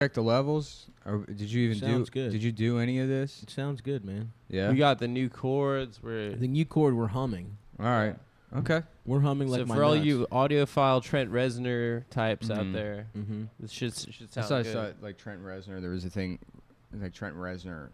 check the levels? Or did you even Sounds good. Did you do any of this? It sounds good, man. Yeah. We got the new chords. The new chord, we're humming. All right. Okay. We're humming So like my for all nuts. you audiophile Trent Reznor types out there, this should I sound saw good. like Trent Reznor. There was a thing like Trent Reznor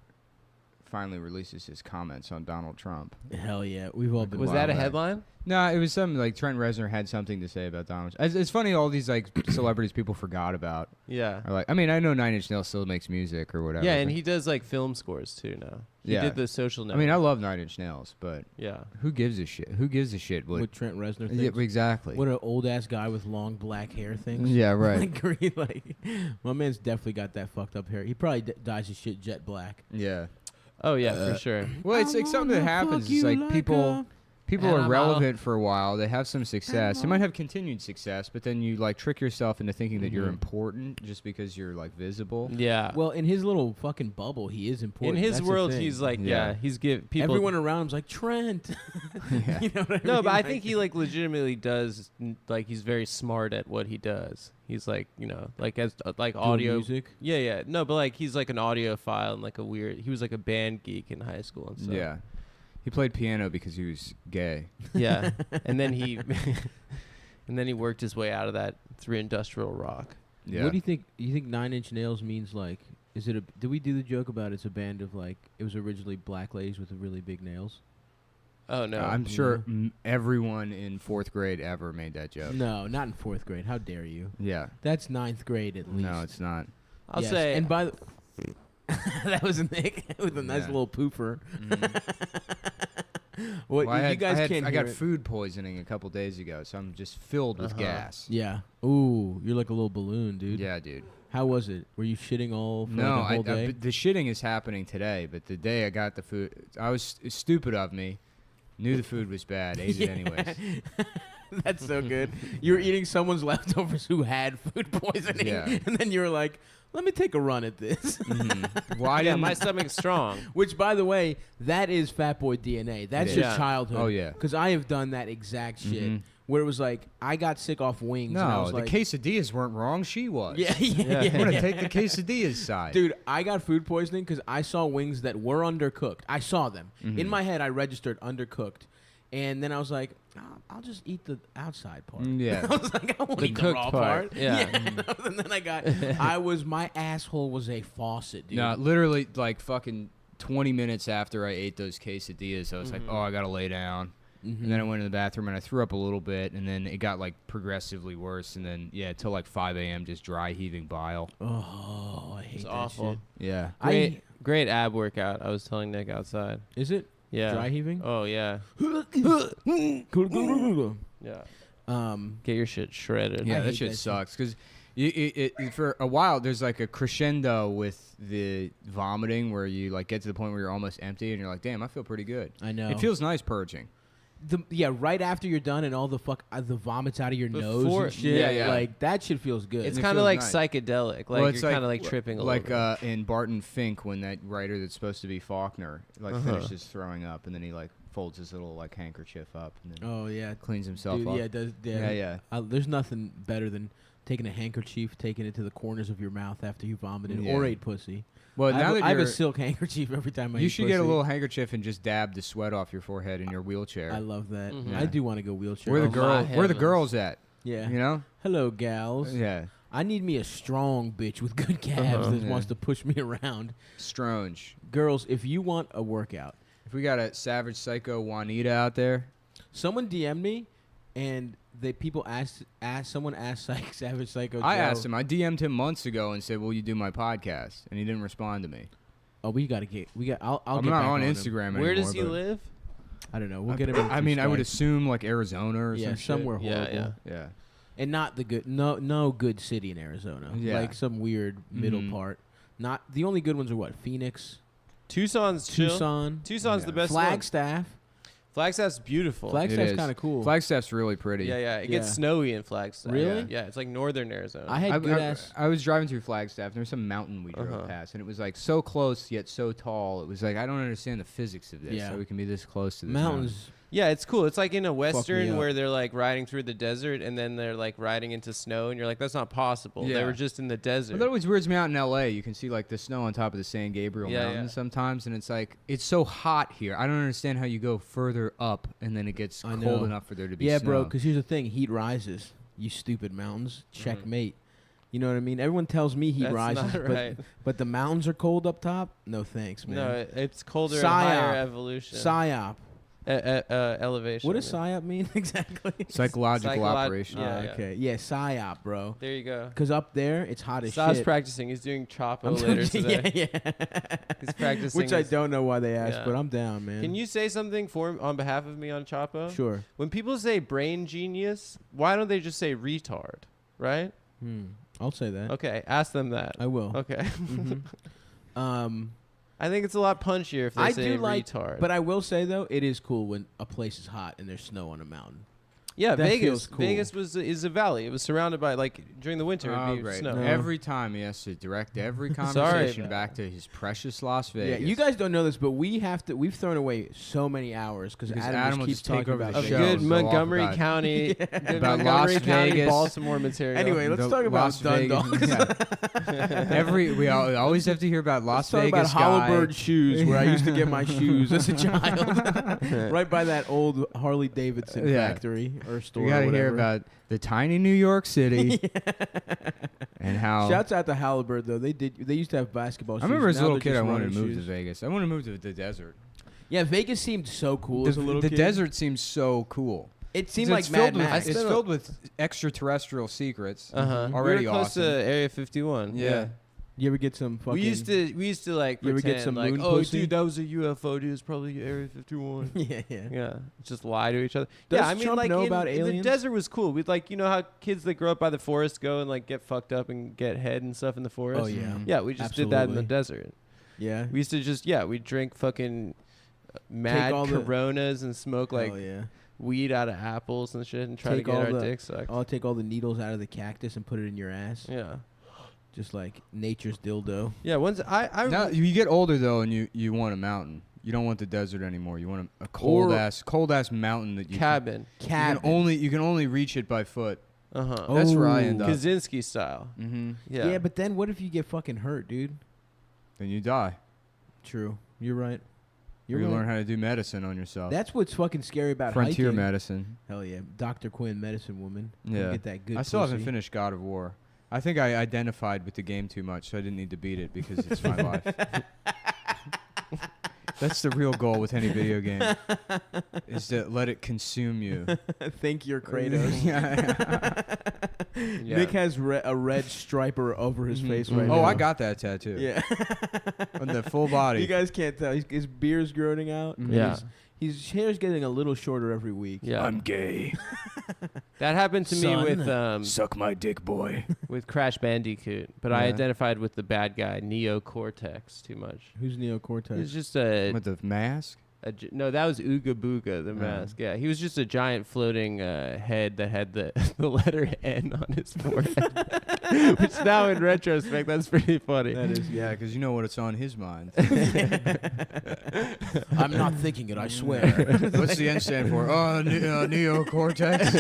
finally releases his comments on Donald Trump. Hell yeah, we've all been. Was that a headline? No, it was something like Trent Reznor had something to say about Donald Trump. It's funny all these like celebrities people forgot about. Yeah. Are like, I mean, I know Nine Inch Nails still makes music or whatever. Yeah, and he does like film scores too now. He did the Social Network. I mean, I love Nine Inch Nails, but yeah, who gives a shit? Who gives a shit what Trent Reznor thinks? Yeah, exactly. What an old ass guy with long black hair thinks. Yeah, right. Like green, like my man's definitely got that fucked up hair. He probably dyes his shit jet black. Yeah. Oh yeah, for sure. Well, it's like something that happens. It's like people are relevant for a while. They have some success. They might have continued success, but then you like trick yourself into thinking that you're important just because you're like visible. Yeah. Well, in his little fucking bubble, he is important. In his That's world, the thing. he's like, he's give people. Everyone around him's like Trent. Yeah. You know what I mean? No, but I Like, think he like legitimately does. Like he's very smart at what he does. He's like, like as like doing audio music. Yeah, yeah. No, but like he's like an audiophile and like a weird. He was like a band geek in high school and stuff. Yeah. He played piano because he was gay. Yeah, and then he worked his way out of that through industrial rock. Yeah. What do you think? You think Nine Inch Nails means like? Is it a? Did we do the joke about it's a band of like? It was originally black ladies with really big nails. Oh no, I'm sure everyone in 4th grade ever made that joke. No, not in 4th grade. How dare you? Yeah. That's 9th grade at least. No, it's not. I'll Yes, say. And by the that was a Nick with a nice Yeah. little poofer. What Well, you guys can't I hear got it. food poisoning a couple days ago, so I'm just filled with gas. Yeah. Ooh, you're like a little balloon, dude. Yeah, dude. How was it? Were you shitting all for No, like a whole day? the shitting is happening today, but the day I got the food, I was stupid of me. Knew the food was bad, ate it anyways. That's so good. You were eating someone's leftovers who had food poisoning, Yeah. and then you were like, "Let me take a run at this." Why yeah, didn't my stomach's strong. Which, by the way, that is fat boy DNA. That's It just is. childhood. Oh, yeah. Because I have done that exact shit where it was like I got sick off wings. and I No, was the like, quesadillas weren't wrong. She was. Yeah, Yeah. I'm gonna take the quesadillas side. Dude, I got food poisoning because I saw wings that were undercooked. I saw them. In my head, I registered undercooked. And then I was like, I'll just eat the outside part. Yeah. I was like, I won't The eat the cooked raw part. part. Yeah. And then my asshole was a faucet, dude. No, literally, like fucking 20 minutes after I ate those quesadillas, I was like, oh, I gotta lay down. And then I went to the bathroom and I threw up a little bit, and then it got like progressively worse, and then till like 5 a.m. just dry heaving bile. Oh, I hate It's that awful. shit. Yeah. Great ab workout. I was telling Nick outside. Is it? Yeah. Dry heaving? Oh yeah. Yeah. Get your shit shredded. Yeah, I that hate shit that sucks because for a while there's like a crescendo with the vomiting where you like get to the point where you're almost empty and you're like, damn, I feel pretty good. I know. It feels nice purging. Right after you're done and all the the vomits out of your nose Before- and shit. Yeah, yeah. Like that shit feels good. It's It kind of feels like nice. psychedelic. Like Well, it's you're kind of like tripping a like little bit. in Barton Fink when that writer that's supposed to be Faulkner like finishes throwing up and then he like folds his little like handkerchief up and then oh yeah, cleans himself dude, up. yeah, it does. Yeah. There's nothing better than taking a handkerchief, taking it to the corners of your mouth after you vomited Yeah. or ate pussy. Well, I now have, that I have a you're- silk handkerchief every time I eat you should get a pussy. little handkerchief and just dab the sweat off your forehead in your wheelchair. I love that. Mhm. I do want to go wheelchair. Where the Oh, my Where the heavens. girls at? Yeah. You know? Hello, gals. Yeah. I need me a strong bitch with good calves that Yeah. wants to push me around. Strange. Girls, if you want a workout, If we got a savage psycho Juanita out there, someone DM'd me, and someone asked Savage Psycho. I Joe, asked him. I DM'd him months ago and said, "Will you do my podcast?" And he didn't respond to me. Oh, we gotta get. I'll I'm get not back on him. Instagram anymore. Where does he but live? I don't know. We'll get him. In I mean, I would Skype. assume like Arizona or Yeah, some shit. somewhere Yeah, horrible. Yeah. And not the good. No good city in Arizona. Yeah. Like some weird middle part. Not the only good ones are what? Phoenix, Tucson's chill. Tucson, Tucson's the best Flagstaff. Flagstaff's beautiful. Flagstaff's is. kind of cool. Flagstaff's really pretty. Yeah, yeah. It gets Yeah. snowy in Flagstaff. Really? Yeah, it's like northern Arizona. I had good ass. I was driving through Flagstaff. And there was some mountain we drove Uh-huh. past, and it was like so close yet so tall. It was like I don't understand the physics of this. Yeah. So we can be this close to this Mountains. Yeah, it's cool. It's like in a me Western up. where they're like riding through the desert and then they're like riding into snow and you're like, that's not possible. They Yeah. were just in the desert. But that always weirds me out in L.A. You can see like the snow on top of the San Gabriel Yeah, Mountains yeah. sometimes, and it's like it's so hot here. I don't understand how you go further up and then it gets I cold know. enough for there to be Yeah, snow. bro. Because here's the thing: heat rises. You stupid mountains. Checkmate. You know what I mean? Everyone tells me heat That's rises, not right. but the mountains are cold up top. No thanks, man. No, it's colder Psyop. and higher evolution. Psyop. Elevation. What does psyop mean exactly? Psychological operation. Yeah, Oh, okay. Yeah, psyop, bro. There you go. Because up there, it's hot as Stav's shit. practicing. He's doing Chapo I'm later doing- today. Yeah. He's practicing. Which I his- don't know why they asked, Yeah. but I'm down, man. Can you say something on behalf of me on Chapo? Sure. When people say brain genius, why don't they just say retard? Right? I'll say that. Okay, ask them that. I will. Okay. Mhm. I think it's a lot punchier if they I say do like, retard. but I will say though, it is cool when a place is hot and there's snow on a mountain. yeah, that Vegas. feels cool. Vegas is a valley. It was surrounded by like during the winter. Oh, it'd be great. snow. No. Every time he has to direct every Sorry, conversation man. back to his precious Las Vegas. Yeah, you guys don't know this, but we've thrown away so many hours because Because Adam, Adam will just keeps just take talking over about the Of show. Vegas. good Go off Montgomery about- County, good About Montgomery Las County, Vegas. Baltimore material. Anyway, let's The talk about Las Dundalk. Vegas- yeah. We always have to hear about Las Let's talk Vegas about guy. Halliburton shoes, where I used to get my shoes as a child, right by that old Harley Davidson Yeah. factory or store. We got to hear about the tiny New York City and how. Shouts out to Halliburton though. They used to have basketball shoes. I remember as a Now little they're kid, I just wanted to running move to shoes. Vegas. I wanted to move to the desert. Yeah, Vegas seemed so cool as a little The kid. desert seems so cool. It seemed It's like Mad filled with- Max. It's filled with extraterrestrial secrets. Uh-huh. Already we were close awesome. to Area 51. Yeah. You ever get some fucking? We used to like You ever pretend get some like, moon oh pussy? dude, that was a UFO, dude. It's probably Area 51. Yeah. Yeah, just lie to each other. Does yeah, I mean, Trump like know in, about in aliens? the desert was cool. We'd like, you know how kids that grow up by the forest go and like get fucked up and get head and stuff in the forest. Oh yeah. Yeah, we just did that in the Absolutely. desert. Yeah. We used to just we'd drink fucking mad all the- Coronas and smoke like Hell yeah. weed out of apples and shit and try Take to get all our the- dick sucked. I'll take all the needles out of the cactus and put it in your ass, Yeah, just like nature's dildo. yeah. Once I Now, you get older though, and you want a mountain. You don't want the desert anymore. You want a cold ass mountain that you cabin. Can, you can only reach it by foot. Uh-huh. That's where I end up. Kaczynski style. Mm-hmm. Yeah. Yeah, but then what if you get fucking hurt, dude? Then you die. True. You're right. You You're right. learn how to do medicine on yourself. That's what's fucking scary about Frontier hiking. medicine. Hell yeah, Dr. Quinn, medicine woman. Come Yeah. get that good. I still haven't pussy. finished God of War. I think I identified with the game too much, so I didn't need to beat it because it's my life. That's the real goal with any video game, is to let it consume you. Think you're Kratos. Yeah. Nick has a red striper over his face right now. Oh, I got that tattoo. Yeah. On the full body. You guys can't tell. His beard's growing out. Mhm. and Yeah. His hair's getting a little shorter every week. Yeah. I'm gay. That happened to me Son. with Suck my dick, boy. with Crash Bandicoot, but I Yeah. identified with the bad guy, Neo Cortex, too much. Who's neocortex? He's just a With the mask? no, that was Ooga Booga, the mask. Yeah, he was just a giant floating head that had the the letter N on his forehead. Which now, in retrospect, that's pretty funny. That is, Yeah, because you know what it's on his mind. I'm not thinking it, I swear. What's the N stand for? Oh, neocortex.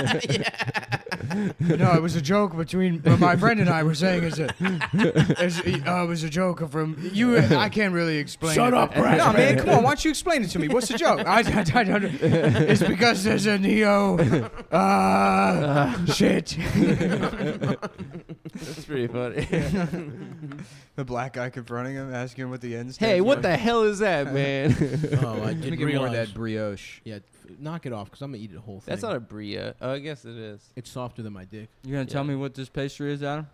No, it was a joke between my friend and I were saying it was a joke from you. I can't really explain. Shut it. up, Brad. No, man, come on. Why don't you explain it to me? What's the joke? I don't. It's because there's a neo. Shit. That's pretty funny. The black guy confronting him, asking him what the N stands Hey, for. what the hell is that, man? Oh, I Let me didn't get more of realize. that brioche. Yeah, knock it off because I'm gonna eat the whole thing. That's not a bria. Oh, I guess it is. It's softer than my dick. You gonna tell Yeah. me what this pastry is, Adam?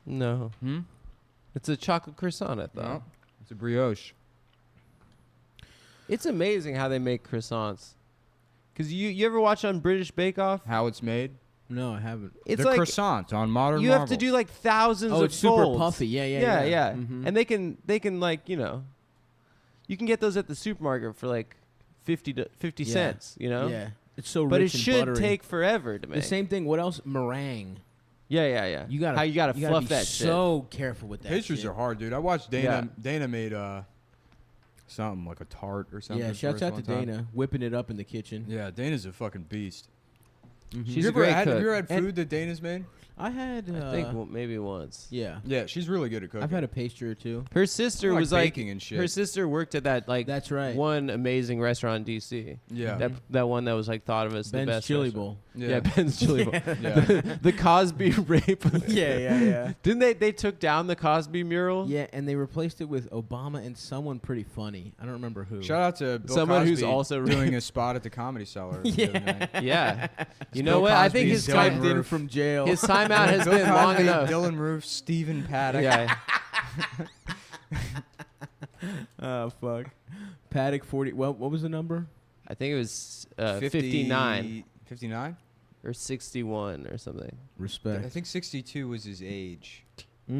No, Hmm? it's a chocolate croissant. I thought. No. It's a brioche. It's amazing how they make croissants. Cause you ever watch on British Bake Off? How it's made? No, I haven't. It's the like croissant on modern you have to do like thousands Oh, of it's super folds. puffy. Yeah. Yeah. Mhm. And they can like, you know, you can get those at the supermarket for like 50 Yeah. cents, you know? Yeah, it's so But it rich and should buttery. take forever to the make. same thing. What else? Meringue. Yeah. You gotta how you gotta fluff be that shit. so careful with that. Pastries shit. are hard, dude. I watched Dana. Yeah. Dana made something, like a tart or something. Yeah, shouts out to Dana, whipping it up in the kitchen. Yeah, Dana's a fucking beast. She's a great cook. Have you ever had food that Dana's made? I had. I think maybe once. Yeah. Yeah, she's really good at cooking. I've had a pastry or two. Her sister like was like baking and shit. Her sister worked at that That's right. one amazing restaurant in DC. Yeah. That one that was like thought of as Ben's the best Chili restaurant. Bowl. Yeah, Ben's Chili Bowl. Yeah. The Cosby rape. Yeah. Didn't they took down the Cosby mural? Yeah, and they replaced it with Obama and someone pretty funny. I don't remember who. Shout out to Bill Someone Cosby who's also doing a spot at the Comedy Cellar. the other night. Yeah. You know Bill what? I think Cosby's his Dylan time Roof. from jail. his timeout has Bill been long Cosby, enough. Dylan Roof, Stephen Paddock. Yeah. Oh fuck. Paddock 40. Well, what was the number? I think it was 59 59? or 61 or something. Respect. I think 62 was his age. Was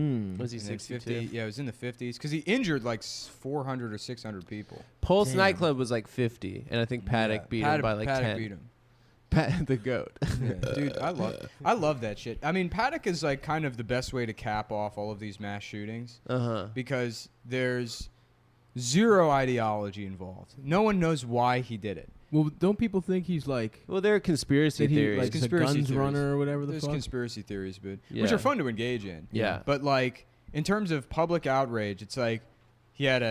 he And then 62? Yeah, it was in the 50s because he injured like 400 or 600 people. Pulse Damn. nightclub was like 50, and I think Paddock beat him by like Paddock 10. beat him. The goat. Yeah, dude, I love that shit. I mean, Paddock is like kind of the best way to cap off all of these mass shootings because there's zero ideology involved. No one knows why he did it. Well, don't people think he's like Well, there are conspiracy that he theories. like a Conspiracy guns theories. runner or whatever the There's fuck? conspiracy theories, but which Yeah. are fun to engage in. Yeah. But like in terms of public outrage, it's like he had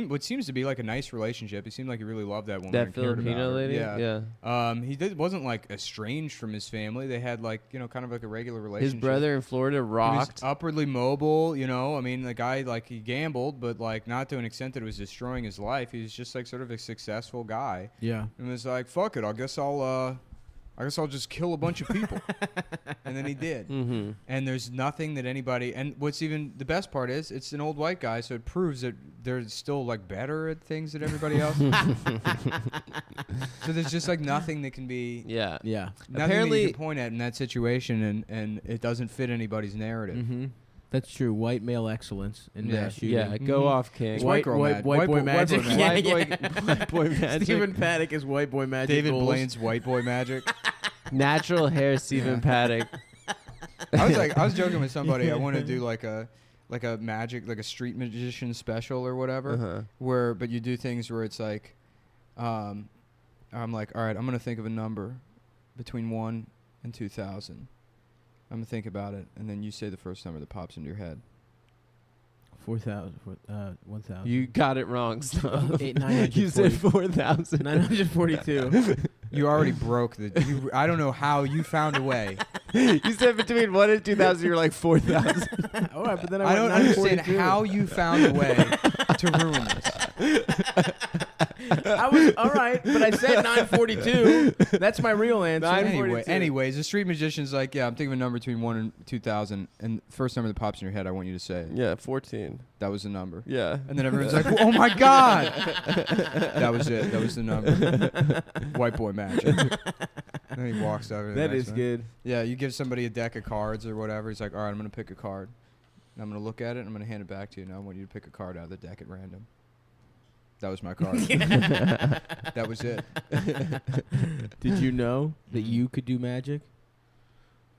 what seems to be like a nice relationship. He seemed like he really loved that woman. That and cared about Filipino her. lady? Yeah. He wasn't like estranged from his family. They had like, kind of like a regular relationship. His brother in Florida He was rocked. upwardly mobile, I mean, the guy, like, he gambled, but, like, not to an extent that it was destroying his life. He was just, like, sort of a successful guy. Yeah. And was like, fuck it, I guess I'll just kill a bunch of people. And then he did. Mm-hmm. And there's nothing that anybody, and what's even the best part is, it's an old white guy, so it proves that they're still, like, better at things than everybody else. So there's just, like, nothing that can be, Yeah. Yeah. nothing that you can point at in that situation, and it doesn't fit anybody's narrative. Mm-hmm. That's true. White male excellence in Yeah. mass shooting. Yeah. Go off, King. It's white girl white mag- boy magic. boy Yeah, magic. White boy magic. Stephen Paddock is white boy magic. David goals. Blaine's white boy magic. Natural hair, Stephen Paddock. I was joking with somebody. I want to do like a magic, like a street magician special or whatever, but you do things where it's like, I'm like, all right, I'm gonna think of a number between 1 and 2,000. I'm gonna think about it, and then you say the first number that pops into your head. 4,000. 1,000. You got it wrong. So. 940. You said 4,000. 942. You already broke the. I don't know how you found a way. You said between 1 and 2,000. You're like 4,000. All right, but then I don't understand 942. how you found a way to ruin this. I was all right, but I said 942. That's my real answer. Anyways, the street magician's like, yeah, I'm thinking of a number between 1 and 2,000, and first number that pops in your head, I want you to say. Yeah, 14. That was the number. Yeah. And then everyone's like, oh my God. That was it. That was the number. White boy magic. And then he walks over. to the That next is one. good. Yeah, you give somebody a deck of cards or whatever. He's like, all right, I'm going to pick a card. And I'm going to look at it, and I'm going to hand it back to you. Now I want you to pick a card out of the deck at random. That was my card. That was it. Did you know that you could do magic?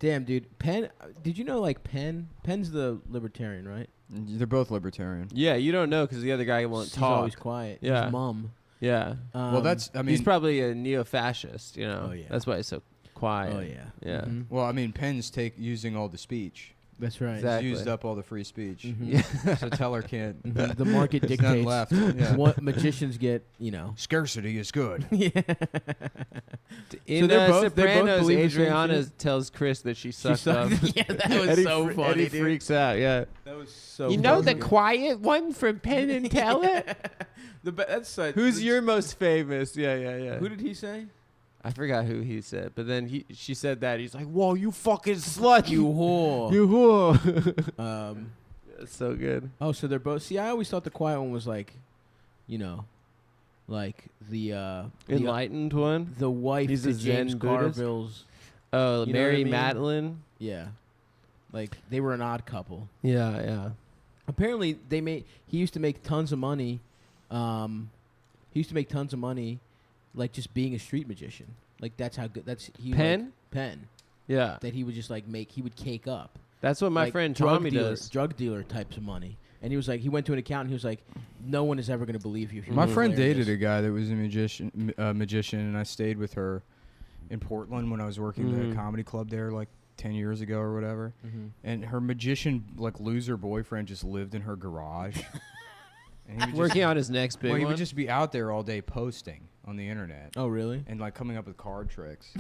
Damn, dude. Penn. Did you know, like, Penn's the libertarian, right? They're both libertarian. Yeah, you don't know because the other guy won't He's talk. always quiet. Yeah. His mum. Yeah. Well, that's, I mean. He's probably a neo-fascist, you know. Oh, yeah. That's why he's so quiet. Oh, yeah. Yeah. Mhm. Well, I mean, Penn's using all the speech. That's right. Exactly. He's used up all the free speech. Mhm. So Teller can't. Mhm. The market There's none dictates left. Yeah. what magicians get, you know. Scarcity is good. Yeah. In they're both Sopranos, believe the same Adriana shit? tells Chris that she sucked up. Yeah, that was And he so and funny, he dude. freaks out, yeah. That was so You know the funny. quiet one from Penn and Teller? That's such, Who's your most famous? Yeah, yeah, yeah. Who did he say? I forgot who he said, but then she said that. He's like, whoa, you fucking slut. You whore. You whore. That's so good. Oh, so they're both. See, I always thought the quiet one was like, you know, like the Enlightened one? the wife He's to a Zen James Buddhist? Carville's. Oh, You know what I Mary mean? Madeline? Yeah, like they were an odd couple. Yeah, yeah. Apparently, he used to make tons of money. He used to make tons of money, like just being a street magician. Like that's how good. Penn? Penn. Yeah. That he would just like make. He would cake up. That's what my like friend drug Tommy dealer, does. Drug dealer types of money. And he was like, he went to an account and he was like, no one is ever going to believe you. If you My really friend wear dated this. a guy that was a magician, and I stayed with her in Portland when I was working at a comedy club there, like 10 years ago or whatever. And her magician, like loser boyfriend, just lived in her garage. And he would Working on his next big well, he one. would just be out there all day posting on the internet. Oh, really? And like coming up with card tricks.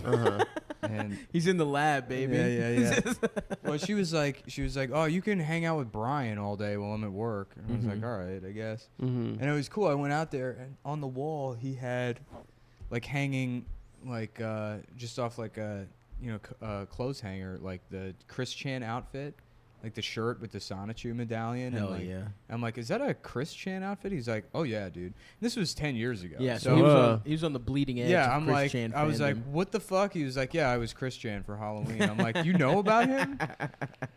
And He's in the lab, baby. yeah. Well, she was like, oh, you can hang out with Brian all day while I'm at work. And I was like, all right, I guess. And it was cool. I went out there, and on the wall he had, like, hanging, like, just off like a, clothes hanger, like the Chris Chan outfit. Like the shirt with the Sonichu medallion. Hell and like, yeah. I'm like, is that a Chris Chan outfit? He's like, oh yeah, dude. This was 10 years ago. Yeah, so he was on the bleeding edge. yeah, of I'm Chris like, Chan I was like, fandom. what the fuck? He was like, yeah, I was Chris Chan for Halloween. I'm like, you know about him?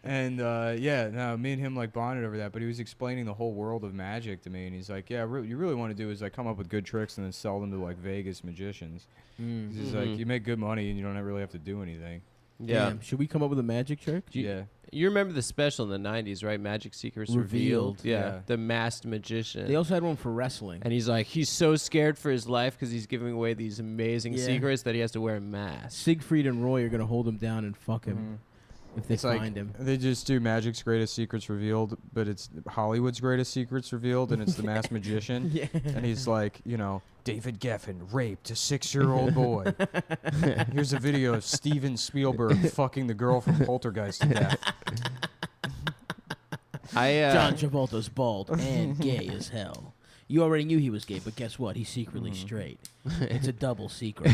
And me and him like bonded over that. But he was explaining the whole world of magic to me, and he's like, yeah, you really want to do is like come up with good tricks and then sell them to like Vegas magicians. He's like, you make good money and you don't really have to do anything. Yeah. Damn, should we come up with a magic trick? Yeah. You remember the special in the 90s, right? Magic Secrets Revealed. Yeah. The Masked Magician. They also had one for wrestling. And he's like, he's so scared for his life because he's giving away these amazing secrets that he has to wear a mask. Siegfried and Roy are going to hold him down and fuck him if they It's like find him. they just do Magic's Greatest Secrets Revealed, but it's Hollywood's Greatest Secrets Revealed, and it's the Masked Magician. Yeah. And he's like, David Geffen raped a 6-year-old boy. Here's a video of Steven Spielberg fucking the girl from Poltergeist to death. John Travolta's bald and gay as hell. You already knew he was gay, but guess what? He's secretly straight. It's a double secret.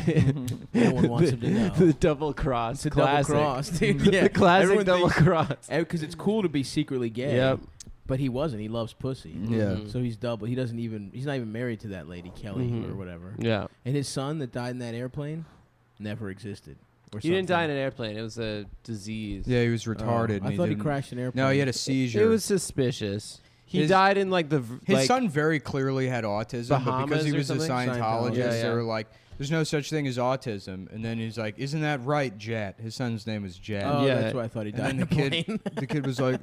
No one wants him to know. The double cross. It's a classic. double cross, dude. The classic double cross. Because it's cool to be secretly gay. Yep. But he wasn't. He loves pussy. Yeah. So he's double. He's not even married to that lady, Kelly, or whatever. Yeah. And his son that died in that airplane never existed. Or He didn't die in something. an airplane. It was a disease. Yeah, he was retarded. and I thought he didn't- crashed an airplane. No, he had a seizure. It was suspicious. He His- died in like His son very clearly had autism, but Bahamas because he or was a something? Scientologist, Yeah, they yeah. were like, there's no such thing as autism. And then he's like, isn't that right, Jet? His son's name was Jet. Oh, Yeah. that's why I thought he And died then in the plane. the kid was like,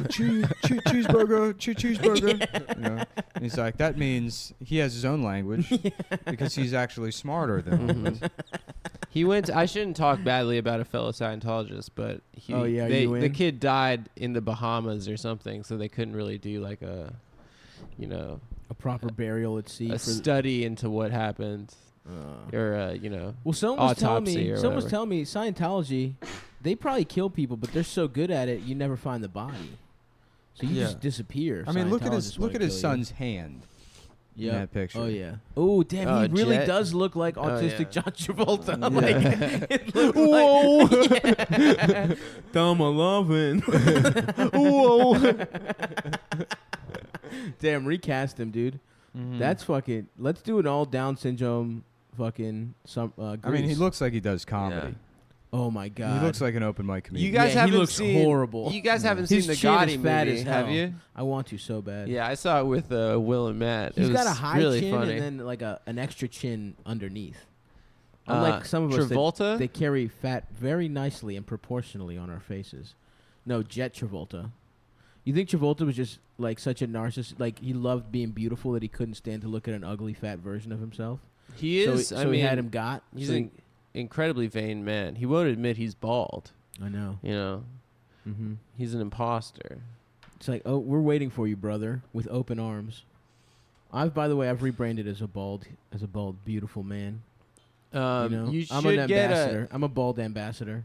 cheeseburger, cheeseburger. And he's like, that means he has his own language because he's actually smarter than all of us. He went. I shouldn't talk badly about a fellow Scientologist, but he. Oh, yeah, you the in? kid died in the Bahamas or something, so they couldn't really do like a proper burial at sea. a study into what happened, or Well, someone was telling autopsy me. or Someone was whatever. telling me Scientology, they probably kill people, but they're so good at it, you never find the body. So you just disappear. if I mean, look at Scientologists wanna his kill you. son's hand. Yeah. in that picture. Oh yeah. Oh damn, he really Jet. does look like autistic yeah. John Travolta. Yeah. Like, it looks Whoa. like Dumb loving. Whoa. Damn, recast him, dude. That's fucking. Let's do an all Down syndrome. Fucking some. I mean, he Grease. looks like he does comedy. Oh my god. He looks like an open mic comedian. You guys Yeah, he haven't looks seen horrible. You guys haven't His seen the chin Gotti is fat movie, as have hell. you? I want to so bad. Yeah, I saw it with Will and Matt. He's it got a was high really chin funny. and then like an extra chin underneath. Unlike some of us, Travolta. they carry fat very nicely and proportionally on our faces. No, Jet Travolta. You think Travolta was just like such a narcissist? Like he loved being beautiful that he couldn't stand to look at an ugly fat version of himself. He is. So I mean, he had him got. He's So an incredibly vain man. He won't admit he's bald. I know. You know, Mm-hmm. he's an imposter. It's like, oh, we're waiting for you, brother, with open arms. By the way, I've rebranded as a bald, beautiful man. You know, You should I'm an get ambassador. I'm a bald ambassador.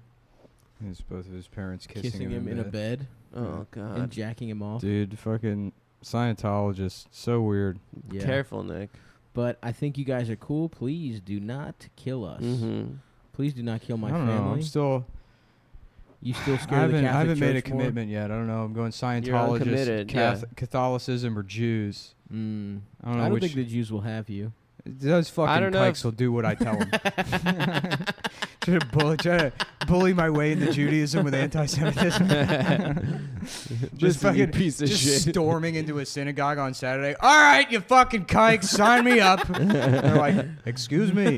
It's both of his parents kissing Him in a bed Oh and God! jacking him off. Dude, fucking Scientologist, so weird. Yeah. Careful, Nick. But I think you guys are cool. Please do not kill us. Mm-hmm. Please do not kill my I don't family. know. I'm still. You still I scared of the haven't. Catholic I haven't made a Church more? commitment yet. I don't know. I'm going You're uncommitted, Scientologist, Catholicism, or Jews. I I don't know don't which. think the Jews will have you. Those I fucking don't know kikes will do what I tell them. Try to bully my way into Judaism with anti-Semitism. Just fucking piece of shit. storming into a synagogue on Saturday. All right, you fucking kikes, sign me up. They're like, excuse me.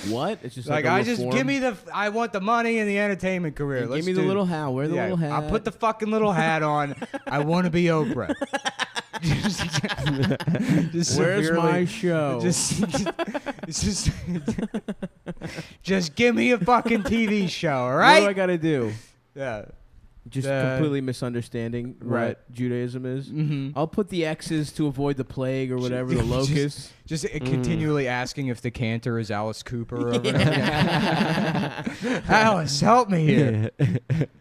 What? It's just Like, a I just reform? give me I want the money and the entertainment career. Give Let's me the do- little hat. Wear the little hat. I'll put the fucking little hat on. I want to be Oprah. Just Where's severely- my show? Just give me a fucking TV show, all What right? do I gotta do? Yeah. Just Uh, completely misunderstanding right. what Judaism is. Mm-hmm. I'll put the X's to avoid the plague or whatever, the locusts. Just continually asking if the cantor is Alice Cooper or whatever. Alice, help me here.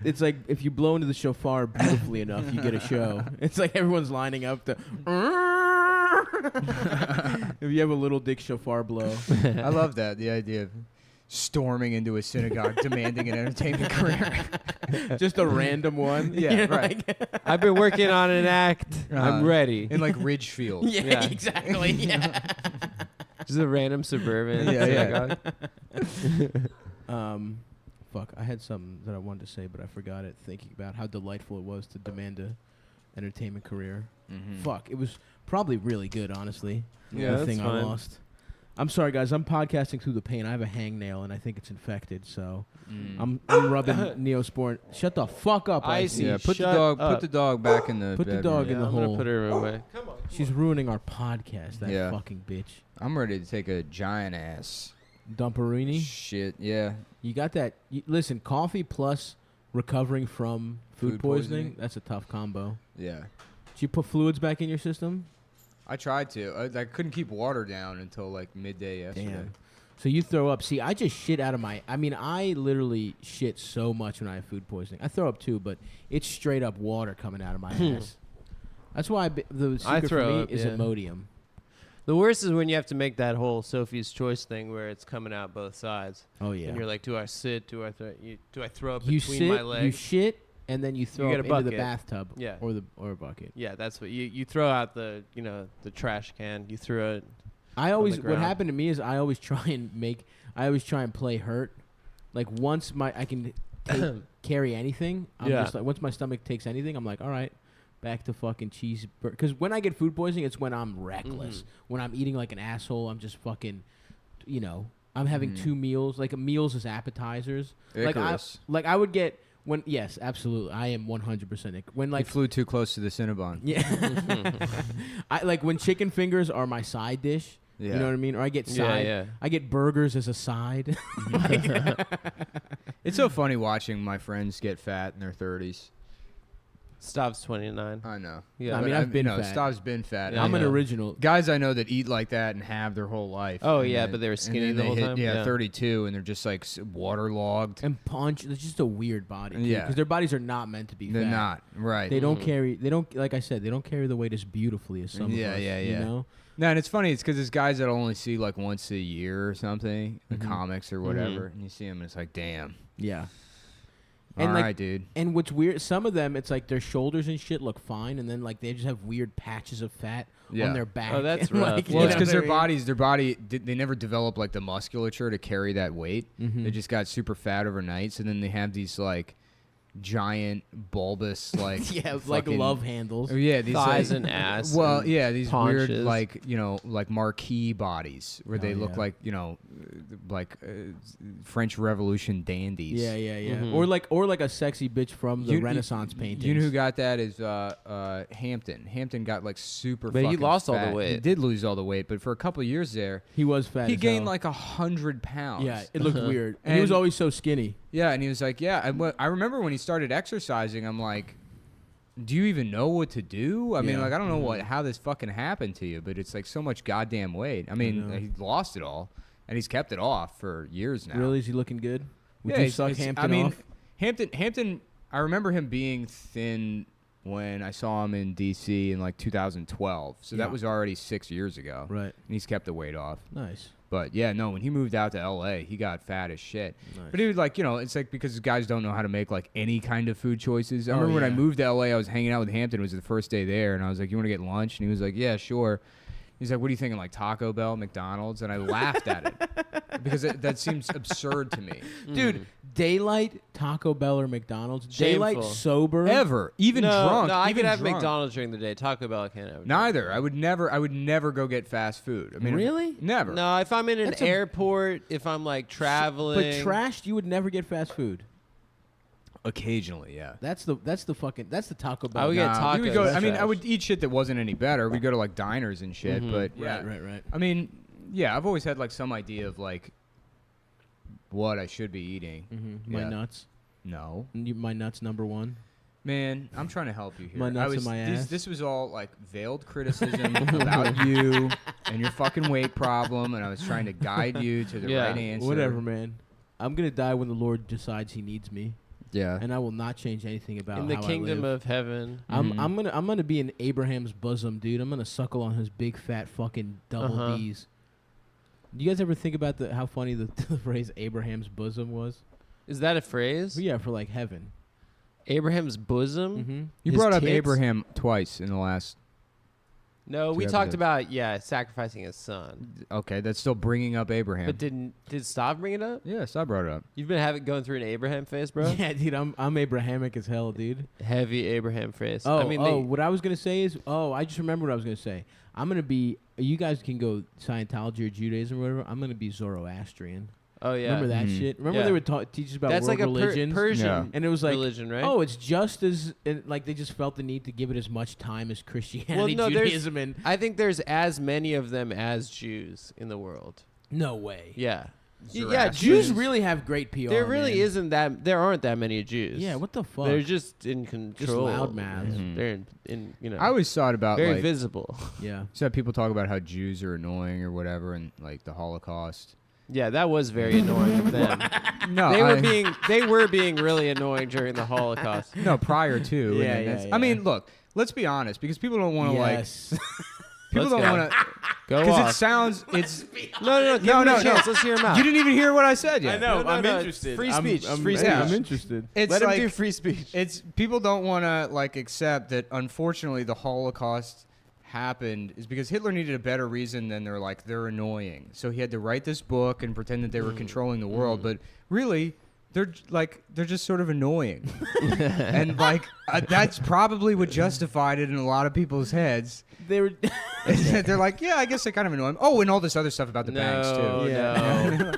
It's like if you blow into the shofar beautifully enough, you get a show. It's like everyone's lining up to. If you have a little dick shofar blow. I love that, the idea of storming into a synagogue demanding an entertainment career. Just a random one. Yeah, You know, right. like- I've been working on an act. I'm ready. In like Ridgefield. yeah, Yeah. exactly. Yeah. Just a random suburban. Yeah, Fuck. I had something that I wanted to say, but I forgot it. Thinking about how delightful it was to demand a entertainment career. Fuck. It was probably really good, honestly. Yeah, the that's thing I fine. lost. I'm sorry, guys. I'm podcasting through the pain. I have a hangnail, and I think it's infected. So I'm rubbing Neosporin. Shut the fuck up, Icy. Icy. Yeah, put the Shut dog. up. Put the dog back in the. Put the bedroom. dog in the I'm gonna hole. put her away. Come on. She's ruining our podcast. That Yeah. fucking bitch. I'm ready to take a giant ass. Dumperini. Shit. Yeah. You got that? Listen, coffee plus recovering from food Food poisoning. poisoning. That's a tough combo. Yeah. Did you put fluids back in your system? I tried to. I couldn't keep water down until like midday yesterday. Damn. So you throw up. See, I just shit out of my. I mean, I literally shit so much when I have food poisoning. I throw up too, but it's straight up water coming out of my ass. That's why the secret throw for me up, is yeah. Imodium. The worst is when you have to make that whole Sophie's Choice thing where it's coming out both sides. Oh yeah. And you're like, do I sit? Do I throw up you between sit, my you legs? shit, and then you throw get up a into the bucket. bathtub. Yeah. Or a bucket. Yeah, that's what you throw out the trash can. You throw it. I always what ground. happened to me is I always try and play hurt. Like once I can carry anything, I'm Yeah. just like once my stomach takes anything, I'm like, all right, back to fucking cheese. Because when I get food poisoning, it's when I'm reckless. When I'm eating like an asshole, I'm just fucking, I'm having 2 meals. Like meals as appetizers. Icarus. Like I would get yes, absolutely. I am 100% when You like flew too close to the Cinnabon. yeah. I like when chicken fingers are my side dish. Yeah. You know what I mean? Or I get side. Yeah. I get burgers as a side. It's so funny watching my friends get fat in their 30s. Stav's 29. I know. Yeah. I mean, But I've been fat. Stav's been fat. Yeah, I'm an yeah. original. Guys I know that eat like that and have their whole life. Oh, And yeah, then- but they were and skinny then the they whole hit, time? Yeah, Yeah. 32, and they're just like waterlogged. And punch. It's just a weird body. Yeah. Because their bodies are not meant to be They're fat. not right. They don't carry. They don't. Like I said, they don't carry the weight as beautifully as some Yeah, of us. yeah, You yeah. know. No, and it's funny. It's because there's guys that only see like once a year or something, the comics or whatever, and you see them, and it's like, damn. Yeah. All And, right, like, dude. And what's weird, some of them, it's like their shoulders and shit look fine, and then like they just have weird patches of fat Yeah. on their back. Oh, that's and, rough. like, Yeah. Well, it's you know because what I mean? their body, they never develop like the musculature to carry that weight. Mhm. They just got super fat overnight, so then they have these like giant bulbous like yeah, like fucking- love handles. Oh, yeah, these Thighs like, and ass. well, and yeah, these weird paunches. like like marquee bodies where Oh, they look yeah. like like French Revolution dandies. Yeah, yeah, yeah. Mhm. Or like a sexy bitch from the You- Renaissance paintings. You know who got that is Hampton. Hampton got like super. But he fucking lost all the fat. weight. He did lose all the weight, but for a couple of years there, He was fat. he as gained hell. like 100 pounds. Yeah, it looked weird. And he was And- always so skinny. Yeah, and he was like, yeah. I remember when he started exercising, I'm like, do you even know what to do? I mean, Yeah. like, I don't know how this fucking happened to you, but it's like so much goddamn weight. I mean, know. he lost it all, and he's kept it off for years now. Really, is he looking good? Would Yeah, you he's- suck it's- Hampton I mean, off? Hampton. I remember him being thin when I saw him in D.C. in like 2012. So Yeah. that was already 6 years ago. Right. And he's kept the weight off. Nice. But yeah, no, when he moved out to L.A., he got fat as shit. Nice. But he was like, it's like because guys don't know how to make like any kind of food choices. I Oh, remember when I yeah. moved to L.A., I was hanging out with Hampton. It was the first day there, and I was like, "You want to get lunch?" And he was like, "Yeah, sure." He's like, what are you thinking, like Taco Bell, McDonald's? And I laughed at it because that seems absurd to me. Dude, daylight, Taco Bell or McDonald's. Shameful. Daylight, sober. Even drunk. No, I even could have drunk. McDonald's during the day. Taco Bell I can't have. Neither. I would never go get fast food. I mean, Really? Never. No, if I'm in an That's a- airport, if I'm like traveling. But trashed, you would never get fast food. Occasionally, yeah. That's the Taco Bell. I would get Nah, we would go, tacos. I mean, I Trash. would eat shit that wasn't any better. We'd go to like diners and shit, but yeah. Right. I mean, yeah, I've always had like some idea of like what I should be eating. Mm-hmm. My Yeah. nuts. No, My nuts number one. man, I'm trying to help you here. My nuts in my ass. This was all like veiled criticism about you and your fucking weight problem, and I was trying to guide you to the Yeah. right answer. Whatever, man. I'm gonna die when the Lord decides He needs me, Yeah. and I will not change anything about in the how kingdom I live. of heaven. Mhm. I'm gonna be in Abraham's bosom, dude. I'm gonna suckle on his big fat fucking double Uh-huh. D's. Do you guys ever think about how funny the phrase Abraham's bosom was? Is that a phrase? Yeah, for like heaven. Abraham's bosom? Mm-hmm. You His brought up tits? Abraham twice in the last. No, we Two talked episodes. about sacrificing his son. Okay, that's still bringing up Abraham. But did Stav bring it up? Yes, I brought it up. You've been going through an Abraham phase, bro. Yeah, dude, I'm Abrahamic as hell, dude. Heavy Abraham phase. Oh, I mean, what I was gonna say is, I just remember what I was gonna say. I'm gonna be. You guys can go Scientology or Judaism or whatever. I'm gonna be Zoroastrian. oh yeah, Remember that Mhm. shit? Remember Yeah. they would teach us about that's world like a religions, Persian Yeah. and it was like, religion, right? oh, it's just as like they just felt the need to give it as much time as Christianity, Well, no, there's- Judaism, and I think there's as many of them as Jews in the world. no way. Yeah, yeah. Zoroastrians. Jews really have great PR. There really man. isn't that. There aren't that many Jews. Yeah, what the fuck? They're just in control. loudmouths. Mhm. They're in I always thought about very like visible. Yeah. so people talk about how Jews are annoying or whatever, and like the Holocaust. Yeah, that was very annoying of them. No, They were being really annoying during the Holocaust. no prior to. and Yeah, then yeah, that's- yeah. I mean, look, let's be honest, because people don't want to Yes. like. People Let's don't go. want to. Go Because off. it sounds. It's. No, give No, him no, a chance. no. Let's hear him out. You didn't even hear what I said yet. No, I'm no, interested. free I'm- speech, I'm, free yeah, speech. I'm interested. It's Let like, him do free speech. It's people don't want to like accept that. Unfortunately, the Holocaust happened is because Hitler needed a better reason than they're annoying. So he had to write this book and pretend that they were controlling the world, but really they're just sort of annoying. And like that's probably what justified it in a lot of people's heads. They were. They're like, yeah, I guess they kind of annoy him. Oh, and all this other stuff about the banks too. No.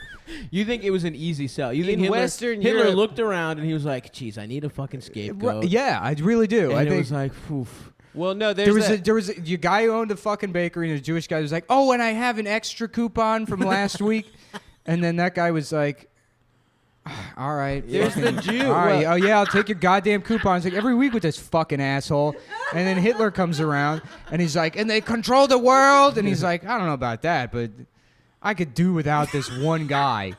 You think it was an easy sell? You think In Hitler, Western Hitler Europe- looked around and he was like, "Geez, I need a fucking scapegoat." Yeah, I really do. And I it think was like, "Oof." Well, no, there was that- a guy who owned a fucking bakery, and a Jewish guy was like, "Oh, and I have an extra coupon from last week," and then that guy was like, "All right, There's the fucking- Jew. All right, Well- oh yeah, I'll take your goddamn coupons like every week with this fucking asshole." And then Hitler comes around, and he's like, "And they control the world," and he's like, "I don't know about that, but I could do without this one guy."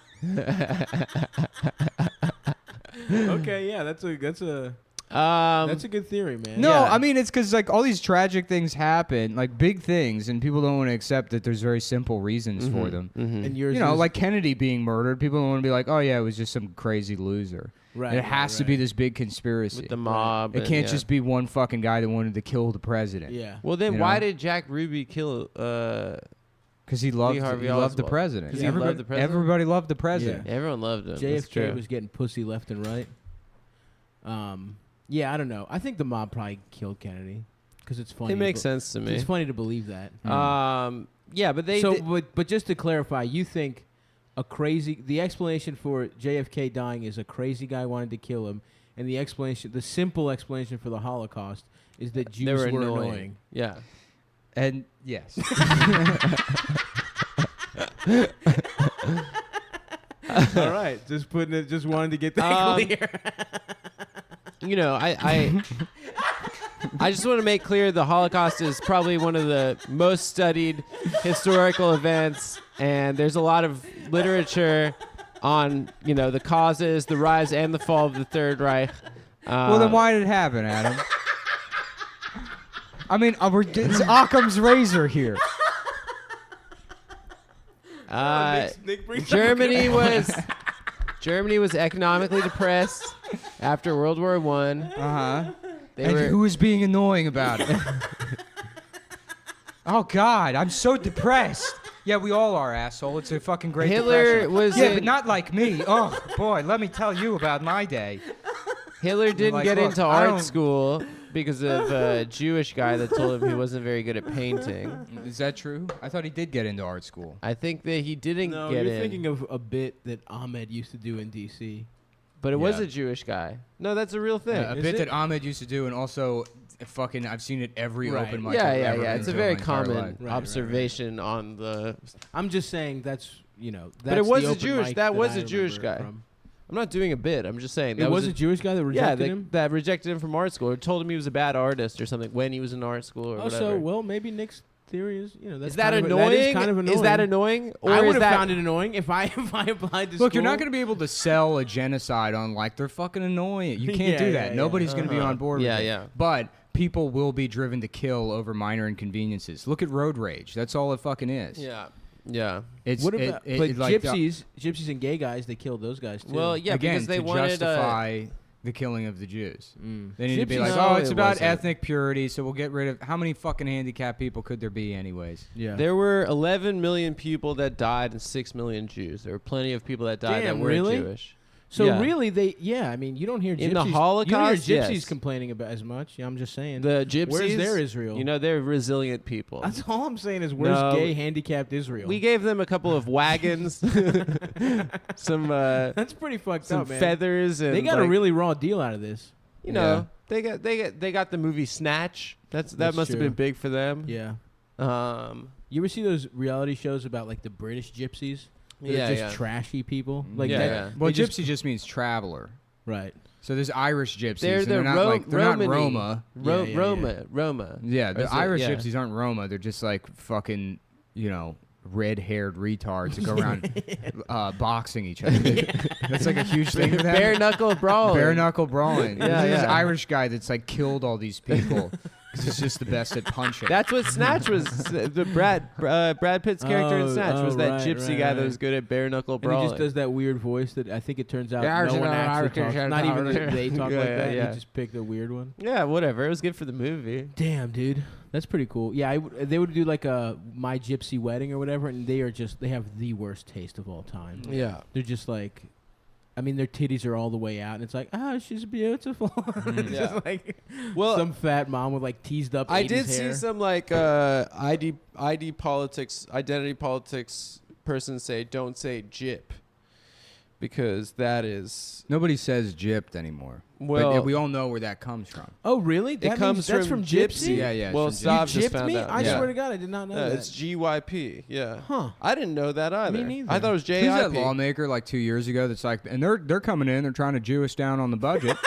Okay, yeah, that's a good theory, man. No, Yeah. I mean it's because like all these tragic things happen, like big things, and people don't want to accept that there's very simple reasons for them. And yours, You know, is- like Kennedy being murdered, people don't want to be like, "Oh yeah, it was just some crazy loser." right, It has to be this big conspiracy. with the mob. It and- can't yeah. just be one fucking guy that wanted to kill the president. Yeah. Well, then you why know? did Jack Ruby kill? Because he loved Harvey the Oswald. president. 'Cause he Everybody, loved the president? everybody loved the president. Everyone loved him. That's JFK true. was getting pussy left and right. Yeah, I don't know. I think the mob probably killed Kennedy because it's funny. It makes to sense to me. It's funny to believe that. Yeah, but they. So, they- but just to clarify, you think the explanation for JFK dying is a crazy guy wanted to kill him, and the simple explanation for the Holocaust is that Jews they were were annoying. annoying. Yeah. And yes, All right, just wanted to get that Um, clear. You know, I just want to make clear the Holocaust is probably one of the most studied historical events, and there's a lot of literature on, the causes, the rise and the fall of the Third Reich. well then why did it happen, Adam? I mean, it's Occam's razor here. Germany was economically depressed after World War I. Uh huh. They And were who was being annoying about it? Oh God, I'm so depressed. Yeah, we all are, asshole. It's a fucking great Hitler depression. was but not like me. Oh boy, let me tell you about my day. Hitler didn't like, get look, into I art don't- school because of a Jewish guy that told him he wasn't very good at painting. Is that true? I thought he did get into art school. I think that he didn't No, get you're in. thinking of a bit that Ahmed used to do in D.C. But it was Yeah. a Jewish guy. No, that's a real thing. A Is bit it? that Ahmed used to do, and also fucking I've seen it every Right. open mic. yeah, I've yeah, ever yeah. been It's a to very in my entire common life. Right, observation on the. I'm just saying that's, that's But it was the a open Jewish. mic That was I a Jewish remember guy. from. I'm not doing a bit. I'm just saying It that was a a Jewish guy that rejected him? that rejected him from art school. Or told him he was a bad artist or something when he was in art school or Oh, whatever. so, well, maybe Nick's theory is, that's is that kind of annoying? That is kind of annoying. Is that annoying? Or I is would have that found it annoying if I applied to Look, you're not school. going to be able to sell a genocide on like they're fucking annoying. You can't Yeah, do that. yeah, Nobody's yeah. going to be on board Yeah, with it. yeah. But people will be driven to kill over minor inconveniences. Look at road rage. That's all it fucking is. Yeah. Yeah. It's What about it, but like gypsies and gay guys? They killed those guys too. Well, yeah, again, because they to wanted justify the killing of the Jews. Mm. They need to be Gypsies- like, No, oh, it's it about wasn't. ethnic purity, so we'll get rid of how many fucking handicapped people could there be anyways? Yeah. There were 11 million people that died and 6 million Jews. There were plenty of people that died Damn, that weren't really? Jewish. So Yeah. really, I mean, you don't hear gypsies. In the you Holocaust, don't hear gypsies yes. complaining about as much. Yeah, I'm just saying. The gypsies, Where's their Israel? You know, they're resilient people. That's all I'm saying is where's No, gay handicapped Israel? We gave them a couple of wagons, some That's pretty fucked some up, man. feathers, and They got a like, really raw deal out of this. you know, they got the movie Snatch. That That's must have true. been big for them. Yeah. You You ever see those reality shows about like the British gypsies? They're Yeah, just yeah. trashy people. Like Yeah, that, yeah. Well, they gypsy just means traveler. right. So there's Irish gypsies. They're and the they're not Ro- like they're not Romany. Roma. Yeah, yeah, Roma. Yeah, Or the is it- Irish yeah. gypsies aren't Roma. They're just like fucking, red-haired retards that go around boxing each other. That's like a huge thing for them. Bare knuckle brawling. Bare knuckle brawling. Yeah, There's this yeah. Irish guy that's like killed all these people because he's just the best at punching. That's what Snatch was. The Brad Pitt's character in Oh, Snatch was that right, gypsy right, guy that right. was good at bare knuckle And brawling. he just does that weird voice that I think it turns out Yeah, no one Irish- actually Irish- talks. Not even that they talk Yeah, like yeah, that. yeah. He just picked a weird one. Yeah, whatever. It was good for the movie. Damn, dude. That's pretty cool. Yeah, they would do like a My Gypsy Wedding or whatever, and they have the worst taste of all time. Yeah. They're just like, I mean, their titties are all the way out, and it's like, she's beautiful. It's Yeah. just like Well, some fat mom with like teased up. I 80s did hair. see some like identity politics person say, "Don't say gyp," because that is Nobody says gypped anymore. well. but we all know where that comes from. Oh, really? That it comes means that's from gypsy. Yeah, yeah. Well, it's from Stav You just gypped found me? out. I Yeah. swear to God, I did not know that. It's GYP. Yeah. Huh. I didn't know that either. neither. I thought it was Who's that JIP. lawmaker like 2 years ago that's like, and they're coming in, they're trying to Jew us down on the budget.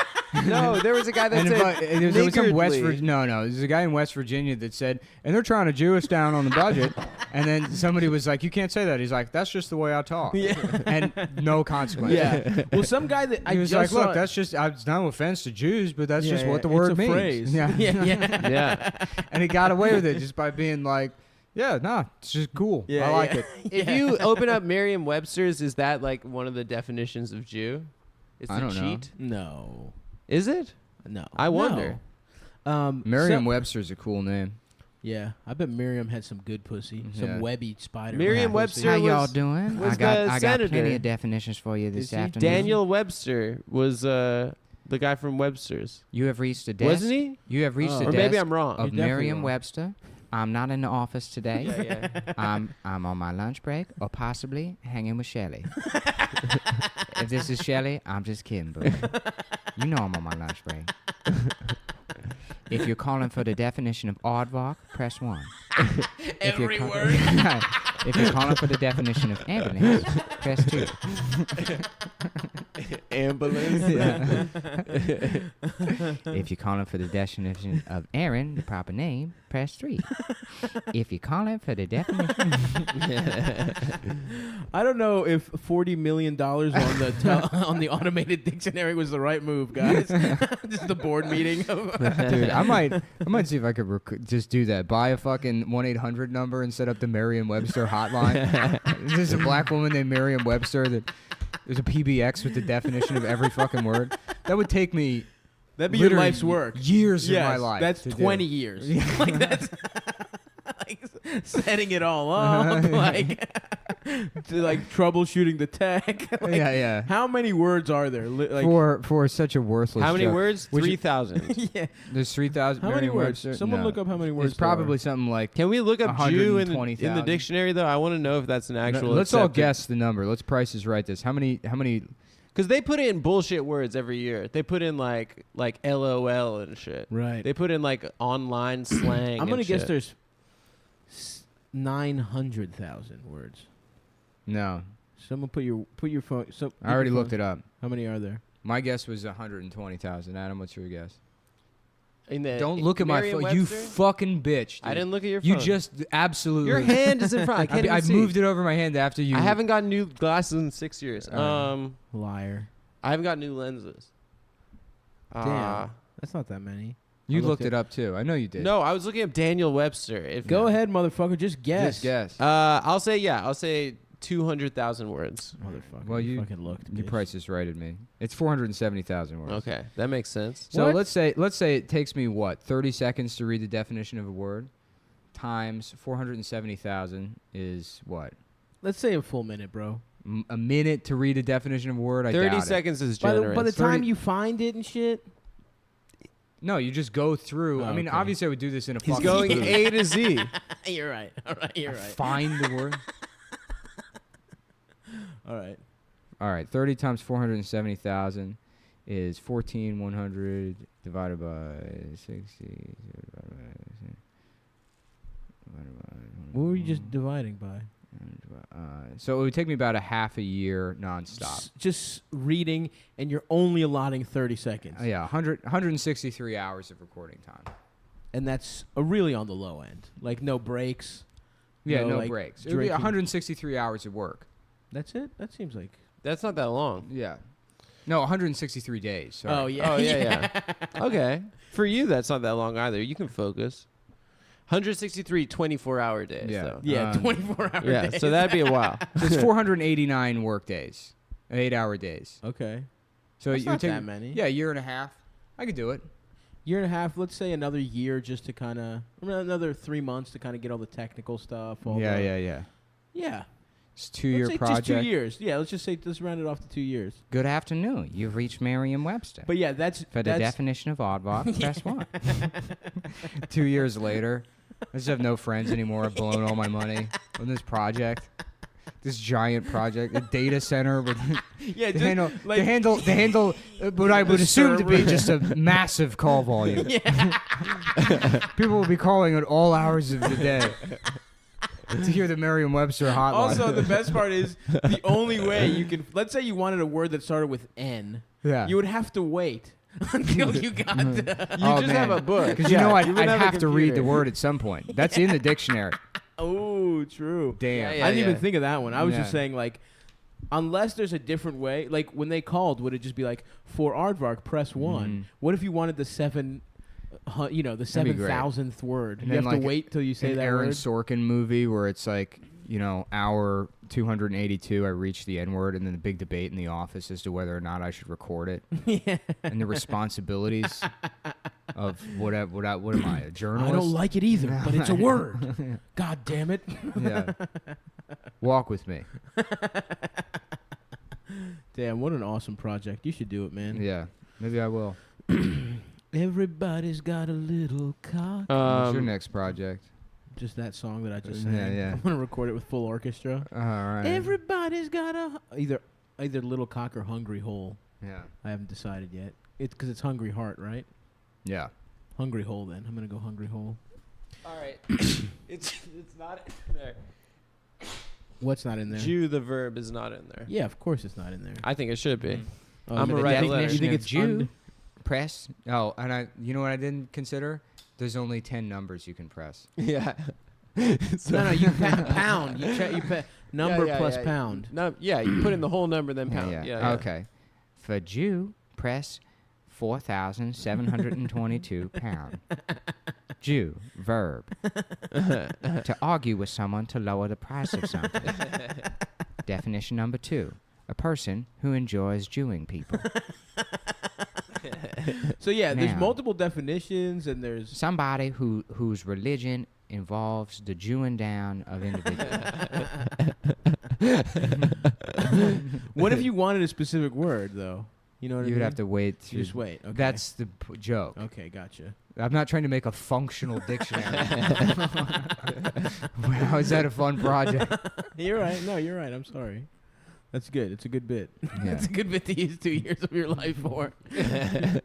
No, there was a guy that And said there was some West niggardly. Virginia. No, there's a guy in West Virginia that said, and they're trying to Jew us down on the budget. And then somebody was like, "You can't say that." He's like, "That's just the way I talk." Yeah. And no consequence. Yeah. Well, some guy that I He was just like, saw "Look, that's just. It's no offense to Jews, but that's just what the it's word a means." Phrase. Yeah. yeah, yeah. Yeah. And he got away with it just by being like, "Yeah, nah, it's just cool. Yeah, I like yeah. it." If you open up Merriam-Webster's, is that like one of the definitions of Jew? It's I a don't know. cheat. No. Is it? No. I wonder. No. Merriam-Webster's a cool name. Yeah, I bet Miriam had some good pussy, some Yeah. webby spider. Merriam-Webster pussy. How y'all was- doing? was the senator. definitions for you Is he? Daniel Webster was the guy from Webster's. You have reached a desk. Wasn't he? You have reached Oh. a Or desk maybe I'm wrong. of You're definitely Merriam-Webster. I'm not in the office today. Yeah, yeah. I'm on my lunch break or possibly hanging with Shelly. If this is Shelly, I'm just kidding, bro. You know I'm on my lunch break. If you're calling for the definition of aardvark, press 1. Every word. If you're calling for the definition of ambulance, press 2. Ambulance. If you're calling for the definition of Aaron, the proper name, press 3. If you're calling for the definition... I don't know if $40 million on the on the automated dictionary was the right move, guys. Just the board meeting. Dude, I might see if I could just do that. Buy a fucking 1-800 number and set up the Merriam-Webster hotline. There's a black woman named Merriam-Webster that there's a PBX with the definition of every fucking word. That would take me That'd be your literally life's work. years of Yes, my life. That's to do. 20 years. Like that's like setting it all up, like troubleshooting the tech. yeah. How many words are there? For such a worthless. How many joke. words? 3,000. Yeah. There's 3,000. How many words? Someone look up how many words. It's probably something like. Can we look up Jew in the 120,000. dictionary though? I want to know if that's an actual. Let's all accepted- guess the number. Let's Price is Right this. How many? Because they put in bullshit words every year. They put in like LOL and shit. Right. They put in like online slang. I'm gonna and guess shit. there's 900,000 words. No, Someone put your phone. I already looked it up. How many are there? My guess was 120,000. Adam, what's your guess? In the Don't look at my phone. You Merriam-Webster? fucking bitch. Dude. I didn't look at your phone. You just absolutely. Your hand is in front. I can't even I see. moved it over my hand after you. I haven't gotten new glasses in 6 years. Liar. I haven't got new lenses. Damn. That's not that many. You I looked it up too. I know you did. No, I was looking up Daniel Webster. If Go ahead, motherfucker. Just guess. Just guess. I'll say 200,000 words. Motherfucker. Well, you fucking looked. Your bitch. Price is Right at me. It's 470,000 words. Okay, that makes sense. So What? let's say it takes me 30 seconds to read the definition of a word, times 470,000 is what? Let's say a full minute, bro. A minute to read a definition of a word. I 30 doubt it. seconds is By generous. the time 30 you find it and shit. No, you just go through. Oh, I mean, okay. obviously, I would do this in a. He's fucking going movie. A to Z. You're right. All right. You're right. Find the word. All right. All right, 30 times 470,000 is 14,100 divided by 60. What were you just dividing by? So it would take me about a half a year nonstop. Just reading, and you're only allotting 30 seconds. Yeah, 163 hours of recording time. And that's really on the low end. Like, no breaks. Yeah, no like, breaks. It would be drinking. 163 hours of work. That's it? That seems like... That's not that long. Yeah. No, 163 days. Sorry. Oh, yeah. Oh, yeah. Okay. For you, that's not that long either. You can focus. 163 24-hour days. Yeah. Though. Yeah, 24 hours. Yeah, so that'd be a while. So it's 489 work days, 8-hour days. Okay. So That's you not take that many. Yeah, a year and a half. I could do it. Year and a half, let's say another year just to kind of... Another 3 months to kind of get all the technical stuff. Yeah. Yeah. It's a 2-year Let's say project. just 2 years. Yeah, let's round it off to 2 years. Good afternoon. You've reached Merriam-Webster. But yeah, that's... For the definition of aardvark, press 1. 2 years later, I just have no friends anymore. I've blown all my money on this project. This giant project, a data center with Yeah, to handle what I would assume to be server. just a massive call volume. People will be calling at all hours of the day to hear the Merriam-Webster hotline. Also, the best part is the only way you can... Let's say you wanted a word that started with N. yeah. You would have to wait until you got to... You Oh, just man. have a book. Because you know I'd you wouldn't have a to read the computer. word at some point. That's in the dictionary. Oh, true. Damn. Yeah, I didn't even think of that one. I was just Yeah. saying, like, unless there's a different way, like, when they called, would it just be like, for aardvark, press 1? Mhm. What if you wanted the the be great. 7,000th word? And You then, have to like, wait till you say An that Aaron word? Sorkin movie where it's like, hour 282, I reached the N-word, and then the big debate in the office as to whether or not I should record it. Yeah. And the responsibilities of what am I, a journalist? I don't like it either, but it's a word. God damn it. Yeah. Walk with me. Damn, what an awesome project. You should do it, man. Yeah. Maybe I will. Everybody's got a little cock. What's your next project? Just that song that I just Yeah, sang. yeah. I'm going to record it with full orchestra. All right. Everybody's got either little cock or hungry hole. Yeah. I haven't decided yet. It's because it's hungry heart, right? Yeah. Hungry hole, then. I'm going to go hungry hole. All right. it's not in there. What's not in there? Jew, the verb, is not in there. Yeah, of course it's not in there. I think it should be. Oh, I'm you a think- red you letter. think it's Jew? Press. Oh, and you know what I didn't consider? There's only 10 numbers you can press. Yeah. No, you pound. You number plus yeah. pound. No, yeah, you put in the whole number, then pound. Yeah. Okay. For Jew, press 4,722 pound. Jew, verb. To argue with someone to lower the price of something. Definition number 2. A person who enjoys Jewing people. So yeah, there's Now. multiple definitions, and there's Somebody whose religion involves the Jewing down of individuals. What if you wanted a specific word, though? You know what I mean? You would have to wait. You just wait. Okay. That's the joke. Okay, gotcha. I'm not trying to make a functional dictionary. How is that a fun project? You're right. No, you're right. I'm sorry. That's good. It's a good bit. Yeah. It's a good bit to use 2 years of your life for. That'd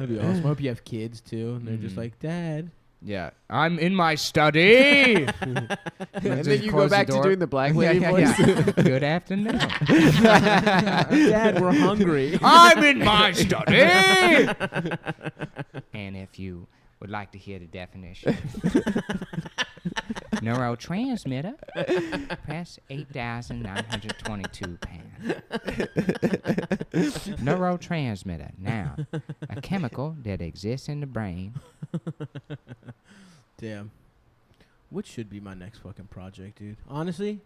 be awesome. I hope you have kids, too, and they're just like, Dad. Yeah. I'm in my study. And then you go back to doing the black lady voice. Good afternoon. Dad, we're hungry. I'm in my study. And if you would like to hear the definition, neurotransmitter, press 8,922 pounds. Neurotransmitter, noun, a chemical that exists in the brain. Damn. What should be my next fucking project, dude? Honestly,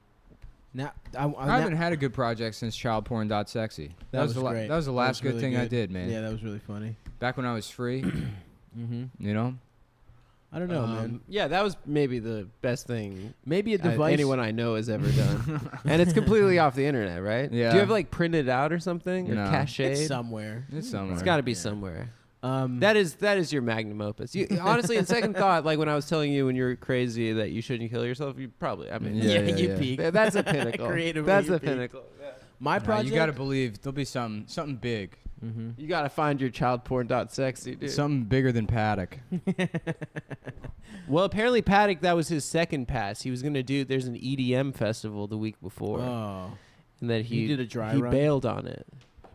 now I haven't had a good project since childporn.sexy. That was great. That was the last good thing I did, man. Yeah, that was really funny. Back when I was free, you know? I don't know, man. Yeah, that was maybe the best thing Maybe a device. anyone I know has ever done. And it's completely off the internet, right? Yeah. Do you have like printed out or something? Or No. cached? It's somewhere. It's somewhere. It's got to be Yeah. somewhere. That That is your magnum opus. You, honestly, in second thought, like when I was telling you when you're crazy that you shouldn't kill yourself, you probably, I mean, Yeah, you yeah. peaked. that's a pinnacle. Creatively, That's you a peaked. pinnacle. Yeah. My project. You got to believe there'll be something big. You got to find your childporn.sexy, dude. Something bigger than Paddock. Well, apparently Paddock, that was his second pass. He was going to do, there's an EDM festival the week before. Oh. And then He did a dry he run? bailed on it.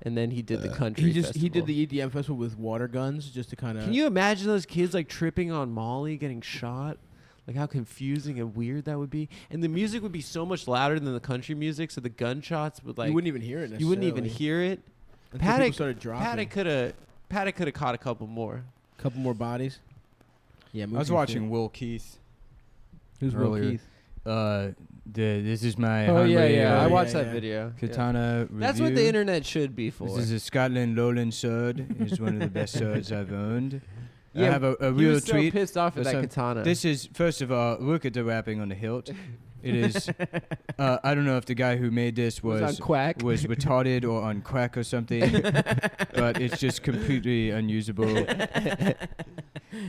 And then he did the country He festival. did the EDM festival with water guns just to kind of. Can you imagine those kids like tripping on Molly, getting shot? Like how confusing and weird that would be. And the music would be so much louder than the country music, so the gunshots would like you wouldn't even hear it. you wouldn't even necessarily. hear it. Until people Paddock started dropping. Paddock could have caught a couple more. Couple more bodies. Yeah, I was watching Will Keith. Who's Will earlier. Keith? This is my Oh yeah, Hungry, yeah. I yeah, watched yeah. that video. Yeah. Katana review. That's what the internet should be for. This is a Scotland Lowland sword. It's one of the best swords I've owned. I Yeah, have a He real was so treat. pissed off at that So katana. This is, first of all, look at the wrapping on the hilt. It is, I don't know if the guy who made this was on was Quack. retarded or on crack or something, but it's just completely unusable.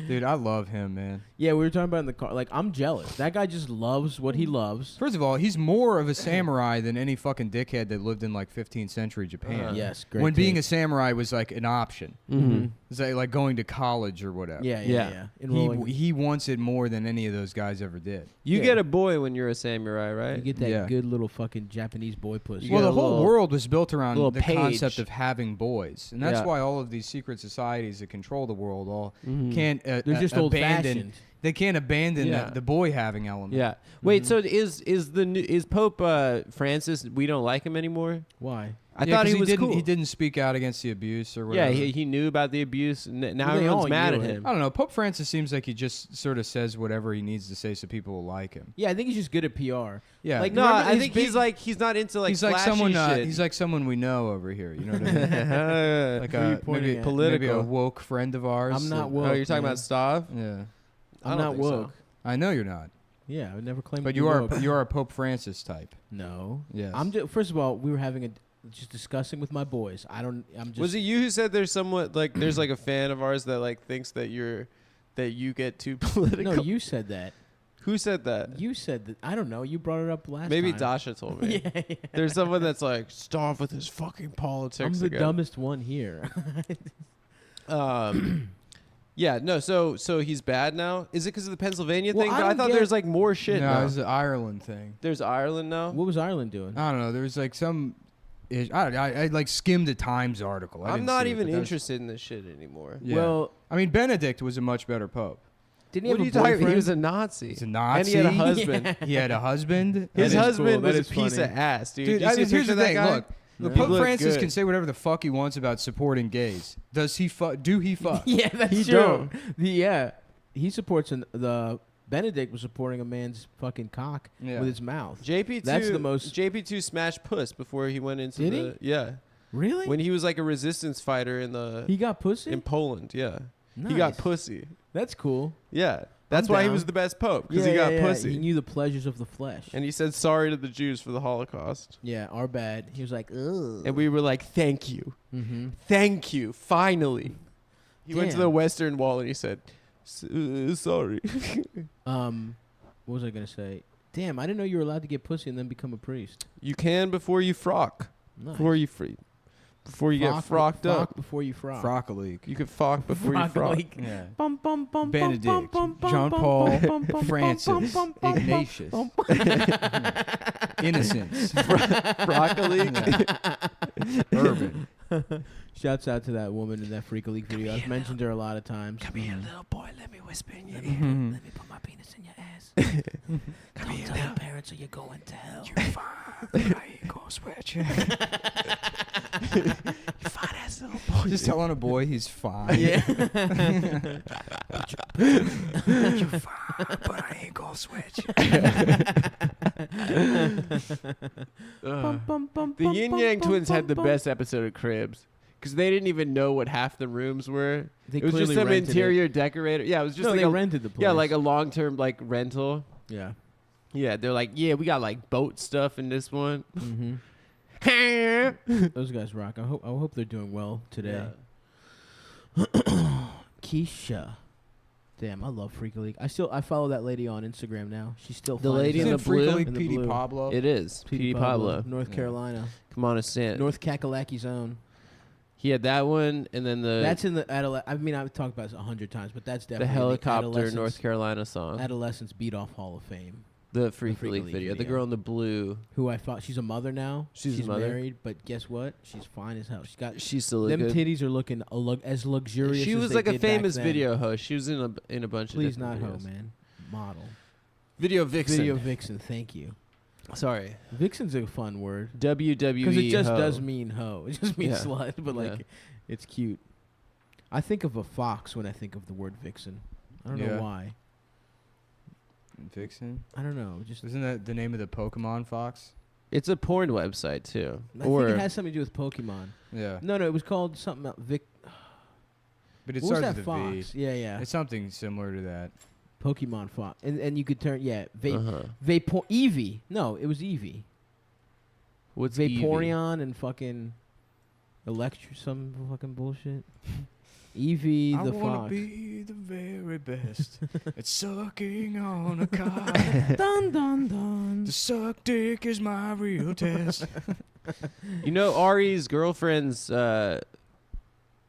Dude, I love him, man. Yeah, we were talking about in the car. Like, I'm jealous. That guy just loves what he loves. First of all, he's more of a samurai than any fucking dickhead that lived in like 15th century Japan. Yes, great. When being a take. samurai was like an option. Mm-hmm. It's like going to college or whatever. Yeah. Yeah. Enrolling. He wants it more than any of those guys ever did. You Yeah. get a boy when you're a samurai, right? You get that Yeah. good little fucking Japanese boy pussy. You Well, get the a whole little- world was built around little the concept page. of having boys, and that's Yeah. why all of these secret societies that control the world all Mhm. can't They're just abandon. old-fashioned. They can't abandon Yeah. the boy having element. Yeah. Wait. So is Pope Francis? We don't like him anymore. Why? I Yeah, thought 'cause he was didn't, cool. He didn't speak out against the abuse or Yeah, whatever. he knew about the abuse. Now Well, they everyone's all mad knew at it. him. I don't know. Pope Francis seems like he just sort of says whatever he needs to say so people will like him. Yeah, I think he's just good at PR. Yeah, Like, No, remember I his think big- he's not into like he's like flashy someone. shit. He's like someone we know over here. You know what I mean? Like Who are you a pointing maybe, at? maybe Political. a woke friend of ours. I'm not that- woke. Oh, you're talking man. about Stav? Yeah, I I'm don't not think so. woke. I know you're not, Yeah, I would never claim. but to you be are. woke. You are a Pope Francis type. No. Yes. First of all, we were having just discussing with my boys. I'm just. Was it you who said there's somewhat like there's like a fan of ours that like thinks that you get too political? No, you said that. Who said that? You said that. I don't know. You brought it up last Maybe time. Dasha told me. Yeah. There's someone that's like Stav with his fucking politics I'm the again. dumbest one here. Yeah, no. So he's bad now. Is it because of the Pennsylvania Well, thing? I But I don't thought get- there's like more shit no, now. it's the Ireland thing. There's Ireland now. What was Ireland doing? I don't know. There was like some. I like skimmed a Times article. I I'm didn't not see it, even but that was- interested in this shit anymore. Yeah. Well, I mean, Benedict was a much better pope. didn't he What are have you a talking boyfriend? about? He was a Nazi. He's a Nazi. And he had a husband. He had a husband. His That is husband cool. That was a is piece funny. of ass, dude. Dude, Did you see a here's picture the of that thing. guy? Look, the No. Pope He looked Francis good. can say whatever the fuck he wants about supporting gays. Does he fuck? Do he fuck? Yeah, that's He true. don't. Yeah, he supports the Benedict was supporting a man's fucking cock Yeah. with his mouth. JP2. That's the most- JP2 smashed puss before he went into Did the. Yeah, Really? when he was like a resistance fighter in he got pussy? in Poland. Yeah, Nice. he got pussy. That's cool. Yeah, That's I'm why he down. was the best pope, because he got pussy. He knew the pleasures of the flesh. And he said sorry to the Jews for the Holocaust. Yeah, our bad. He was like, ugh. And we were like, thank you. Mm-hmm. Thank you. Finally. He went to Damn. the Western Wall and he said, sorry. What was I gonna say? Damn, I didn't know you were allowed to get pussy and then become a priest. You can before you frock. Nice. Before you get frocked up. Before you frock. Frock-a-leak. You can fuck before you frock. Yeah. Bum, bum, bum, Benedict, bum, bum, bum, John bum, Paul, bum, bum, bum, Francis, bum, bum, bum, Ignatius, bum, Innocence, Broccoli. Urban. Shouts out to that woman in that Freak League video. I've mentioned her a lot of times. Come here, little boy. Let me whisper in your ear. Let me put my penis in your ass. Don't tell your parents or you're going to hell. You're fine. I ain't gonna sweat you. You fine ass little boy. Just telling a boy he's fine. Yeah. You're fine, but I ain't gonna sweat you. The Yin Yang Twins had the best episode of Cribs because they didn't even know what half the rooms were. They It was just clearly some rented interior decorator. Yeah, it was just no, like they a rented the place. yeah, like a long-term like rental. Yeah. Yeah, they're like, yeah, we got like boat stuff in this one. Mm-hmm. Those guys rock. I hope they're doing well today. Keisha. Damn, I love Freak League. I follow that lady on Instagram now. She's still The fine as lady in hell. the blue? League, In the Petey blue. Pablo. It is P. Pablo. North Yeah. Carolina. Come on, a stand. North Kakalaki Zone. He had that one, and then That's in the I mean, I've talked about this 100 times, but that's the definitely helicopter Adolescence- North Carolina song. Adolescence Beat Off Hall of Fame. The Freak Freak League League video. The video. girl in the blue. Who I thought she's a mother now. She's a mother. married, but guess what? She's fine as hell. She's got She's still them good. titties are looking as luxurious. She as was they like a did back famous then. video host. She was in a bunch Please of not different hoe, videos. man. Model. Video vixen. Video vixen. Thank you. Sorry. Vixen's a fun word WWE. because it just hoe. does mean hoe. It just means Yeah. slut, but like Yeah. it's cute. I think of a fox when I think of the word vixen. I don't know Yeah. why. Vixen. I don't know. Just Isn't that the name of the Pokemon fox? It's a porn website too. I think it has something to do with Pokemon. Yeah. No, it was called something else. But it What was starts that with a fox? V. Yeah, yeah. It's something similar to that. Pokemon fox, and you could turn Uh-huh. Eevee. No, it was Eevee. What's Eevee? Vaporeon and fucking some fucking bullshit. Eevee I the wanna fox. be the very best at sucking on a cock. Dun dun dun. To suck dick is my real test. You know, Ari's girlfriend's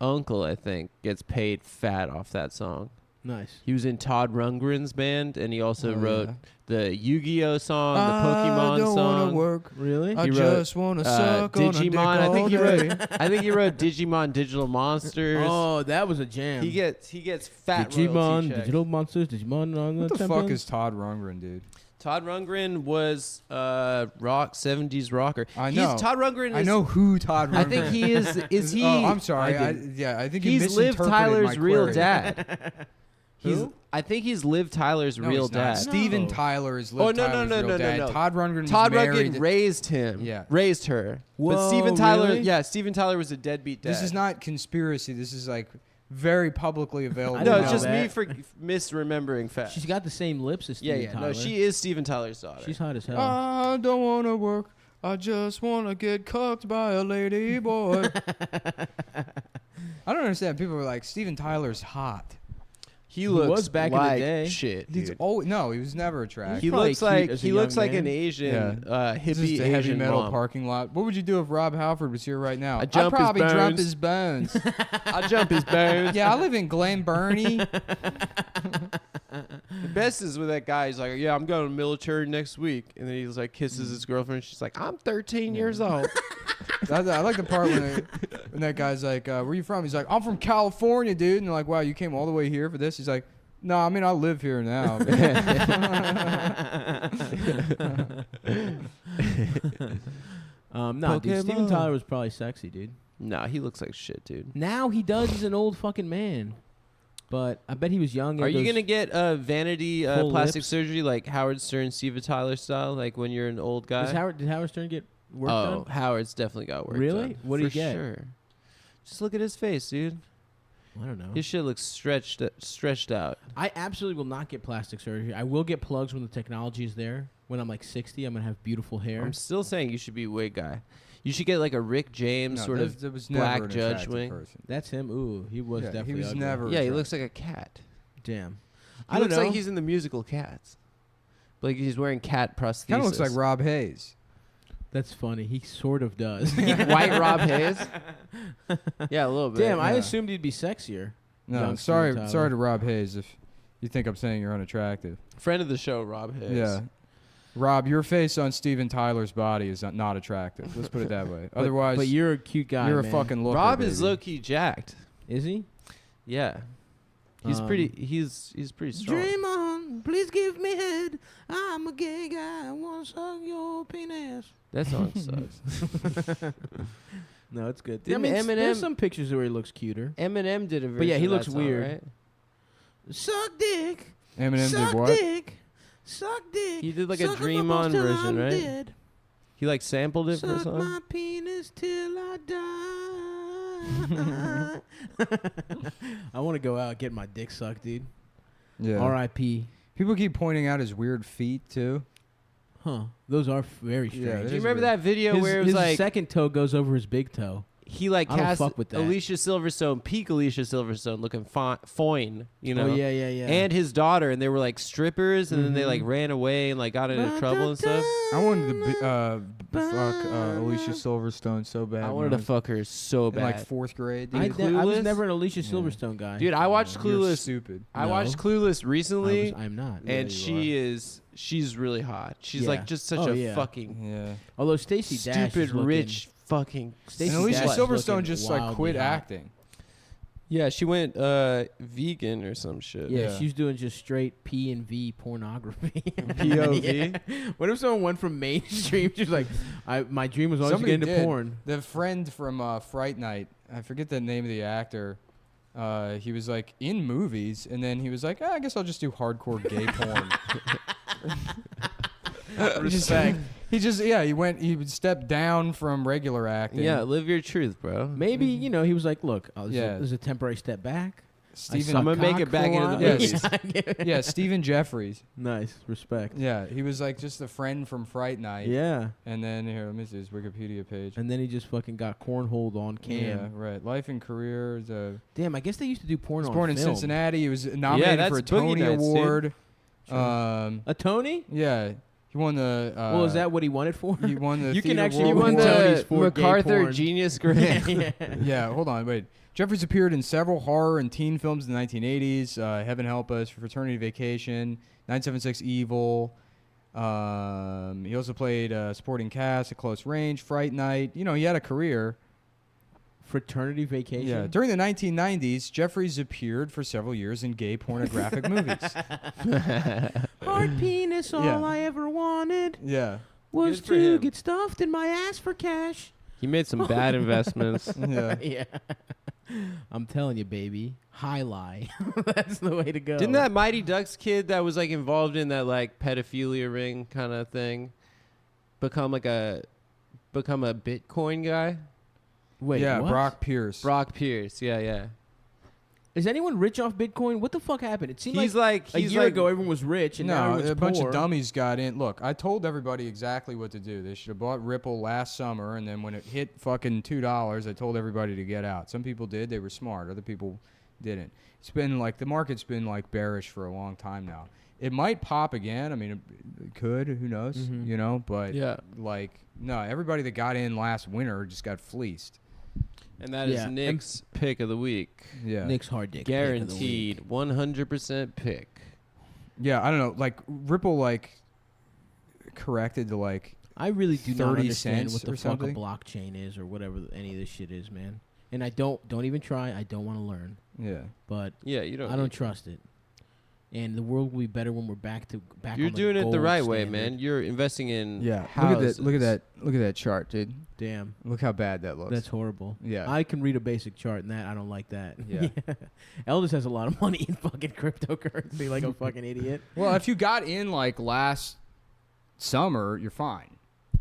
uncle, I think, gets paid fat off that song. Nice. He was in Todd Rundgren's band, and he also wrote yeah. the Yu-Gi-Oh song, the I Pokemon don't wanna song. work. Really? I He wrote, just wanna suck on a dick Digimon. I think he all wrote. day. I think he wrote Digimon Digital Monsters. Oh, that was a jam. He gets fat royalty Digimon, checks. Digital Monsters, Digimon on What the fuck champions. is Todd Rundgren, dude? Todd Rundgren was rock 70s rocker. I know. Todd Rundgren is. I know who Todd Rundgren I think he is. Is he? Oh, I'm sorry. I I didn't. I think you He's Liv misinterpreted Tyler's my real query. dad. Who? I think he's Liv Tyler's No, real he's not. dad. Steven No. Tyler is Oh, Liv no, no, Tyler's no, real no, no, dad. no. Todd Rundgren Todd was married. Rundgren raised him. Yeah. Raised her. Whoa, But Steven Tyler, really? yeah, Steven Tyler was a deadbeat dad. This is not conspiracy. This is like very publicly available. I No, didn't it's know just that. me for misremembering facts. She's got the same lips as Yeah, Steven yeah. Tyler. No, she is Steven Tyler's daughter. She's hot as hell. I don't want to work. I just want to get cucked by a lady boy. I don't understand. People are like, Steven Tyler's hot. He looks was back in the like day. shit. He's dude. no, he was never attractive. He probably looks cute like as a he looks young like an man. Asian This is hippie the heavy Asian metal mom. parking lot. What would you do if Rob Halford was here right now? I'd jump his probably jump bones. his bones. I'll jump his bones. Yeah, I live in Glen Burnie. The best is with that guy. He's like, yeah, I'm going to the military next week, and then he's like kisses his girlfriend. She's like, I'm 13 years old. I like the part when that guy's like, where you from? He's like, I'm from California, dude. And they're like, wow, you came all the way here for this? He's like, no, I mean, I live here now. No, dude, Steven Pokemon. Tyler was probably sexy, dude. Nah, he looks like shit, dude. Now he does. He's an old fucking man. But I bet he was young. Are you those gonna get vanity full plastic lips? surgery like Howard Stern, Steven Tyler style, like when you're an old guy? Did Howard Stern get work Oh, done? Howard's definitely got work Really? done. What did For he get? Sure. Just look at his face, dude. I don't know. His shit looks stretched out. I absolutely will not get plastic surgery. I will get plugs when the technology is there. When I'm like 60, I'm gonna have beautiful hair. I'm still saying you should be wig guy. You should get like a Rick James sort of there was black never an judge attractive wing. person. That's him. Ooh, he was Yeah, definitely he was ugly. never. Yeah, he looks like a cat. Damn. He I don't looks know. like he's in the musical Cats. Like he's wearing cat prosthesis. Kind of looks like Rob Hayes. That's funny. He sort of does. White Rob Hayes. Yeah, a little bit. Damn, I yeah. assumed he'd be sexier. No, Young sorry Steven Tyler. to Rob Hayes if you think I'm saying you're unattractive. Friend of the show, Rob Hayes. Yeah. Rob, your face on Steven Tyler's body is not attractive. Let's put it that way. Otherwise, but you're a cute guy. you're a man. fucking looker. Rob is baby. low key jacked. Is he? Yeah. He's pretty. He's pretty strong. Dream on, please give me head. I'm a gay guy. I want to suck your penis. That song sucks. No, it's good. Didn't there's Eminem- some pictures where he looks cuter. Eminem did a version. But yeah, he of looks that song, weird. Right? Suck dick. Eminem suck did what? dick. Suck dick. He did like a Suck Dream my On balls till version, I'm right? dead. He like sampled it for a Suck song. my penis till I die. I want to go out and get my dick sucked, dude. Yeah. R.I.P. People keep pointing out his weird feet too. Huh. Those are very strange. Yeah, Do it you is remember weird. that video his, where it was his like second toe goes over his big toe. he like I don't cast fuck with that. Alicia Silverstone, peak Alicia Silverstone, looking fine, you know? Oh yeah, yeah, yeah. And his daughter, and they were like strippers, and then they Mhm. like ran away and like got into trouble and stuff. I wanted to fuck Alicia Silverstone so bad. I when wanted to was fuck her so in bad. like 4th grade. I dude. was Clueless? never an Alicia Yeah. Silverstone guy. Dude, I watched You're Clueless. stupid. I No. watched Clueless recently, I'm not. and Yeah, she's really hot. She's Yeah. like just such Oh, a yeah. fucking Yeah. Although Stacey Dash stupid is looking, rich fucking. Stacey And Alicia Dash is Silverstone looking just like wildly quit hot. acting. Yeah, she went vegan or some shit. Yeah, Yeah. she's doing just straight P and V pornography. POV? Yeah. What if someone went from mainstream? She's like, my dream was always to Somebody get into did. porn. The friend from Fright Night, I forget the name of the actor. He was like in movies, and then he was like, I guess I'll just do hardcore gay porn. Respect. He would step down from regular acting. Yeah, live your truth, bro. Maybe he was like, look, this Yeah. is a temporary step back. Stephen. I'm gonna make it back into the Yes. movies. Yeah, Stephen Jeffries. Nice respect. Yeah, he was like just a friend from Fright Night. Yeah, And then here, let me see his Wikipedia page. and then he just fucking got cornholed on cam. Yeah, right. Life and career. Damn, I guess they used to do porn He was on born in film. Cincinnati. He was nominated that's for a Boogie Tony Nights, dude. Award. Sure. Um, A Tony? yeah, he won the. Well, is that what he won it for? He won the. You can Theater actually He World won Award. Award. Tony's the for gay MacArthur porn. Genius Grant. yeah. Yeah, hold on, wait. Jeffries appeared in several horror and teen films in the 1980s. Heaven Help Us, Fraternity Vacation, 976 Evil. He also played supporting cast, A Close Range, Fright Night. You know, he had a career. Fraternity Vacation. Yeah. During the 1990s, Jeffries appeared for several years in gay pornographic movies. Hard penis, all Yeah. I ever wanted Yeah. was Good for to him. get stuffed in my ass for cash. He made some bad investments. Yeah. Yeah. I'm telling you, baby. High lie. That's the way to go. Didn't that Mighty Ducks kid that was like involved in that like pedophilia ring kind of thing become a Bitcoin guy? Wait, yeah, what? Brock Pierce. Brock Pierce. Yeah. Is anyone rich off Bitcoin? What the fuck happened? It seemed He's like like a year like, ago everyone was rich and now No, everyone's a bunch poor. of dummies got in. Look, I told everybody exactly what to do. They should have bought Ripple last summer, and then when it hit fucking $2, I told everybody to get out. Some people did. They were smart. Other people didn't. It's been like the market's been like bearish for a long time now. It might pop again. I mean, it could. Who knows? Mhm. You know, but Yeah. like no, everybody that got in last winter just got fleeced. And that is Yeah. Nick's pick of the week. Yeah. Nick's hard dick. pick of the week. Guaranteed 100% pick. Yeah, I don't know. Like Ripple, like corrected to like I really do not 30 understand cents what the or fuck something? a blockchain is or whatever any of this shit is, man. And I don't even try. I don't want to learn, yeah. but Yeah, you don't. I don't need- trust it. And the world will be better when we're back. You're on the doing it the gold right way, standard. man. You're investing in Yeah. houses. Look at that chart, dude. Damn, Look how bad that looks. that's horrible. yeah. I can read a basic chart, and that I don't like that. Yeah. Elders has a lot of money in fucking cryptocurrency, like a fucking idiot. Well, if you got in like last summer, you're fine.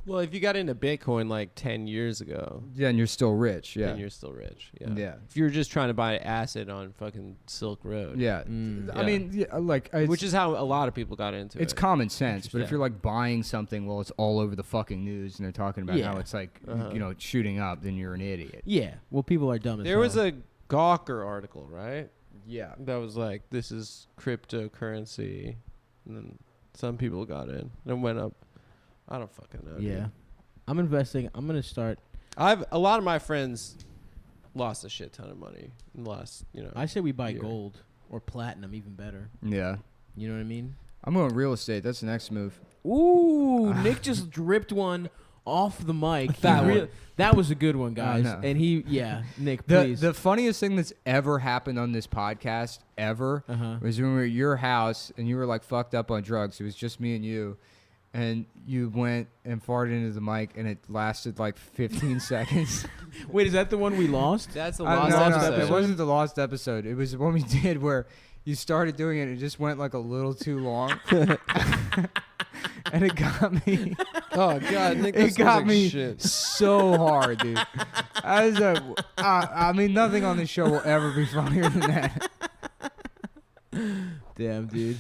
Well, if you got into Bitcoin like 10 years ago, Yeah, and you're still rich. Yeah. then you're still rich. Yeah. Yeah. If you were just trying to buy acid on fucking Silk Road. Yeah. I mean, yeah, like, Which is how a lot of people got into it's it. common sense. But if Yeah. you're like buying something, well, it's all over the fucking news, and they're talking about how Yeah. it's like, Uh-huh. shooting up, then you're an idiot. Yeah. Well, people are dumb as There hell. was a Gawker article, right? Yeah. That was like, this is cryptocurrency. And then some people got in and went up. I don't fucking know. Yeah. Dude. I'm investing. I'm gonna start. A lot of my friends lost a shit ton of money in the last, I say we buy year. gold or platinum, even better. Yeah. You know what I mean? I'm going real estate. That's the next move. Ooh, Nick just ripped one off the mic. That He one. That was a good one, guys. know. And Nick, The please. the funniest thing that's ever happened on this podcast ever was when we were at your house and you were like fucked up on drugs. It was just me and you. And you went and farted into the mic, and it lasted like 15 seconds. Wait, is that the one we lost? That's the No, lost no, episode. it wasn't the lost episode. It was the one we did where you started doing it, and it just went like a little too long. And it got me. Oh god, Nick, It got me shit. so hard, dude. I mean, nothing on this show will ever be funnier than that. Damn, dude.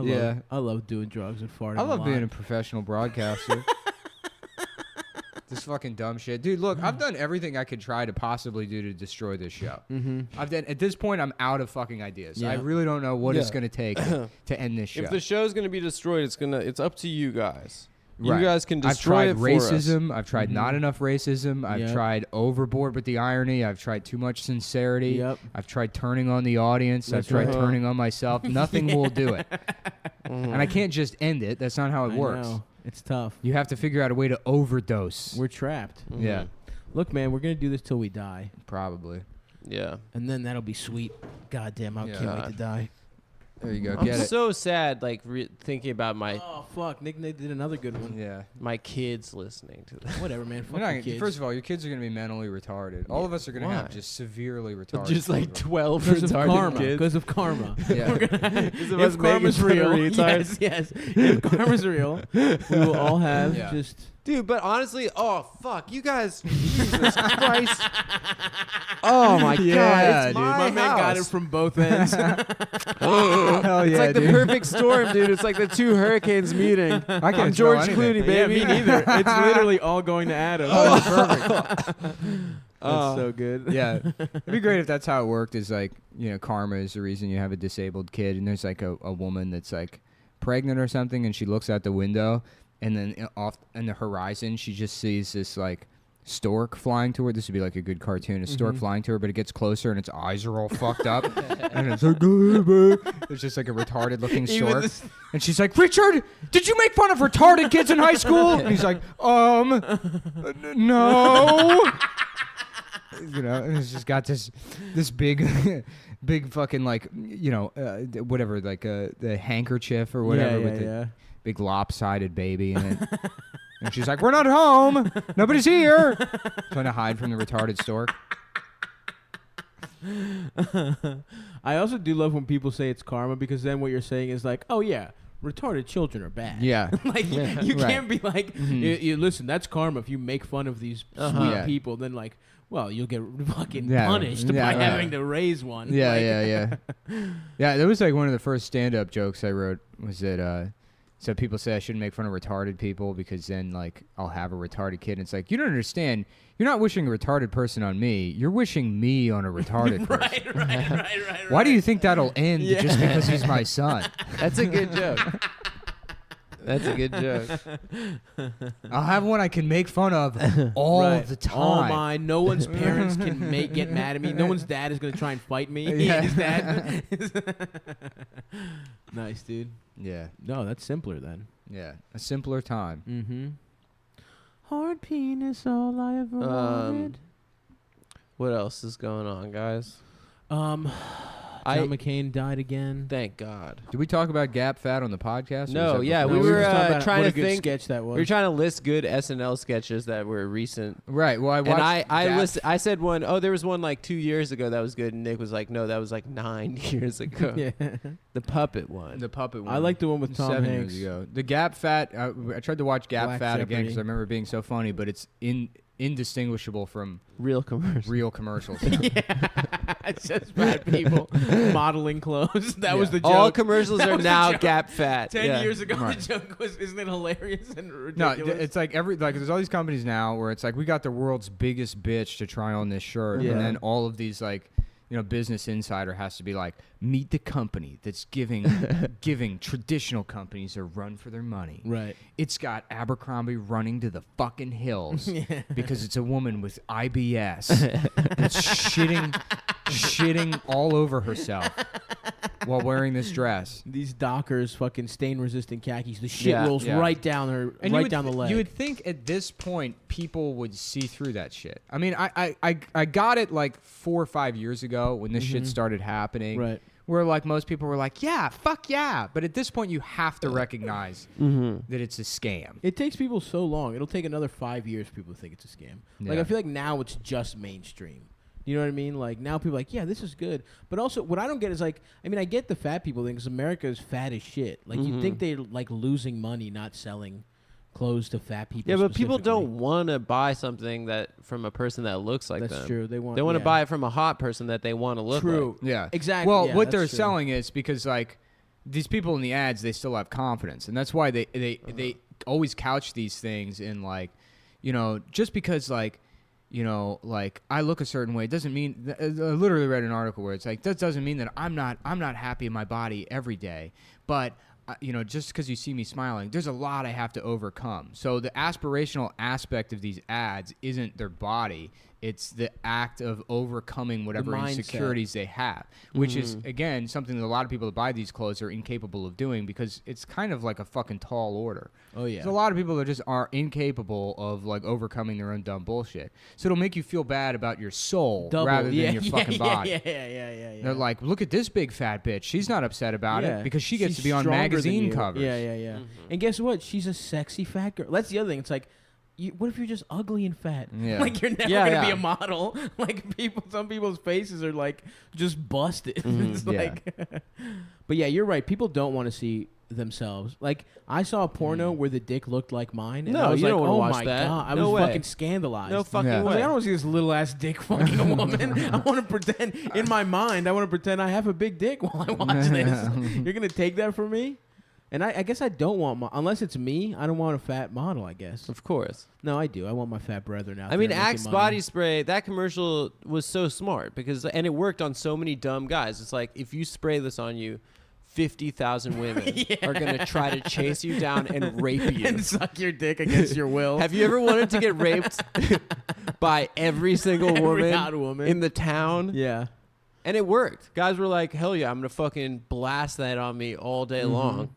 Yeah. I love doing drugs and farting. I love a being a lot. professional broadcaster. This fucking dumb shit, dude. Look, I've done everything I could try to possibly do to destroy this show. Mm-hmm. At this point, I'm out of fucking ideas. Yeah. I really don't know what it's Yeah. gonna take to end this show. If the show's gonna be destroyed, it's up to you guys. Right. You guys can I've destroy tried it for us. racism. I've tried not enough racism. I've Yep. tried overboard with the irony. I've tried too much sincerity. Yep. I've tried turning on the audience. That's I've tried right. turning on myself. Nothing will do it. And I can't just end it. That's not how it I works. know. It's tough. You have to figure out a way to overdose. We're trapped. Yeah, Look, man, we're gonna do this till we die, probably. Yeah. and then that'll be sweet. God damn, I Yeah. can't wait to die. There you go. I'm Get it. so sad, like thinking about my Oh fuck, Nick did another good one. Yeah. my kids listening to this. Whatever, man. Fuck We're not your gonna- kids. First of all, your kids are going to be mentally retarded. All of us are going to Why? have just severely retarded. Just like children. 12 because of retarded karma. kids. Because of karma. Yeah. If karma's real, yes, yes. If karma's real, we will all have Yeah. just. Dude, but honestly, oh fuck, you guys, Jesus Christ! Oh my Yeah, god, it's dude. my, My man got it house. from both ends. Hell It's yeah, like the dude. perfect storm, dude. It's like the two hurricanes meeting. I I'm can't George smell anything. Clooney, baby. Yeah, me neither. It's literally all going to Adam. Perfect. That's so good. Yeah, it'd be great if that's how it worked. Is like, karma is the reason you have a disabled kid, and there's like a woman that's like pregnant or something, and she looks out the window, and then off in the horizon she just sees this like stork flying to her. This would be like a good cartoon. A stork flying to her, but it gets closer and its eyes are all fucked up, and it's like it's just like a retarded looking stork. And she's like, Richard, did you make fun of retarded kids in high school? And he's like, no. And it's just got this big, big fucking like, whatever, like the handkerchief or whatever with the big lopsided baby in it. And she's like, we're not home. Nobody's here. Trying to hide from the retarded stork. I also do love when people say it's karma, because then what you're saying is like, oh yeah, retarded children are bad. Yeah. Like you Right. can't be like, you listen, that's karma. If you make fun of these sweet Yeah. people, then like, well, you'll get fucking Yeah. punished Yeah, by right. having to raise one. Yeah, Like, yeah. Yeah, that was like one of the first stand-up jokes I wrote was that so people say I shouldn't make fun of retarded people because then like I'll have a retarded kid. And it's like, you don't understand. You're not wishing a retarded person on me. You're wishing me on a retarded person. right. Why do you think that'll end just because he's my son? That's a good joke. That's a good joke. I'll have one I can make fun of all Right. the time. All mine. No one's parents can get mad at me. No one's dad is gonna try and fight me. Yeah. His dad. Nice, dude. Yeah, No, that's simpler then. yeah. A simpler time. Mm-hmm. Hard penis, all I ever wanted. What else is going on, guys? John McCain died again. Thank God. Did we talk about Gap Fat on the podcast? or No, was that yeah, before? we were just talking about trying what to a good think. sketch that was. We were trying to list good SNL sketches that were recent. Right. Well, I watched. And I Gap- listed. I said one. Oh, there was one like 2 years ago that was good. And Nick was like, no, that was like 9 years ago. yeah. The puppet one. the puppet one. I like the one with Tom 7 Hanks. years ago. The Gap Fat. I tried to watch Gap Black Fat again Jeopardy. because I remember it being so funny, but it's indistinguishable from Real commercial. real commercials. It's just fat people modeling clothes. That was the joke. All commercials That are was the now joke. Gap Fat. 10 Yeah. years ago, Right. the joke was, isn't it hilarious and No, ridiculous? it's like there's all these companies now where it's like we got the world's biggest bitch to try on this shirt, Yeah. and then all of these like, Business Insider has to be like, meet the company that's giving traditional companies a run for their money. right. It's got Abercrombie running to the fucking hills because it's a woman with IBS that's shitting all over herself while wearing this dress. These Dockers fucking stain-resistant khakis. The shit Yeah. rolls Yeah. right down her, And you right would down the leg. You would think at this point people would see through that shit. I mean, I got it like 4 or 5 years ago when this shit started happening. Right. Where like most people were like, yeah, fuck yeah. But at this point you have to recognize that it's a scam. It takes people so long. It'll take another 5 years for people to think it's a scam. Like, Yeah. I feel like now it's just mainstream. You know what I mean? Like, now people are like, yeah, this is good. But also, what I don't get is, like, I mean, I get the fat people thing because America is fat as shit. Like, you'd think they're, like, losing money not selling clothes to fat people. Yeah, but people specifically. don't want to buy something that from a person that looks like That's them. true. They want They want to yeah. buy it from a hot person that they want to look True. Yeah. Exactly. Well, Yeah, what that's they're true. selling is because like these people in the ads, they still have confidence, and that's why they always couch these things in like, just because like, like I look a certain way doesn't mean. I literally read an article where it's like that doesn't mean that I'm not happy in my body every day, but. Just because you see me smiling, there's a lot I have to overcome. So the aspirational aspect of these ads isn't their body. It's the act of overcoming whatever mindset. insecurities they have, which is, again, something that a lot of people that buy these clothes are incapable of doing because it's kind of like a fucking tall order. Oh, yeah. There's a lot of people that just are incapable of, like, overcoming their own dumb bullshit. So it'll make you feel bad about your soul rather than your fucking body. Yeah. They're like, look at this big fat bitch. She's not upset about Yeah. it because she gets She's to be on stronger than magazine you. covers. Yeah. And guess what? She's a sexy fat girl. That's the other thing. It's like, what if you're just ugly and fat? Yeah. Like, you're never Yeah, gonna be yeah. a model. Like, some people's faces are like just busted. It's Yeah. like, but yeah, you're right. People don't want to see themselves. Like, I saw a porno where the dick looked like mine, and No, I was you like, don't wanna oh watch my that. god, I No was way. fucking scandalized. No fucking Yeah. I was like, I way. don't want to see this little ass dick fucking a woman. I want to pretend in my mind. I want to pretend I have a big dick while I watch this. You're gonna take that from me? And I guess I don't want unless it's me. I don't want a fat model. I guess. Of course. No, I do. I want my fat brethren out I mean, there making Axe money. body spray, that commercial was so smart and it worked on so many dumb guys. It's like, if you spray this on you, 50,000 women are going to try to chase you down and rape you. and suck your dick against your will. Have you ever wanted to get raped by every single Every hot woman. in the town? Yeah. And it worked. Guys were like, hell yeah, I'm going to fucking blast that on me all day long.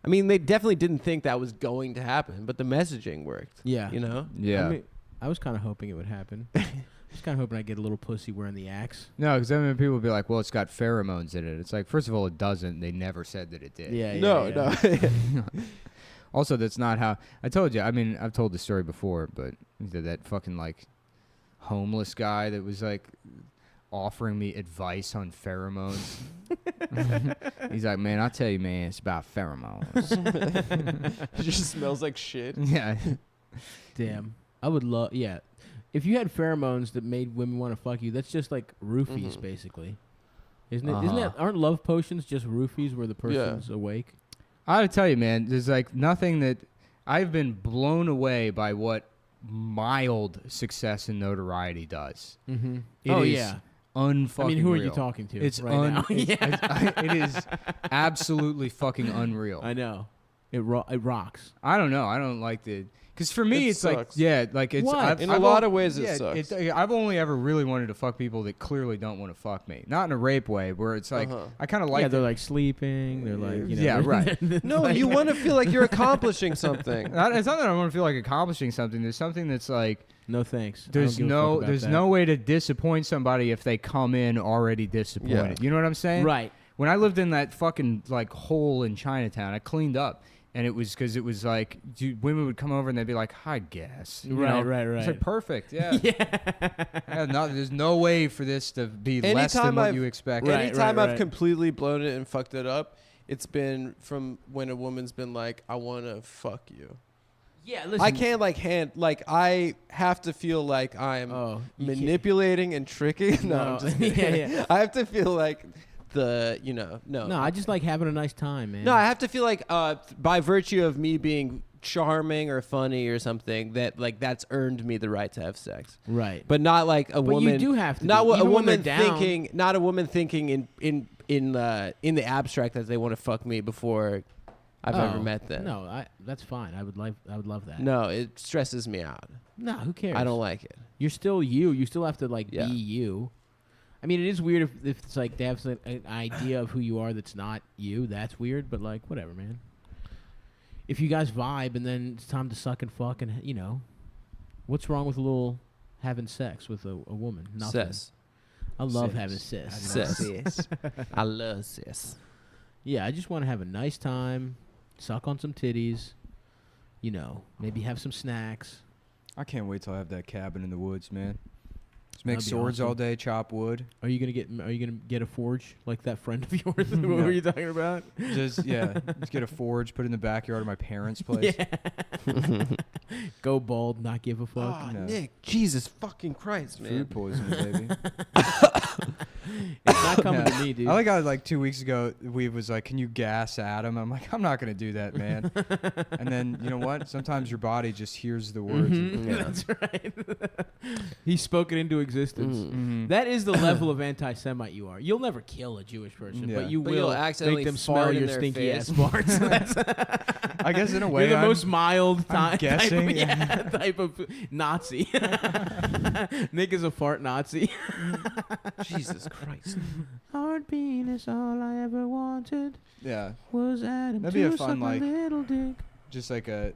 I mean, they definitely didn't think that was going to happen, but the messaging worked. Yeah. You know? Yeah. I mean, I was kind of hoping it would happen. I was kind of hoping I'd get a little pussy wearing the axe. No, because then people would be like, well, it's got pheromones in it. It's like, first of all, it doesn't. They never said that it did. Yeah. No. Also, that's not how I told you. I mean, I've told the story before, but that fucking like homeless guy that was like offering me advice on pheromones. He's like, man, I'll tell you, man, it's about pheromones. It just smells like shit. Yeah. Damn. I would love. Yeah. If you had pheromones that made women want to fuck you, that's just like roofies, basically. Isn't it? Isn't that? Aren't love potions just roofies where the person's awake? I gotta tell you, man, there's like nothing that I've been blown away by what mild success and notoriety does. Mm-hmm. It Oh is yeah. unfucking I mean, who are real. you talking to? It's right now? it is absolutely fucking unreal. I know. It rocks. I don't know. I don't like the. Because for me, It it's sucks. like it's. What? In a lot of ways, it sucks. I've only ever really wanted to fuck people that clearly don't want to fuck me. Not in a rape way, where it's like I kind of like. Yeah, they're like sleeping. They're like, you know. Yeah, right. No, you want to feel like you're accomplishing something. It's not that I want to feel like accomplishing something. There's something that's like. No thanks. There's no way to disappoint somebody if they come in already disappointed. Yeah. You know what I'm saying? Right. When I lived in that fucking like hole in Chinatown, I cleaned up. And it was because it was like women would come over and they'd be like, "Hi, guess." You know? Right. It's like perfect, yeah. There's no way for this to be less than what you expect. Right, Anytime right. I've completely blown it and fucked it up, it's been from when a woman's been like, "I want to fuck you." Yeah, listen. I can't I have to feel like I'm manipulating and tricking. No, I'm just kidding. Yeah. I have to feel like no. No, I just like having a nice time, man. No, I have to feel like by virtue of me being charming or funny or something that like that's earned me the right to have sex. Right. But not like a woman. You do have to. Not be, a even when woman they're down. thinking. Not a woman thinking in the abstract that they want to fuck me before I've ever met them. No, that's fine. I would love that. No, it stresses me out. No, who cares? I don't like it. You're still you. You still have to like Yeah. be you. I mean, it is weird if it's like they have an idea of who you are that's not you. That's weird, but like whatever, man. If you guys vibe and then it's time to suck and fuck and what's wrong with a little having sex with a woman? Nothing. Sis. I love Sis. having sis. Sis. I love sis. Yeah, I just want to have a nice time, suck on some titties, maybe have some snacks. I can't wait till I have that cabin in the woods, man. Just make That'd be swords awesome. all day, chop wood. Are you gonna get a forge like that friend of yours? What were you talking about? Just get a forge, put it in the backyard of my parents' place. Yeah. Go bald, not give a fuck. Oh, No. Nick, Jesus fucking Christ, man. Food poisoning, baby. It's not coming to me, dude. I like how like 2 weeks ago we was like, "Can you gas Adam?" I'm like, "I'm not gonna do that, man." And then you know what? Sometimes your body just hears the words. Mhm. Yeah. That's right. He spoke it into existence. Mhm. That is the level of anti-Semite you are. You'll never kill a Jewish person, Yeah. but you But will you'll accidentally make them fart smell in your their stinky face. ass farts. That's I guess in a way, You're the I'm- most mild I'm guessing, type of Nazi. Nick is a fart Nazi. Jesus Christ. Hard penis, all I ever wanted Yeah, was Adam That'd be a to fun, suck like- a little dick. just like a,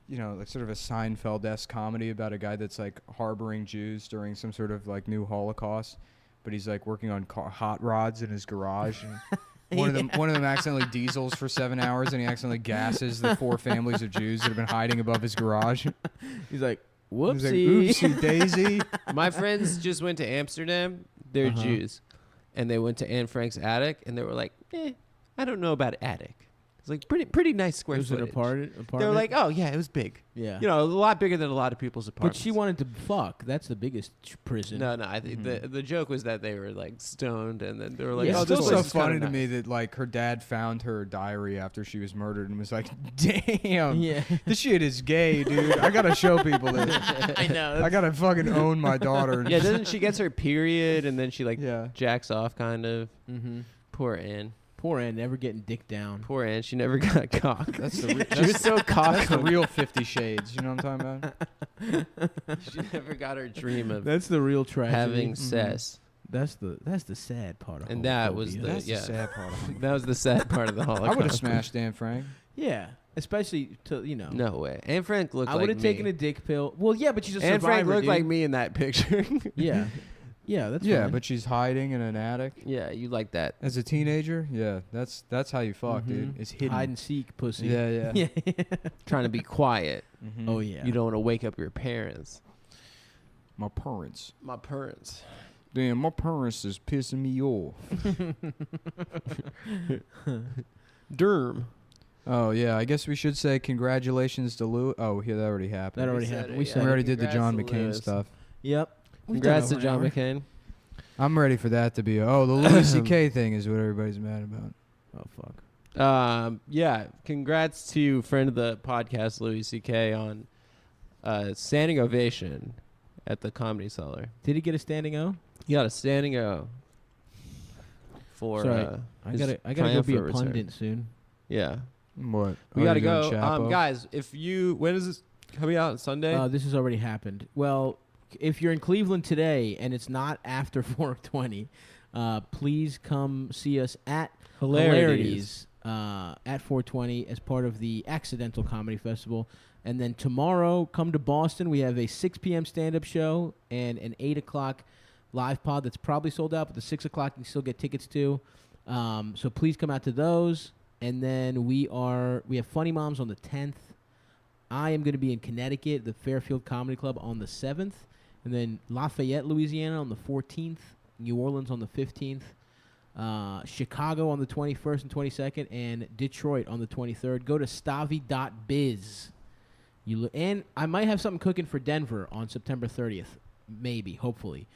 like sort of a Seinfeld-esque comedy about a guy that's like harboring Jews during some sort of like new Holocaust, but he's like working on hot rods in his garage. And one of them accidentally diesels for 7 hours, and he accidentally gasses the 4 families of Jews that have been hiding above his garage. He's like, He's like, whoopsie. oopsie daisy. My friends just went to Amsterdam. They're Uh-huh. Jews. And they went to Anne Frank's attic, and they were like, I don't know about attic. It's like pretty nice square It was an footage. apartment. They were like, oh, yeah, it was big. yeah. You know, a lot bigger than a lot of people's But apartments. she wanted to fuck. That's the biggest prison. No, I think the joke was that they were like stoned, and then they were like, Yeah, "Oh, It's this still place so is kinda funny to nice." me that like her dad found her diary after she was murdered and was like, "Damn, Yeah. this shit is gay, dude. I gotta show people this. I know. I gotta fucking own my daughter." Yeah, doesn't she gets her period, and then she like Yeah. jacks off, kind of. Mm-hmm. Poor Anne. Poor Ann, never getting dick down. Poor Anne. She never got cock. That's the She was so cock. that's the real 50 Shades. You know what I'm talking about? She never got her dream of That's the real tragedy. having sex. That's the sad part of And that was homophobia. the- That's yeah. the sad part. Of it. That was the sad part of the Holocaust. I would have smashed Dan Frank. Yeah, especially to No way. Anne Frank looked I like would have me. taken a dick pill. Well, yeah, but she's a Anne survivor. Frank looked dude. like me in that picture. Yeah, yeah, that's Yeah, fine. but she's hiding in an attic Yeah, you like that. as a teenager. Yeah, that's how you fuck, dude. Mhm. It's hidden. hide and seek pussy. Yeah, yeah. yeah. Trying to be quiet. Mhm. Oh yeah. You don't want to wake up your parents. My parents. My parents. Damn, my parents is pissing me off. Derm. Oh yeah, I guess we should say congratulations to Lou. Oh yeah, that already happened. That already said happened. it, We yeah. said we it. already did the Congrats John to McCain Lewis. stuff. Yep. We've Congrats done to over John an hour. McCain. I'm ready for that to be. Oh, the Louis C.K. thing is what everybody's mad about. Oh fuck. Yeah. Congrats to friend of the podcast Louis C.K. on standing ovation at the Comedy Cellar. Did he get a standing O? He got a standing O for Sorry, I his gotta go be a triumphant return. pundit soon. Yeah. What? We Oh, gotta you're doing go. Chapo? Guys, when is this coming out? Sunday? This has already happened. Well, if you're in Cleveland today and it's not after 4:20, please come see us at Hilarities at 4:20 as part of the Accidental Comedy Festival. And then tomorrow, come to Boston. We have a 6 p.m. stand-up show and an 8 o'clock live pod that's probably sold out, but the 6 o'clock you can still get tickets to. So please come out to those. And then we have Funny Moms on the 10th. I am going to be in Connecticut, the Fairfield Comedy Club on the 7th. And then Lafayette, Louisiana on the 14th. New Orleans on the 15th. Chicago on the 21st and 22nd. And Detroit on the 23rd. Go to stavi.biz. And I might have something cooking for Denver on September 30th. Maybe, hopefully.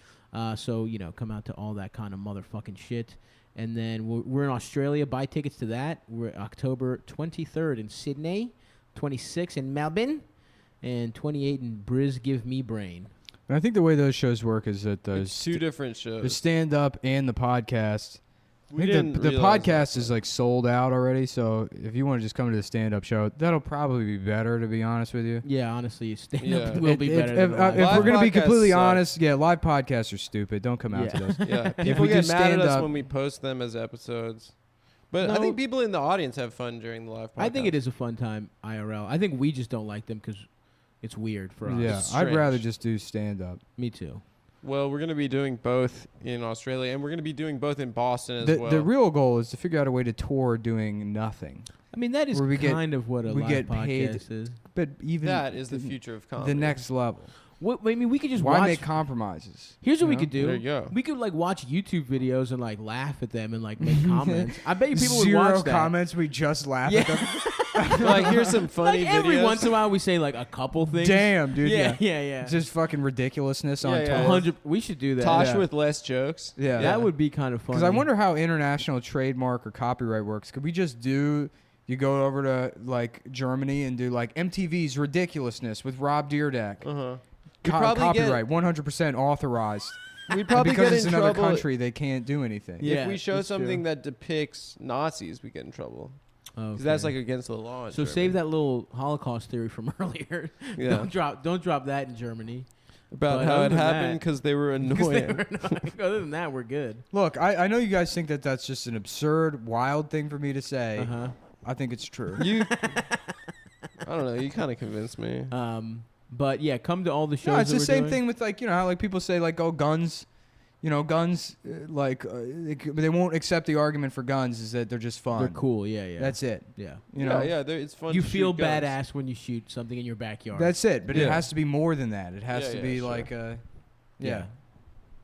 So, come out to all that kind of motherfucking shit. And then we're in Australia. Buy tickets to that. We're October 23rd in Sydney, 26 in Melbourne, and 28 in Briz Give Me Brain. And I think the way those shows work is that it's two different shows. The stand-up and the podcast. We I think didn't the realize podcast that. is like sold out already, so if you want to just come to the stand-up show, that'll probably be better, to be honest with you. Yeah, honestly, stand-up Yeah. will be better than live. If we're going to be podcasts completely suck. honest, live podcasts are stupid. Don't come out to those. Yeah, If people we do get mad at us stand-up- when we post them as episodes. But I No. think people in the audience have fun during the live podcast. I think it is a fun time, IRL. I think we just don't like them because it's weird for us. Yeah, It's I'd rather strange. just do stand-up. Me too. Well, we're going to be doing both in Australia, and we're going to be doing both in Boston as well. The real goal is to figure out a way to tour doing nothing. I mean, that is Where we get- kind of what a we live get podcast paid is. But even that is the future of comedy. the next level. I mean, we could just Why watch. make compromises? Here's what you we know? could do. There you go. We could watch YouTube videos and laugh at them and make comments. I bet you people would Zero watch that. comments. We just laugh Yeah. at them. Like, here's some funny Every videos. once in a while we say a couple things. Damn, dude. Yeah. Just fucking ridiculousness on Yeah, yeah. tour. 100. We should do that. Tosh Yeah. with less jokes. Yeah. That would be kind of fun. Because I wonder how international trademark or copyright works. Could we just do? You go over to Germany and do MTV's Ridiculousness with Rob Dyrdek. Uh-huh. We'd probably Copyright 100% authorized. We'd probably because get it's in another trouble. country, they can't do anything. Yeah, If we show that's true. something that depicts Nazis, we get in trouble. Okay. Because that's against the law. In So Germany. save that little Holocaust theory from earlier. Yeah. Don't drop that in Germany. About But how other it than happened that- because they were 'Cause they annoying. were annoying. Other than that, we're good. Look, I know you guys think that that's just an absurd, wild thing for me to say. Uh-huh. I think it's true. I don't know. You kind of convinced me. But yeah, come to all the shows. No, it's that the we're same doing. thing with how people say oh, guns. Guns they won't accept the argument for guns is that they're just fun. They're cool. Yeah. That's it. yeah. You know. Yeah, it's fun. You to feel shoot guns. badass when you shoot something in your backyard. That's it. But it Yeah. has to be more than that. It has Yeah, to yeah, be sure. yeah.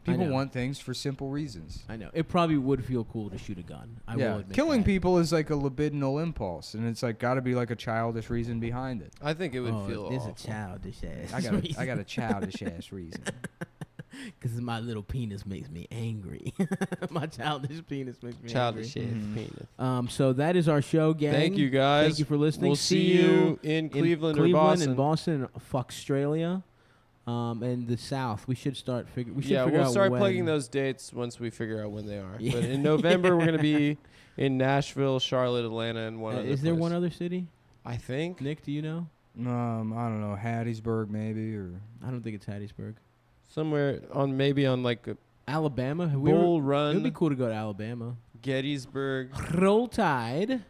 I People know. want things for simple reasons. I know. It probably would feel cool to shoot a gun. I will admit Killing that. people is like a libidinal impulse, and it's got to be a childish reason behind it. I think it would feel there's awful. a childish ass. I got a childish ass reason. Because my little penis makes me angry. My childish penis makes me Childish angry. ass Mhm. penis. So that is our show, gang. Thank you, guys. Thank you for listening. We'll see you in Cleveland or Boston. and Boston, Australia, and the South. We should start figure. We should Yeah, figure we'll out start when. plugging those dates once we figure out when they are. Yeah. But in November, we're going to be in Nashville, Charlotte, Atlanta, and one other Is there place. one other city? I think. Nick, do you know? I don't know, Hattiesburg maybe, or I don't think it's Hattiesburg. Somewhere maybe on a Alabama. Have Bull It would be Run, cool to go to Alabama. Gettysburg. Roll Tide.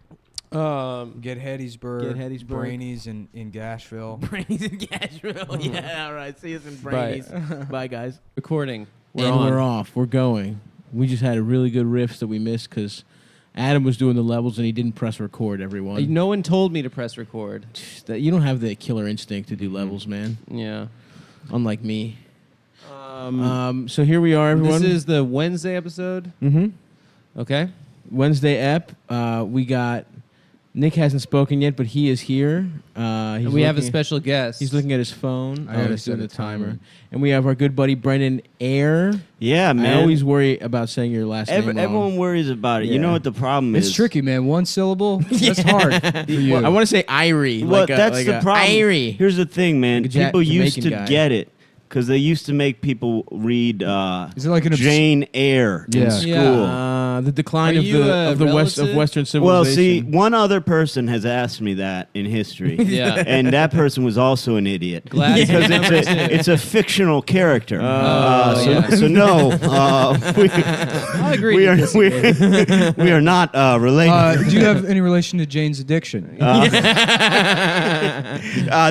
get Hattiesburg, Hattiesburg. Brainies in Gashville. Brainies in Gashville. Yeah, all right. See us in Brainies. Bye, guys. Recording. We're off. We're going. We just had a really good riff that we missed because Adam was doing the levels and he didn't press record, everyone. No one told me to press record. That you don't have the killer instinct to do levels, man. Yeah. Unlike me. So here we are, everyone. This is the Wednesday episode. Mm-hmm. Okay. Wednesday ep. We got Nick hasn't spoken yet, but he is here. And we have a special guest. He's looking at his phone. I gotta He's doing set the a timer. timer. And we have our good buddy Brendan Ayer. Yeah, man. I always worry about saying your last name wrong. Everyone worries about it. You Yeah. know what the problem is? It's tricky, man. One syllable. That's hard for you. Well, I want to say Irie. Well, like that's the problem. Irie. Here's the thing, man. Like a People used Jamaican to guy. get it because they used to make people read Is it like an Jane Eyre in Yeah. school. Yeah, The decline Are of you a the relative? Western Well, civilization. see, one other person has asked me that in history. Yeah. And that person was also an idiot. Glad you because remember too. it's a fictional character. yeah. So no, I agree. we to are disagree. we are not related. Do you have any relation to Jane's addiction?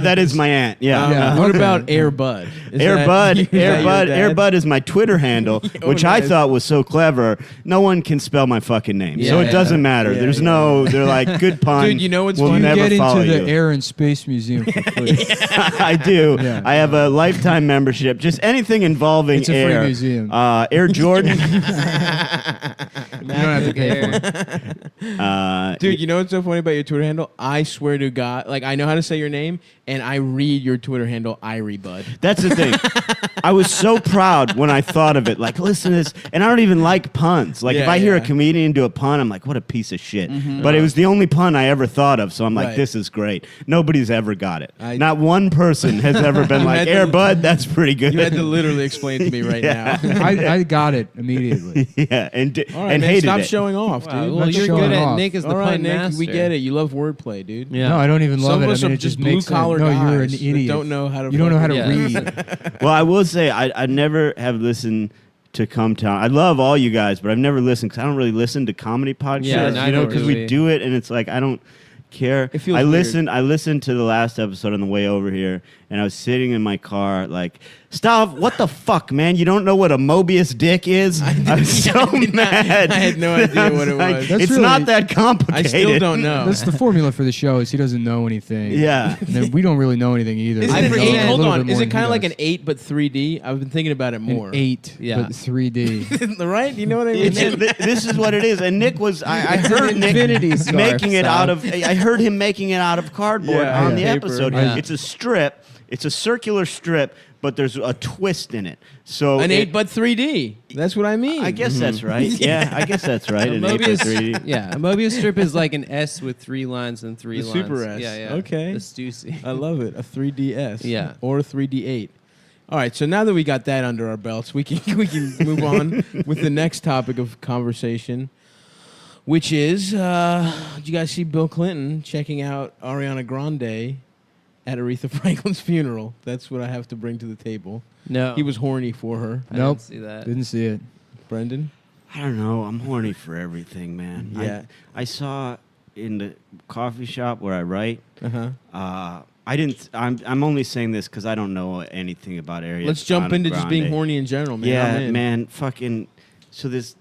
That is my aunt. Yeah. Yeah. What Okay. about Air Bud? Is Air that- Bud, is that Air your Bud, dad? Air Bud is my Twitter handle, which I nice. thought was so clever. No one can spell my fucking name, so Yeah, it doesn't matter. yeah, There's yeah. no. They're like good pun. Dude, you know what's we'll funny? never Get follow into the you. Air and Space Museum for free. I do. Yeah. I have a lifetime membership. Just anything involving It's a free air. museum. Air Jordan. You don't have to pay for it. Dude, you know what's so funny about your Twitter handle? I swear to God, like I know how to say your name, and I read your Twitter handle, Irie Bud. That's the thing. I was so proud when I thought of it. Like, listen to this. And I don't even like puns. Like, if Yeah, I hear a yeah. comedian do a pun, I'm like, what a piece of shit. But it was the only pun I ever thought of. So I'm like, Right. this is great. Nobody's ever got it. I- Not one person has ever been like, had to- Air Bud, that's pretty good. You had to literally explain to me right Yeah. now. I got it immediately. yeah. And, All right, and man, hated stop it. showing off, Wow, dude. well, Not you're showing good at off. Nick is the All right, pun Nick, master. we get it. You love wordplay, dude. Yeah. No, I don't even love Some it. of us I mean, are it just just blue makes sense. collar No, guys you're an that idiot. don't know how to. You don't know how to fucking- read. Well, I will say, I never have listened to Cumtown. I love all you guys, but I've never listened because I don't really listen to comedy podcasts. Yeah, you neither know, because we really. do it, and it's like I don't care. It feels I weird. listened to the last episode on the way over here, and I was sitting in my car like, Stav, what the fuck, man? You don't know what a Mobius dick is? I was so mad. I had no idea what it like, was. That's it's really- not that I complicated. still don't know. That's the formula for the show is he doesn't know anything. Yeah. And then we don't really know anything either. Is We it know an a eight? Hold little on. bit more Is it than kind he of like does. an 8 but 3D? I've been thinking about it more. An 8, Yeah. but 3D. Right? You know what I mean? This is what it is. And Nick was, I heard Nick infinity scarf, making it Sal. out of, I heard him making it out of cardboard Yeah, on the paper. episode. Yeah. It's a strip, it's a circular strip, but there's a twist in it. So An it- 8 but 3D. That's what I mean. I guess that's right. Yeah, I guess that's right. A An 8 by 3D. yeah, a Mobius strip is like an S with 3 lines and 3 The lines. super S. Yeah, yeah. Okay. The Stussy. I love it. A 3DS. Yeah. Or a 3D8. All right, so now that we got that under our belts, we can move on with the next topic of conversation, which is, did you guys see Bill Clinton checking out Ariana Grande at Aretha Franklin's funeral? That's what I have to bring to the table. No. He was horny for her. I Nope. didn't see that. Didn't see it. Brendan? I don't know. I'm horny for everything, man. Yeah. I saw in the coffee shop where I write, Uh-huh. I didn't. I'm only saying this because I don't know anything about Ariana. Let's jump into just being Grande. horny in general, man. Yeah, I'm in. man. Fucking. So this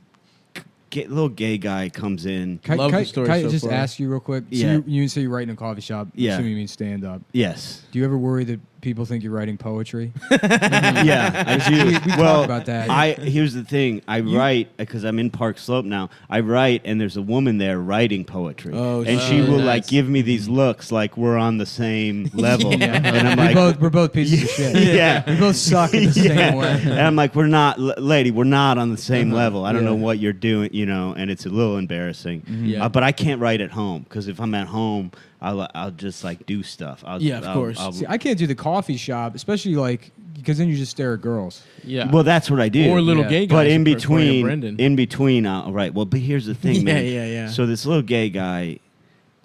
little gay guy comes in. Love the story Can I so just far. ask you real quick? Yeah. So you say you write in a coffee shop. Yeah. Assuming you mean stand up. Yes. Do you ever worry that people think you're writing poetry? Yeah, I do. We talked well, about that. Here's the thing. I write because I'm in Park Slope now. I write, and there's a woman there writing poetry, Oh, and shit. she will Nice. like give me these looks like we're on the same level, and I'm like, we're both pieces of shit. yeah. We both suck in the same way. And I'm like, we're not, lady, we're not on the same level. I don't know Yeah. what you're doing, and it's a little embarrassing. Yeah. But I can't write at home because if I'm at home, I'll just like do stuff. Yeah, of course. See, I can't do the coffee shop, especially like because then you just stare at girls. Yeah. well, that's what I do. Or little Yeah. gay guys. But in according to Brendan. between, right. Well, but here's the thing, Yeah, man. yeah. So this little gay guy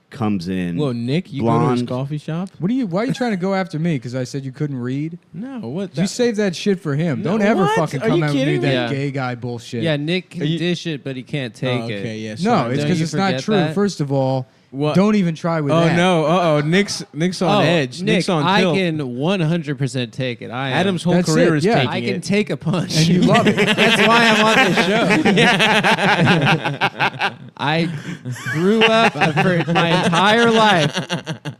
comes in. Whoa, Nick, you go to his blonde. coffee shop? Why are you trying to go after me? Because I said you couldn't read. No, what? You save that shit for him. No, Don't ever what? fucking Are come you out with me kidding that me? Yeah. gay guy bullshit. yeah, Nick can Are you- dish it, but he can't take Oh, okay, it. yeah. No, sorry. it's Don't because you it's not forget true. that? First of all, What? don't even try with Oh that. no! Nick's on edge. Nick, Nick's on I tilt. can 100% take it. I am. Adam's whole That's career it, is yeah. taking I can it. take a punch. And you love it. That's why I'm on this show. I grew up for my entire life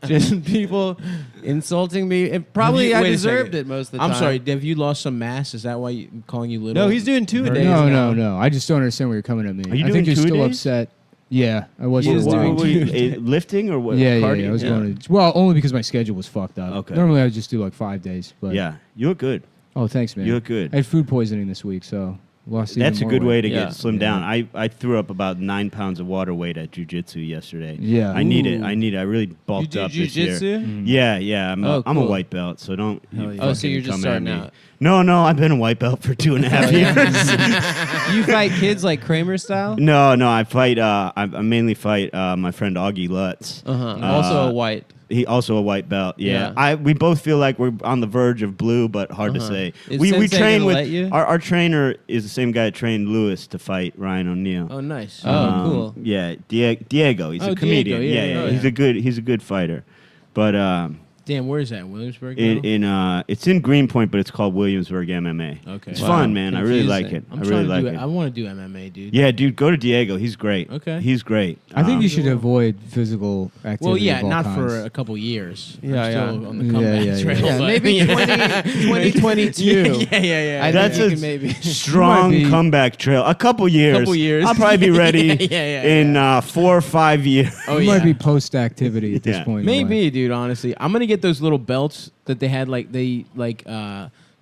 just people insulting me. And probably I Wait a deserved second. it most of the I'm time. sorry. Have you lost some mass? Is that why I'm calling you little? No, he's doing 2 a day. No. I just don't understand where you're coming at me. Are you I think doing you're still 2-a-days? upset. Yeah, I was. He is for a while. doing What were you, lifting or what? Yeah, cardio? I was going to. Well, only because my schedule was fucked up. Okay. Normally I would just do like 5 days. But Yeah, you look good. Oh, thanks, man. You look good. I had food poisoning this week, so lost. That's a even more good way to Yeah. get slim Yeah. down. I threw up about 9 pounds of water weight at jujitsu yesterday. Yeah. I need it. Ooh. I really You bulked do up this year. jujitsu? Yeah. I'm Oh, I'm a cool. white belt, so don't. Hell yeah. Oh, so fucking you're just come at starting me. out. No, I've been a white belt for 2.5 years. You fight kids like Kramer style? No, I fight. I mainly fight my friend Augie Lutz. Also a white. He also a white belt. Yeah. We both feel like we're on the verge of blue, but hard to say. Is We Sensei train gonna with let you? our trainer is the same guy that trained Lewis to fight Ryan O'Neal. Oh, nice. Cool. Yeah, Diego. He's Oh, a comedian. Diego, yeah, Yeah, yeah. He's a good fighter. But Damn, where is that? Williamsburg? now? it's in Greenpoint, but it's called Williamsburg MMA. Okay. It's Wow. fun, man. I really like it. Confusing. I really like it. I want to do MMA, dude. Yeah, dude, go to Diego. He's great. Okay. He's great. I think you should avoid physical activity. Well, yeah, of all not kinds. for a couple years. Yeah, I'm still yeah. on the Yeah, comeback yeah, trail. Yeah, but- maybe 2022. yeah. I That's think a you can maybe. strong be- comeback trail. A couple years. Couple years. I'll probably be ready Yeah, in 4 or 5 years. Oh, you yeah. might be post-activity at this Yeah. point. in your life. Maybe, dude. Honestly, I'm gonna get those little belts that they had. Like they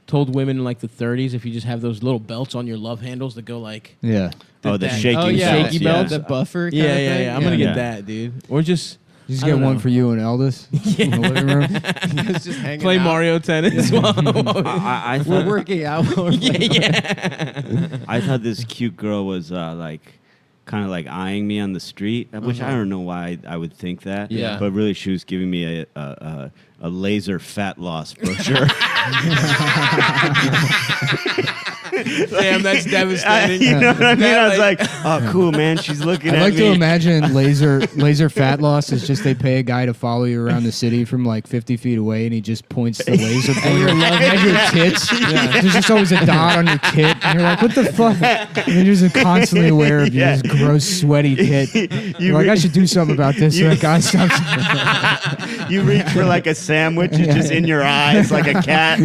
told women in like the 30s, if you just have those little belts on your love handles that go like. Yeah. Oh, the that- shaking Oh yeah, belts. shaky yeah. belts. The buffer. Kind Yeah. of thing? I'm gonna Yeah. get that, dude. Or just Just I get don't one know. for you and Eldest in the living room. It's just hanging play out. Mario Tennis. while- I We're thought, working out. I thought this cute girl was kind of like eyeing me on the street, which I don't know why I would think that. Yeah. But really, she was giving me a laser fat loss brochure. Damn, that's devastating. You know what I mean? That, I was like, oh, cool, man. She's looking I'd at like me. to imagine laser fat loss is just they pay a guy to follow you around the city from like 50 feet away, and he just points the laser pointer at your tits. There's just always a dot on your tit, and you're like, what the fuck? And you're just constantly aware of Yeah. this gross, sweaty tit. You're like, I should do something about this so that guy stops. You reach for like a sandwich, it's just in your eyes like a cat.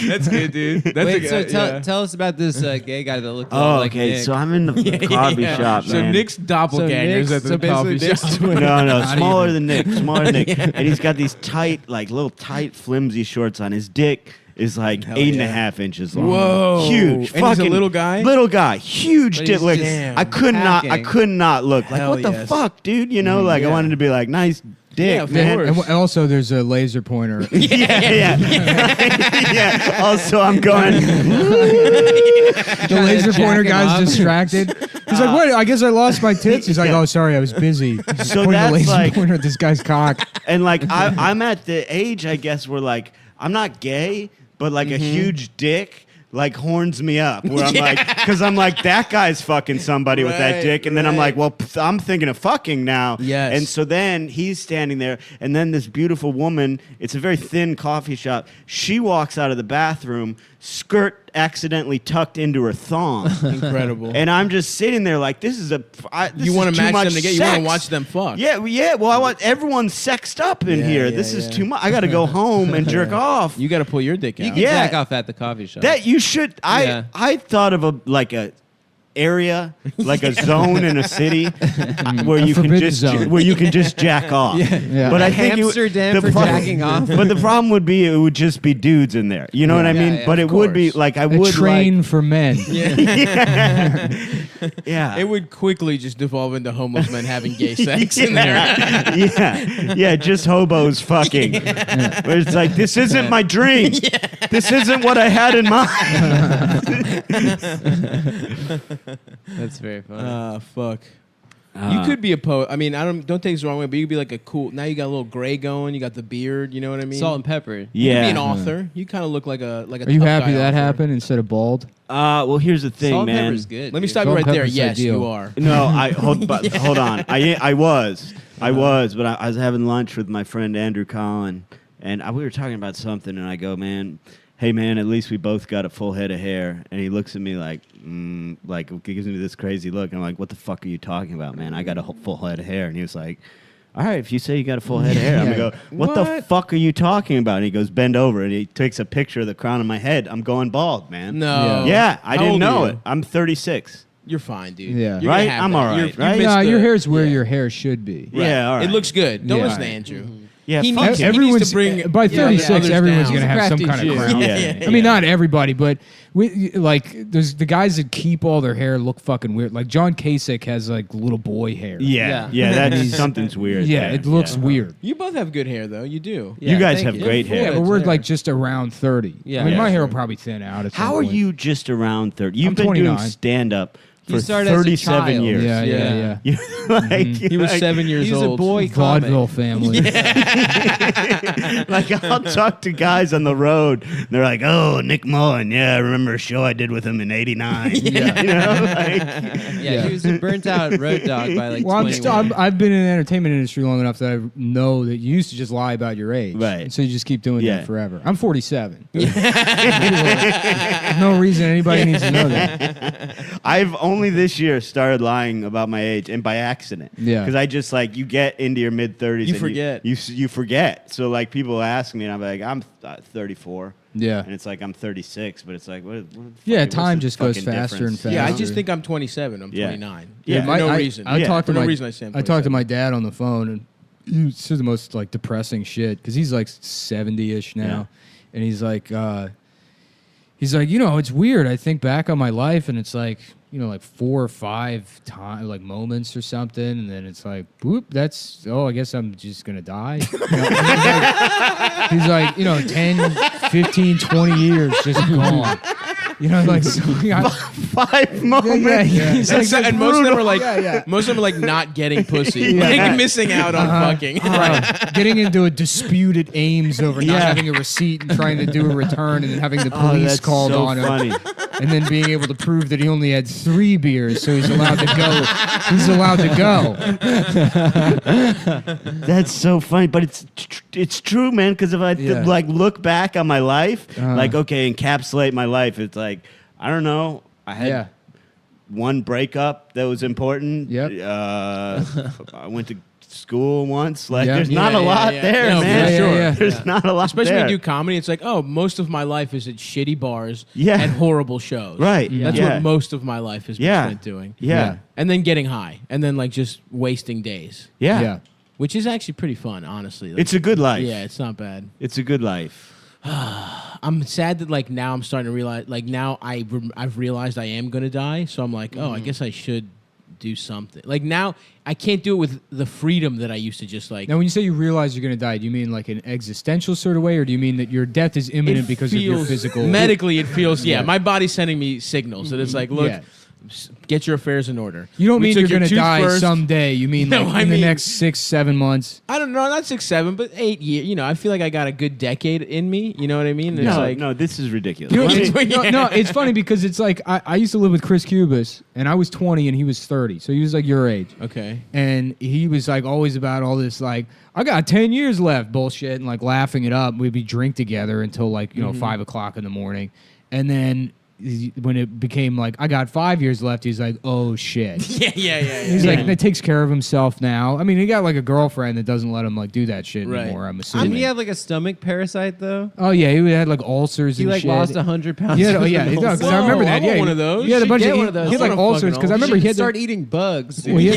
That's good, dude. That's Wait, a so good, tell us about this gay guy that looked Oh, like okay. Nick. So I'm in the coffee shop, So man. Nick's doppelgangers at the so coffee basically shop. Nick's No, Not smaller even. than Nick, smaller than Nick. And he's got these tight, like little tight, flimsy shorts on. His dick is like Hell 8.5 inches long. Whoa. Huge. And he's a fucking little guy? Little guy. Huge But dick. he's Like, just I could packing. not look. Like, Hell what the yes. fuck, dude? You know, like I yeah. wanted to be like, nice dick, Yeah, of man. course. And also, there's a laser pointer. Yeah. Yeah. Also, I'm going. The laser pointer jack him guy's up. distracted. He's like, "What? I guess I lost my tits." He's like, "Oh, sorry, I was busy." He's So pointing the that's laser like- pointer at this guy's cock. And like I'm at the age, I guess, where like I'm not gay, but like a huge dick like horns me up. Where I'm like, because I'm like that guy's fucking somebody with that Right, dick, and then I'm right. like, well, I'm thinking of fucking now. Yes. And so then he's standing there, and then this beautiful woman. It's a very thin coffee shop. She walks out of the bathroom, skirt accidentally tucked into her thong. Incredible. And I'm just sitting there like, this is you want to match them together. You want sex. to watch them fuck. Yeah, yeah. Well, I want everyone's sexed up in Yeah, here. yeah, This is yeah. too much. I got to go home and jerk off. You got to pull your dick You out. can Yeah. jack off at the coffee shop. That you should. Yeah. I thought of a area, like a zone in a city where you can forbidden just zone. where you can just jack off. Yeah. But I think Amsterdam for jacking off. But the problem would be it would just be dudes in there. You know what I Yeah, mean? yeah, But of it would be course. like I A would train for men. Yeah. It would quickly just devolve into homeless men having gay sex in there. yeah, just hobos fucking. Where it's like, this isn't my dream. This isn't what I had in mind. That's very funny. Fuck. You could be a poet. I mean, don't take this the wrong way, but you could be like a cool. Now you got a little gray going. You got the beard. You know what I mean? Salt and pepper. You could Yeah. be an author. You kind of look like a Are you tough happy guy that author. happened instead of bald? Well, here's the thing, Salt and man. pepper's good. Let me dude. stop you Salt right and there. pepper's Yes, ideal. you are. No, hold on. I was, but I was having lunch with my friend Andrew Collin, and we were talking about something, and I go, man, hey man, at least we both got a full head of hair, and he looks at me like gives me this crazy look, and I'm like, what the fuck are you talking about, man? I got a full head of hair, and he was like, all right, if you say you got a full head of hair, I'm gonna go, what the What? fuck are you talking about? And he goes, bend over, and he takes a picture of the crown of my head. I'm going bald, man. No. Yeah, I How didn't old are know you? it. I'm 36. You're fine, dude. Yeah. You're gonna Right? have I'm that. all right, You right? missed Nah, the- your hair's where yeah. your hair should be. Right. Yeah, all right. It looks good. Don't Yeah. listen to Andrew. Yeah, He fuck needs- him. everyone's to bring by the 36. others Everyone's down. gonna have some Crafty kind of Jew. crown. Yeah, I mean, not everybody, but there's the guys that keep all their hair look fucking weird. Like John Kasich has like little boy hair. Yeah, that's something's weird. Yeah, there. it looks weird. You both have good hair, though. You do. You guys thank have you. great Yeah, hair. but we're Yeah. like just around 30. Yeah. I mean, Yeah. my hair will probably thin out. At some How are point. you just around 30? You've I'm been 29. doing stand up He for started as a 37 child. years. Yeah, yeah, Yeah. yeah. You're like, He was like- 7 years He was a old. boy comic. Vaudeville family. like I'll talk to guys on the road. And they're like, "Oh, Nick Mullen, yeah, I remember a show I did with him in '89." Yeah. You know, like, Yeah, he was a burnt out road dog by like Well, 21. I've been in the entertainment industry long enough that I know that you used to just lie about your age. Right. And so you just keep doing Yeah. that forever. I'm 47. There's no reason anybody needs to know that. I've only this year started lying about my age, and by accident. Yeah. Because I just like you get into your mid 30s, You and forget. You forget. So like people ask me, and I'm like, I'm 34. Yeah. And it's like I'm 36, but it's like what Yeah, what's time the just goes fucking faster difference? and Yeah, I faster. just think I'm 27. I'm Yeah. 29. Yeah, for no I, reason. I talked for to no my, reason I say I'm I talked to 27. my dad on the phone, and he said the most like depressing shit because he's like 70-ish now, and he's like, you know, it's weird. I think back on my life, and it's like, you know, like 4 or 5 time like moments or something, and then it's like, whoop, that's I guess I'm just gonna die. You know? He's like, you know, 10, 15, 20 years just gone. You know, like so, 5 moments. yeah. And, and most of them are like, Yeah. most of them are like not getting pussy, Yeah. like missing out on fucking. Getting into a dispute at Ames over not having a receipt and trying to do a return, and then having the Oh, police that's called so on him, funny. and then being able to prove that he only had 3 beers, so he's allowed to go. He's allowed to go. That's so funny, but it's true, man. Because if I Yeah. like look back on my life, Uh-huh. like okay, encapsulate my life. It's like I don't know. I had Yeah. one breakup that was important. Yep. I went to school once. Like Yeah. there's Yeah, not a yeah, lot yeah. there, No, for man. sure. Yeah. There's not a lot Especially there. when you do comedy, it's like, oh, most of my life is at shitty bars Yeah. and horrible shows. Right. That's Yeah. what most of my life has been Yeah. spent doing. Yeah. And then getting high, and then like just wasting days, Yeah. Yeah. which is actually pretty fun, honestly. Like, It's a good life. yeah, it's not bad. It's a good life. I'm sad that like now I'm starting to realize, like now I've realized I am gonna die, so I'm like, oh, I guess I should do something. Like now I can't do it with the freedom that I used to just like. Now, when you say you realize you're gonna die, do you mean like an existential sort of way, or do you mean that your death is imminent It because of your feels- physical? medically it feels Yeah. my body's sending me signals that it's like, look, Yeah. get your affairs in order. You don't We mean took you're your gonna tooth die first. someday. You mean No, like I in the mean- next 6, 7 months? I don't know, not 6, 7, but 8 years. You know, I feel like I got a good decade in me. You know what I mean? It's No, like, no, this is ridiculous. You know, Let it's, me- no, it's funny because it's like I used to live with Chris Cubis, and I was 20 and he was 30, so he was like your age. okay. And he was like always about all this like I got 10 years left bullshit and like laughing it up. We'd be drink together until like 5 o'clock in the morning, and then when it became like I got 5 years left, he's like, oh shit. Yeah. He's like, that takes care of himself now. I mean, he got like a girlfriend that doesn't let him like do that shit Right. anymore. I'm assuming. Didn't he have like a stomach parasite though? Oh yeah, he had like ulcers He and like shit. lost 100 pounds. Yeah, from yeah. an No, 'cause ulcer. I remember Whoa, that. I want Yeah, one of those. He had a You bunch should of get one of those. he had like I wanna ulcers because I fucking remember he had start to, eating bugs. well, he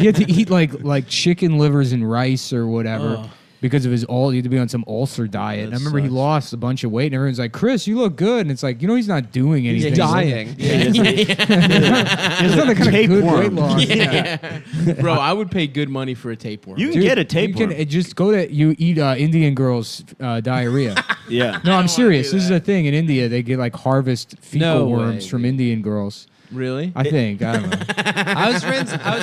had to eat like chicken livers and rice or whatever. Ugh. Because of his he had to be on some ulcer diet. And I remember he sucks. lost a bunch of weight, and everyone's like, "Chris, you look good." And it's like, you know, he's not doing anything. He's dying. It's not the kind of good weight Tapeworm. loss. Yeah. Bro, I would pay good money for a tapeworm. You can Dude, get a You tapeworm. can just go to you eat Indian girls' diarrhea. Yeah. No, I'm serious. This is a thing in India. They get like harvest fecal No worms way, from dude. Indian girls. Really? I think. I don't know. I was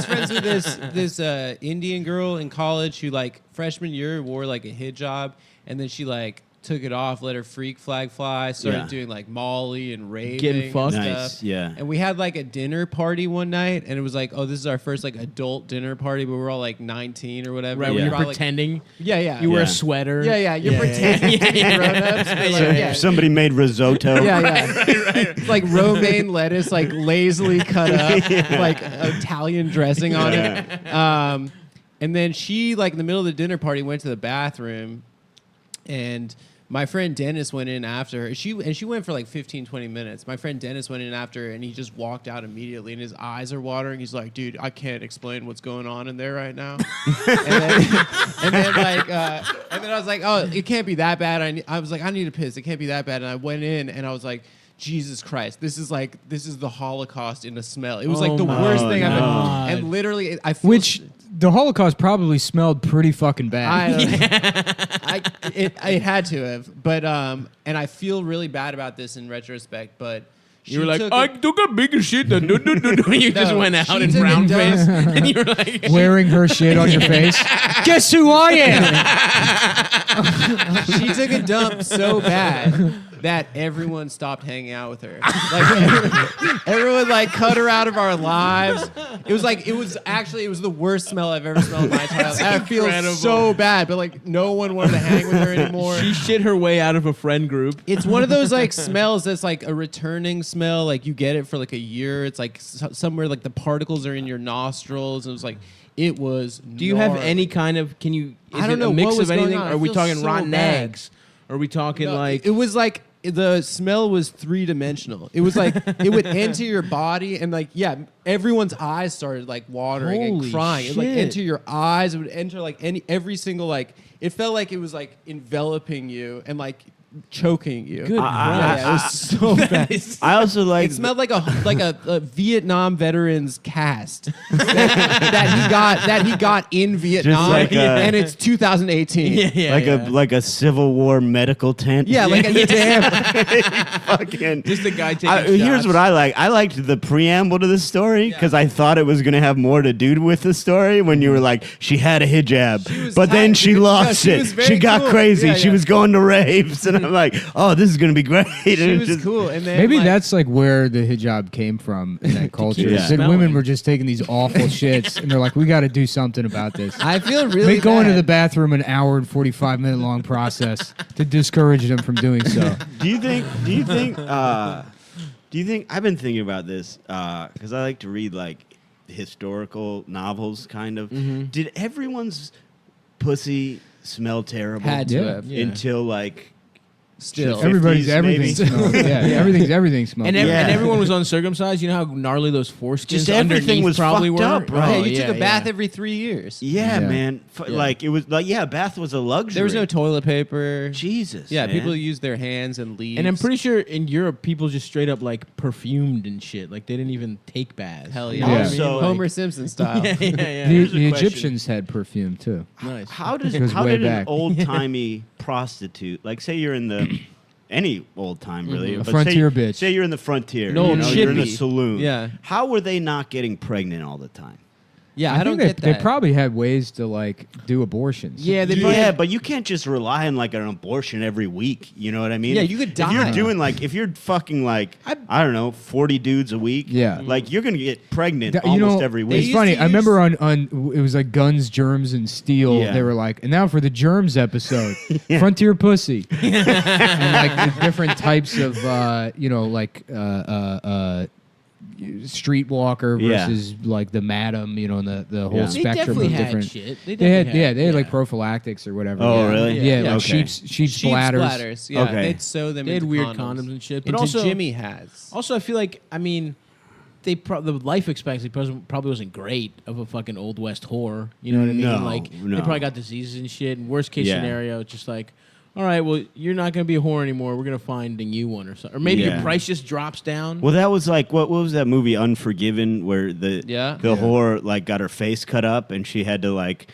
friends with this Indian girl in college who like freshman year wore like a hijab, and then she like took it off, let her freak flag fly, started Yeah. doing like Molly and raving, Getting fucked? and Nice. stuff. Yeah. And we had like a dinner party one night, and it was like, oh, this is our first like adult dinner party, but we're all like 19 or whatever. Right, and when we're you're all, like- pretending. yeah. You wear Yeah. a sweater. Yeah, you're pretending to be grown-ups. but, like, yeah. Somebody made risotto. Yeah. It's like romaine lettuce, like lazily cut up, like Italian dressing on it. And then she, like, in the middle of the dinner party, went to the bathroom, and my friend Dennis went in after her. She went for like 15, 20 minutes. My friend Dennis went in after her, and he just walked out immediately, and his eyes are watering. He's like, dude, I can't explain what's going on in there right now. and then I was like, oh, it can't be that bad. I was like, I need to piss. It can't be that bad. And I went in, and I was like, Jesus Christ, this is the Holocaust in a smell. It was like the worst thing I've ever. And literally, I feel the Holocaust probably smelled pretty fucking bad. It had to have, but and I feel really bad about this in retrospect, but. You were like, I took a bigger shit than no. You just went out in brown face, and you were like wearing her shit on your face. Guess who I am? She took a dump so bad that everyone stopped hanging out with her. Like everyone like cut her out of our lives. It was the worst smell I've ever smelled in my entire life. I feel so bad, but like no one wanted to hang with her anymore. She shit her way out of a friend group. It's one of those like smells that's like a returning smell. Like you get it for like a year. It's like somewhere like the particles are in your nostrils. It was like it was. Do you have any kind of? Can you? I don't know. A mix what was of anything? going on. Are we talking so rotten bad. eggs? Are we talking No, like? It was like the smell was 3-dimensional. It was like it would enter your body and like everyone's eyes started like watering Holy and crying. It would like shit. enter your eyes. It would enter like every single like. It felt like it was like enveloping you and like choking you. Good. It was so bad. I also like. It smelled like a Vietnam veteran's cast that he got in Vietnam, like and it's 2018. like a Civil War medical tent. Yeah, like a damn. Fucking. Just a guy taking Here's shots. what I like. I liked the preamble to the story because I thought it was going to have more to do with the story when you were like, she had a hijab, but then tight. she lost she was it. very She got cool. crazy. Yeah, She yeah. was going to raves. And I'm like, oh, this is going to be great. She was cool. And then Maybe like, that's like where the hijab came from in that culture. it That smelling. women were just taking these awful shits, and they're like, we got to do something about this. I feel really Make going to bad. the bathroom an hour and 45-minute long process to discourage them from doing so. Do you think I've been thinking about this because I like to read like historical novels kind of. Did everyone's pussy smell terrible Had to Yeah. have. Yeah. until like Still. 50s Everything maybe? smelled. Everything smelled. And, good. and everyone was uncircumcised. You know how gnarly those foreskins Just everything underneath was probably fucked were. up, bro. Yeah, Oh, you took a bath every 3 years. Yeah, Yeah. man. Like it was like bath was a luxury. There was no toilet paper. Jesus. Yeah, man. people used their hands and leaves. And I'm pretty sure in Europe, people just straight up like perfumed and shit. Like they didn't even take baths. hell You yeah. know what I Also- mean? Like- Homer Simpson style. yeah. The, Here's a the question. Egyptians had perfume too. Nice. How Goes did way an back. old timey prostitute, like say you're in the any old time really, A but frontier say, bitch. say you're in the frontier, An old you're in a chippy. saloon. Yeah. How were they not getting pregnant all the time? Yeah, I don't think get they that. probably had ways to like do abortions. Yeah, they Yeah, but you can't just rely on like an abortion every week. You know what I mean? Yeah, you could If die. you're doing like, if you're fucking like, I don't know, 40 dudes a week. Yeah. Like you're gonna get pregnant That- almost every It's week. used funny. to I remember on it was like Guns, Germs, and Steel. Yeah. They were like, and now for the Germs episode, Frontier Pussy, and like the different types of streetwalker Yeah. versus like the madam, and the whole Yeah. They spectrum definitely of had different. shit. They had like prophylactics or whatever. Oh, yeah. really? Yeah, Yeah. like Okay. sheep's bladders. Yeah, Okay. they'd sew them They had into weird condoms. condoms and shit. But Into also, Jimmy has. also I feel like the life expectancy probably wasn't great of a fucking old west whore. You know what I mean? No, Like no. they probably got diseases and shit. And worst case Yeah. scenario, it's just like, all right, well, you're not gonna be a whore anymore. We're gonna find a new one or something. Or maybe Yeah. your price just drops down. Well, that was like what was that movie Unforgiven where the whore like got her face cut up and she had to like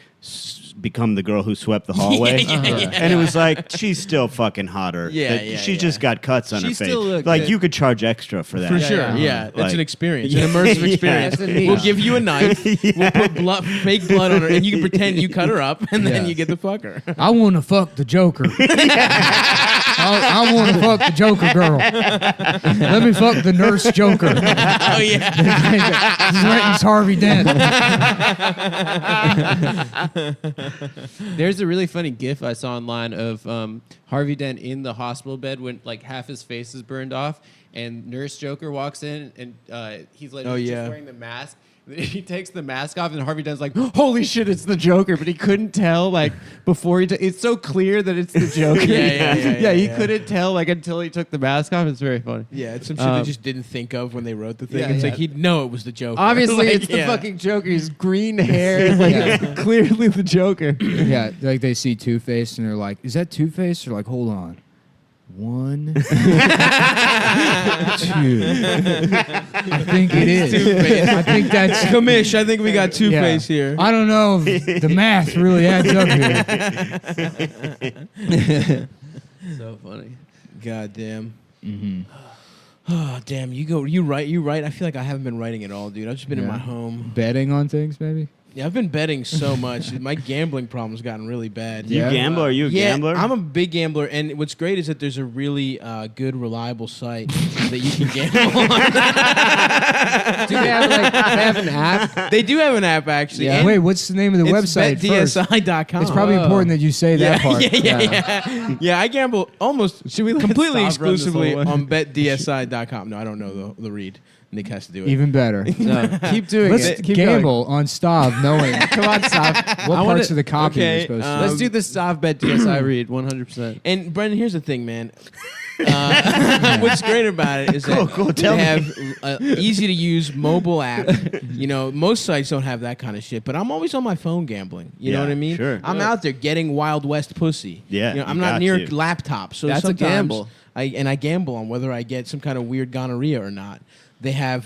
become the girl who swept the hallway. And it was like she's still fucking hotter. Yeah, That yeah, she yeah. just got cuts on She her face. still looked Like good. you could charge extra for that. For Yeah, sure, yeah. yeah. It's Like- an experience, Yeah. an immersive Yeah. experience. That's a niche. We'll give you a knife. We'll put fake blood on her, and you can pretend you cut her up, and then Yeah. you get the fucker. I want to fuck the Joker. I want to fuck the Joker girl. Let me fuck the nurse Joker. Oh yeah. Threatens Harvey Dent. There's a really funny GIF I saw online of Harvey Dent in the hospital bed when like half his face is burned off, and Nurse Joker walks in and he's like Oh, he's yeah. just wearing the mask, He takes the mask off, and Harvey Dent's like, "Holy shit, it's the Joker!" But he couldn't tell, like, before it's so clear that it's the Joker. He couldn't tell, like, until he took the mask off. It's very funny. Yeah, it's some shit they just didn't think of when they wrote the thing. Yeah, It's yeah. like he'd know it was the Joker. Obviously, Like, it's the fucking Joker. He's green hair, like, clearly the Joker. Yeah, like they see Two-Face and they're like, "Is that Two-Face?" They're like, "Hold on, 1, 2. I think it is. Two-Face. I think that's Commish, I think we got Two-Face here. I don't know if the math really adds up here." So funny. God damn. Mm-hmm. Oh, damn. You write. I feel like I haven't been writing at all, dude. I've just been in Yeah. my home. Betting on things, maybe. Yeah, I've been betting so much. My gambling problem's gotten really bad. You Yeah. gamble? Are you a gambler? I'm a big gambler, and what's great is that there's a really good, reliable site that you can gamble on. Do they have an app? They do have an app, actually. Yeah. and Wait, what's the name of the it's website first? betdsi.com. It's probably important that you say that part. Yeah, I gamble almost Should we let completely Stav run this exclusively whole one? on betdsi.com. No, I don't know the read. Nick has to do it. Even better. No, keep doing Let's it. Keep gamble on Stav, knowing Come on, Stav. what I wanna- parts of the copy okay, you're supposed to. Let's do the Stav bet DSI read 100%. And Brendan, here's the thing, man. What's great about it is that tell they me. have easy to use mobile app. You know, most sites don't have that kind of shit, but I'm always on my phone gambling. You know Yeah, what I mean? sure. I'm out there getting Wild West pussy. Yeah, You know, I'm you not got near to. laptop, so That's a sometimes gamble. I gamble on whether I get some kind of weird gonorrhea or not. They have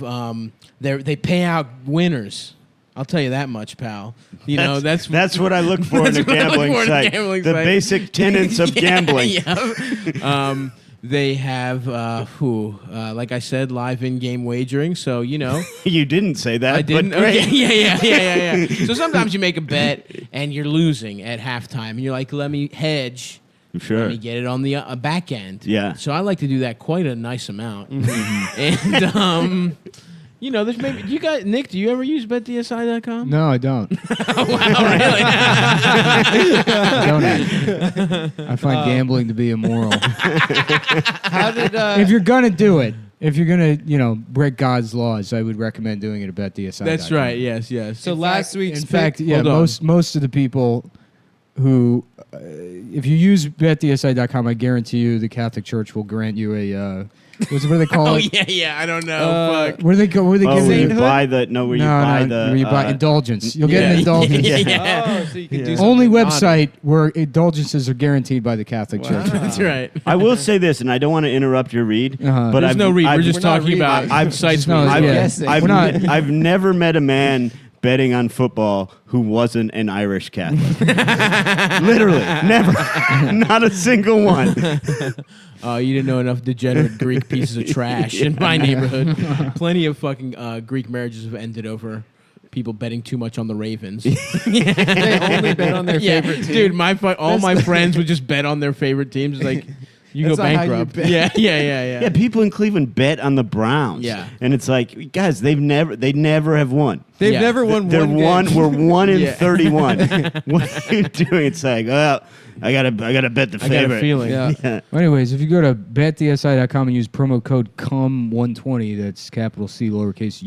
they pay out winners. I'll tell you that much, pal. You know, that's what I look for in a That's what I look gambling for in a site. gambling The site. basic tenets of gambling. Yeah. They have like I said, live in-game wagering. So you know, You didn't say that. I didn't. But great. Okay, yeah. So sometimes you make a bet and you're losing at halftime, and you're like, "Let me hedge." Sure. Let me get it on the back end. Yeah. So I like to do that quite a nice amount. And you know, there's maybe you got Nick. Do you ever use betdsi.com? No, I don't. I don't actually. I find gambling to be immoral. How did If you're gonna do it, if you're gonna, break God's laws, I would recommend doing it at betdsi.com. That's right. Yes. so last week's In fact, yeah, Hold on. most of the people who, if you use betdsi.com, I guarantee you the Catholic Church will grant you a, what do they call Oh it? yeah. I don't know. Fuck. Where do they go? Where do they Oh, give where you? you buy the where you buy the where you buy indulgence. You'll get an indulgence. Oh, so you can do Only something website where indulgences are guaranteed by the Catholic Church. That's right. I will say this, and I don't want to interrupt your read, Uh-huh. but There's no read. We're just we're not talking about reading. I've- sites. No, we yeah. I've, guessing. I've, We're not- I've never met a man betting on football who wasn't an Irish Catholic. Literally, never. Not a single one. Oh, you didn't know enough degenerate Greek pieces of trash in my neighborhood. Plenty of fucking Greek marriages have ended over people betting too much on the Ravens. They only bet on their favorite team. Dude, all my friends would just bet on their favorite teams. It's like, you That's go not how you bankrupt. bet. Yeah. Yeah, people in Cleveland bet on the Browns. Yeah. And it's like, guys, they never have won. They've Yeah. never won They're one game. We're 1 in Yeah. 31. What are you doing? It's like, well, I gotta bet the I favorite. got a feeling. Yeah. Yeah. Well, anyways, if you go to betdsi.com and use promo code CUM120, that's capital C, lowercase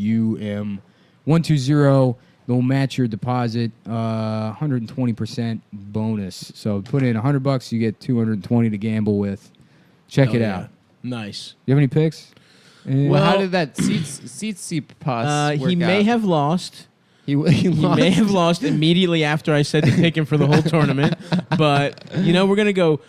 UM120, they'll match your deposit 120% bonus. So put in $100, you get 220 to gamble with. Check Hell it yeah. out. Nice. You have any picks? Well, how Well- did that seat pass work He may out? have lost. He He lost. may have lost immediately after I said to pick him for the whole tournament. But, we're going to go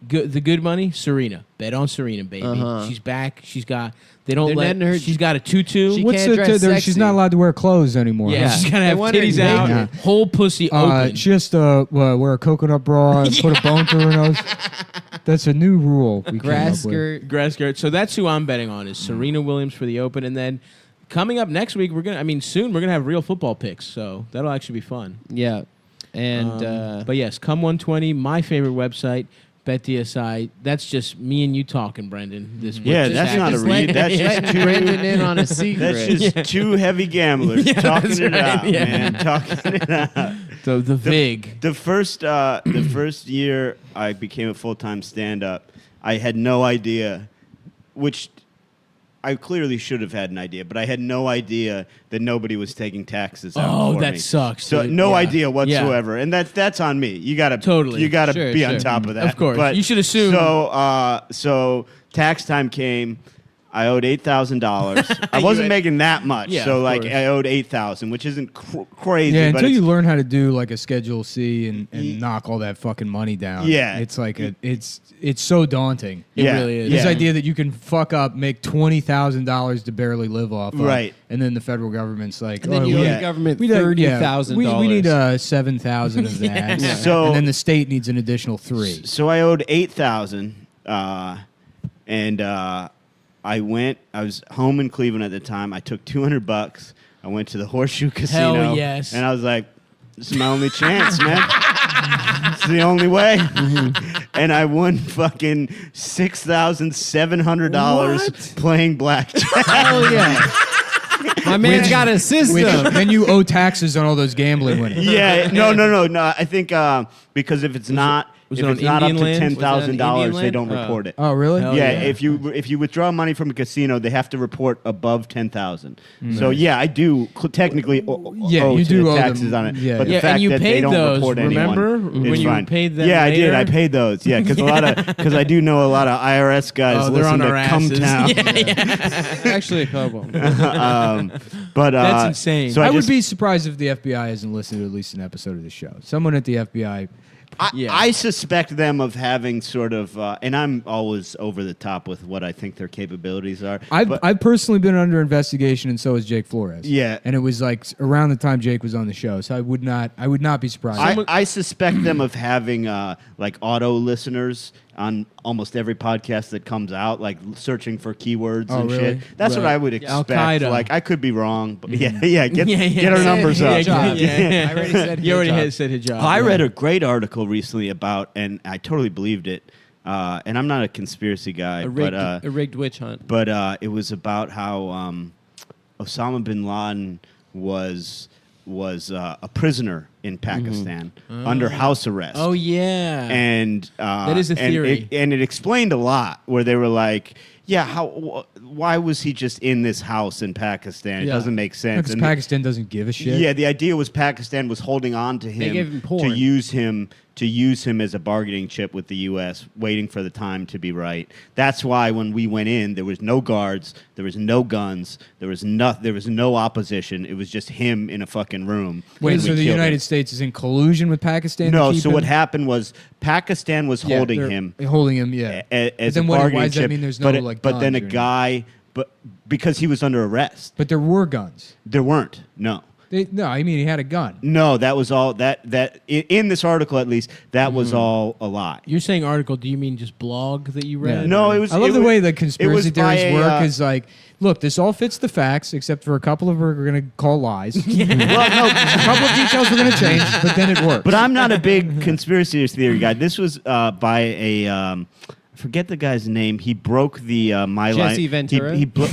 the good money, Serena. Bet on Serena, baby. Uh-huh. She's back. She's got, they don't They're let letting her- she's got a tutu. She What's can't dress she's sexy. not allowed to wear clothes anymore. Yeah, huh? she's got to They have want her titties naked. out, Yeah. whole pussy open. She has to wear a coconut bra and put a bone through her nose. That's a new rule we came grass up with. skirt. Grass skirt. So that's who I'm betting on is Serena Williams for the Open. And then coming up next week, soon we're going to have real football picks. So that'll actually be fun. Yeah. And But yes, Come 120, my favorite website, BetDSI. That's just me and you talking, Brendan. This week. Yeah, Just that's not a happens. read. That's just letting two. Brendan in on a secret. That's just two heavy gamblers talking that's it right, out, yeah. man. Talking it out. the VIG. The first year I became a full-time stand-up, I had no idea, which I clearly should have had an idea, but I had no idea that nobody was taking taxes out Oh, for that me. sucks. So dude. no Yeah. idea whatsoever, and that's on me. You gotta Totally. You gotta Sure, be on sure. top of that. Of course. But You should assume- So tax time came. I owed $8,000. I wasn't making that much, Yeah, so of like course. I owed $8,000, which isn't crazy. Yeah, but until you it's- learn how to do like a Schedule C and knock all that fucking money down. Yeah. it's like it's so daunting. It yeah, really is. This yeah. idea that you can fuck up, make $20,000 to barely live off of, Right. and then the federal government's like, And then you owe yeah. the government we need- $30,000. We need 7,000 of that, So- and then the state needs an additional 3. So I owed $8,000, and I was home in Cleveland at the time. I took $200. I went to the Horseshoe Casino. yes. And I was like, this is my only chance, man. It's the only way. And I won fucking $6,700 playing blackjack. Hell yeah. My man's got a system. Then you owe taxes on all those gambling winnings. Yeah, no. I think because if it's not was if it it's on not up to Indian land? $10,000, Was they it don't on Indian report it. Oh, really? Hell Yeah, yeah. if you withdraw money from a casino, they have to report above 10,000. So yeah, I do technically Yeah, owe you to do the owe them. taxes on it. Yeah, but yeah. the Yeah, fact and you that they paid don't those, report remember? anyone, When it's you fine. paid them Yeah, I did. later? I paid those. Yeah, because I do know a lot of IRS guys Oh, they're listen on to our asses. Cumtown. Actually, a couple. But That's insane. So I I would just, be surprised if the FBI hasn't listened to at least an episode of the show. Someone at the FBI. Yeah. I suspect them of having sort of, and I'm always over the top with what I think their capabilities are. but- I've personally been under investigation, and so has Jake Flores. Yeah. and it was like around the time Jake was on the show, so I would not be surprised. I suspect them of having like auto listeners on almost every podcast that comes out, like searching for keywords Oh, and really? shit. That's what Right. I would Al expect. Qaeda. Like I could be wrong, but get Yeah, get our numbers yeah, up. yeah, yeah. I already said You already hijab. had said hijab. I yeah. read a great article recently about, and I totally believed it. And I'm not a conspiracy guy, A but rigged witch hunt. it was about how Osama bin Laden was a prisoner in Pakistan under house arrest. Oh yeah. And That is a theory. and it explained a lot where they were like, yeah, why was he just in this house in Pakistan? It Yeah. doesn't make sense. because And Pakistan doesn't give a shit. yeah, the idea was Pakistan was holding on to him, gave him to porn. use him as a bargaining chip with the U.S., waiting for the time to be right. That's why when we went in, there was no guards, there was no guns, there was no opposition. It was just him in a fucking room. Wait, and so we the killed United him. States is in collusion with Pakistan? to No, keep so him? what happened was Pakistan was Yeah, holding they're him holding him, yeah. as then a why bargaining does that chip. mean there's no, but, like, but then a guns or guy, but because he was under arrest, But there were guns. there weren't. No. No, I mean he had a gun. No, that was all that in this article at least that was all a lie. You're saying article? Do you mean just blog that you read? No, it was. I love it the was- way the it conspiracy was by theories a, work. Is like, look, this all fits the facts, except for a couple of we're going to call lies. well, no, A couple of details we're going to change, but then it works. but I'm not a big conspiracy theory guy. This was by a. I forget the guy's name. He broke the My Lai. Jesse Ventura? He broke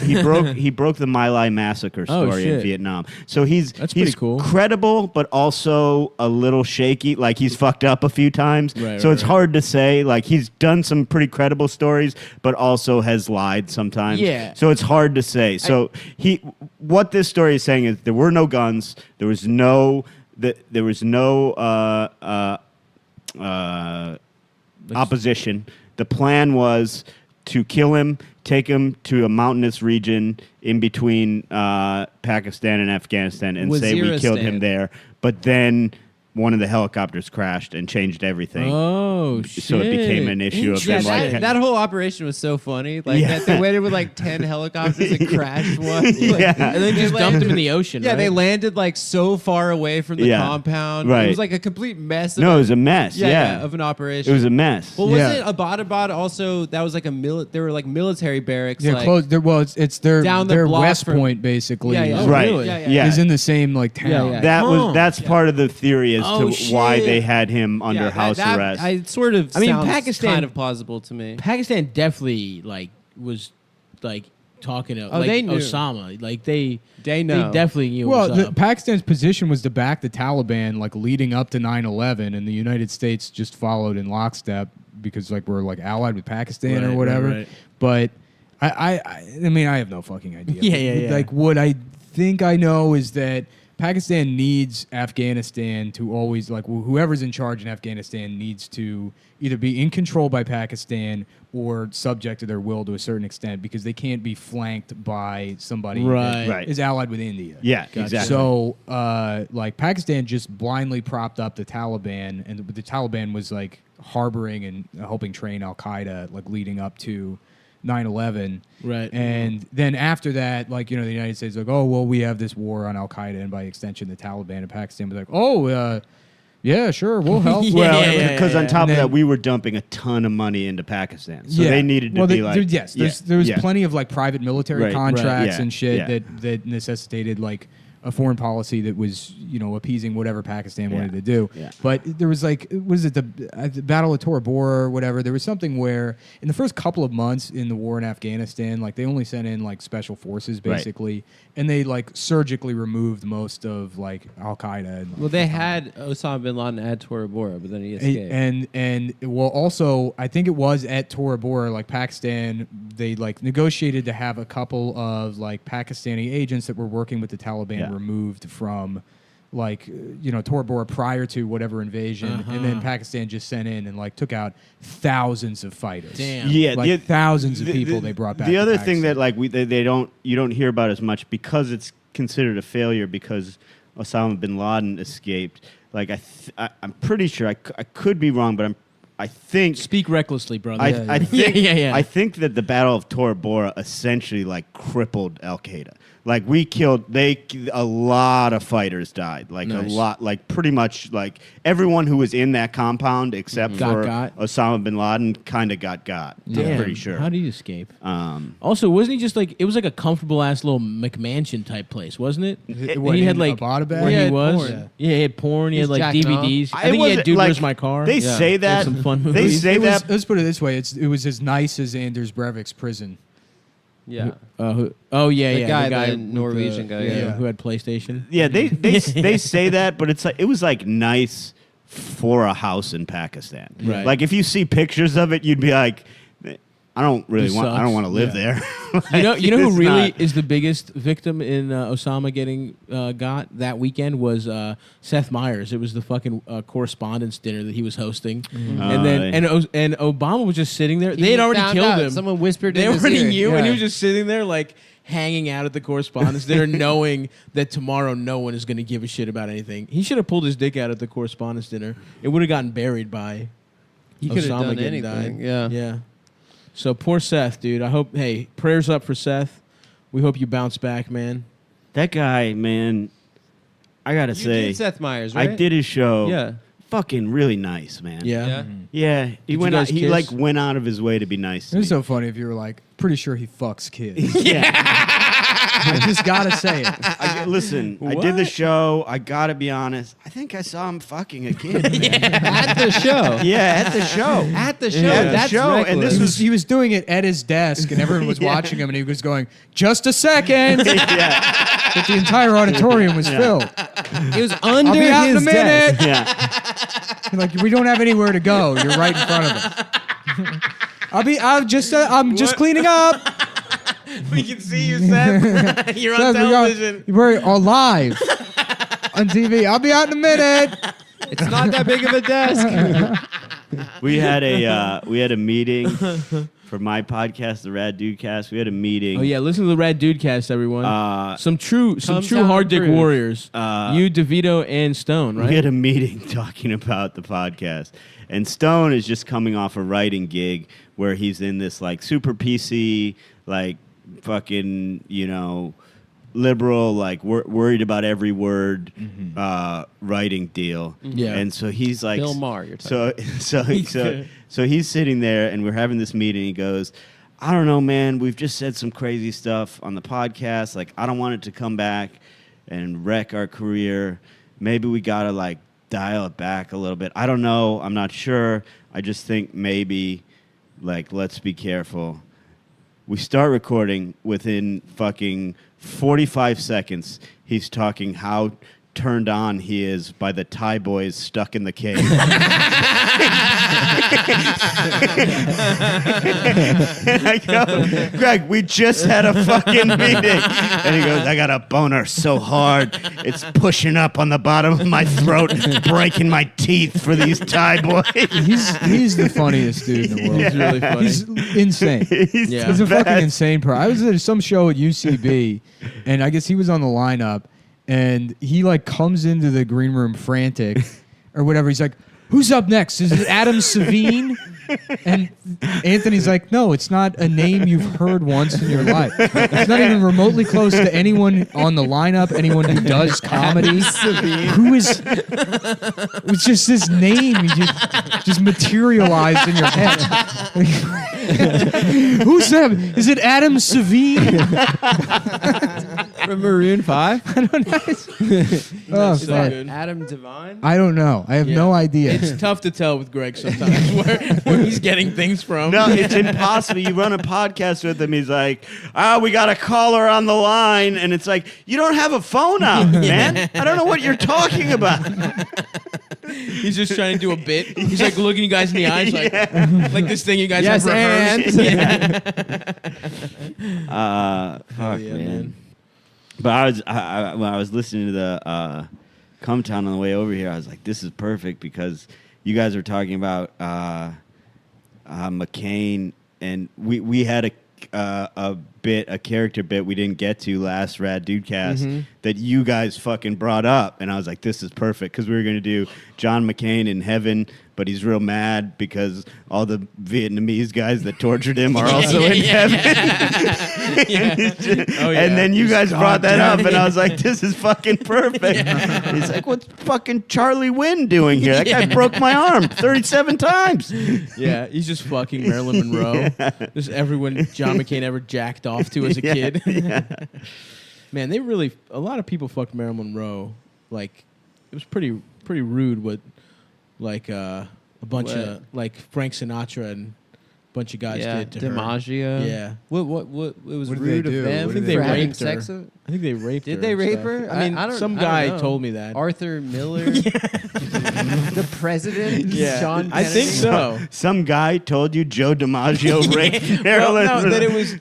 the My Lai massacre Oh, story in shit. Vietnam. So he's pretty cool. credible, but also a little shaky. Like he's fucked up a few times. Right, so right, it's right. hard to say. Like he's done some pretty credible stories, but also has lied sometimes. Yeah. So it's hard to say. So what this story is saying is there were no guns. There was no opposition. The plan was to kill him, take him to a mountainous region in between Pakistan and Afghanistan, and say we killed him Waziristan. there. But then one of the helicopters crashed and changed everything. Oh shit. So it became an issue of Yeah, them like that whole operation was so funny. Like Yeah. that they went in with like 10 helicopters and crashed one. Like, Yeah. And then just they dumped him in landed- the ocean. Yeah, right? they landed like so far away from the Yeah. compound. Right. It was like a complete mess. Of no, it was a mess. yeah, Yeah, of an it operation. was a mess. Well, Yeah. wasn't Abbottabad also? That was like there were like military barracks. they're like, close. Well, it's their Down the their block West from- Point basically. Yeah, yeah. is- Oh, right. really? Yeah, Yeah. Is in the same like town. Yeah, yeah. That's part of the theory as Oh, to why shit. they had him under Yeah, house that, arrest. I sort of. I mean, sounds Pakistan- kind of plausible to me. Pakistan definitely like was like talking to Oh, like they knew. Osama. Like they know. they definitely knew. Well, what was up. Pakistan's position was to back the Taliban, like leading up to 9/11, and the United States just followed in lockstep because like we're like allied with Pakistan or Right, whatever. right, right. But I mean, I have no fucking idea. Yeah. Like, what I think I know is that Pakistan needs Afghanistan to always, like, whoever's in charge in Afghanistan needs to either be in control by Pakistan or subject to their will to a certain extent, because they can't be flanked by somebody Right. that is allied with India. Yeah, exactly. So, like, Pakistan just blindly propped up the Taliban, and the Taliban was, like, harboring and helping train Al-Qaeda, like, leading up to 9/11. Right. And then after that, like, the United States was like, oh, well, we have this war on Al-Qaeda, and by extension, the Taliban, and Pakistan was like, oh, yeah, sure, we'll help. Yeah, because on top And of then- that, we were dumping a ton of money into Pakistan, so they needed to be like, there was plenty of, like, private military Right, contracts yeah, and shit yeah. that necessitated, like, a foreign policy that was, appeasing whatever Pakistan wanted to do. Yeah. But there was, like, was it the Battle of Tora Bora or whatever? There was something where in the first couple of months in the war in Afghanistan, like, they only sent in, like, special forces basically, and they, like, surgically removed most of, like, Al Qaeda. And, Well, they had Osama bin Laden at Tora Bora, but then he escaped. and well, also I think it was at Tora Bora, like, Pakistan, they, like, negotiated to have a couple of, like, Pakistani agents that were working with the Taliban removed from, like, Tora Bora prior to whatever invasion, and then Pakistan just sent in and, like, took out thousands of fighters. Damn. Yeah, Like, thousands of people they brought back. The to other thing Pakistan. that, like, you don't hear about as much because it's considered a failure because Osama bin Laden escaped. Like, I'm pretty sure I could be wrong, but I think Speak recklessly, brother. I think Yeah. I think that the Battle of Tora Bora essentially, like, crippled Al Qaeda. Like, a lot of fighters died. Like, Nice. a lot, like, pretty much, like, everyone who was in that compound except Got for got. Osama bin Laden kind of got. Damn. I'm pretty sure. How did he escape? Um, Also, wasn't he just like, it was like a comfortable ass little McMansion type place, wasn't it? What, he had in like Abbottabad? where Yeah, he was. porn. Yeah, he had porn. He He's had like jacking off. DVDs. I it think he had wasn't, Dude, like, Where's My Car? They Yeah. say He had that. some fun They movies. say that. Let's put it this way: it was as nice as Anders Breivik's prison. yeah. The guy, the with Norwegian guy, yeah. who had PlayStation. Yeah, they say that, but it's like it was like nice for a house in Pakistan. Right. Like, if you see pictures of it, you'd be like, I don't really This want. I don't sucks. want to live there. You know who It's really not- is the biggest victim in Osama getting got that weekend was Seth Meyers. It was the fucking correspondence dinner that he was hosting, and then and Obama was just sitting there. They had already found killed out. him. Someone whispered They in his already ear. knew, and he Yeah. was just sitting there like hanging out at the correspondence dinner, knowing that tomorrow no one is going to give a shit about anything. He should have pulled his dick out at the correspondence dinner. It would have gotten buried by. He could have Osama done getting anything. died. Yeah. Yeah. So poor Seth, dude. I hope. Hey, prayers up for Seth. We hope you bounce back, man. that guy, man. I gotta You say, did Seth Meyers, right? I did his show. Yeah. Fucking really nice, man. Yeah. Yeah. Yeah, he you went out, guys he kiss? like went out of his way to be nice. To It was me. so funny if you were like, pretty sure he fucks kids. Yeah. I just gotta say it. Listen, I did the What? show. I gotta be honest. I think I saw him fucking a kid. man. At the show. Yeah, at the show. At the show. At the That's show, and reckless. this He was doing it at his desk, and everyone was watching him, and he was going, "Just a second." yeah, But the entire auditorium was filled. It was under I'll be out in a his desk. minute. yeah. Like, we don't have anywhere to go. You're right in front of us. I'm just cleaning up. We can see you, Seth. You're Seth, we're all live on TV. I'll be out in a minute. It's not that big of a desk. We had a meeting for my podcast, the Rad Dude Cast. We had a meeting. Oh yeah, listen to the Rad Dude Cast, everyone. Some true Cumtown hard dick approved. warriors. You, DeVito, and Stone, right? We had a meeting talking about the podcast, and Stone is just coming off a writing gig where he's in this like super PC, like fucking liberal, like worried about every word writing deal. Yeah. And so he's like, Bill Maher, you're talking so he's sitting there, and we're having this meeting. He goes, I don't know, man. We've just said some crazy stuff on the podcast. Like, I don't want it to come back and wreck our career. Maybe we gotta like dial it back a little bit. I don't know. I'm not sure. I just think maybe, like, let's be careful. We start recording. Within fucking 45 seconds, he's talking how turned on he is by the Thai boys stuck in the cave. And I go, Greg, we just had a fucking meeting. And he goes, I got a boner so hard, it's pushing up on the bottom of my throat, breaking my teeth for these Thai boys. He's the funniest dude in the world. He's really funny. He's insane. Yeah. He's a best. fucking insane person. I was at some show at UCB, and I guess he was on the lineup, and he like comes into the green room frantic, or whatever. He's like, "Who's up next? Is it Adam Savine?" And Anthony's like, "No, it's not a name you've heard once in your life. It's not even remotely close to anyone on the lineup, anyone who does comedy. Who is? It's just this name you just materialized in your head. Who's that? Is it Adam Savine?" From Maroon 5? I don't know. Oh, Is that fuck. good? Adam Devine? I don't know. I have Yeah. no idea. It's tough to tell with Greg sometimes where he's getting things from. No, it's impossible. You run a podcast with him. He's like, we got a caller on the line. And it's like, you don't have a phone out, man. I don't know what you're talking about. He's just trying to do a bit. He's like looking you guys in the eyes, like this thing you guys Yes, have rehearsed. Fuck, yeah, man. man. But when I was listening to the Cumtown on the way over here, I was like, this is perfect because you guys were talking about McCain, and we had a character bit we didn't get to last Rad Dudecast that you guys fucking brought up, and I was like, this is perfect because we were going to do John McCain in heaven, but he's real mad because all the Vietnamese guys that tortured him are also in heaven. And then you guys brought that up, and I was like, this is fucking perfect. He's like, what's fucking Charlie Wynn doing here? That guy broke my arm 37 times. Yeah, he's just fucking Marilyn Monroe. Just everyone John McCain ever jacked off to as a kid. Man, a lot of people fucked Marilyn Monroe. Like, it was pretty rude what, like, a bunch of, like, Frank Sinatra and a bunch of guys did to her. DiMaggio. Yeah. What it was What did rude they do? of them What I think they for having raped her. sex with- I think they raped her. Did they and rape stuff. her? I mean, I don't- some I don't guy know. told me that. Arthur Miller? The president? Yeah, John I think Kennedy? so. Some guy told you Joe DiMaggio raped Well, Marilyn no, Monroe. that it was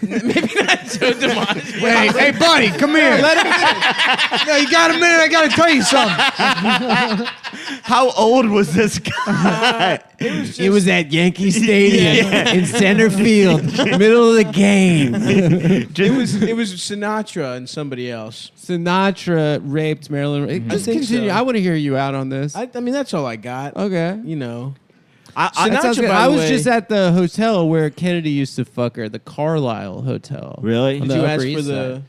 maybe not Joe DiMaggio. Wait, hey, buddy, come here. Let him finish. No, you got a minute. I got to tell you something. How old was this guy? It was at Yankee Stadium in center field, middle of the game. It was Sinatra and somebody else. Sinatra raped Marilyn. Just think continue. so. I want to hear you out on this. I mean, that's all I got. Okay. You know. That Sinatra, sounds good. by I the was way- just at the hotel where Kennedy used to fuck her, the Carlisle Hotel. Really? On Did the you Upper ask for East the? Side.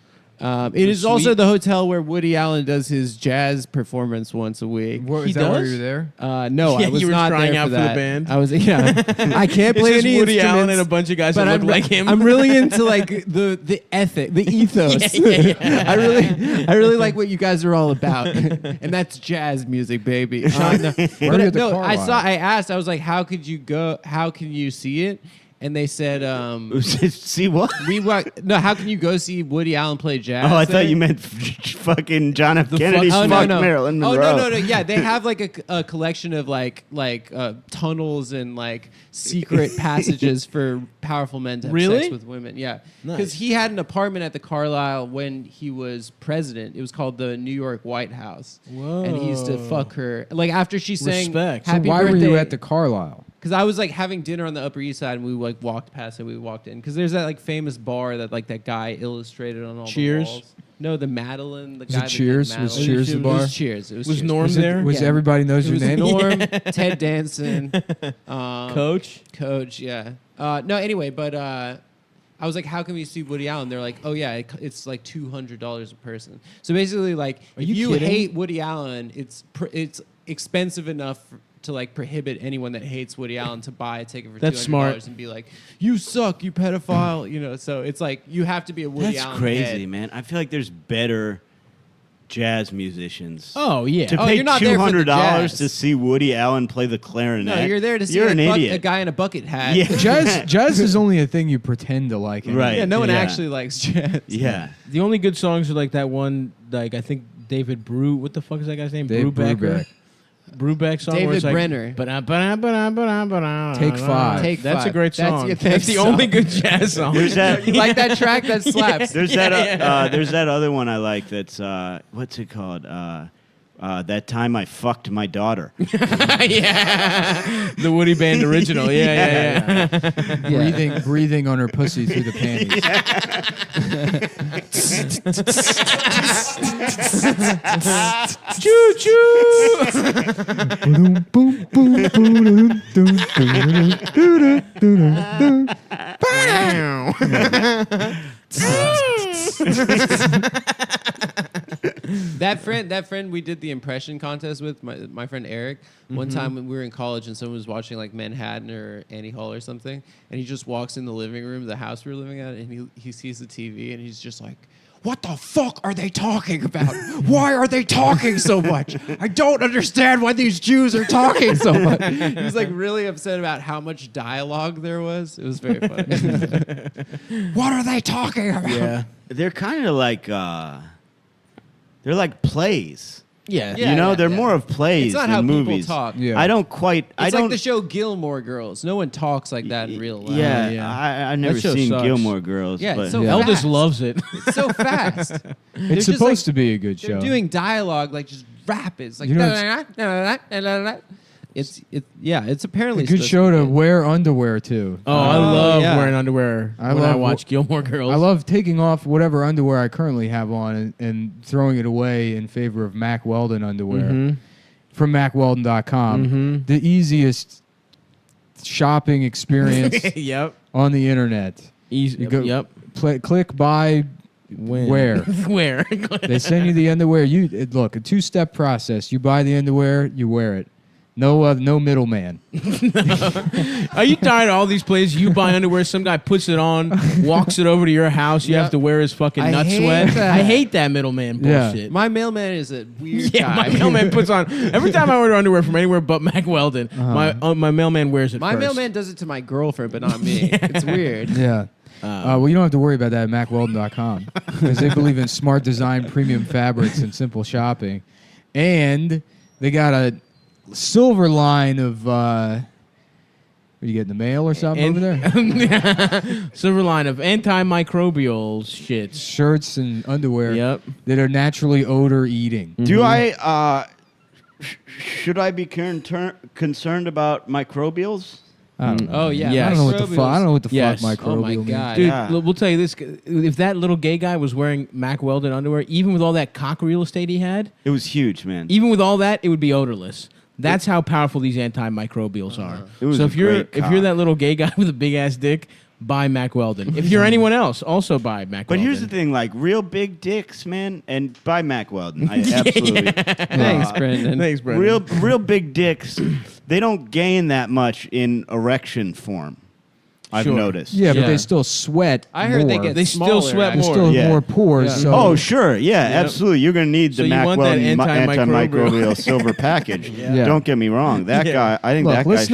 It is also suite? the hotel where Woody Allen does his jazz performance once a week. What, He is that why does? you were there? No, Yeah, I was you were not trying there out for for the that. band? I was, I can't It's play just any Woody instruments. Allen and a bunch of guys but that look like him. I'm really into like the ethic, the ethos. I really like what you guys are all about, and that's jazz music, baby. Where are you at the I Carlisle? I asked, I was like, how could you go? How can you see it? And they said, See what? how can you go see Woody Allen play jazz? Oh, I there? thought you meant fucking John F. Kennedy Oh, fucked no. Marilyn Monroe. Oh no. Yeah, they have like a collection of like tunnels and like secret passages for powerful men to have Really? sex with women. Yeah, Nice. because he had an apartment at the Carlisle when he was president. It was called the New York White House. Whoa. And he used to fuck her. Like after she sang Respect. So "Happy Why Birthday," were you at the Carlisle? Because I was like having dinner on the Upper East Side, and we like walked past it. We walked in because there's that like famous bar that like that guy illustrated on all Cheers? the walls. No, the Madeline. The Was guy it that did Cheers? Madeline. Was Cheers the It bar? was Cheers. It was Was Cheers. Norm Was, there? was Yeah. everybody knows It your was name? Norm, Ted Danson, Coach. Coach. Yeah. No. Anyway, but I was like, "How can we see Woody Allen?" They're like, "Oh yeah, it's like $200 a person." So basically, like, if you you kidding? hate Woody Allen, it's expensive enough to like prohibit anyone that hates Woody Allen to buy a ticket for That's $200 smart. and be like, "You suck, you pedophile," you know. So it's like you have to be a Woody That's Allen crazy, head. man. I feel like there's better jazz musicians. Oh yeah. To Oh, pay you're not there for the $200 jazz. to see Woody Allen play the clarinet. No, you're there to see You're an a idiot. guy in a bucket hat. Yeah. Jazz is only a thing you pretend to like. anyway. Right. Yeah, no one Yeah. actually likes jazz. Yeah. The only good songs are like that one. Like I think David Brew. What the fuck is that guy's name? Dave Brubaker. Brubeck. Brubeck song? David where it's like, Brenner. Take Five. Take That's a Five. great That's song. your That's the song. only good jazz song. There's that. You like that track? That slaps. There's there's that other one I like. That's what's it called? That time I fucked my daughter. Yeah. The Woody Band original. Yeah. Breathing on her pussy through the panties. Choo choo. Boom, boom, boom, boom, boom, boom, That friend we did the impression contest with, my friend Eric. One time when we were in college and someone was watching like Manhattan or Annie Hall or something, and he just walks in the living room, the house we were living at, and he sees the TV and he's just like, "What the fuck are they talking about? Why are they talking so much? I don't understand why these Jews are talking so much." He was like really upset about how much dialogue there was. It was very funny. What are they talking about? Yeah. They're kind of like they're like plays. Yeah. Yeah. You know, they're more of plays It's not than how movies. people talk. Yeah. I don't quite. It's I don't. like the show Gilmore Girls. No one talks like that in real life. Yeah, Yeah. I've never show seen sucks. Gilmore Girls. Yeah, but it's so Eldest fast. loves it. It's so fast. It's supposed to be a good They're show. doing dialogue like just rapid. It's like You know, it's apparently a good supposed show be to good. wear underwear to. Oh, I love yeah. wearing underwear I when I love watch Gilmore Girls. I love taking off whatever underwear I currently have on and throwing it away in favor of Mack Weldon underwear Mhm. from MackWeldon.com. Mhm. The easiest shopping experience Yep. on the internet. Easy. You go- Yep. Click buy When? where. Where? They send you the underwear. Look, a 2-step process. You buy the underwear, you wear it. No middleman. Are you tired of all these places? You buy underwear, some guy puts it on, walks it over to your house. You Yep. have to wear his fucking I nut hate sweat. that. I hate that middleman Yeah. bullshit. My mailman is a weird Yeah, guy. my mailman puts on every time I order underwear from anywhere but Mack Weldon. My mailman wears it. My first. mailman does it to my girlfriend, but not me. It's weird. Yeah. Well, you don't have to worry about that at MackWeldon.com because they believe in smart design, premium fabrics, and simple shopping. And they got a silver line of, what do you get in the mail or something over there? Silver line of antimicrobial shits. Shirts and underwear Yep. that are naturally odor eating. Do I? Should I be concerned about microbials? I don't know. Oh yeah. Yes. I don't know what the fuck. I don't know what the Yes. fuck microbial Oh my means. god. Dude, Yeah. we'll tell you this. If that little gay guy was wearing Mack Weldon underwear, even with all that cock real estate he had, It was huge, man. even with all that, it would be odorless. That's how powerful these antimicrobials are. It was So a if you're great that cock. little gay guy with a big ass dick, buy Mack Weldon. If you're anyone else, also buy Mack But Weldon. here's the thing, like real big dicks, man, and by Mack Weldon. I absolutely Thanks, Brendan. Thanks, Brendan. real big dicks, they don't gain that much in erection form. I've Sure. noticed. Yeah, but Yeah. they still sweat. I heard they more. get They still smaller, sweat They more. still have Yeah. more pores. Yeah. So Oh, sure. Yeah, absolutely. You're going to need So the you Mack want that Weldon antimicrobial. antimicrobial silver package. Yeah. Don't get me wrong. That Yeah. guy, I think Look, that let's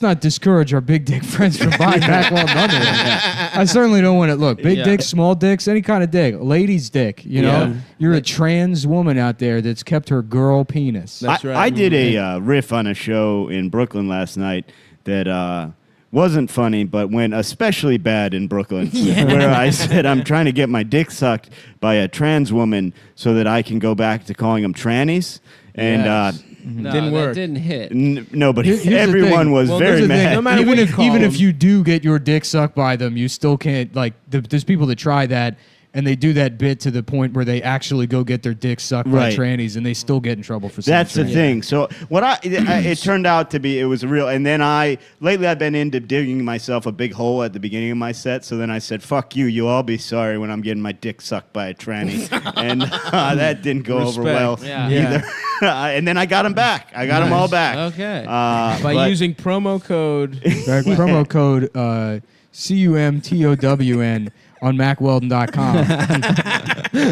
guy not discourage our big dick friends from buying Mack Weldon underwear. I certainly don't want it. Look, big Yeah. dicks, small dicks, any kind of dick, lady's dick. You know, Yeah. you're a trans woman out there that's kept her girl penis. That's right. I did a riff on a show in Brooklyn last night that wasn't funny, but went especially bad in Brooklyn, where I said I'm trying to get my dick sucked by a trans woman so that I can go back to calling them trannies. And Yes. No, Didn't work. That didn't hit. nobody, Here's the everyone thing. was Well, very here's the thing. mad. No matter even what you if call even them. if you do get your dick sucked by them, you still can't like. There's people that try that. And they do that bit to the point where they actually go get their dick sucked by Right. trannies, and they still get in trouble for saying That's the trannies. thing. So what it turned out to be, it was real. And then lately I've been into digging myself a big hole at the beginning of my set. So then I said, "Fuck you! You'll all be sorry when I'm getting my dick sucked by a tranny," and that didn't go over Respect. well Yeah. either. And then I got them back. I got them all back. Okay. by but- using promo code. Promo code CUMTOWN on MackWeldon.com.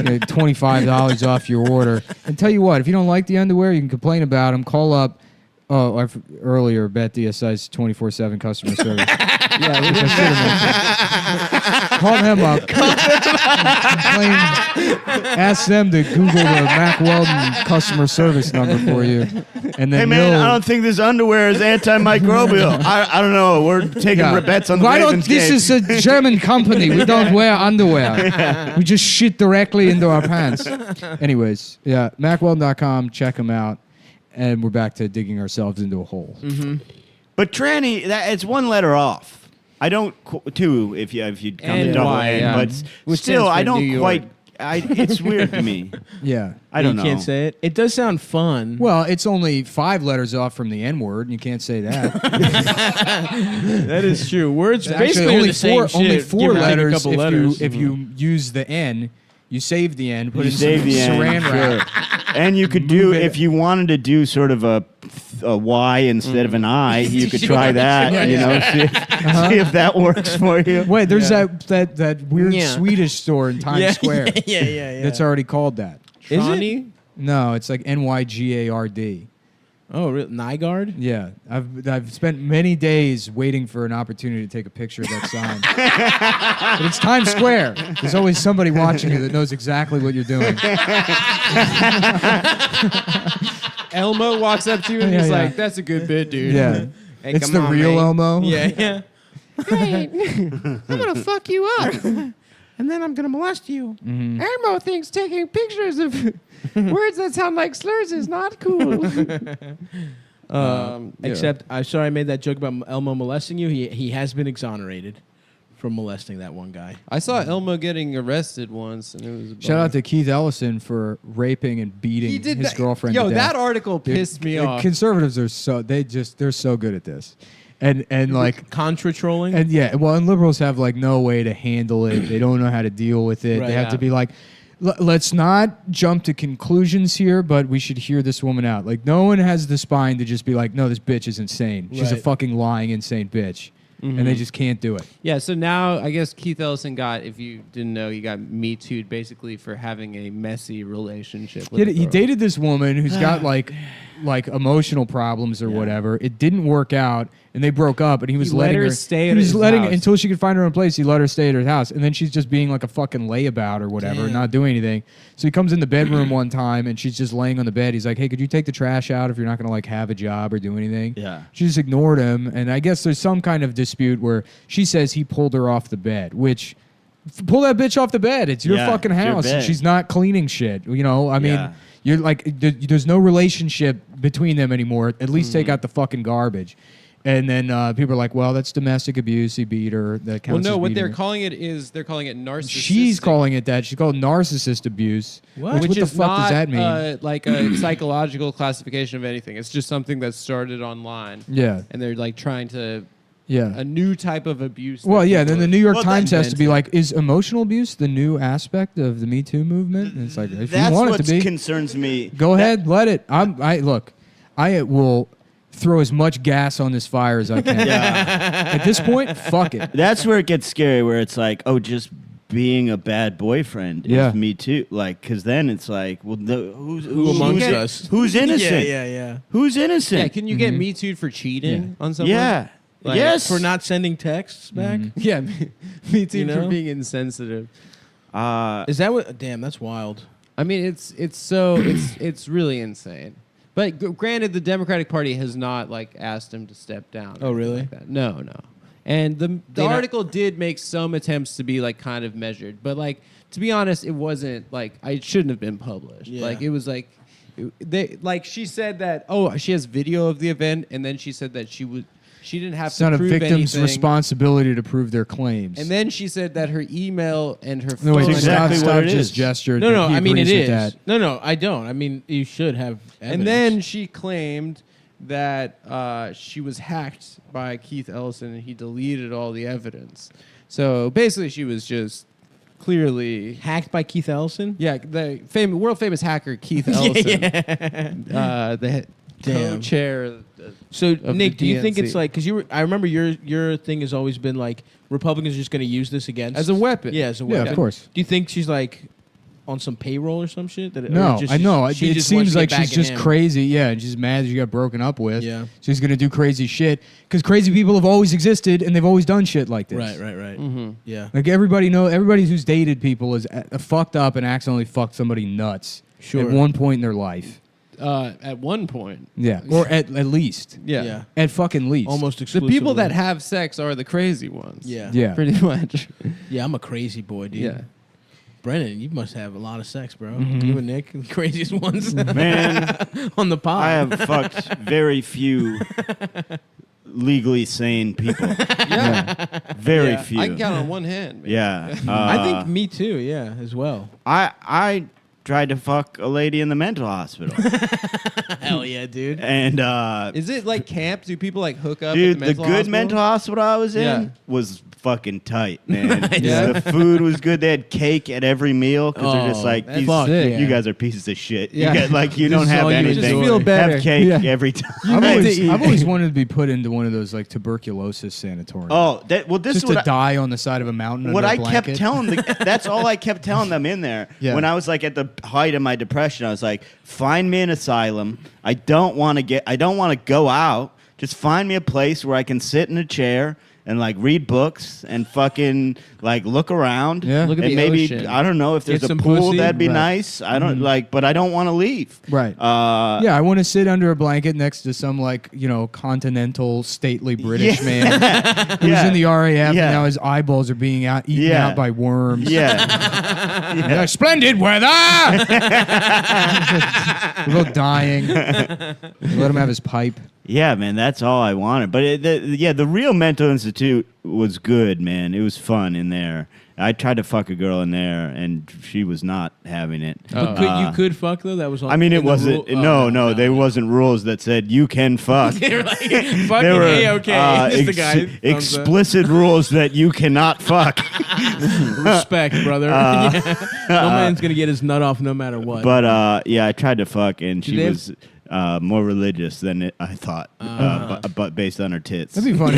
Get $25 off your order. And tell you what, if you don't like the underwear, you can complain about them. Call up Oh, earlier, Bet DSI's 24/7 customer service. Yeah, we Which I should have mentioned. Call them up. Ask them to Google the Mack Weldon customer service number for you. And then Hey man, I don't think this underwear is antimicrobial. I don't know. We're taking bets on the Ravens game. This is a German company. We don't wear underwear. We just shit directly into our pants. Anyways, yeah, MackWeldon.com. Check them out. And we're back to digging ourselves into a hole. Mm-hmm. But tranny, it's one letter off. I don't two if you come to double NY, N, yeah. but Which still stands for I don't New York. quite. It's weird to me. Yeah. I don't know. You can't say it. It does sound fun. Well, it's only 5 letters off from the N word, and you can't say that. That is true. Words Actually, basically only are the same four, only shit, 4 given a letters. couple If letters. you use the N, you save the N, put You in save some the saran N, wrap. sure. And you could do if you wanted to do sort of a Y instead of an I, you could try that. Yeah, you know, yeah. see if that works for you. Wait, there's that weird Yeah. Swedish store in Times Square yeah. that's already called that. Is it? Tronny? No, it's like NYGARD. Oh, really? Nygaard? Yeah, I've spent many days waiting for an opportunity to take a picture of that sign. But it's Times Square. There's always somebody watching you that knows exactly what you're doing. Elmo walks up to you and Yeah, he's yeah. like, "That's a good bit, dude." Yeah, Hey, it's come the on, real mate. Elmo. Yeah. I'm gonna fuck you up, and then I'm gonna molest you. Mhm. Elmo thinks taking pictures of words that sound like slurs is not cool. Except, I'm sorry I made that joke about Elmo molesting you. He has been exonerated from molesting that one guy. I saw Elmo getting arrested once, and it was a Shout out to Keith Ellison for raping and beating he did his that. girlfriend. Yo, to death. that article Dude, pissed me off. Conservatives are they're so good at this, and like. Contra trolling. And yeah, well, and liberals have like no way to handle it. They don't know how to deal with it. Right, they have yeah. to be like, let's not jump to conclusions here, but we should hear this woman out. Like, no one has the spine to just be like, no, this bitch is insane. She's a Right. fucking lying, insane bitch. And they just can't do it. Yeah, so now I guess Keith Ellison got, if you didn't know, he got Me Too'd basically for having a messy relationship with a He girl. dated this woman who's got like emotional problems or whatever. It didn't work out, and they broke up. And he was let letting her stay He at was his letting house. until she could find her own place. He let her stay at her house, and then she's just being like a fucking layabout or whatever, Damn. not doing anything. So he comes in the bedroom one time, and she's just laying on the bed. He's like, "Hey, could you take the trash out if you're not gonna like have a job or do anything?" Yeah. She just ignored him, and I guess there's some kind of dispute where she says he pulled her off the bed, which. Pull that bitch off the bed. It's your Yeah, fucking it's your house. And bed. she's not cleaning shit. You know, I mean, Yeah. you're like, there's no relationship between them anymore. At least take out the fucking garbage. And then people are like, well, that's domestic abuse. He beat her. That counts Well, no, as what beating they're her. calling it is they're calling it narcissistic. She's calling it that. She's called narcissist abuse. What? Which Which the is fuck not does that mean? like a psychological classification of anything. It's just something that started online, Yeah. and they're like trying to Yeah. a new type of abuse. Well, that yeah. people Then the are- New York Well, Times that- has to be like, is emotional abuse the new aspect of the Me Too movement? And it's like, if That's you want it what to be, concerns me. go ahead, let it. I look. I will throw as much gas on this fire as I can. At this point, fuck it. That's where it gets scary, where it's like, oh, just being a bad boyfriend Yeah. is Me Too. Like, because then it's like, well, Who amongst who's, us? Who's innocent? Yeah. Who's innocent? Yeah, can you get Me Too'd for cheating on someone? Yeah. Like, yes. For not sending texts back? Yeah, Me Too'd You know? for being insensitive. Is that what? Damn, that's wild. I mean, it's really insane. But granted, the Democratic Party has not like asked him to step down. Oh, or anything really? like that. No. And the They not- article did make some attempts to be like kind of measured, but like to be honest, it wasn't like it shouldn't have been published. Yeah. Like it was like they like she said that she has video of the event, and then she said that she didn't have It's to not a prove victim's anything. responsibility to prove their claims. And then she said that her email and her phone. no, wait, That's exactly Scott what it just is. gestured. No, that he I mean it agrees with is. that. No, I don't. I mean you should have. Evidence. And then she claimed that she was hacked by Keith Ellison and he deleted all the evidence. So basically, she was just clearly. hacked by Keith Ellison. Yeah, the world famous hacker Keith Ellison, the Damn. co-chair. So of Nick, the do you think DNC. it's like because I remember your thing has always been like Republicans are just going to use this against As a weapon. Yeah, as a Yeah, weapon. of course. Do you think she's like on some payroll or some shit? No, I know. She It just seems wants to like get she's back at just him. crazy. Yeah, and she's mad she got broken up with. Yeah. She's going to do crazy shit because crazy people have always existed and they've always done shit like this. Right. Mm-hmm. Yeah. Like everybody who's dated people is fucked up and accidentally fucked somebody nuts Sure. at one point in their life. At one point. Yeah, or at least. Yeah. At fucking least. Almost The exclusively. people that have sex are the crazy ones. Yeah. Yeah. Pretty much. Yeah, I'm a crazy boy, dude. Yeah. Brennan, you must have a lot of sex, bro. Mhm. You and Nick, the craziest ones Man, on the pod. I have fucked very few legally sane people. Yeah. Very Yeah. few. I can count on one hand. Man. Yeah. I think me too. Yeah, as well. I tried to fuck a lady in the mental hospital. Hell yeah, dude. And Is it like camp? Do people like hook up? dude, at the the good mental hospital I was in Yeah. was fucking tight, man. Yeah. The food was good. They had cake at every meal because they're just Oh, like, that's these, sick. you guys are pieces of shit. Yeah. You get like you This don't is have all you anything. enjoy. Just feel better. Have cake Yeah. every time. I've always wanted to be put into one of those like tuberculosis sanatoriums. Oh, this just is what to die on the side of a mountain. what under a I kept blanket. telling that's all I kept telling them in there. Yeah. When I was like at the height of my depression, I was like, find me an asylum. I don't want to go out. Just find me a place where I can sit in a chair and like read books and fucking like look around. Yeah. Look at and the maybe ocean. I don't know if there's Get a some pool pussy. that'd be Right. nice. I don't but I don't want to leave. Right. Yeah, I want to sit under a blanket next to some like continental stately British man who's Yeah. in the RAF Yeah. and now his eyeballs are being eaten Yeah. out by worms. Yeah. Yeah, splendid weather. We're both dying. Let him have his pipe. Yeah, man, that's all I wanted. But the real mental institute was good, man. It was fun in there. I tried to fuck a girl in there, and she was not having it. But you could fuck though. That was. I mean, it wasn't. No, there wasn't rules that said you can fuck. They're like, fucking There were A-okay. Just the guy thumbs up. explicit rules that you cannot fuck. Respect, brother. Yeah. No man's gonna get his nut off no matter what. But yeah, I tried to fuck, and she they have- was more religious than I thought, but based on her tits. That'd be funny.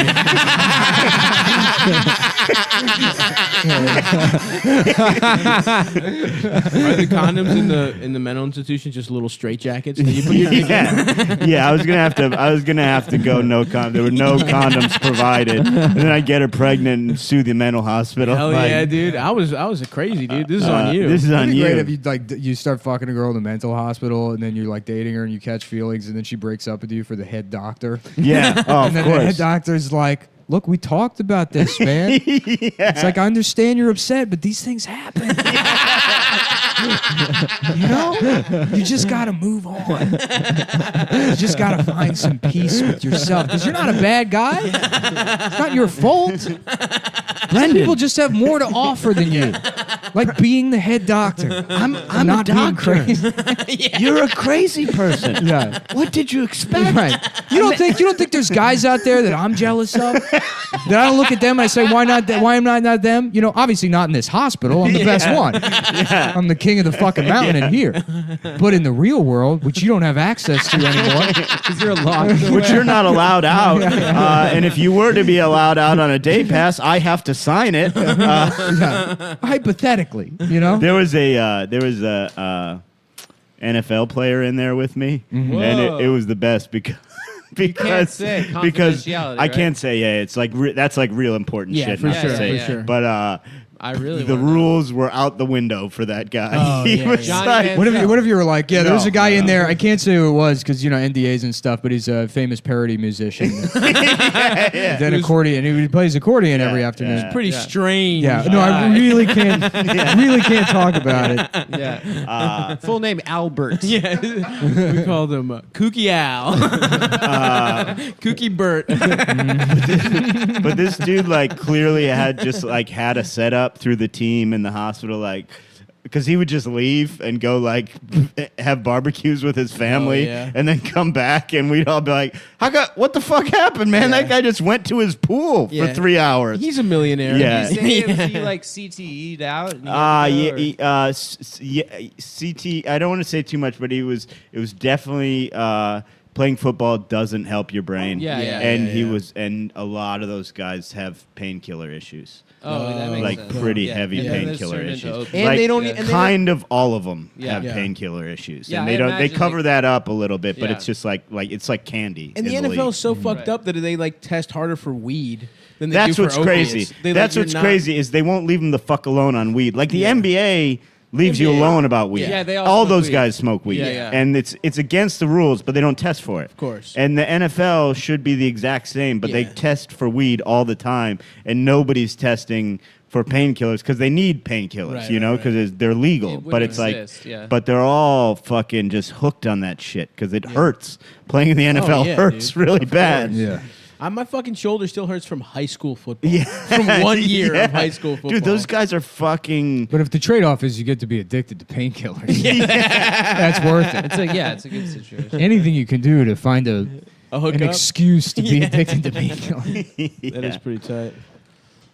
Are the condoms in the mental institution just little straight jackets that you put your dick in? Yeah, I was gonna have to go no condom. There were no condoms provided, and then I get her pregnant and sue the mental hospital. Hell Like, yeah, dude. I was a crazy dude. This is on you. This is on It'd be you. great if you you start fucking a girl in the mental hospital and then you're like dating her and you catch feelings and then she breaks up with you for the head doctor. Yeah, oh, And of then the head course. doctor's like, look, we talked about this, man. It's like, I understand you're upset, but these things happen. You know? You just got to move on. You just got to find some peace with yourself because you're not a bad guy. It's not your fault. Some people just have more to offer than you. Like being the head doctor. I'm not a being doctor. crazy. You're a crazy person. Yeah. What did you expect? Right. You don't think there's guys out there that I'm jealous of? That I don't look at them and I say, why not? Why am I not them? You know, obviously not in this hospital. I'm the best one. I'm the king of the fucking mountain in here. But in the real world, which you don't have access to anymore, Because you're locked away. Which you're not allowed out. And if you were to be allowed out on a day pass, I have to sign it. yeah. Hypothetically, you know. There was a NFL player in there with me, and Whoa. it was the best because say because confidentiality, I right? can't say it's like that's like real important Yeah, shit for not sure, to say. for sure. But I really the wanna know. rules were out the window for that guy. Oh, He yeah, was yeah. Johnny like, Manziel. What if you were like, yeah, there was a guy in No. there. I can't say who it was because NDAs and stuff, but he's a famous parody musician. Then accordion. He plays accordion every afternoon. yeah. Pretty Yeah. strange. Yeah, no, I really can't. Really can't talk about it. Yeah. Full name Albert. Yeah, we called him Kooky Al, Kooky Bert. but this dude like clearly had a setup through the team in the hospital, like because he would just leave and go like have barbecues with his family, yeah. and then come back, and we'd all be like, what the fuck happened, man? Yeah. That guy just went to his pool Yeah. for 3 hours. He's a millionaire. Yeah. Did you say he like CTE'd out? and you Yeah, had to go, or- CT. I don't want to say too much, but it was definitely playing football doesn't help your brain. And a lot of those guys have painkiller issues. Oh, that makes like sense. pretty heavy And painkiller there's certain issues. And like, they don't. yeah. And they kind of all of them Yeah. have Yeah. painkiller issues, Yeah, and I they don't. They imagine cover that up a little bit, but Yeah. it's just like it's like candy. And the in NFL league. is so fucked Right. up that they like test harder for weed than they That's do what's for crazy. opiates. They, That's you're what's not- crazy is they won't leave them the fuck alone on weed. Like the Yeah. NBA leaves you NBA. alone about weed. Yeah, they all smoke those weed. guys smoke weed. Yeah, yeah. And it's against the rules, but they don't test for it. Of course. And the NFL should be the exact same, but they Yeah. test for weed all the time, and nobody's testing for painkillers because they need painkillers, Right, you know, right, because they're legal. It But wouldn't it's exist, like, yeah. but they're all fucking just hooked on that shit because it hurts. Playing in the NFL yeah, hurts dude. really bad. Yeah. My fucking shoulder still hurts from high school football. Yeah. From 1 year Yeah. of high school football. Dude, those guys are fucking. But if the trade-off is you get to be addicted to painkillers, that's worth it. It's a good situation. Anything you can do to find an hookup. excuse to be addicted to painkillers. That is pretty tight.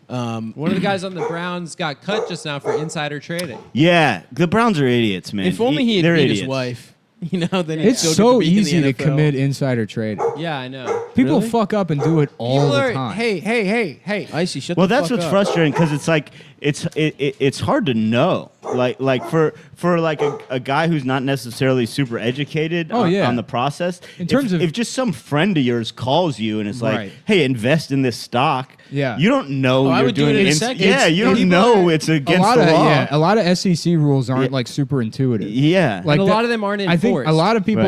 One of the guys on the Browns got cut just now for insider trading. Yeah, the Browns are idiots, man. If only he had They're beat idiots. his wife. You know, then he'd It's still get so be in the easy to NFL. commit insider trading. Yeah, I know. People Really? fuck up and do it all People the are- time. Hey. Icy, shut Well, the that's fuck what's up. frustrating because it's like it's hard to know. Like for like a guy who's not necessarily super educated Oh, yeah. on the process. In terms of- if just some friend of yours calls you and it's like, Right. hey, invest in this stock. Yeah. You don't know I you're would do doing it in a ins- second. Yeah, you don't people know are- it's a against lot the of law. a lot of SEC rules aren't Yeah. like super intuitive. Yeah. Like And a that- lot of them aren't I think enforced. a lot of people,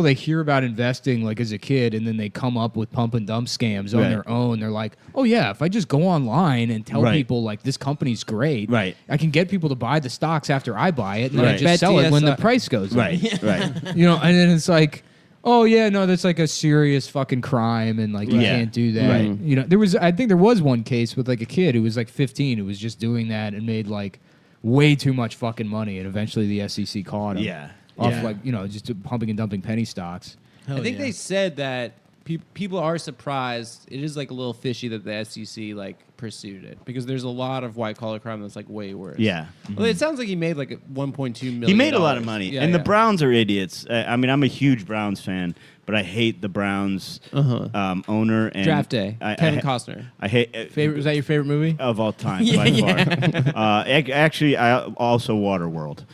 Right. they hear about investing like as a kid, and then they come up with pump and dump scams on Right. their own. They're like, oh yeah, if I just go online and tell Right. people like this company's great, Right. I can get people to buy the stocks after I buy it, and then I Right. just sell it when the BetTSI. price goes up. Right. Right. You know, and then it's like, oh yeah, no, that's like a serious fucking crime, and like you Yeah. can't do that. Right. You know, I think there was one case with like a kid who was like 15 who was just doing that and made like way too much fucking money, and eventually the SEC caught him. Yeah. Off Yeah. like, you know, just pumping and dumping penny stocks. Hell I think yeah. they said that people are surprised. It is like a little fishy that the SEC like pursued it because there's a lot of white collar crime that's like way worse. Yeah. Well, it sounds like he made like 1.2 million. He made a lot of money, Yeah, and the yeah. Browns are idiots. I mean, I'm a huge Browns fan, but I hate the Browns owner and Draft day. Kevin I Costner. I hate Favorite, was that your favorite movie? of all time by far. Actually, I also Waterworld.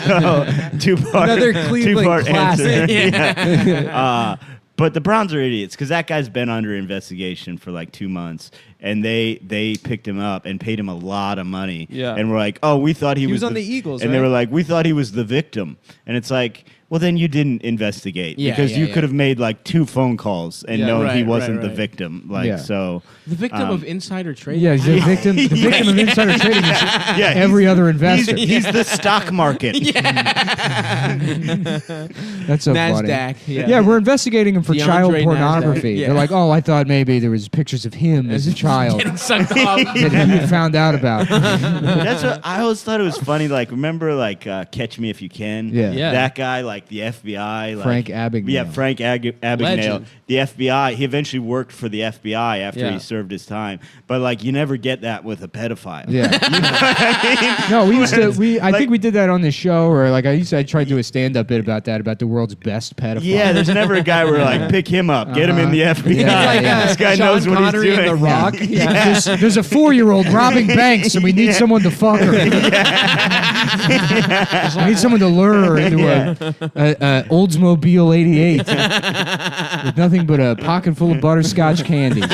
So two-part, Another Cleveland two-part classic. answer. But the Browns are idiots because that guy's been under investigation for like 2 months, and they picked him up and paid him a lot of money. Yeah. And we're like, oh, we thought he was on the Eagles, and they right? were like, we thought he was the victim, and it's like, well, then you didn't investigate Yeah, because yeah, you yeah. could have made like 2 phone calls and Yeah, known he right, wasn't right, the right. victim. Like Yeah. so. The victim of insider trading. Yeah, the victim. The victim of insider trading is Yeah, every other investor. He's the stock market. That's so funny. NASDAQ. Yeah, we're investigating him for DeAndre child NASDAQ, pornography. yeah. They're like, oh, I thought maybe there was pictures of him as a child Getting sucked off. that he had found out about. That's what I always thought it was funny. Like, remember, like, Catch Me If You Can? Yeah. Yeah. That guy, like the FBI, like, Frank Abagnale. Yeah, Frank Abagnale. Legend. The FBI. He eventually worked for the FBI after Yeah. he served his time. But like, you never get that with a pedophile. Yeah. You know what I mean? No, we used to. I Like- think we did that on this show, or like I tried to do a stand-up bit about that, about the world's best pedophile. Yeah, there's never a guy where like, pick him up, get him in the FBI. Yeah, Like, yeah. This guy Sean knows what Connery he's in doing. The Rock. Yeah. There's a 4-year-old robbing banks, and we need someone to fuck her. We need someone to lure her into a Oldsmobile 88 with nothing but a pocket full of butterscotch candies.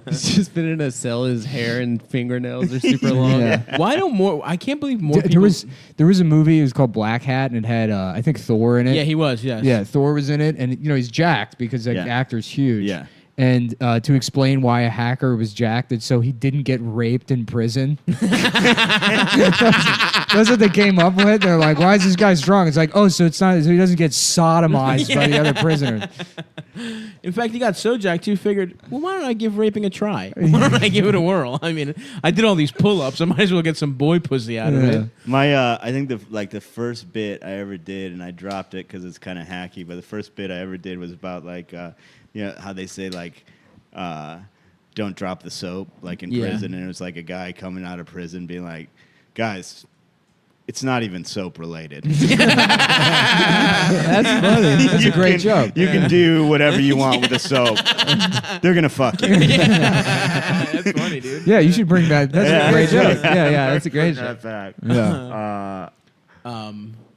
He's just been in a cell. His hair and fingernails are super long. Yeah. Why don't more? I can't believe more There people. was a movie. It was called Black Hat, and it had I think Thor in it. Yeah, he was. Yes. Yeah, Thor was in it, and you know he's jacked because the Yeah. actor's huge. Yeah. And to explain why a hacker was jacked, it's so he didn't get raped in prison. That's what they came up with. They're like, "Why is this guy strong?" It's like, "Oh, so it's not. So he doesn't get sodomized by the other prisoners." In fact, he got so jacked too. Figured, well, why don't I give raping a try? Why don't I give it a whirl? I mean, I did all these pull-ups. I might as well get some boy pussy out of Yeah. it. My, I think the first bit I ever did, and I dropped it because it's kind of hacky. But the first bit I ever did was about like, you know, how they say like, don't drop the soap like in Yeah. prison, and it was like a guy coming out of prison being like, guys, It's not even soap related. That's funny. That's a great joke. You can do whatever you want with the soap. They're gonna fuck you. That's funny, dude. Yeah, you should bring that. That's a great joke. Yeah, that's a great Bring joke. that back. Yeah.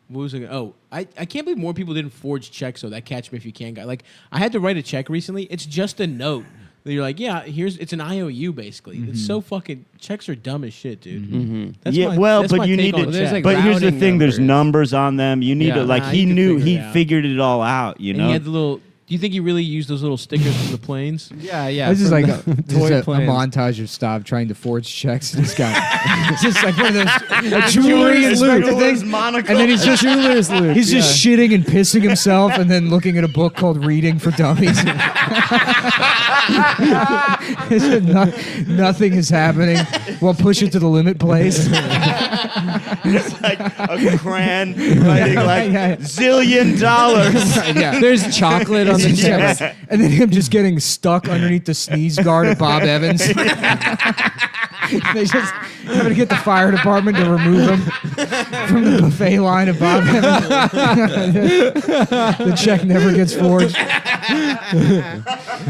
What was I gonna, oh, I can't believe more people didn't forge checks, so that catch me if you can guy. Like, I had to write a check recently. It's just a note. You're like, yeah, it's an IOU basically. It's so fucking, checks are dumb as shit, dude. That's Yeah, my, well, that's but my you take need on to. checks. like But here's the routing thing: there's numbers. numbers on them. You need Yeah. to like. Nah, He you can knew. figure He it out. figured it all out. You And know. he had the little. Do you think he really used those little stickers from the planes? Yeah. This is from like the a toy a planes. montage of Stav trying to forge checks. This guy, it's just like one of those jewelry and loot things. And then he's just Jeweler's loop. He's just shitting and pissing himself, and then looking at a book called "Reading for Dummies." It's just nothing is happening while Push It to the Limit plays. It's like a crayon writing like Yeah. $zillion. Yeah. There's chocolate on the Yeah. check. And then him just getting stuck underneath the sneeze guard of Bob Evans. They just having to get the fire department to remove him from the buffet line of Bob Evans. The check never gets forged.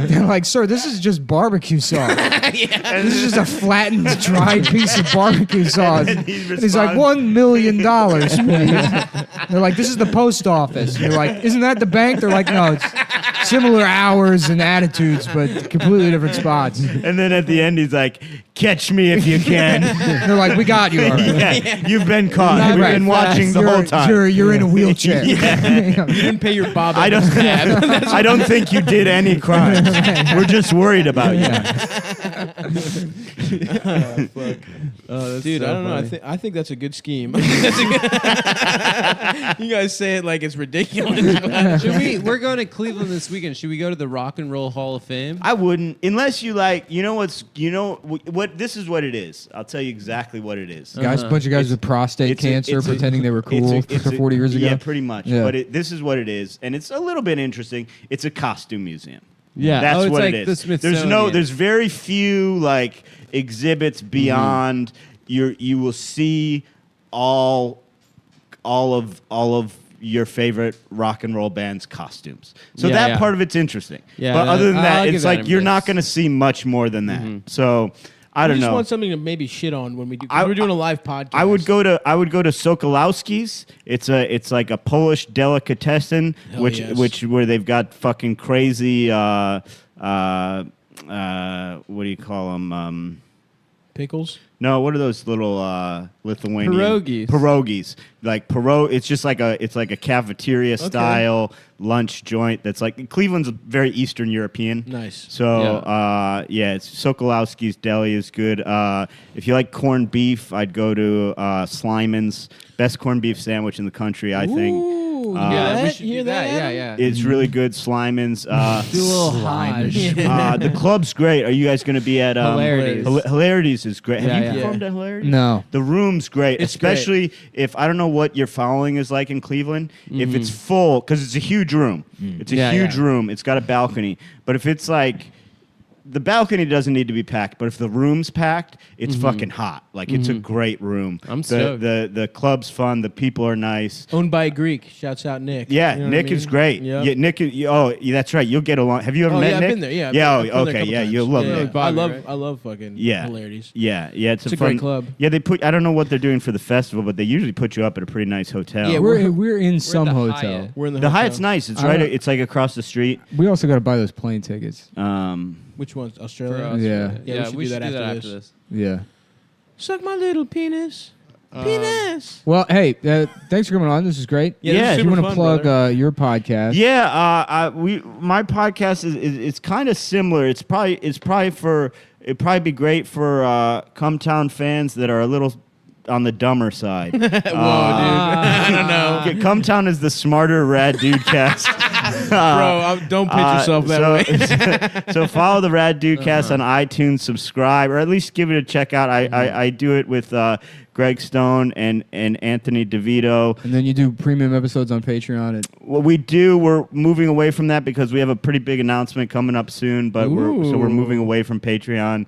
They're like, sir, this is just barbecue sauce. This is just a flattened, dried piece of barbecue sauce. And And he he's like, responds- $1 million, please. They're like, this is the post office. And you're like, isn't that the bank? They're like, no, it's similar hours and attitudes, but completely different spots. And then at the end, he's like, "Catch me if you can." They're like, we got you. All right. Yeah, you've been caught. Not We've right been watching the You're- whole time. You're in a wheelchair. You didn't pay your Bob I Evans don't. tab. I don't think you did any crimes. We're just worried about you. Dude, so I don't know. funny. I think that's a good scheme. That's a good you guys say it like it's ridiculous. We're going to Cleveland this weekend. Should we go to the Rock and Roll Hall of Fame? I wouldn't, unless you like. You know what? This is what it is. I'll tell you exactly what it is. Guys, a bunch of guys with prostate cancer it's a- pretending they were cool it's a- 40 years ago. Yeah, pretty much. Yeah. But this is what it is, and it's a little bit interesting. It's a costume museum. Yeah. That's Oh, it's what like it the is. Smithsonian. There's very few like exhibits beyond. You will see all of your favorite rock and roll band's costumes. So Yeah, that yeah. part of it's interesting. Yeah, but other than I'll that, give it's that like a you're not miss. going to see much more than that. So I don't just know. want something to maybe shit on when we do. 'Cause we're doing a live podcast. I would go to Sokolowski's. It's like a Polish delicatessen, Hell yes. where they've got fucking crazy what do you call them? pickles. No, what are those little Lithuanian Pierogies. Pierogies. Like it's just like a cafeteria style lunch joint that's like Cleveland's very Eastern European. Nice. So it's Sokolowski's Deli is good. If you like corned beef, I'd go to Slyman's. Best corned beef sandwich in the country, I think. Ooh, Uh, hear that? we should Hear do that. that? Yeah, yeah. It's really good. Slyman's. Do a little Hodge. The club's great. Are you guys going to be at Hilarities. Hilarities is great. Yeah, Have you yeah. performed at Hilarities? No. The room's great, It's especially if I don't know what your following is like in Cleveland. If it's full, because it's a huge room. It's a Yeah, huge yeah. room. It's got a balcony. But if it's like the balcony doesn't need to be packed, but if the room's packed, it's fucking hot. Like it's a great room. I'm the, stoked. the club's fun. The people are nice. Owned by a Greek. Shouts out Nick. Yeah, You know what Nick I mean? is great. Yeah. Yeah, Nick. Yeah, that's right. You'll get along. Have you ever Oh met yeah, Nick? I've been there. Yeah. Yeah. I've been there a Okay. couple Yeah, times. you'll love yeah, it. Bobby, I right? love fucking Yeah. Hilarities. Yeah. It's a fun great club. Yeah, they put. I don't know what they're doing for the festival, but they usually put you up at a pretty nice hotel. Yeah, We're in some the hotel. Hyatt. We're in the the hotel. Hyatt's nice. It's I right. don't- It's like across the street. We also got to buy those plane tickets. Which one's For Australia? us, Yeah. Yeah, we should do that after this. Yeah. Suck my little penis. Penis. Well, hey, thanks for coming on. This is great. Yeah, this is Yeah, Do you super want to fun, plug brother. your podcast? Yeah. My podcast is it's kind of similar. It'd probably be great for Cumtown fans that are a little on the dumber side. Whoa, dude. I don't know. Cumtown is the smarter rad dude cast. Bro, don't pitch yourself that way. So follow the Rad Dudecast on iTunes, subscribe, or at least give it a check out. I do it with Greg Stone and Anthony DeVito. And then you do premium episodes on Patreon. What we do, we're moving away from that because we have a pretty big announcement coming up soon. But we're moving away from Patreon.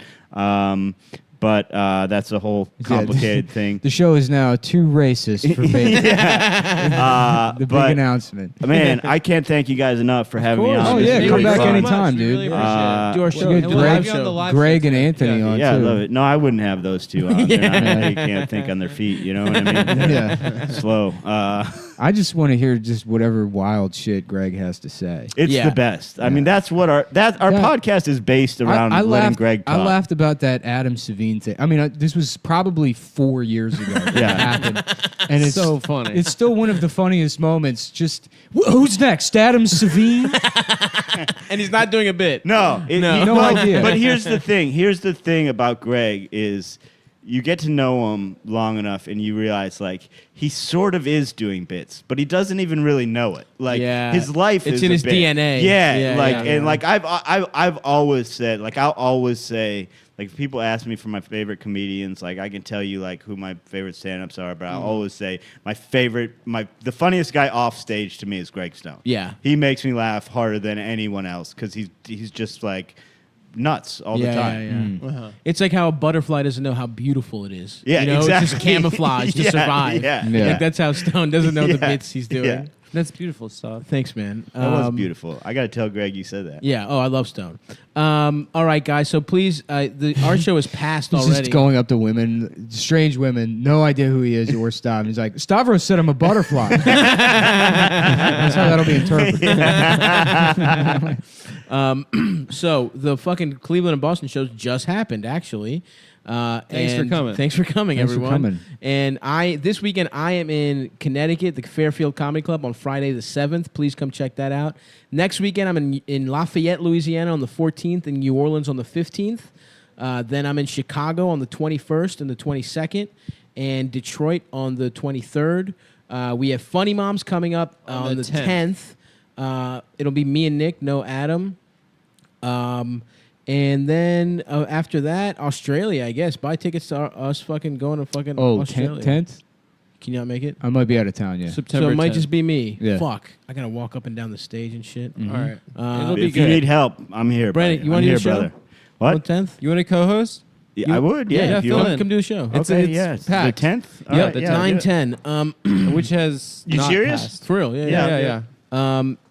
But that's a whole complicated thing. The show is now too racist for me. The big announcement. Man, I can't thank you guys enough for having me on. Oh, This yeah, is come really back fun. anytime, dude. Really appreciate it. Do our show. Good. And we'll have Greg, you on the live Greg show and too. Anthony on Yeah, I too. love it. No, I wouldn't have those two on. They can't think on their feet. You know what I mean? Yeah. Slow. I just want to hear just whatever wild shit Greg has to say. It's Yeah. the best. I mean, that's what our podcast is based around. I letting laughed, Greg talk. I laughed about that Adam Savine thing. I mean, this was probably 4 years ago that Yeah. it happened. And it's So funny. It's still one of the funniest moments. Just, who's next? Adam Savine? And he's not doing a bit. No, No idea. But here's the thing. Here's the thing about Greg is you get to know him long enough and you realize like he sort of is doing bits, but he doesn't even really know it. Like Yeah. his life It's is in a his bit. DNA. Yeah, Yeah, like yeah. and like I've always said like I'll always say like if people ask me for my favorite comedians, like I can tell you like who my favorite stand-ups are, but I'll always say the funniest guy off stage to me is Greg Stone. Yeah. He makes me laugh harder than anyone else because he's just like nuts all the time. Yeah. It's like how a butterfly doesn't know how beautiful it is. Yeah, you know, exactly. It's just camouflage to Yeah, survive. yeah. Yeah. Like that's how Stone doesn't know the Yeah, bits he's doing. yeah. That's beautiful stuff. Thanks, man. That was beautiful. I got to tell Greg you said that. Yeah. Oh, I love Stone. All right, guys. So please, our show is passed He's already. just going up to women, strange women, no idea who he is or stop. He's like, Stavros said I'm a butterfly. That's how that'll be interpreted. So the fucking Cleveland and Boston shows just happened, actually. Thanks for and coming. Thanks for coming, Thanks for everyone. coming. And this weekend I am in Connecticut, the Fairfield Comedy Club on Friday the 7th. Please come check that out. Next weekend I'm in Lafayette, Louisiana on the 14th, and New Orleans on the 15th. Then I'm in Chicago on the 21st and the 22nd, and Detroit on the 23rd. We have Funny Moms coming up on the 10th. It'll be me and Nick, no Adam. And then after that, Australia, I guess. Buy tickets to us fucking going to fucking Australia. 10th? Can you not make it? I might be out of town, yeah. September So it might 10th. just be me. Yeah. Fuck. I got to walk up and down the stage and shit. All right. It'll If be you good. need help, I'm here. Brandon, buddy. you wanna I'm do here, the show? brother. On What? the 10th? You want to co-host? Yeah, I would. Yeah, yeah, if you fill want. in. Come do a show. It's- Okay, it's yes. packed. The 10th? All Yeah, right, the yeah, I'll do it. 9/10. Which has You not serious? passed. For real. Yeah.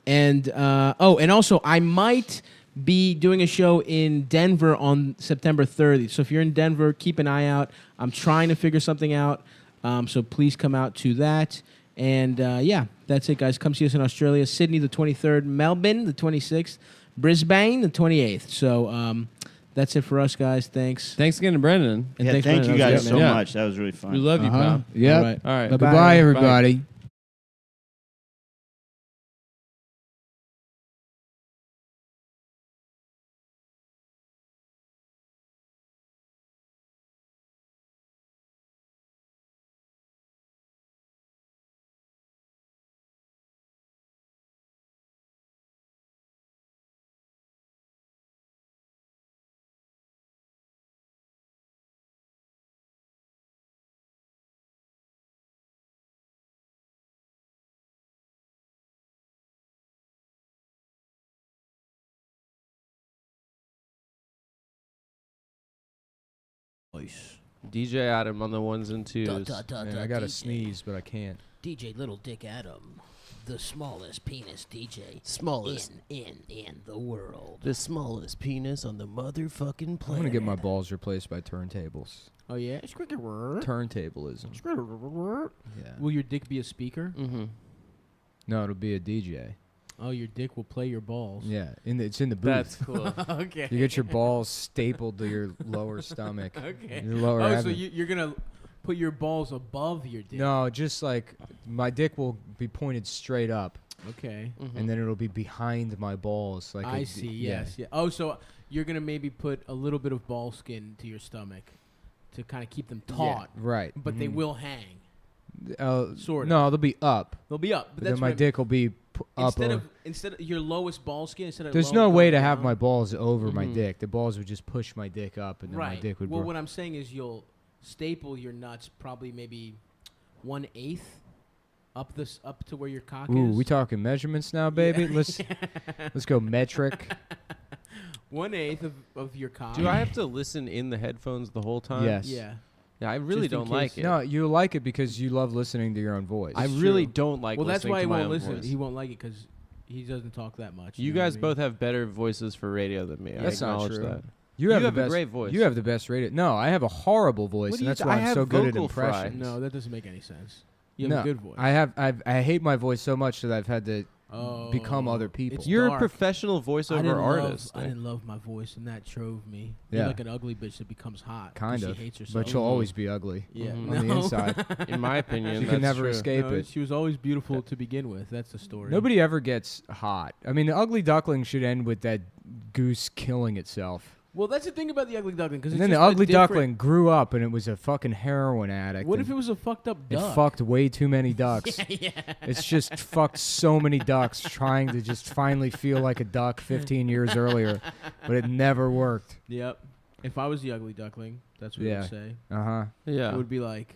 And also I might be doing a show in Denver on September 30th. So if you're in Denver, keep an eye out. I'm trying to figure something out. So please come out to that. And yeah, that's it, guys. Come see us in Australia. Sydney the 23rd, Melbourne the 26th, Brisbane the 28th. So that's it for us, guys. Thanks. Thanks again to Brendan. And Yeah, thanks, thank Brendan. you That was guys great, so man. much. That was really fun. We love you, pal. Yep. All right. All right. Bye-bye. Goodbye, everybody. DJ Adam on the ones and twos. Man, I got to sneeze, but I can't. DJ Little Dick Adam, the smallest penis DJ Smallest. in the world. The smallest penis on the motherfucking I'm planet. going to get my balls replaced by turntables. Oh, yeah? Turntablism. Yeah. Will your dick be a speaker? Mm-hmm. No, it'll be a DJ. Oh, your dick will play your balls. Yeah, it's in the booth. That's cool. Okay. You get your balls stapled to your lower stomach. Okay. Your lower Oh, so abdomen. you're going to put your balls above your dick. No, just like my dick will be pointed straight up, Okay. and then it'll be behind my balls. Like I see. Yes. Yeah. Oh, so you're gonna maybe put a little bit of ball skin to your stomach to kind of keep them taut, Right. but they will hang. Sorta. No, they'll be up. They'll be up. But But that's then my what I- dick will be up. instead of your lowest ball skin. There's no way to have my balls over my dick. The balls would just push my dick up, and then right. my dick would. Well, what I'm saying is you'll staple your nuts probably maybe 1/8 up to where your cock Ooh, is. we talking measurements now, baby? Let's go metric. 1/8 of your cock. Do I have to listen in the headphones the whole time? Yes. Yeah. Yeah, I really Just in don't like case. it. No, you like it because you love listening to your own voice. I It's really true. don't like Well, that's listening why he to my won't own listen. voice. He won't like it because he doesn't talk that much. You know what guys I mean? both have better voices for radio than me. That's I not acknowledge true. that. You have, You have the a best, great voice. You have the best radio. No, I have a horrible voice, What do and you that's th- why I I'm have so good at vocal fry. impressions. No, that doesn't make any sense. You No, have a good voice. I hate my voice so much that I've had to Oh, become other people. it's You're dark. a professional voiceover artist. I didn't love my voice, and that drove me. Yeah. You're like an ugly bitch that becomes hot. 'cause Kind she of, hates herself. but you'll always be ugly Yeah, Mhm. on the no. inside. In my opinion, You that's can never true. escape No, it. she was always beautiful to begin with. That's the story. Nobody ever gets hot. I mean, the ugly duckling should end with that goose killing itself. Well, that's the thing about the ugly duckling. Because And then the ugly duckling grew up and it was a fucking heroin addict. What and if it was a fucked up it duck? fucked way too many ducks? yeah. It's just fucked so many ducks trying to just finally feel like a duck 15 years earlier, but it never worked. Yep. If I was the ugly duckling, that's what I Yeah. would say. Uh-huh. Yeah. It would be like,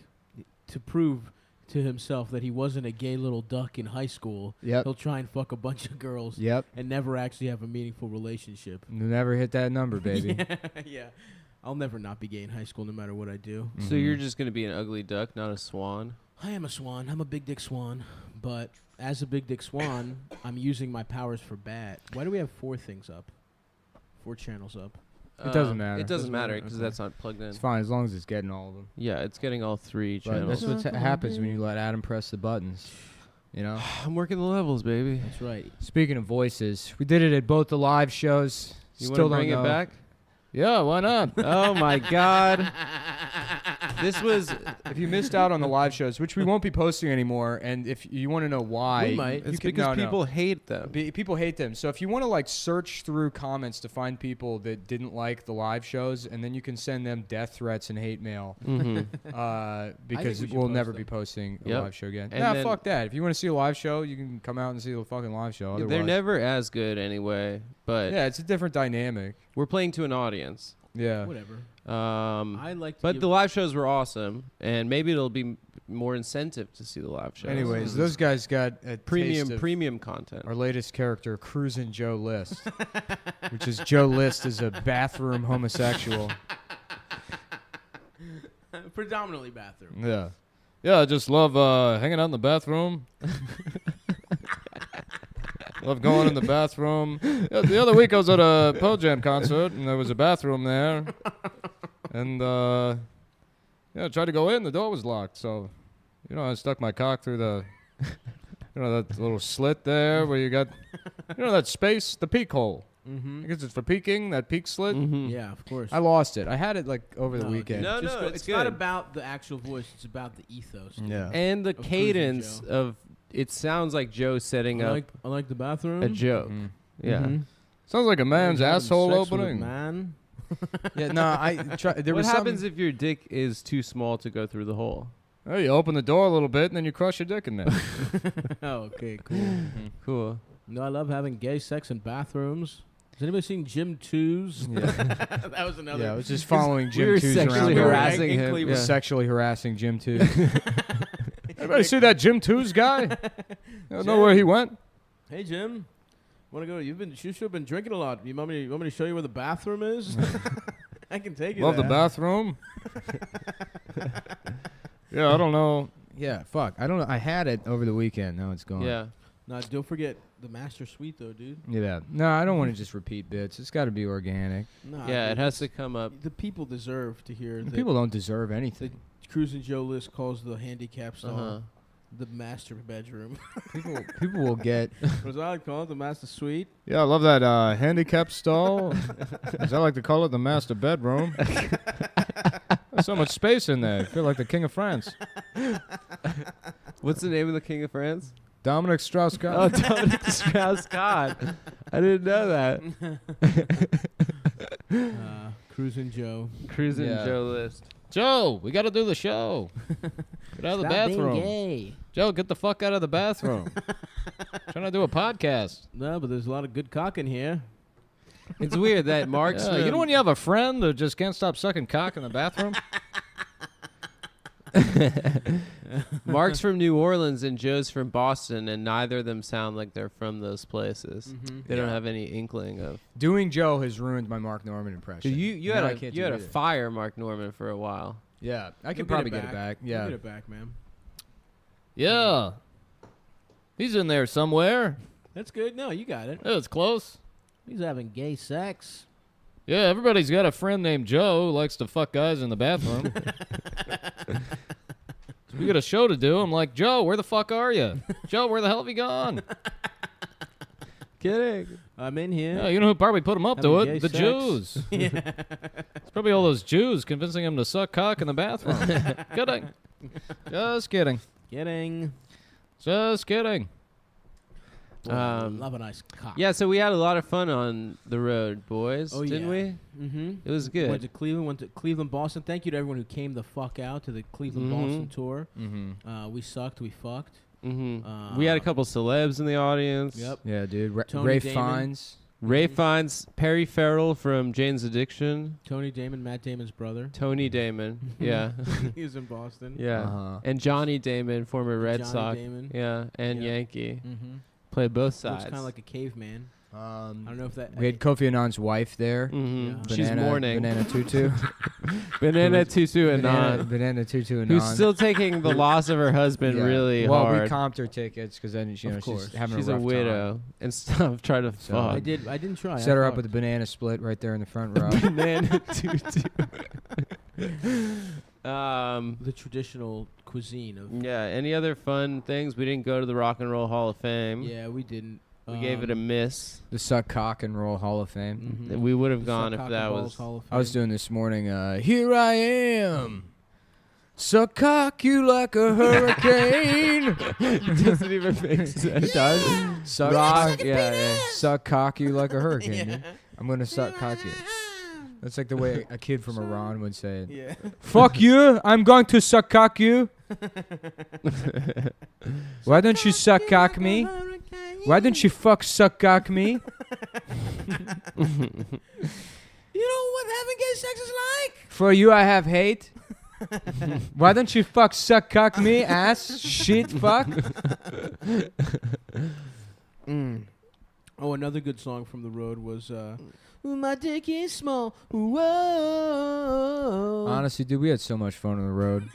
to prove to himself that he wasn't a gay little duck in high school, Yep. he'll try and fuck a bunch of girls Yep. and never actually have a meaningful relationship. You never hit that number, baby. yeah. I'll never not be gay in high school no matter what I do. So you're Mhm. just going to be an ugly duck, not a swan? I am a swan. I'm a big dick swan. But as a big dick swan, I'm using my powers for bad. Why do we have 4 things up? 4 channels up. It doesn't matter. It doesn't Doesn't matter matter, because okay. that's not plugged in. It's fine as long as it's getting all of them. Yeah, it's getting all 3 But channels. that's what happens when you let Adam press the buttons. You know? I'm working the levels, baby. That's right. Speaking of voices, we did it at both the live shows. You Still want to don't bring know. it back? Yeah, why not? Oh my God! This was. If you missed out on the live shows, which we won't be posting anymore, and if you want to know why, We might. you It's can- because no, no. people hate them. People hate them. So if you want to like search through comments to find people that didn't like the live shows, and then you can send them death threats and hate mail, Mm-hmm. because we should we'll post never them. be posting a Yep. live show again. And Nah, then- fuck that. If you want to see a live show, you can come out and see the fucking live show. They're Otherwise- never as good anyway, but Yeah, it's a different dynamic. we're playing to an audience. Yeah. Whatever. I like to but give- the live shows were awesome, and maybe it'll be more incentive to see the live shows. Anyways, those guys got a taste of premium content. our latest character, Cruisin' Joe List, which is Joe List is a bathroom homosexual. Predominantly bathroom. Yeah. Yeah, I just love hanging out in the bathroom. Love going in the bathroom. Yeah, the other week I was at a Pearl Jam concert, and there was a bathroom there. And, I tried to go in. The door was locked. So, I stuck my cock through the, that little slit there where you got, that space, the peek hole. Mm-hmm. I guess it's for peeking, that peek slit. Mhm. Yeah, of course. I lost it. I had it, over the No, weekend. No, Just no, go- it's not good. about the actual voice. It's about the ethos. dude. Yeah. And the Cruising cadence Joe. of it sounds like Joe setting up I like the bathroom. a joke. Mhm. Yeah. Mhm. Sounds like a man's Having asshole sex with a opening. Man. Yeah, no, I tried. There What was happens something- if your dick is too small to go through the hole? Oh, you open the door a little bit and then you crush your dick in there. Oh, okay, cool. Cool. No, I love having gay sex in bathrooms. Has anybody seen Jim 2's? Yeah. That was another. Yeah, I was just following we Jim were 2's sexually around. harassing him. Inkly Was Yeah. sexually harassing Jim 2. Everybody see that Jim 2's guy? I don't know where he went. Hey, Jim. Want to go? You should have been drinking a lot. You want me to show you where the bathroom is? I can take you Love the there. bathroom. Yeah, I don't know. Yeah, fuck. I don't know. I had it over the weekend. Now it's gone. Yeah. Nah, don't forget the master suite, though, dude. Yeah. No, I don't want to just repeat bits. It's got to be organic. Nah, Yeah, it dude, has to come up. The people deserve to hear that People don't deserve anything. Cruising Joe List calls the handicap stall Uh-huh. the master bedroom. People will get. Was I call it the master suite? Yeah, I love that handicap stall. As I like to call it, the master bedroom. There's so much space in there. I feel like the king of France. What's the name of the King of France? Dominic Oh, Strauss-Kahn. Dominic Strauss-Kahn. I didn't know that. Cruising Joe. Cruising Yeah. Joe List. Joe, we got to do the show. Get out of the bathroom. gay. Joe, get the fuck out of the bathroom. Trying to do a podcast. No, but there's a lot of good cock in here. It's weird that Mark's. Yeah, you know when you have a friend who just can't stop sucking cock in the bathroom? Mark's from New Orleans and Joe's from Boston, and neither of them sound like they're from those places. Mm-hmm. They don't have any inkling of. Doing Joe has ruined my Mark Norman impression. You Now I had can't you had do a either. fire Mark Norman for a while. Yeah, I You'll can probably get it back. Yeah. Get it back, man. Yeah. He's in there somewhere. That's good. No, you got it. Oh, it's close. He's having gay sex. Yeah, everybody's got a friend named Joe who likes to fuck guys in the bathroom. So we got a show to do. I'm like, Joe, where the fuck are you? Joe, where the hell have you gone? Kidding. I'm in here. Yeah, you know who probably put him up to Having it? gay The sex. Jews. It's probably all those Jews convincing him to suck cock in the bathroom. Kidding. Just kidding. Getting. Just kidding. Love a nice cock. Yeah, so we had a lot of fun on the road, boys. Oh, didn't yeah. we? Mm-hmm. It was Went good. to Cleveland. Went to Cleveland, Boston. Thank you to everyone who came the fuck out to the Cleveland Boston tour. Mm-hmm. We sucked. We fucked. Mm-hmm. We had a couple celebs in the audience. Yep. Yeah, dude. Tony Ray Damon. Fiennes. Ray Mhm. Fiennes, Perry Farrell from Jane's Addiction, Tony Damon, Matt Damon's brother. Tony Damon, yeah, He was in Boston. yeah, Uh-huh. and Johnny Damon, former Red Johnny Sox, Damon. yeah, and Yeah. Yankee, Mm-hmm. played both Looks sides. kind of like a caveman. I don't know if that. We had Kofi Annan's wife there. Mhm. Yeah. She's mourning. Banana Tutu. Banana Tutu and Banana Tutu and who's Nan. still taking the loss of her husband Yeah. really well, hard. we comped her tickets because then you know Of course. she's having She's a a rough widow time. and stuff. Try to So- fuck. I didn't try. Set her I up with a banana split right there in the front row. Banana Tutu. the traditional cuisine of. Yeah. Any other fun things? We didn't go to the Rock and Roll Hall of Fame. Yeah, we didn't. We gave it a miss. The Suck Cock and Roll Hall of Fame. Mhm. We would have The gone Suck if Cock that and was. Balls Hall of I was Fame. doing this morning. Here I am. Suck cock you like a hurricane. Doesn't even make sense. It does. Suck cock, Yeah. suck cock you like a hurricane. Dude. I'm gonna suck cock you. That's like the way a kid from Iran would say it. Yeah. Fuck you! I'm going to suck cock you. Why don't you suck cock me? Why don't you fuck suck cock me? You know what having gay sex is like? For you, I have hate. Why don't you fuck suck cock me, ass shit fuck? Oh, another good song from the road was "My Dick Is Small." Whoa. Honestly, dude, we had so much fun on the road.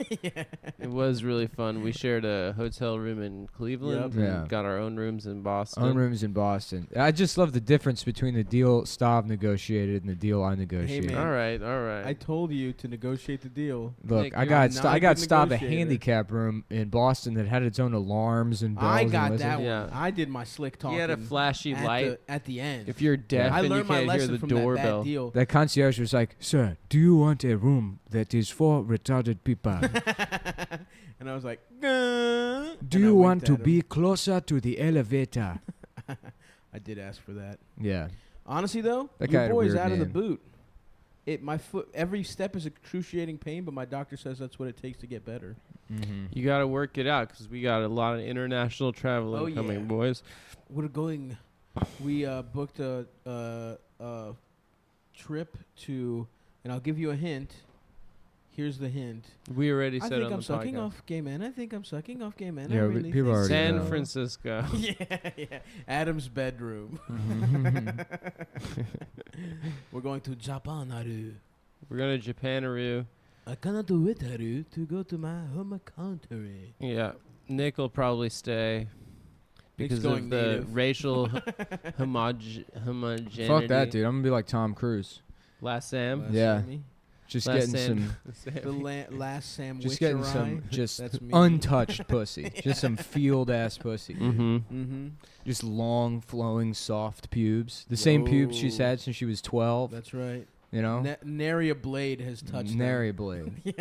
It was really fun. We shared a hotel room in Cleveland. Yep. And Yeah. got our own rooms in Boston. Own rooms in Boston. I just love the difference between the deal Stav negotiated and the deal I negotiated. man. All right. All right. I told you to negotiate the deal. Look, Nick, I you're got not I a got good Stav a negotiator. handicap room in Boston that had its own alarms and bells. I and got whistles. that Yeah. one. I did my slick talking. he had a flashy at light. at the end. If you're deaf I and you learned my can't hear lesson the from doorbell. that bad deal. That concierge was like, "Sir, do you want a room that is for retarded people? And I was like, Do you want to be closer to the elevator?" I did ask for that. Yeah. Honestly, though, That guy had your a boy's weird out of the name. boot. My foot, every step is excruciating pain, but my doctor says that's what it takes to get better. Mm-hmm. You got to work it out because we got a lot of international traveling Oh, coming, yeah. boys. We're going. We booked a trip to, and I'll give you a hint. Here's the hint. We already I said think on I'm the sucking podcast. off gay men. I think I'm sucking off gay men. Yeah, I really people think already so. San know. Francisco. yeah. Adam's bedroom. We're going to Japan, Haru. We're going to Japanaroo. I cannot do it, Haru, to go to my home country. Yeah. Nick will probably stay Nick's because going of the native. racial homogeneity. Fuck that, dude. I'm gonna be like Tom Cruise. Last Sam. Last Yeah. Sammy. Just Last getting Sam. some, The last Sam just getting Witcher some, eye. just That's me. untouched pussy. Just some field ass pussy. Mm-hmm. Mm-hmm. Just long, flowing, soft pubes. The same pubes she's Whoa. had since she was 12. That's right. You know, Nary a blade has touched them. nary blade.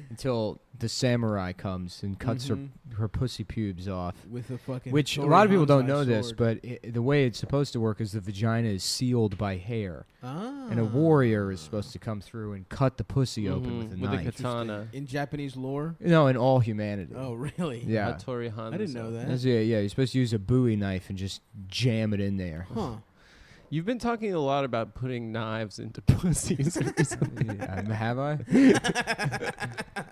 Until the samurai comes and cuts Mhm. her pussy pubes off. With a fucking. Which a Thor lot of people don't Hanzai know this, sword. but the way it's supposed to work is the vagina is sealed by hair, and a Ah. warrior is supposed to come through and cut the pussy open with a with a knife. katana. In Japanese lore. No, in all humanity. Oh, really? Yeah. Hattori Hanzo. I didn't know that. Yeah, you're supposed to use a Bowie knife and just jam it in there. Huh. You've been talking a lot about putting knives into pussies recently. Have I?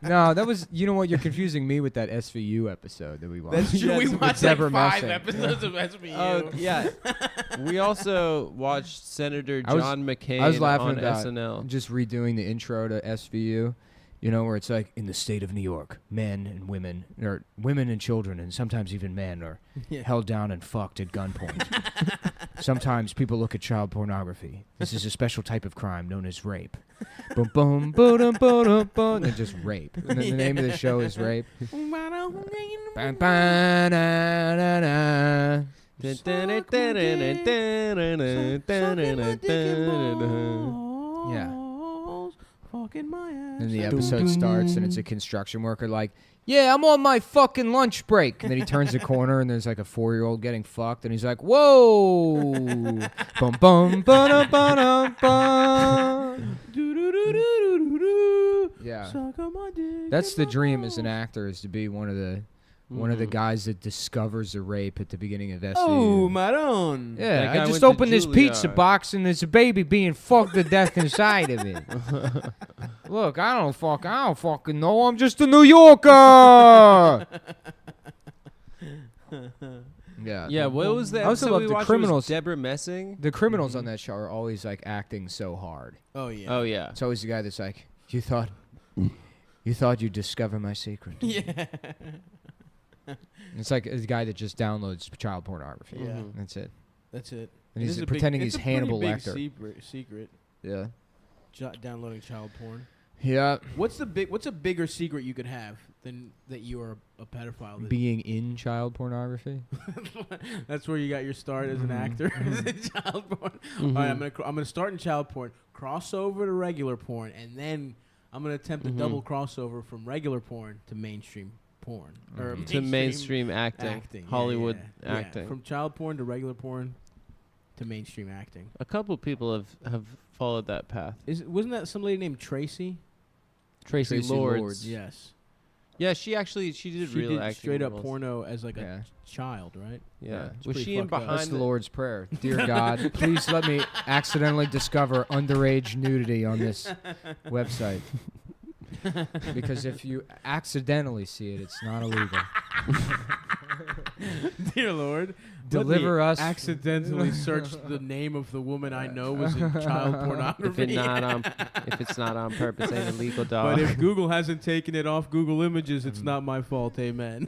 No, that was. You know what? You're confusing me with that SVU episode that we watched. That's true. We With watched like Deborah 5 Messing. episodes of SVU. Oh yeah. We also watched Senator I was- John McCain I was laughing on about SNL. just redoing the intro to SVU. You know, where it's like, in the state of New York, men and women, or women and children, and sometimes even men, are held down and fucked at gunpoint. Sometimes people look at child pornography. This is a special type of crime known as rape. Boom, boom, boom, boom, boom, and then just rape. And then the name of the show is Rape. Ba, ba, na, na, na. Yeah. Fucking my ass. And the episode starts, and it's a construction worker like, yeah, I'm on my fucking lunch break. And then he turns the corner, and there's like a 4-year-old getting fucked, and he's like, whoa. Bum, bum, ba-dum, ba-dum, bum. Yeah. Suck on my dick. That's the dream as an actor, is to be one of the guys that discovers a rape at the beginning of SVU. Oh, Maron. That Yeah, guy I just went to opened this pizza Juilliard. box and there's a baby being fucked to death inside of it. Look, I don't fucking know. I'm just a New Yorker. Yeah. Yeah, what was that? I also episode love we the watched? It was criminals. Deborah Messing. The criminals on that show are always like acting so hard. Oh, yeah. Oh yeah. It's always the guy that's like, you thought you'd discover my secret. Yeah. It's like a guy that just downloads child pornography. Yeah. That's it. That's it. And It he's is a pretending big, he's it's a pretty Hannibal big Lecter. secret. Yeah. Downloading child porn. Yeah. What's a bigger secret you could have than that you are a pedophile? That- Being in child pornography. That's where you got your start as an actor. Is in child porn. All right, I'm gonna start in child porn, cross over to regular porn, and then I'm gonna attempt a double crossover from regular porn to mainstream porn or To mainstream acting, yeah, Hollywood yeah. acting. From child porn to regular porn to mainstream acting. A couple people have followed that path. Wasn't that some lady named Tracy? Tracy Lords. Yes. Yeah, she did She real did acting straight up roles. porno as like Yeah. a child, right? Yeah. it's Was pretty she in fucked up. behind That's the Lord's Prayer. Dear God, please let me accidentally discover underage nudity on this website. Because if you accidentally see it, it's not illegal. Dear Lord, Deliver let me us. accidentally search the name of the woman I know was in child pornography. If it's not on purpose, ain't illegal, dog. But if Google hasn't taken it off Google Images, it's not my fault. Amen.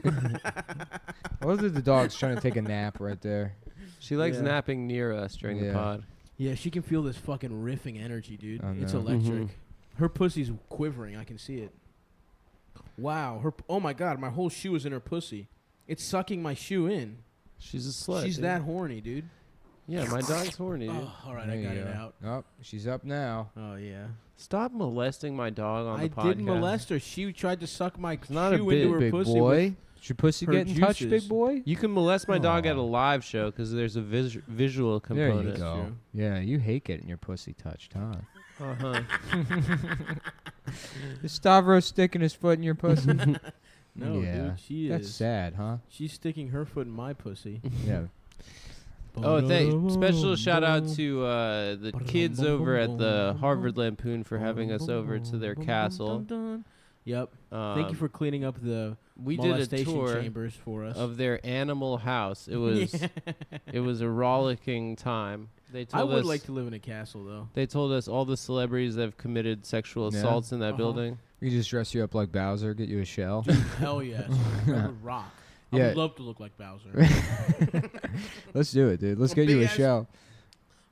Those are the dogs trying to take a nap right there. She likes Yeah. napping near us during the Yeah. pod. Yeah, she can feel this fucking riffing energy, dude. I It's know. electric. Her pussy's quivering. I can see it. Wow. Oh my God, my whole shoe is in her pussy. It's sucking my shoe in. She's a slut. She's dude. that horny, dude. Yeah, my dog's horny, dude. Oh, all right, There I got you it go. out. Oh, she's up now. Oh yeah. Stop molesting my dog on I the podcast. didn't molest her. She tried to suck my not a shoe bit into her Big pussy. boy. Did your pussy her get in touch, juices. big boy? You can molest my dog at a Aw. live show because there's a visual There component. you go. true. Yeah, you hate getting your pussy touched, huh? Uh-huh. Is Stavros sticking his foot in your pussy? No, Yeah. dude, she That's is. sad, huh? She's sticking her foot in my pussy. Yeah. Oh, special shout out to the kids over at the Harvard Lampoon for having us over to their castle. Yep. Thank you for cleaning up the we did a molestation tour chambers for us. of their animal house. It was it was a rollicking time. They I told would us like to live in a castle, though. they told us all the celebrities that have committed sexual Yeah. assaults in that Uh-huh. building. We could just dress you up like Bowser, get you a shell. Hell yes. I would rock. I Yeah. would love to look like Bowser. Let's do it, dude. Let's Well, get you a big ass- shell.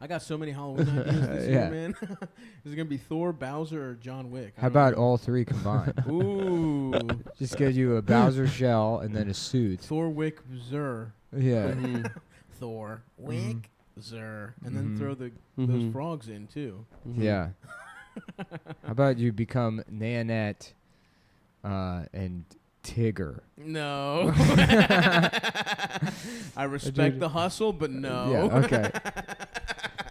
I got so many Halloween ideas this Yeah. year, man. Is it going to be Thor, Bowser, or John Wick? I How don't about know. all three combined? Ooh. Just get you a Bowser shell and then a suit. Thor, Wick, Zer. Yeah. Mhm. Thor, Wick, Zer. And then Mhm. throw those Mhm. frogs in, too. Mhm. Yeah. How about you become Nanette and Tigger? No. I respect the hustle, but no. Yeah, okay.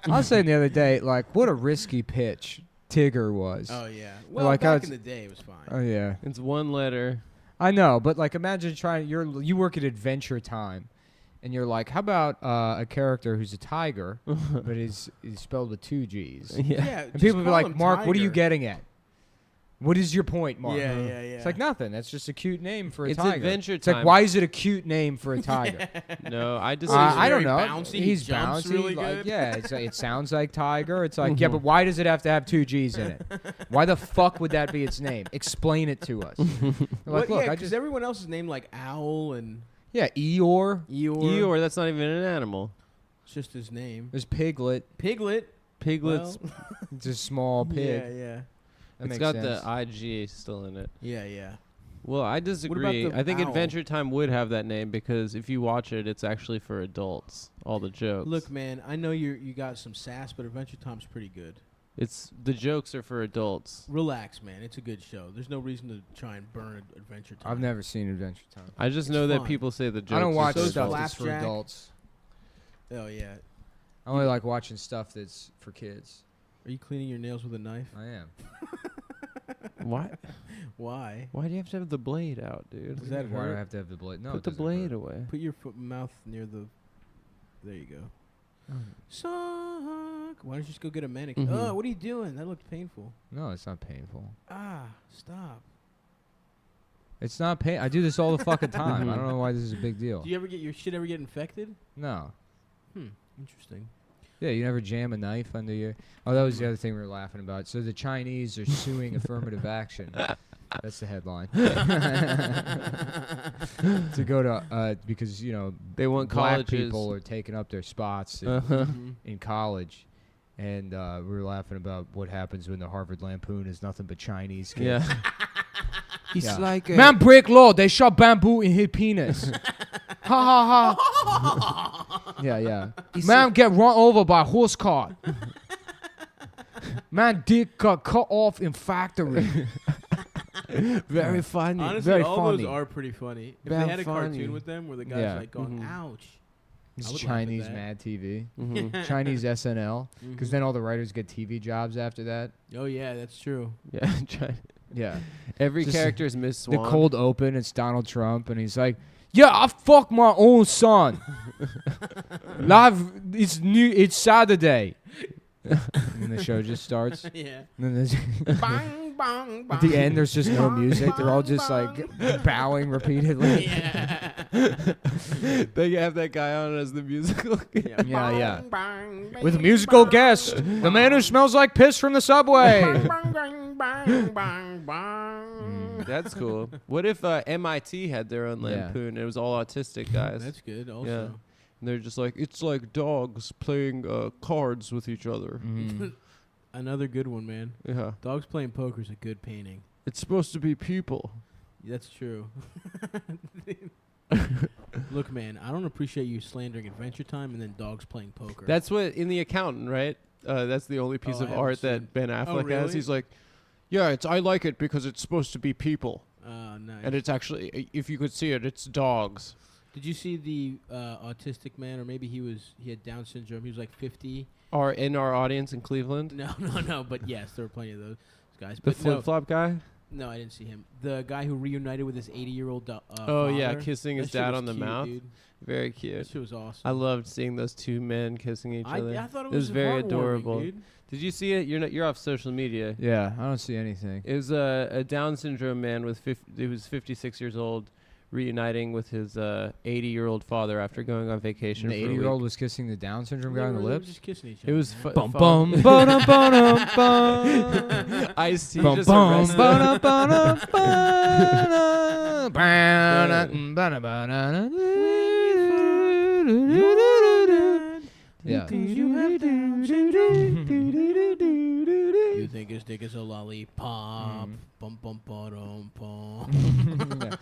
I was saying the other day, like, what a risky pitch Tigger was. Oh, yeah. Well, Like how back in it's- the day, it was fine. Oh, yeah. It's one letter. I know, but like, imagine you work at Adventure Time, and you're like, how about a character who's a tiger, but he's spelled with 2 G's? Yeah. Yeah. And just people be call like, him Mark, what are you Tiger. getting at? What is your point, Mark? Yeah. It's like nothing. That's just a cute name for a It's tiger. Adventure It's like, Time. why is it a cute name for a tiger? No, I disagree. I don't very know. bouncy, he He's jumps bouncy. really like, good. yeah, it sounds like tiger. It's like, yeah, but why does it have to have 2 G's in it? Why the fuck would that be its name? Explain it to us. They're like, look, I just everyone else is named like Owl and Eeyore. Eeyore, that's not even an animal. It's just his name. There's Piglet. Piglet. Piglet's. Well, It's a small pig. Yeah. That It's makes got sense. the IG still in it. Yeah. Well, I disagree. the I think owl? Adventure Time would have that name because if you watch it, it's actually for adults. All the jokes. Look, man, I know you got some sass, but Adventure Time's pretty good. It's the jokes are for adults. Relax, man. It's a good show. There's no reason to try and burn Adventure Time. I've never seen Adventure Time. I just It's know that fun. people say the jokes. I don't watch are for stuff adults. that's for Flapjack. adults. Oh yeah. I only like watching stuff that's for kids. Are you cleaning your nails with a knife? I am. Why? Why? Why do you have to have the blade out, dude? Does that Why do I hurt? have to have the blade? No, Put it the doesn't blade hurt. away. Put your mouth near the. There you go. Suck. Why don't you just go get a manicure? Mhm. Oh, what are you doing? That looked painful. No, it's not painful. Ah, stop. It's not pain. I do this all the fucking time. Mhm. I don't know why this is a big deal. Do you ever get your shit infected? No. Interesting. Yeah, you never jam a knife under your. Oh, that was the other thing we were laughing about. So the Chinese are suing affirmative action. That's the headline. To go to because They want black colleges. people are taking up their spots Uh-huh. in college, and we were laughing about what happens when the Harvard Lampoon is nothing but Chinese kids. Yeah. It's Yeah. like man break law. They shot bamboo in his penis. Ha ha ha. Yeah. Man get run over by horse cart. Man dick got cut off in factory. Very funny. Honestly, very all funny. those are pretty funny. If Very they had a funny. cartoon with them where the guy's Yeah. like going, Mhm. ouch. It's I would laugh at Chinese that. Mad TV. Mhm. Chinese SNL. Because Mhm. then all the writers get TV jobs after that. Oh, yeah, that's true. Yeah. Try- Yeah. Every Just character is Miss The Swan. cold open, it's Donald Trump, and he's like, yeah, I fuck my own son. Live, it's Saturday. And the show just starts. Yeah. And then there's Bang, bang, at the end, there's just no music. They're all just like bowing repeatedly. Yeah. They have that guy on as the musical. Yeah. With a musical guest, the man who smells like piss from the subway. That's cool. What if MIT had their own Yeah. lampoon and it was all autistic guys? That's good, also. Yeah. And they're just like, it's like dogs playing cards with each other. Mhm. Another good one, man. Yeah. Dogs Playing Poker is a good painting. It's supposed to be people. That's true. Look, man, I don't appreciate you slandering Adventure Time and then Dogs Playing Poker. That's what in The Accountant, right? That's the only piece Oh, of I art haven't that Ben Affleck has. really? He's like, yeah, I like it because it's supposed to be people, nice. and it's actually, if you could see it, it's dogs. Did you see the autistic man, or maybe he had Down syndrome? He was like 50. Are in our audience in Cleveland. No. But yes, there were plenty of those guys. The But flip flop guy. no, I didn't see him. The guy who reunited with his 80-year-old Oh yeah, father. kissing his That shit dad was on the cute, mouth. Dude. Very That cute. shit was awesome. I loved seeing those two men kissing each other. I thought it It was very heartwarming, adorable. Dude. Did you see it? You're off social media. Yeah, I don't see anything. It was a Down syndrome man he was 56 years old, reuniting with his 80-year-old father after going on vacation. And the for a 80-year-old week. was kissing the Down syndrome guy on the They were lips. just kissing each It other. was man. fu- Bum fun. bum ba-dum, ba-dum, bum. Ice-T Bum just bum arrested ba-dum, ba-dum, ba-dum, ba-dum, ba-dum, ba-dum. Yeah. You think his dick is a lollipop? Mm. Bum bum ba-dum bum. Yeah.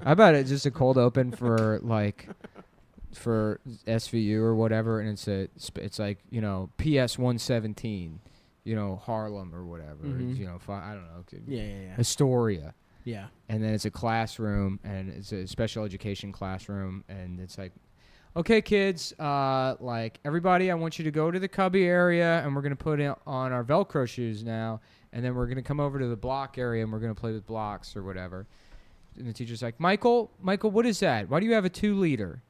I bet it's just a cold open for SVU or whatever, and it's like PS 117, Harlem or whatever, Mhm. I don't know, Yeah. Astoria, Yeah. and then it's a classroom, and it's a special education classroom, and it's like, okay, kids, like everybody, I want you to go to the cubby area, and we're gonna put on our Velcro shoes now, and then we're gonna come over to the block area, and we're gonna play with blocks or whatever. And the teacher's like, Michael, what is that? Why do you have a 2-liter?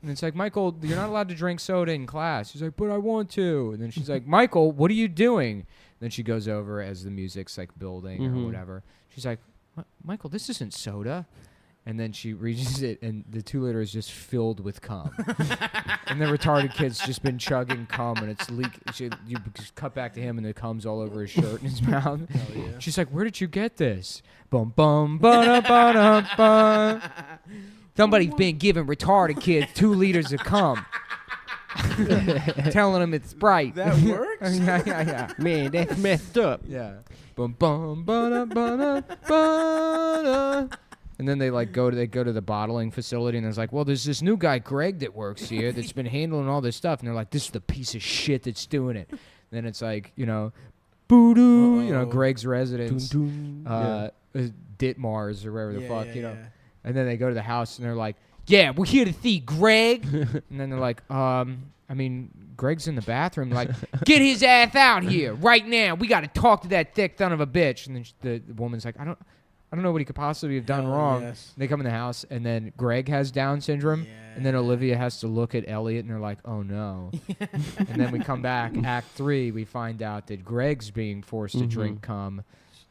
And it's like, Michael, you're not allowed to drink soda in class. She's like, but I want to. And then she's like, Michael, what are you doing? And then she goes over as the music's like building or whatever. She's like, Michael, this isn't soda. And then she reaches it, and the 2-liter is just filled with cum. And the retarded kid's just been chugging cum, and it's leaking. You just cut back to him, and the cum's all over his shirt and his mouth. Yeah. She's like, where did you get this? Bum, bum, ba ba da ba. Somebody's been giving retarded kids 2 liters of cum. Telling them it's Sprite. That works? yeah. Man, that's messed up. Yeah. Bum, bum, ba da ba da ba da. And then they go to the bottling facility, and it's like, well, there's this new guy Greg that works here that's been handling all this stuff, and they're like, this is the piece of shit that's doing it. And then it's like, boo-doo, Greg's residence, Ditmars or wherever the fuck, know. And then they go to the house, and they're like, yeah, we're here to see Greg. And then they're like, Greg's in the bathroom. Like, get his ass out here right now. We got to talk to that thick son of a bitch. And then the woman's like, I don't know what he could possibly have done wrong. Yes. They come in the house, and then Greg has Down syndrome, and then Olivia has to look at Elliot, and they're like, oh, no. And then we come back, Act 3, we find out that Greg's being forced to drink cum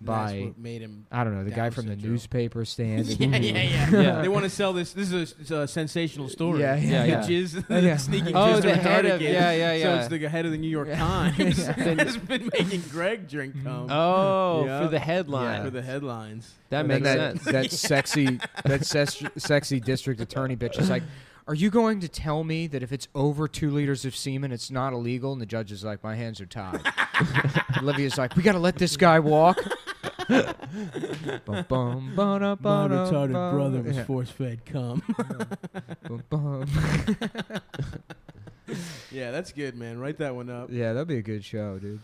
That's by, what made him I don't know, the guy Down from syndrome. the newspaper stand. Yeah. They want to sell this. This is a sensational story. Yeah. Jizz, sneaking Oh, jizz the to head retarded of kids. yeah. So it's the head of the New York Times has been making Greg drink cum. Oh, Yeah. for the headline. For the headlines. That And makes then sense. that sexy district attorney bitch is like, are you going to tell me that if it's over 2 liters of semen, it's not illegal? And the judge is like, my hands are tied. Olivia's like, we got to let this guy walk. Bum, bum, ba-da, My ba-da, retarded ba. brother was Yeah. force-fed cum. Bum, bum. Yeah, that's good, man. Write that one up. Yeah, that'd be a good show, dude.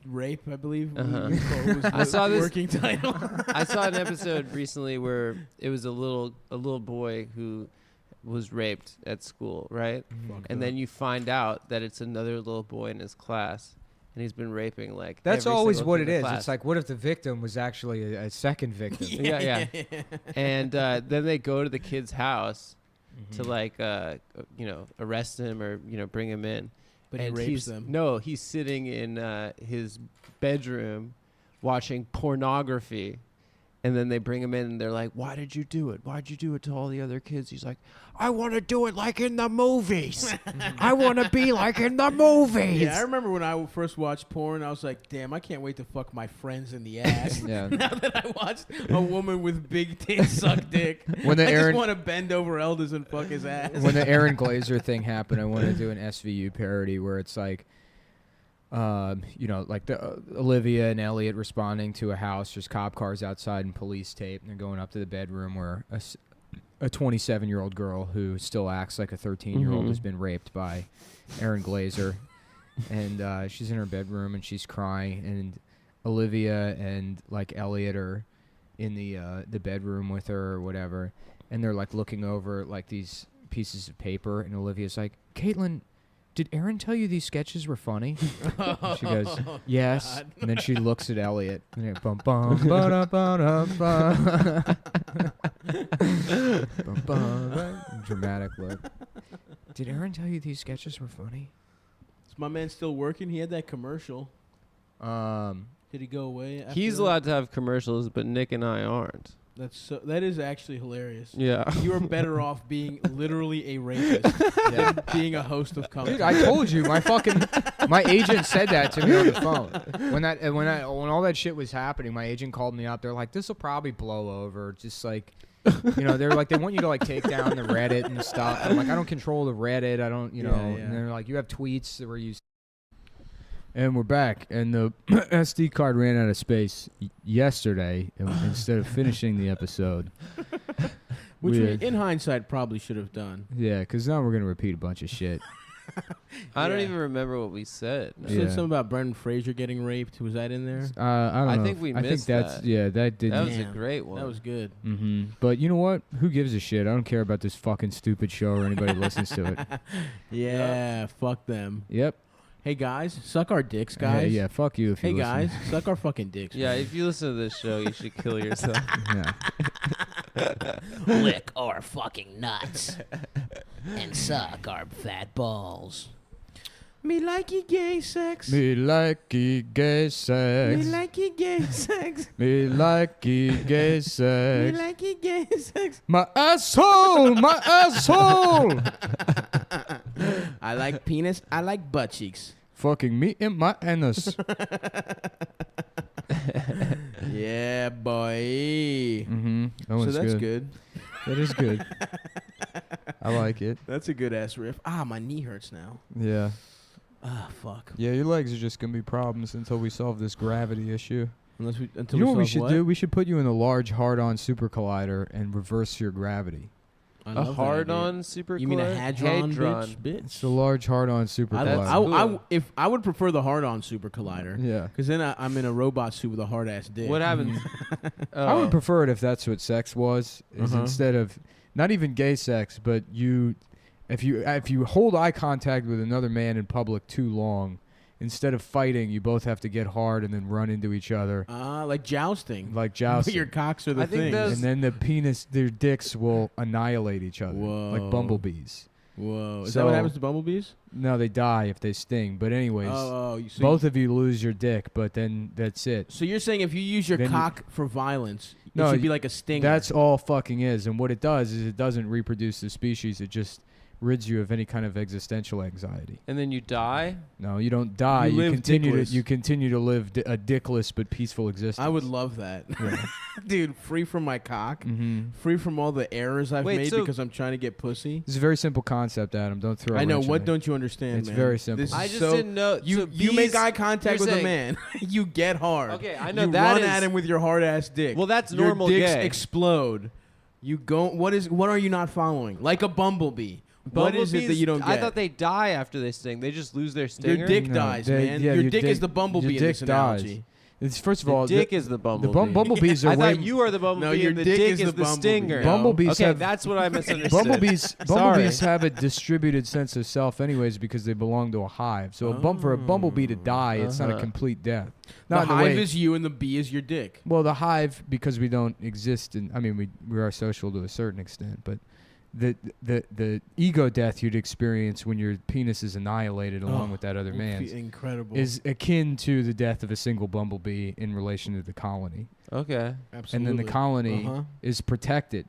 Rape, I believe. Uh-huh. Was I saw the this- working title. I saw an episode recently where it was a little boy who was raped at school, right? And then you find out that it's another little boy in his class, and he's been raping like. That's every always single what kid it in is. the class. It's like, what if the victim was actually a second victim? yeah. And then they go to the kid's house to like arrest him or bring him in. But and he rapes them. No, he's sitting in his bedroom watching pornography. And then they bring him in and they're like, why did you do it? Why'd you do it to all the other kids? He's like, I want to do it like in the movies. I want to be like in the movies. Yeah, I remember when I first watched porn, I was like, damn, I can't wait to fuck my friends in the ass. Yeah. Now that I watched a woman with big tits suck dick, When the I Aaron- just want to bend over elders and fuck his ass. When the Aaron Glazer thing happened, I wanted to do an SVU parody where it's like, like Olivia and Elliot responding to a house. There's cop cars outside and police tape, and they're going up to the bedroom where a 27-year-old girl who still acts like a 13-year-old has been raped by Aaron Glazer, and she's in her bedroom and she's crying, and Olivia and like Elliot are in the bedroom with her or whatever, and they're like looking over like these pieces of paper, and Olivia's like, Caitlin, did Aaron tell you these sketches were funny? And she goes, yes. God. And then she looks at Elliot. And bum, bum, ba-da, ba-da, ba. Bum, bum, dramatic look. Did Aaron tell you these sketches were funny? Is my man still working? He had that commercial. Did he go away? After He's that? allowed to have commercials, but Nick and I aren't. That is actually hilarious. Yeah. You are better off being literally a rapist than being a host of Cumtown. Dude, I told you, my agent said that to me on the phone. When all that shit was happening, my agent called me up. They're like, this will probably blow over. Just like, they're like, they want you to like take down the Reddit and stuff. I'm like, I don't control the Reddit. I don't, Yeah. And they're like, you have tweets where you. And we're back, and the SD card ran out of space yesterday instead of finishing the episode. Which we we, had- in hindsight, probably should have done. Yeah, because now we're going to repeat a bunch of shit. I don't Yeah. even remember what we said. You Yeah. said something about Brendan Fraser getting raped. Was that in there? I don't I know. think we I think missed that's that. yeah. That did. That was a Damn. great one. That was good. Mm-hmm. But you know what? Who gives a shit? I don't care about this fucking stupid show or anybody listens to it. Yeah, fuck them. Yep. Hey guys, suck our dicks, guys. Yeah. Fuck you if you Hey listen. guys, suck our fucking dicks. Yeah, man. if you listen to this show, you should kill yourself. Yeah. Lick our fucking nuts. And suck our fat balls. Me like you gay sex. Me like gay Me sex. like you gay sex. Me like gay Me sex. like you gay sex. My asshole, my asshole. I like penis. I like butt cheeks. Fucking me in my anus. Yeah, boy. Mm-hmm. That So one's that's good. good. That is good. I like it. That's a good ass riff. Ah, my knee hurts now. Yeah. Ah, fuck. Yeah, your legs are just gonna be problems until we solve this gravity issue. Until You know what we solve should do? We should put you in a large hard-on super collider and reverse your gravity. I A love that hard-on idea. super You mean a collider? hadron, Hadron. bitch? It's a large hard-on super I, collider. if I would prefer the hard-on super collider, Yeah. because then I'm in a robot suit with a hard-ass dick. What happens? I would prefer it if that's what sex was, is Uh-huh. instead of not even gay sex, but if you hold eye contact with another man in public too long, instead of fighting, you both have to get hard and then run into each other Like jousting. like But jousting. your cocks are the I think thing. those- And then their dicks will annihilate each other Whoa. like bumblebees. Whoa. Is that So- what happens to bumblebees? No, they die if they sting. But anyways, So both of you lose your dick, but then that's it. So you're saying if you use your Then you- cock for violence, No, it should be like a stinger. That's all fucking is. And what it does is it doesn't reproduce the species. It just rids you of any kind of existential anxiety. And then you die? No, you don't die. You You, live continue dickless. to you continue to live a dickless but peaceful existence. I would love that. Yeah. Dude, free from my cock. Mm-hmm. Free from all the errors I've Wait, made so- because I'm trying to get pussy. It's a very simple concept, Adam. Don't throw. I a know. wrench in What it. don't you understand, It's man? very simple. This is I just so- didn't know. You so you make bees- eye contact you're with a saying- man, you get hard. Okay, I know you that run is- at him with your hard ass dick. Well, that's your normal dicks gay. explode. You go. What are you not following? Like a bumblebee. What is it that Bumblebees, you don't get? I thought they die after they sting. They just lose their stinger. your dick No, dies, they- man. yeah, your your dick dick- is the bumblebee your in this dick dies. analogy. It's first of The all dick is the bumblebee. bumblebees are I way thought you are the bumblebee. No, your and the dick dick is is the the bumblebee. stinger. No. Bumblebees Okay, have- that's what I misunderstood. Bumblebees Sorry. have a distributed sense of self anyways because they belong to a hive. So for a bumblebee to die, it's not a Uh-huh. complete death. The Not in the hive way- is you and the bee is your dick. well, the hive because we don't exist in. I mean, we are social to a certain extent, but the ego death you'd experience when your penis is annihilated along with that other man's Incredible. is akin to the death of a single bumblebee in relation to the colony. Okay. Absolutely. And then the colony Uh-huh. is protected.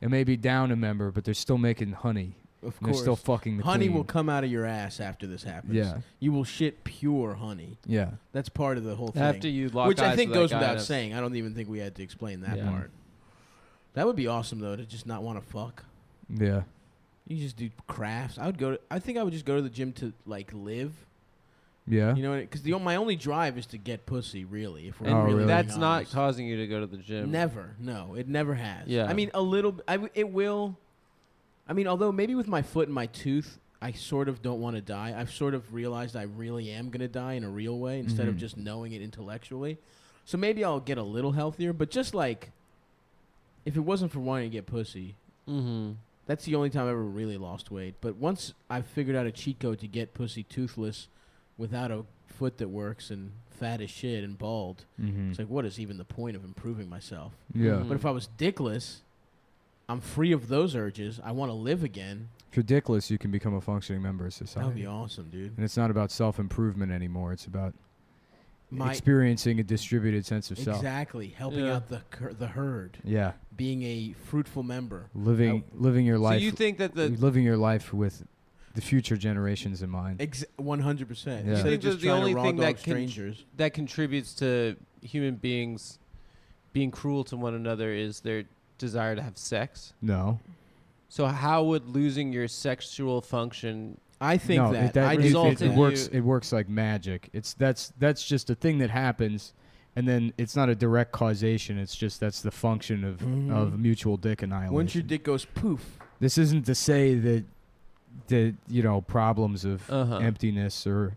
It may be down a member, but they're still making honey. Of And they're course. still fucking the honey queen. will come out of your ass after this happens. Yeah. You will shit pure honey. Yeah. That's part of the whole thing. After you lock Which I eyes think with that goes guy, without that's- saying. I don't even think we had to explain that Yeah. part. That would be awesome though, to just not want to fuck. Yeah. You just do crafts. I think I would just go to the gym to like live. Yeah. You know, because my only drive is to get pussy. Really, if we're And Oh, really really? that's being not honest. causing you to go to the gym. Never. No, it never has. Yeah. I mean, a little. It will. I mean, although maybe with my foot and my tooth, I sort of don't want to die. I've sort of realized I really am gonna die in a real way instead of Mhm. just knowing it intellectually. So maybe I'll get a little healthier. But just like, if it wasn't for wanting to get pussy, Mm-hmm. that's the only time I ever really lost weight. But once I figured out a cheat code to get pussy toothless without a foot that works and fat as shit and bald, Mm-hmm. it's like, what is even the point of improving myself? Yeah. Mhm. But if I was dickless, I'm free of those urges. I want to live again. If you're dickless, you can become a functioning member of That would society. be awesome, dude. And it's not about self-improvement anymore. It's about My experiencing a distributed sense of self. exactly helping Yeah. out the herd, Yeah. being a fruitful member. Living your So life. you think that the living your life with the future generations in mind. 100%. Yeah. Instead You of think just that the trying only to raw thing dog that strangers. that contributes to human beings being cruel to one another is their desire to have sex? No. So how would losing your sexual function? I think no, that. I I do. do result It, in it works. you- It works like magic. That's just a thing that happens, and then it's not a direct causation. It's just that's the function of Mhm. of mutual dick annihilation. once your dick goes poof. This isn't to say that problems of Uh-huh. emptiness or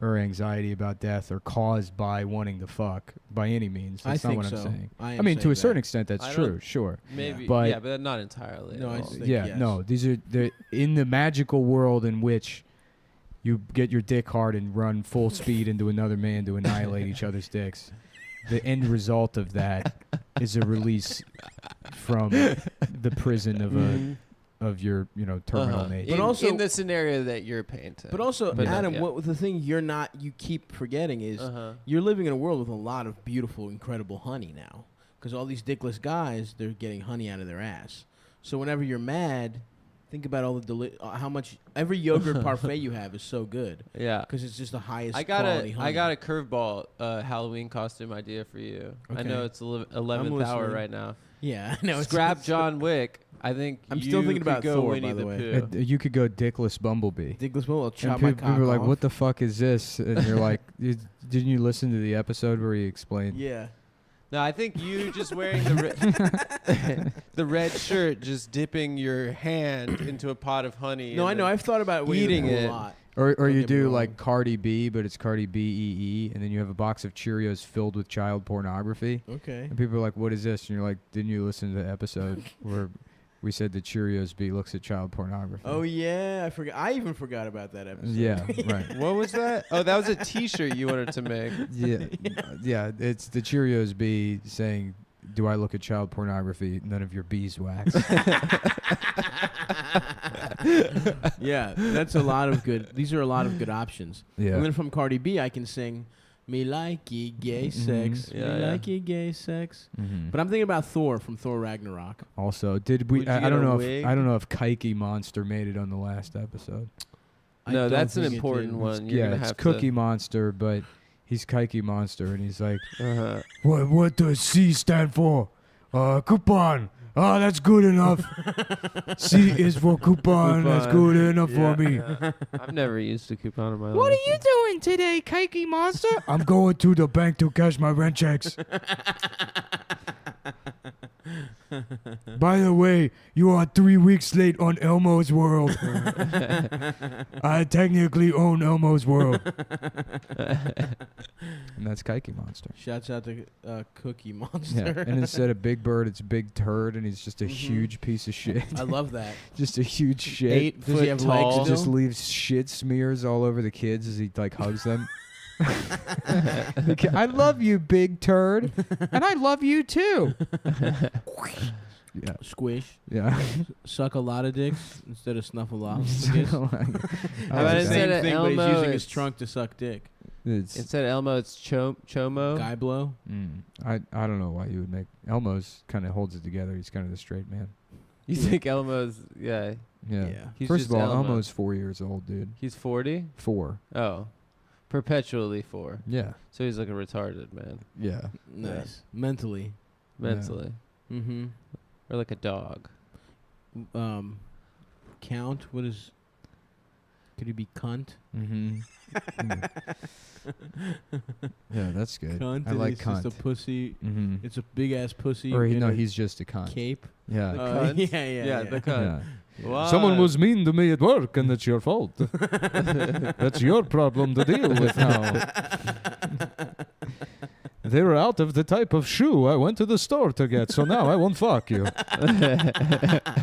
anxiety about death are caused by wanting to fuck by any means. That's I not think what so. I'm saying. I I am mean, to saying a certain that. extent, that's I true. don't- Sure. Maybe, But- yeah, but not entirely. No, at I all. think Yeah. yes. No. They're in the magical world in which you get your dick hard and run full speed into another man to annihilate each other's dicks. The end result of that is a release from the prison of your terminal nature. But also- in the scenario that you're painting. But also, But Adam, yeah. what the thing you keep forgetting is you're living in a world with a lot of beautiful, incredible honey now. Because all these dickless guys, they're getting honey out of their ass. So whenever you're mad, think about all the how much every yogurt parfait you have is so good. Yeah. Because it's just the highest I quality honey. got a curveball Halloween costume idea for you. I Okay. know it's 11th hour listening. right now. Yeah, I know. Scrap John Wick. I think I'm still thinking could about go Thor, Winnie by the the way. Pooh. You could go dickless Bumblebee. Dickless will chop And my people cock are like, off. "What the fuck is this?" And you're like, "Didn't you listen to the episode where he explained?" Yeah. No, I think you just wearing the the red shirt, just dipping your hand into a pot of honey. No, and I know. then I've thought about eating it a it. lot. Or Don't you get me do wrong. like Cardi B, but it's Cardi B-E-E, and then you have a box of Cheerios filled with child pornography. Okay. And people are like, "What is this?" And you're like, "Didn't you listen to the episode where we said the Cheerios B looks at child pornography?" Oh yeah, I forgot. I even forgot about that episode. Yeah, right. What was that? Oh, that was a T-shirt you wanted to make. Yeah. It's the Cheerios B saying, "Do I look at child pornography? None of your beeswax." Yeah, that's a lot of good. These are a lot of good options. Yeah. And then from Cardi B, I can sing, "Me like ye gay sex, Yeah, me yeah. like ye gay sex." Mhm. But I'm thinking about Thor from Thor Ragnarok. Also, did we? Would you I get don't a know. wig? I don't know if Kike Monster made it on the last episode. I No, don't that's an think it important did. one. You're Yeah, gonna it's have Cookie Monster, but he's Kike Monster, and he's like, To, What does C stand for? Coupon. Oh, that's good enough. C is for coupon. That's good enough for me. I've never used a coupon in my life. What are you doing today, Kike Monster? I'm going to the bank to cash my rent checks. By the way, you are 3 weeks late on Elmo's World. I technically own Elmo's World. And that's Kike Monster. Shouts out to Cookie Yeah. Monster. And instead of Big Bird, it's Big Turd, and he's just a Mhm. huge piece of shit. I love that. Just a huge shit. 8 Does he foot have tall. legs still? Just leaves shit smears all over the kids as he like hugs them. I love you, Big Turd, and I love you too. Yeah, Squish. yeah. Suck a lot of dicks instead of snuffleupagus. How about Same instead of thing, but he's Elmo, using his it's- trunk to suck dick. Instead of Elmo, it's Chomo. Guy blow. I don't know why you would make Elmo's kind of holds it together. He's kind of the straight man. You think Elmo's? Yeah. Yeah. Yeah. He's First just of all, Elmo. Elmo's 4 years old, dude. He's 40. 4. Oh, perpetually 4. Yeah. So he's like a retarded man, Yeah. Nice. Mentally. mentally, Mm-hmm. or like a dog. Count. What is? Could he be cunt? Mm-hmm. Yeah, that's good. Cunt. I and like it's cunt. just a pussy. Mm-hmm. It's a big ass pussy. Or in a he's just a cunt. cape. Yeah. The Oh, cunt? yeah. the cunt. Yeah. Why? Someone was mean to me at work, and it's your fault. That's your problem to deal with now. They were out of the type of shoe I went to the store to get, so now I won't fuck you.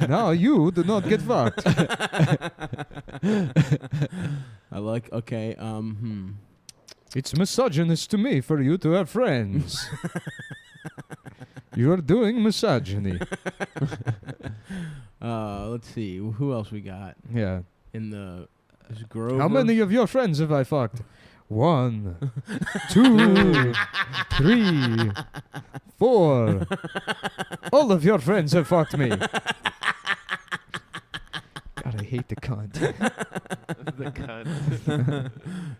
Now you do not get fucked. I like. Okay. It's misogynist to me for you to have friends. You're doing misogyny. Let's see. Who else we got Yeah. in the? Is Grover? How many of your friends have I fucked? 1, 2, 3, 4. All of your friends have fucked me. God, I hate the cunt. the cunt.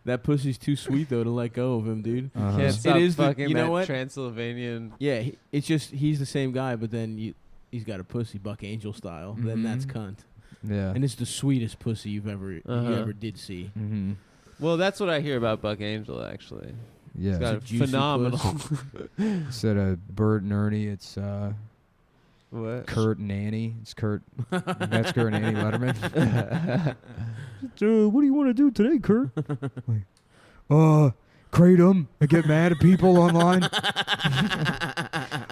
That pussy's too sweet though to let go of him, dude. Uh-huh. Can't stop is the- fucking you know that what? Transylvanian. Yeah, it's just he's the same guy, but then he's got a pussy, Buck Angel style. Then that's Mhm. cunt, Yeah. and it's the sweetest pussy you Uh-huh. ever did see. Mm-hmm. Well, that's what I hear about Buck Angel. Actually, Yeah. he's got a It's a juicy phenomenal. Instead of Bert and Ernie, it's What? Kurt and Annie. It's Kurt Metzger and Annie Letterman. What do you want to do today, Kurt? Like, kratom and get mad at people online.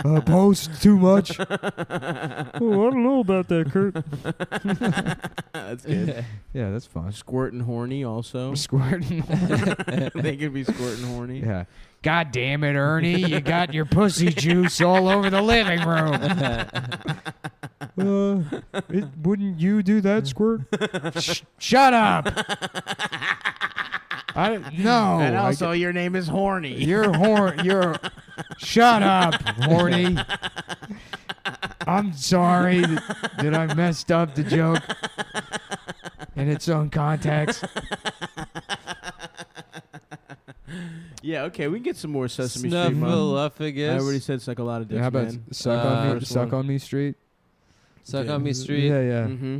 Post too much. Oh, I don't know about that, Kurt. That's good. Yeah, that's fun. Squirt and horny also. Squirting. They could be squirt and horny. Yeah. God damn it, Ernie! You got your pussy juice all over the living room. Wouldn't you do that, Squirt? Shut up! No. And also, your name is Horny. You're. Shut up, horny. I'm sorry that I messed up the joke in its own context. Yeah, okay, we can get some more Sesame Street. Mom. Snuffleupagus. I already said suck a lot of dicks, How about man. suck on me, street? Suck on Me Street. Yeah, yeah. Mm-hmm.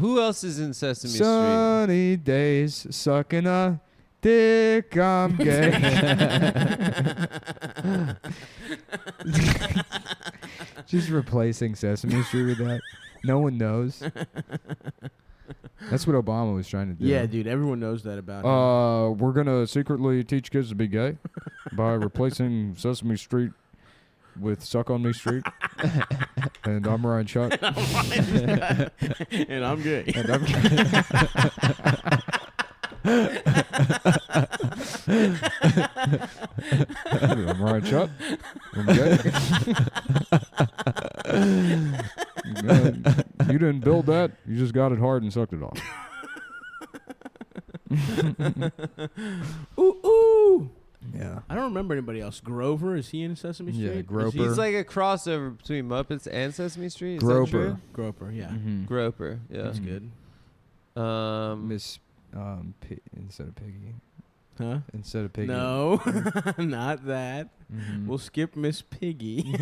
Who else is in Sesame Street? Sunny days, sucking a dick, I'm gay. Just replacing Sesame Street with that. No one knows. That's what Obama was trying to do. Yeah, dude, everyone knows that about him. We're going to secretly teach kids to be gay by replacing Sesame Street with Suck on Me Street. And I'm Ryan Shutt. And I'm gay. And I'm gay. I'm Ryan Shutt. I'm gay. You didn't build that. You just got it hard and sucked it off. Ooh, ooh. Yeah. I don't remember anybody else. Grover, is he in Sesame Street? Yeah, Groper. He's like a crossover between Muppets and Sesame Street. Is that Groper. true? Groper, yeah. Mhm. Groper. Yeah. That's Mhm. good. Miss instead of Piggy. Huh? Instead of Piggy. No, not that. Mhm. We'll skip Miss Piggy.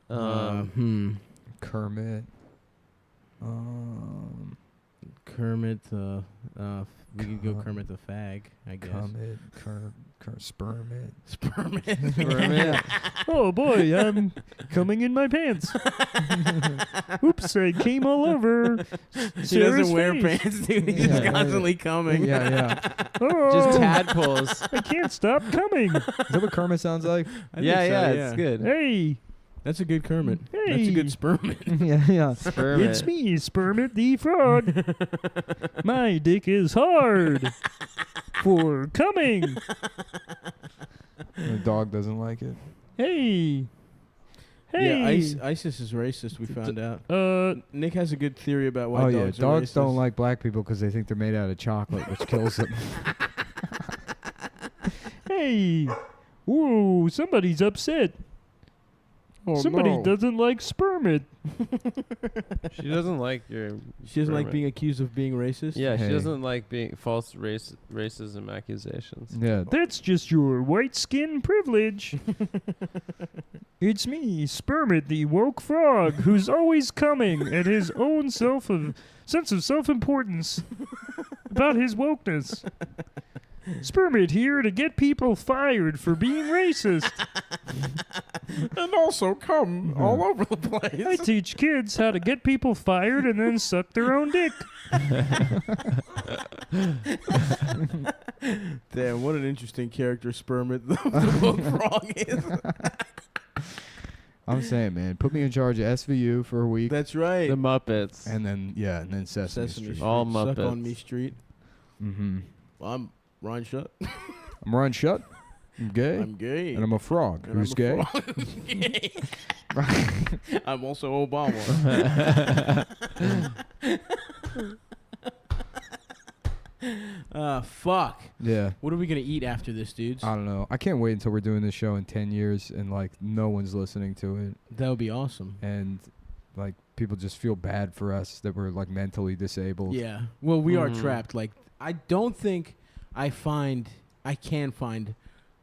Yeah. Kermit. Kermit the we could go Kermit the fag, I guess. Spermit. Spermit. Oh boy, I'm coming in my pants. Oops, I came all over. He Sarah's doesn't wear face. pants, dude. He's just constantly coming. Yeah, yeah. Oh, Just tadpoles. I can't stop coming. Is that what Kermit sounds like? I think yeah, so, yeah, it's good. Hey, That's a good Kermit. That's a Hey. good Spermit. Yeah, yeah. Spermit. it's me, Spermit the Frog. My dick is hard for coming. The dog doesn't like it. Hey. Hey. Yeah, ISIS is racist, we found out. Nick has a good theory about why Oh yeah, dogs are dogs racist. don't like black people because they think they're made out of chocolate, which kills them. Hey. Ooh, somebody's upset. Somebody doesn't like Spermit. She doesn't like your. She doesn't like Spermit. being accused of being racist? Yeah, Hey. she doesn't like being false racism accusations. Yeah. That's just your white skin privilege. It's me, Spermit, the woke frog, who's always coming at his own sense of self-importance about his wokeness. Spermit here to get people fired for being racist. And also come all over the place. I teach kids how to get people fired and then suck their own dick. Damn, what an interesting character Spermit the book frog is. I'm saying, man, put me in charge of SVU for a week, That's right. The Muppets. and then Sesame, Sesame Street. Street. All Suck Muppets. on Me Street. Mm-hmm. Well, I'm Ron Shutt. I'm Ryan Shutt. I'm gay, I'm gay. and I'm a frog And who's I'm gay. a frog. I'm also Obama. Fuck. Yeah. What are we gonna eat after this, dudes? I don't know. I can't wait until we're doing this show in 10 years and like no one's listening to it, That would be awesome. and like people just feel bad for us that we're like mentally disabled. Yeah. Well, we are Mhm. trapped. Like, I don't think I can find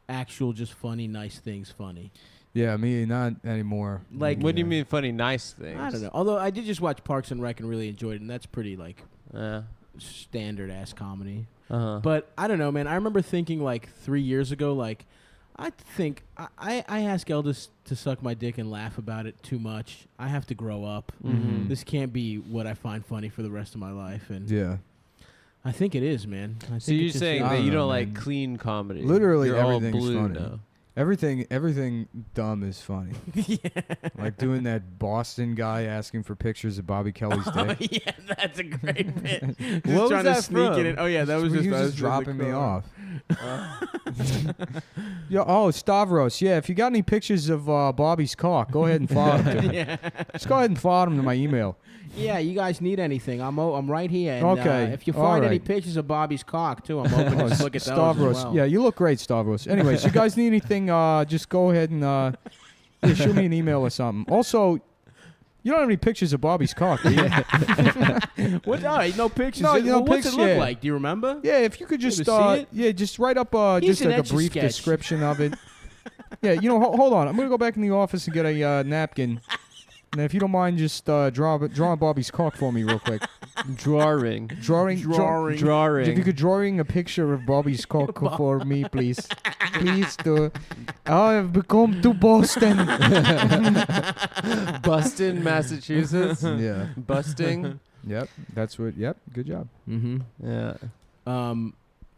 actual just funny, nice things funny. Yeah, me not anymore. Like- What do you mean funny, nice things? I don't know. Although I did just watch Parks and Rec and really enjoyed it, and that's pretty like Yeah. standard ass comedy. Uh-huh. But I don't know, man. I remember thinking like 3 years ago, like I think I ask Eldest to suck my dick and laugh about it too much. I have to grow up. Mhm. This can't be what I find funny for the rest of my life, and Yeah. I think it is, man. I So think you're it's just- saying I that don't you know, don't like man. clean comedy? Literally you're all everything's blue funny. now. Everything dumb is funny. Like doing that Boston guy asking for pictures of Bobby Kelly's dick. Yeah, that's a great bit. What Just was trying that to sneak from? it in. Oh yeah, that was He just dropping me off. Stavros. Yeah, if you got any pictures of Bobby's cock, go ahead and forward them to me. Just go ahead and forward them to my email. Yeah, you guys need anything? I'm right here. And, Okay, if you all find any right. pictures of Bobby's cock too, I'm open to just look at those Stavros. as well. Yeah, you look great, Stavros. Anyways, you guys need anything, just go ahead and yeah, shoot me an email or something. Also, you don't have any pictures of Bobby's cock, do you? What? No, no pictures. No, you know, What's it pics, look yeah. like? Do you remember? Yeah, if you could just Ever see it? yeah, just write up He's just an like a brief Etch-a-Sketch. description of it. Yeah, you know, hold on. I'm gonna go back in the office and get a napkin. And if you don't mind, just drawing Bobby's cock for me real quick. Drawing. Drawing. If you could drawing a picture of Bobby's cock for me, please. Please do. I have become to Boston. Boston, Massachusetts. Yeah. Busting. Yep. That's what. Yep. Good job. Mm-hmm. Yeah.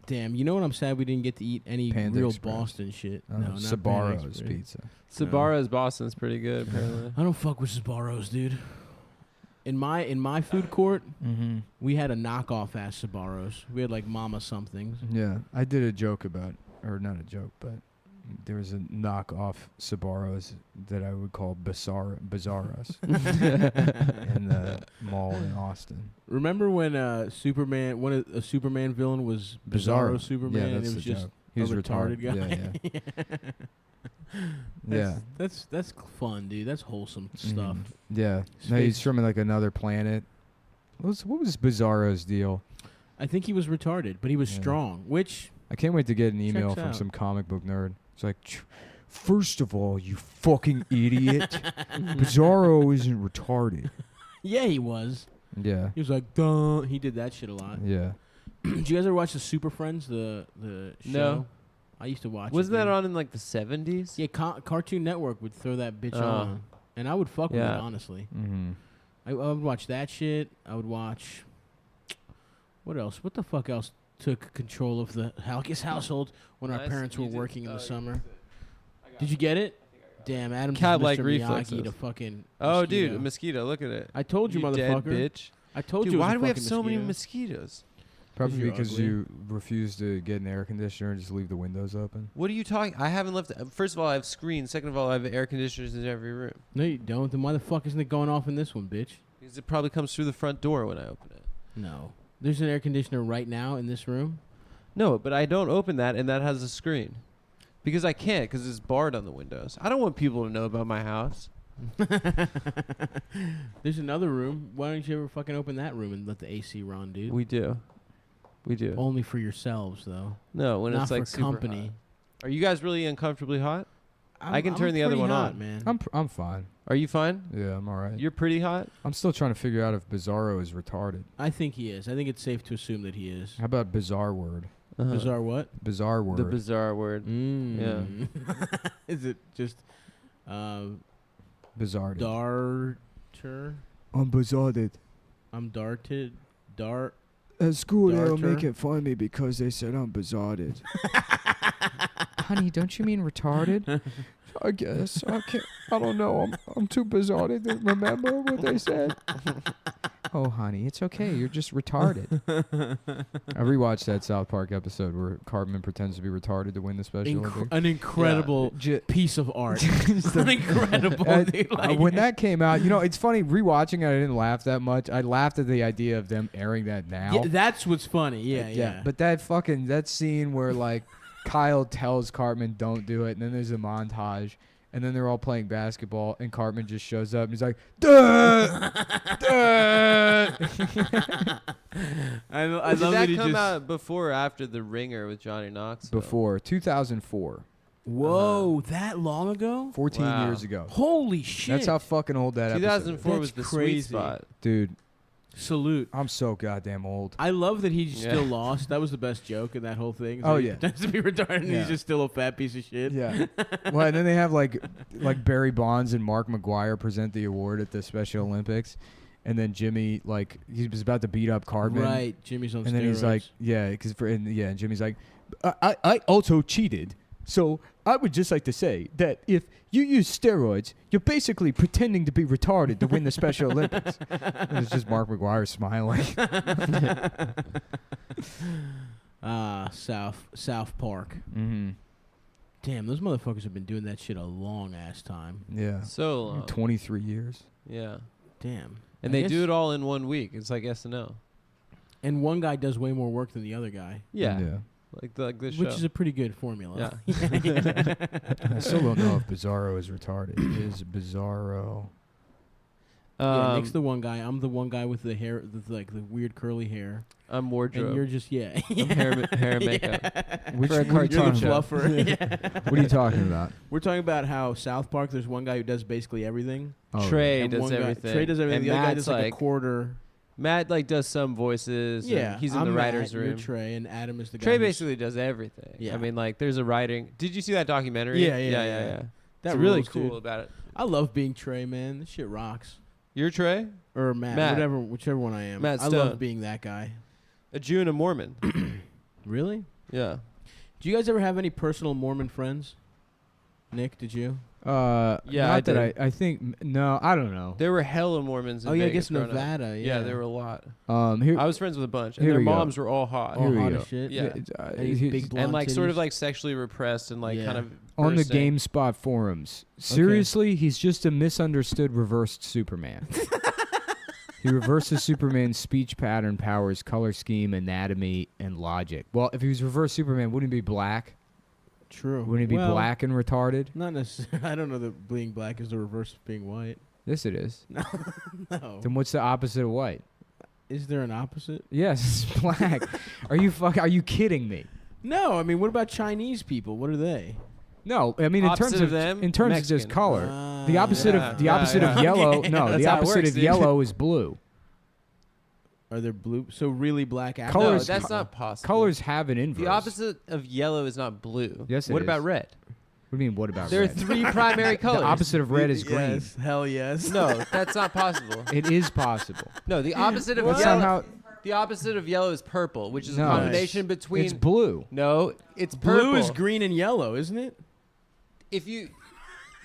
Damn. You know what? I'm sad we didn't get to eat any Panda real Express. Boston shit. Oh, No, not Panda Sbarro's Express. pizza. Sbarro's Boston's pretty good, apparently. I don't fuck with Sbarro's, dude. In my food court, Mm-hmm. we had a knockoff ass Sbarro's. We had like Mama somethings. Yeah, I did a joke about, or not a joke, but there was a knockoff Sbarro's that I would call Bizarros in the mall in Austin. Remember when a Superman villain was Bizarro Superman? Yeah, and that's it was the just joke. He was a retarded guy. Yeah, That's fun, dude. That's wholesome stuff. Yeah. His No, he's face- from like another planet. What was Bizarro's deal? I think he was retarded, but he was Yeah. strong. Which I can't wait to get an email Checks from out. some comic book nerd. It's like, first of all, you fucking idiot, Bizarro isn't retarded. yeah, he was. Yeah. He was like, duh. He did that shit a lot. Yeah. Did you guys ever watch the Super Friends, the show? No. I used to watch. Wasn't it, that dude. on in like the 70s? Yeah, Cartoon Network would throw that bitch Oh. on, and I would fuck with it Yeah. honestly. Mm-hmm. I would watch that shit. I would watch. What else? What the fuck else took control of the Halkis household when our Nice. parents were You did- working in oh, the you summer? Did you get it? Damn, Adam Cat-like Mr. reflexes. Miyagi to fucking. Oh, mosquito. dude, a mosquito. Look at it. I told you, dead motherfucker. bitch. I told Dude, you. it was why a do we have fucking so many mosquito. mosquitoes? Probably you're because ugly. you refuse to get an air conditioner and just leave the windows open. What are you talking? I haven't left. First of all, I have screens. Second of all, I have air conditioners in every room. No, you don't. Then why the fuck isn't it going off in this one, bitch? Because it probably comes through the front door when I open it. No. There's an air conditioner right now in this room. No, but I don't open that, and that has a screen. Because I can't, because it's barred on the windows. I don't want people to know about my house. There's another room. Why don't you ever fucking open that room and let the AC run, dude? We do. We do. Only for yourselves, though. No, when Not it's like for super company. hot. Are you guys really uncomfortably hot? I can turn the other pretty one hot, on. man. I'm fine. Are you fine? Yeah, I'm all right. You're pretty hot? I'm still trying to figure out if Bizarro is retarded. I think he is. I think it's safe to assume that he is. How about bizarre word? Uh-huh. Bizarre what? Bizarre word. The bizarre word. Mm. Is it just Bizarre. darter? I'm bizarred. I'm darted. Dart. At school, they'll make it fun of me because they said I'm bizarred. Honey, don't you mean retarded? I guess. I don't know. I'm too bizarred to remember what they said. Oh, honey, it's okay. You're just retarded. I rewatched that South Park episode where Cartman pretends to be retarded to win the Special Olympics. An incredible piece of art. An incredible. dude, like- When that came out, you know, it's funny, rewatching it, I didn't laugh that much. I laughed at the idea of them airing that now. Yeah, that's what's funny. Yeah. But that scene where, like, Kyle tells Cartman, don't do it, and then there's a montage, and then they're all playing basketball, and Cartman just shows up, and he's like, duh! Duh! I Did love that that he come just. out before or after The Ringer with Johnny Knoxville? Before, 2004, Whoa, that long ago? 14 Wow. years ago. Holy shit! That's how fucking old that episode 2004 That's was the crazy. sweet spot. Dude, Salute. I'm so goddamn old. I love that he Yeah. still lost. That was the best joke in that whole thing. Oh, he yeah. pretends to be retarded and Yeah. he's just still a fat piece of shit. Yeah. Well, and then they have like Barry Bonds and Mark McGuire present the award at the Special Olympics, and then Jimmy, like, he was about to beat up Cartman, Right. Jimmy's on and then steroids. he's like, yeah, and Jimmy's like, I also cheated, So I would just like to say that if you use steroids, you're basically pretending to be retarded to win the Special Olympics. And it's just Mark McGuire smiling. South Park. Mm-hmm. Damn, those motherfuckers have been doing that shit a long ass time. Yeah. So long. 23 years. Yeah. Damn. And they do it all in 1 week. It's like SNL. And one guy does way more work than the other guy. Yeah. Yeah. Like this Which show. is a pretty good formula. Yeah. I still don't know if Bizarro is retarded. Is Bizarro? Yeah, Nick's the one guy. I'm the one guy with the hair, the weird curly hair. I'm wardrobe. And you're just, I'm hair and makeup. Which For a what are you cartoon You're the talking about? fluffer. What are you talking about? We're talking about how South Park, there's one guy who does basically everything. Oh, Trey And does one guy- everything. Trey does everything. And the other guy Matt's does like a quarter. Matt does some voices. Yeah. And he's in I'm the Matt, writer's you're room. Trey, and Adam is the guy. Trey who's- basically does everything. Yeah. I mean, like, there's a writing. Did you see that documentary? Yeah. That That really rules, cool dude. about it. I love being Trey, man. This shit rocks. You're Trey? Or Matt. Whichever one I am. Matt I Stone. love being that guy. A Jew and a Mormon. Really? Yeah. Do you guys ever have any personal Mormon friends? Nick, did you? Yeah, not I that I think no, I don't know. There were hella Mormons in Oh, yeah, I Vegas guess growing up. Nevada. Yeah, there were a lot. Here, I was friends with a bunch, and Here their we go. moms were all hot. All Here we hot go. as shit. Yeah. And he's big blonde And like sort of titties. like sexually repressed and like Yeah. kind of on the bursting. GameSpot forums. Seriously, he's just a misunderstood reversed Superman. He reverses Superman's speech pattern, powers, color scheme, anatomy, and logic. Well, if he was reverse Superman, wouldn't he be black? True. Wouldn't he be Well, black and retarded? Not necessarily. I don't know that being black is the reverse of being white. Yes, it is. No. Then what's the opposite of white? Is there an opposite? Yes, it's black. Are you kidding me? No, I mean, what about Chinese people? What are they? No, I mean Opposite of them, in terms of just Mexican. color. The opposite Yeah. of the opposite of yellow. No, That's the how it opposite works, of dude. yellow is blue. Are there blue? So really black No, Africans? Colors- that's not possible. Colors have an inverse. The opposite of yellow is not blue. Yes, it What is. about red? What do you mean? What about There red? are three primary colors. The opposite of red is green. Yes, hell yes. No, that's not possible. It is possible. No, the opposite of But yellow. somehow The opposite of yellow is purple, which is No, a combination between. it's blue. No, it's purple. Blue is green and yellow, isn't it? If you,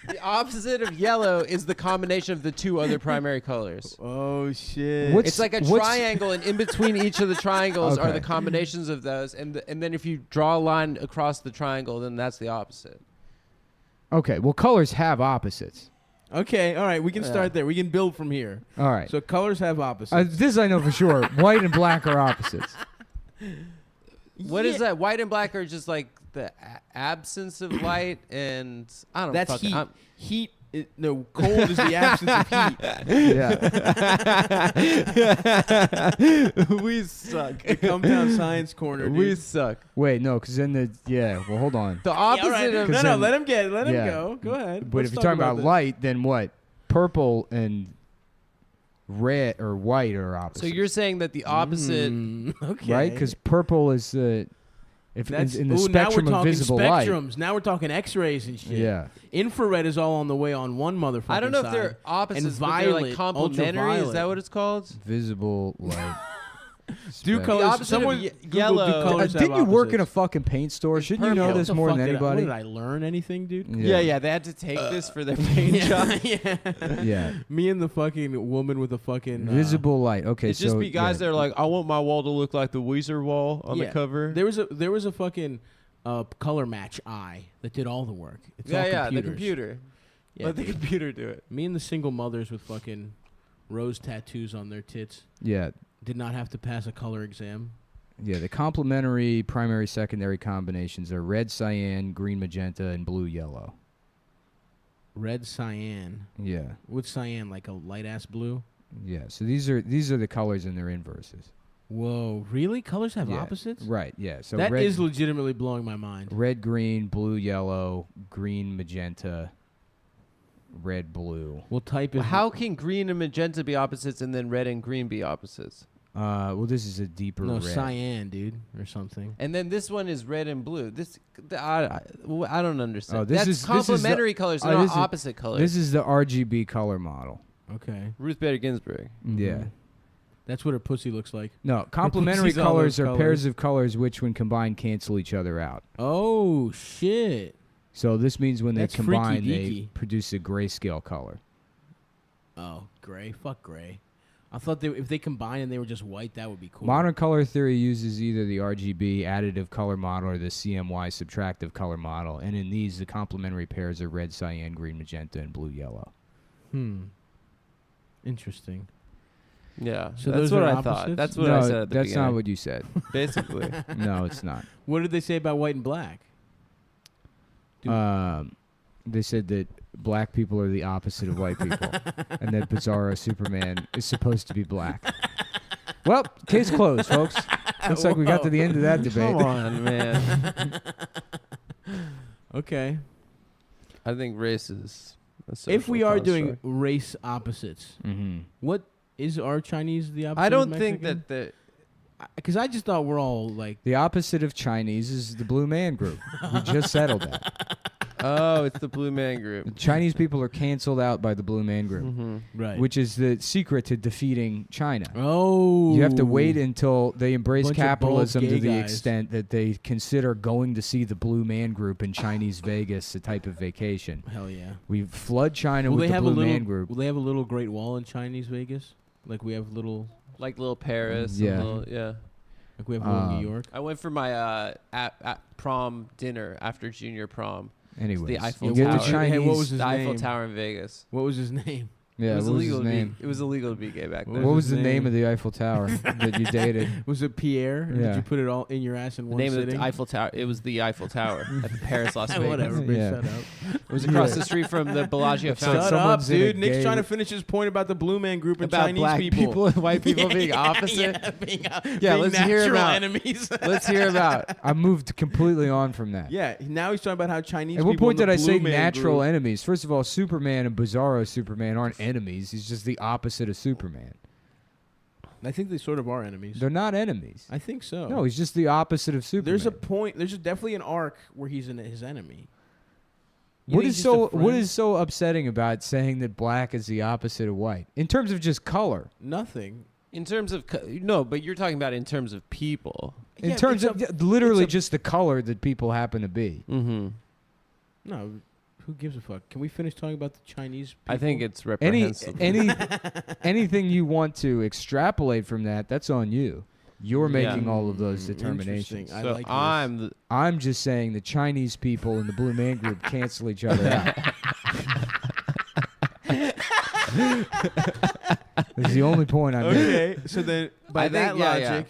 the opposite of yellow is the combination of the two other primary colors. Oh shit! What's- It's like a what's- triangle, and in between each of the triangles are Okay. the combinations of those, and then if you draw a line across the triangle, then that's the opposite. Okay, well, colors have opposites. Okay, all right, we can start there. We can build from here. All right. So colors have opposites. This I know for sure. White and black are opposites. What is that? White and black are just like the absence of light, and I don't. That's fucking- heat. I'm- Heat. No, cold is the absence of heat. Yeah. we suck. The Gumtown Science Corner. Dude. We suck. Wait, no, because then well, hold on. The Yeah, opposite all right. of No, then- let him get it. Let him yeah. go. Go ahead. But Let's if you're talk talking about this. light, then what? Purple and red or white are opposites. So you're saying that the opposite. Okay. right? Because purple is the if That's in the ooh, now we're spectrum of talking visible light. spectrums. Now we're talking X-rays and shit. Yeah. Infrared is all on the way on one motherfucking I don't know if side. they're opposites, And but they're like violet, complementary. Is ultraviolet. that what it's called? Visible light. Do Spec- colors? opposite of Someone ye- Google, yellow- Do colors have didn't you work in a opposites? fucking paint store? Shouldn't you know purple. this What the more fuck than did anybody? What did I learn? Anything, dude? Yeah. They had to take this for their paint job. yeah. Yeah. Me and the fucking woman with the fucking Visible light. Okay, It'd just so be guys yeah. that are like, I want my wall to look like the Weezer wall on the Yeah. cover. There was a fucking color match eye that did all the work. It's all the computers. computer. Yeah, Let the dude. computer do it. Me and the single mothers with fucking rose tattoos on their tits Yeah. did not have to pass a color exam. Yeah, the complementary primary secondary combinations are red cyan, green magenta, and blue yellow. Red cyan. Yeah. What's cyan? Like a light ass blue? Yeah. So these are the colors and their inverses. Whoa, really? Colors have Yeah. opposites? Right, yeah. So That red, is legitimately blowing my mind. red, green, blue, yellow, green, magenta, red, blue. We'll type it. How can green and magenta be opposites and then red and green be opposites? Well, this is a deeper No, red. cyan, dude, or something. And then this one is red and blue. I don't understand. Oh, this That's is- this is the- complementary colors, they're this not is- opposite colors. This is the RGB color model. Okay. Ruth Bader Ginsburg. Yeah. That's what her pussy looks like. No, complementary pussy's all colors those are pairs of colors which, when combined, cancel each other out. Oh shit! So this means when That's they freaky combine, they deaky. produce a grayscale color. Oh, gray. Fuck gray. I thought if they combined and they were just white, that would be cool. Modern color theory uses either the RGB additive color model or the CMY subtractive color model, and in these, the complementary pairs are red, cyan, green, magenta, and blue, yellow. Interesting. Yeah, So that's those what are I thought. opposites? That's what no, I said at the that's beginning. not what you said. Basically. No, it's not. What did they say about white and black? Dude. They said that black people are the opposite of white people, and that Bizarro Superman is supposed to be black. Well, case closed, folks. Looks like we got to the end of that debate. Come on, man. Okay. I think race is a If we social are doing construct. race opposites, what are Chinese the opposite? I don't think that the because I just thought we're all like. The opposite of Chinese is the Blue Man Group. We just settled that. Oh, it's the Blue Man Group. Chinese people are canceled out by the Blue Man Group, Right. which is the secret to defeating China. Oh. You have to wait until they embrace Bunch of bald capitalism to gay the guys. extent that they consider going to see the Blue Man Group in Chinese Vegas a type of vacation. Hell yeah. We flood China Will with they the have Blue a little? Man Group. Will they have a little Great Wall in Chinese Vegas? Like we have little. Like little Paris. Yeah. And little, yeah. Like we have little New York. I went for my at prom dinner after junior prom. Anyways, the Eiffel you get Tower. the Chinese. Hey, what was his The Eiffel name? Tower in Vegas. What was his name? Yeah, it was what was illegal his name? It was illegal to be gay back then. What was his the name name? of the Eiffel Tower that you dated? Was it Pierre? Or Yeah. Did you put it all in your ass in The one name of sitting? the Eiffel Tower. It was the Eiffel Tower at the Paris, Las Vegas. Whatever, bitch, Yeah. shut up. It was across the street from the Bellagio It's Fountain. like Shut up, someone's in a dude. Nick's gay- trying to finish his point about the Blue Man Group and About Chinese black people. and white people being opposite. Yeah, being, Yeah, being let's hear natural about- enemies. Let's hear about. I moved completely on from that. Yeah, now he's talking about how Chinese At what people point in did the I say Blue Man natural Group- enemies? First of all, Superman and Bizarro Superman aren't enemies. He's just the opposite of Superman. I think they sort of are enemies. They're not enemies. I think so. No, he's just the opposite of Superman. There's a point. There's definitely an arc where he's his enemy. You What think is he's just a what friend? is so upsetting about saying that black is the opposite of white in terms of just color? Nothing. In terms of no, but you're talking about in terms of people. In Yeah, terms it's of literally it's a- just the color that people happen to be. Mm-hmm. No, who gives a fuck? Can we finish talking about the Chinese people? I think it's Any reprehensible. anything you want to extrapolate from that, that's on you. You're Yeah. making all of those Interesting. determinations. I so like this. I'm the, I'm just saying the Chinese people and the Blue Man Group cancel each other out. That's the only point I made. Okay, so then by I that think- yeah, yeah. logic,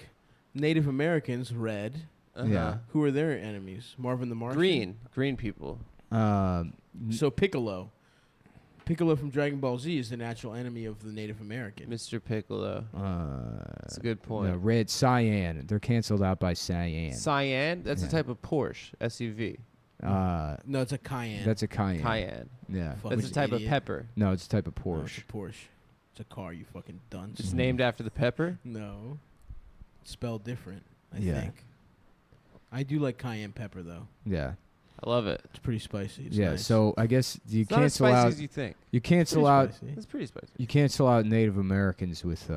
Native Americans, red. Yeah. Who are their enemies? Marvin the Martian. green people. So Piccolo. Piccolo from Dragon Ball Z is the natural enemy of the Native American. Mr. Piccolo. That's a good no, point. red cyan. They're canceled out by cyan. Cyan. That's Yeah. a type of Porsche SUV. No, it's a Cayenne. That's a cayenne. Cayenne. Yeah. Fucking That's a type idiot. of pepper. No, it's a type of No, Porsche. it's a Porsche. It's a car, you fucking dunce. It's named after the pepper. No. It's spelled different, I Yeah. think. I do like cayenne pepper, though. Yeah. I love it. It's pretty spicy. It's Yeah. nice. So I guess you It's not as cancel spicy out. as you think. You Pretty cancel out. spicy. It's pretty spicy. You cancel out Native Americans with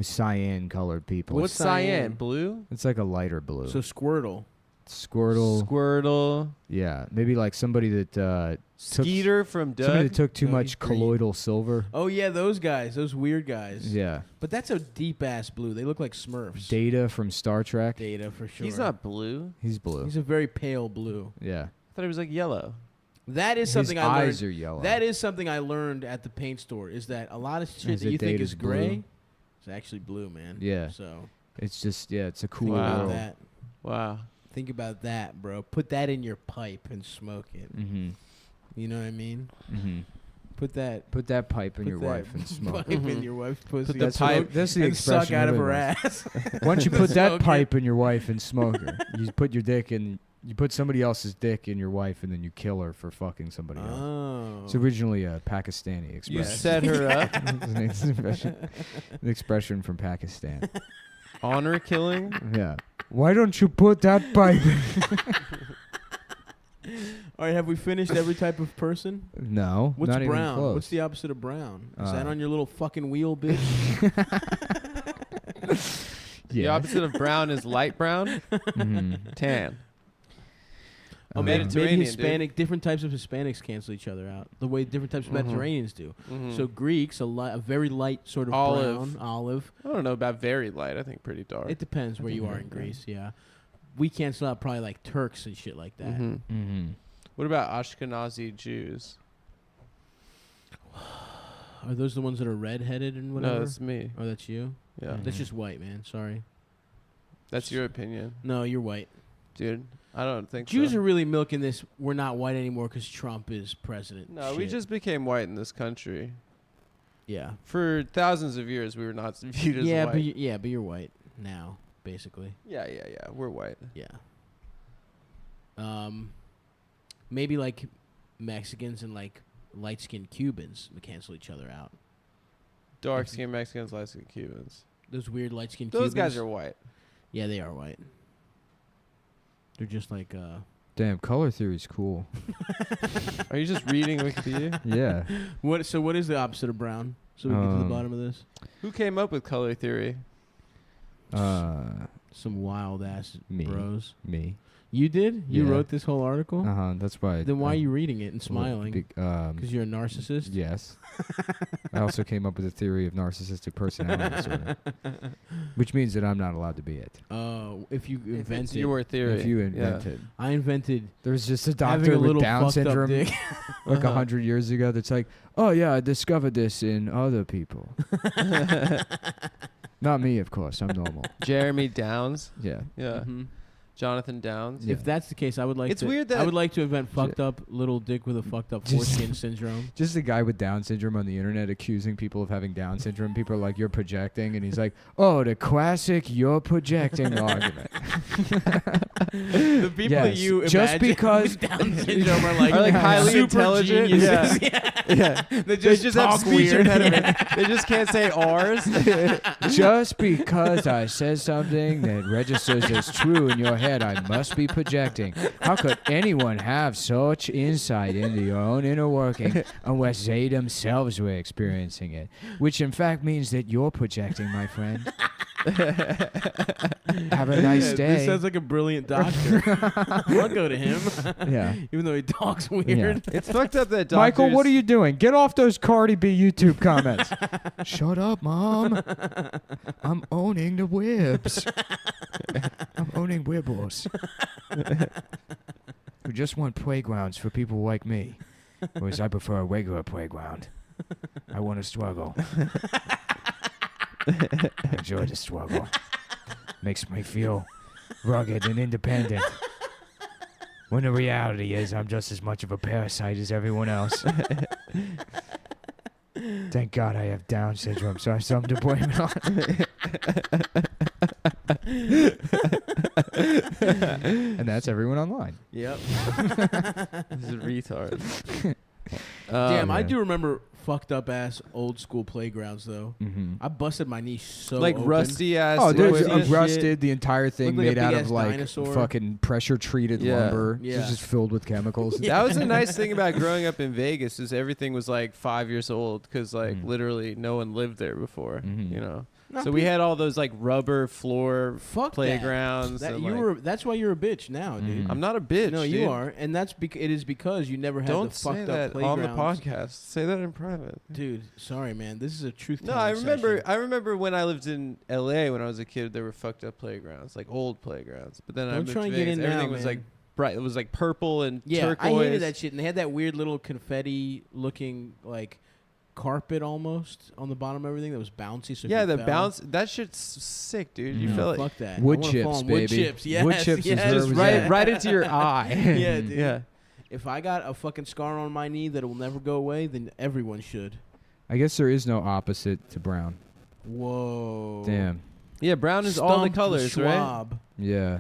cyan colored people. What's cyan? cyan? Blue? It's like a lighter blue. So Squirtle. Squirtle. Squirtle. Yeah, maybe like somebody that took Skeeter from somebody Doug. that took too No, he's much green. colloidal silver. Oh, yeah, those guys. Those weird guys. Yeah, But that's a deep-ass blue. They look like Smurfs. Data from Star Trek. Data, for sure. He's not blue. He's blue. He's a very pale blue. Yeah, I thought he was like yellow. That is something his I eyes learned. are yellow. That is something I learned at the paint store. Is that a lot of shit Is that it you think Data's is gray blue? is actually blue, man. Yeah. So It's just it's a cool think Wow. about world. that. Wow. Think about that, bro. Put that in your pipe and smoke it. Mm-hmm. You know what I mean? Mm-hmm. Put that. Put that pipe in put your that wife and smoke. Pipe in your wife's pussy. the and pipe- smoke That's the and suck expression out of her everyone- ass. Why don't you put that Smoke it. pipe in your wife and smoke her? You put your dick in. You put somebody else's dick in your wife and then you kill her for fucking somebody else. Oh. It's originally a Pakistani expression. You set her up. It's an expression from Pakistan. Honor killing. Yeah. Why don't you put that pipe? All right, have we finished every type of person? No. What's not even brown? close. What's the opposite of brown? Is that Uh, on your little fucking wheel, bitch? The opposite of brown is light brown, Mhm. tan. Oh, maybe- Mediterranean, Hispanic. Different types of Hispanics cancel each other out. The way different types of Mhm. Mediterraneans do. Mhm. So Greeks, a very light sort of Olive. brown, olive. I don't know about very light. I think pretty dark. It depends where you are in Greece. Yeah, we cancel out probably like Turks and shit like that. Mhm. Mhm. What about Ashkenazi Jews? Are those the ones that are red-headed and whatever? No, that's me. Oh, that's you. Yeah, Mhm. That's just white, man. Sorry. that's your opinion, No, you're white. dude. I don't think Jews so. are really milking this. We're not white anymore because Trump is president. No, we shit. just became white in this country. Yeah. For thousands of years, we were not viewed as Yeah, white. but you're white now, basically. yeah, we're white. Yeah. Maybe like Mexicans and like light-skinned Cubans would cancel each other out. Dark skinned Mexicans, light skinned Cubans. Those weird light-skinned Those Cubans. guys are white. Yeah, they are white. They're just like Damn, color theory's cool. Are you just reading Wikipedia? Yeah. what? So what is the opposite of brown? So we can get to the bottom of this. Who came up with color theory? Some wild ass Me. bros. Me. You did? You Yeah. wrote this whole article? That's why. Then why are you reading it and smiling? Because Because you're a narcissist? yes. I also came up with a theory of narcissistic personality disorder, which means that I'm not allowed to be it. If you If it's invented. your theory. If you Yeah. invented, I invented there was just a having doctor a with little Down fucked syndrome, up dick. like 100 years ago. That's like, oh yeah, I discovered this in other people. Not me, of course. I'm normal. Jeremy Downs. Yeah. Yeah. Mhm. Jonathan Downs. Yeah. If that's the case, I would like It's to. weird that- I would like to invent fucked up little dick with a fucked up Just- foreskin syndrome. Just a guy with Down syndrome on the internet accusing people of having Down syndrome. People are like, you're projecting. And he's like, oh, the classic you're projecting argument. The people that Yes, you just imagine because- with Down syndrome are like, Are like highly super intelligent. geniuses. Yeah. They They just have talk speech weird. impediment. They just can't say R's. Just because I said something that registers as true in your head, I must be projecting. How could anyone have such insight into your own inner working unless they themselves were experiencing it? Which in fact means that you're projecting, my friend. Have a nice Yeah, day. This sounds like a brilliant doctor. I'll go to him. Yeah. Even though he talks weird. Yeah. It's fucked up that doctors. Michael, what are you doing? Get off those Cardi B YouTube comments. Shut up, Mom. I'm owning the wibs. I'm owning wibbles. We just want playgrounds for people like me. Whereas I prefer a regular playground. I want to struggle. I enjoy the struggle. Makes me feel rugged and independent. When the reality is I'm just as much of a parasite as everyone else. Thank God I have Down syndrome, so I have something to blame it on. And that's everyone online. Yep. This is a retard. Damn, I yeah. do remember fucked up ass old school playgrounds though. Mm-hmm. I busted my knee so Like open. rusty ass. Oh, there's equipment. rusted. The entire thing Looked like a made out big-ass of like dinosaur. fucking pressure treated Yeah. lumber. Yeah. It's just filled with chemicals. That was the nice thing about growing up in Vegas is everything was like 5 years old because like Mhm. literally no one lived there before. Mhm. You know. No, So we had all those like rubber floor Fuck playgrounds. That and, you like- were. That's why you're a bitch now, dude. Mhm. I'm not a bitch. No, you dude. are, and that's it is because you never had Don't the say fucked that up on playgrounds. the podcast. Say that in private. Dude. Sorry, man. This is a truth. No, I remember. I remember when I lived in L.A. when I was a kid. There were fucked up playgrounds, like old playgrounds. But then I Don't moved try to and get Vegas. in Everything now, was man. like bright. It was like purple and Yeah, turquoise. I hated that shit, and they had that weird little confetti-looking like carpet almost on the bottom of everything that was bouncy. So if Yeah, you the fell- bounce. That shit's sick, dude. You No, felt it. fuck that. Wood I wanna chips, fall on baby. Wood chips, yes, Wood chips is yes. where it Just was right, at. right into your eye. Yeah, dude. Yeah. If I got a fucking scar on my knee that will never go away, then everyone should. I guess there is no opposite to brown. Whoa. Damn. Yeah, brown is all the Stumped colors, right? Schwab. Yeah,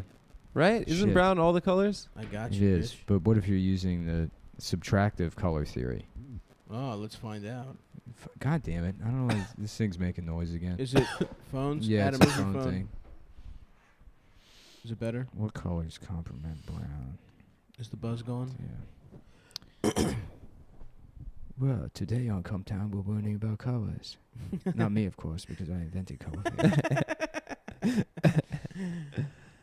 Right? Isn't Shit. brown all the colors? I got it you, is. bitch. But what if you're using the subtractive color theory? Oh, let's find out. God damn it. I don't know why this thing's making noise again. Is it phones? Yeah, Adam, it's a is your phone thing. Is it better? What colors complement brown? Is the buzz gone? Yeah. Well, today on Cumtown, we're learning about colors. Not me, of course, because I invented color.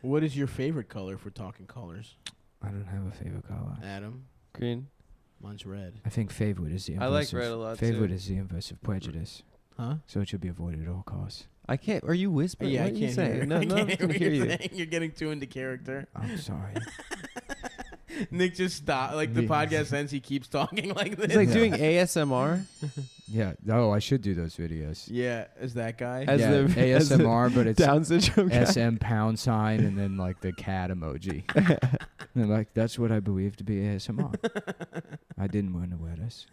What is your favorite color if we're talking colors? I don't have a favorite color. Adam? Green. Mine's red. I think favorite is the I inverse like red a lot, Favorite too. is the inverse of prejudice, Huh? so it should be avoided at all costs. I can't. Are you whispering? Yeah, what I are you can't saying? hear. No, I no, can't I can what hear you're you. saying. You're getting too into character. I'm sorry. Nick just stopped. Like the Yeah. podcast ends, he keeps talking like this. It's like Yeah. doing ASMR. Yeah. Oh, I should do those videos. Yeah, is that guy? As yeah, the- as the ASMR, but it's Down syndrome. guy. SM pound sign and then like the cat emoji. And they're like, that's what I believe to be ASMR. I didn't want to wear this.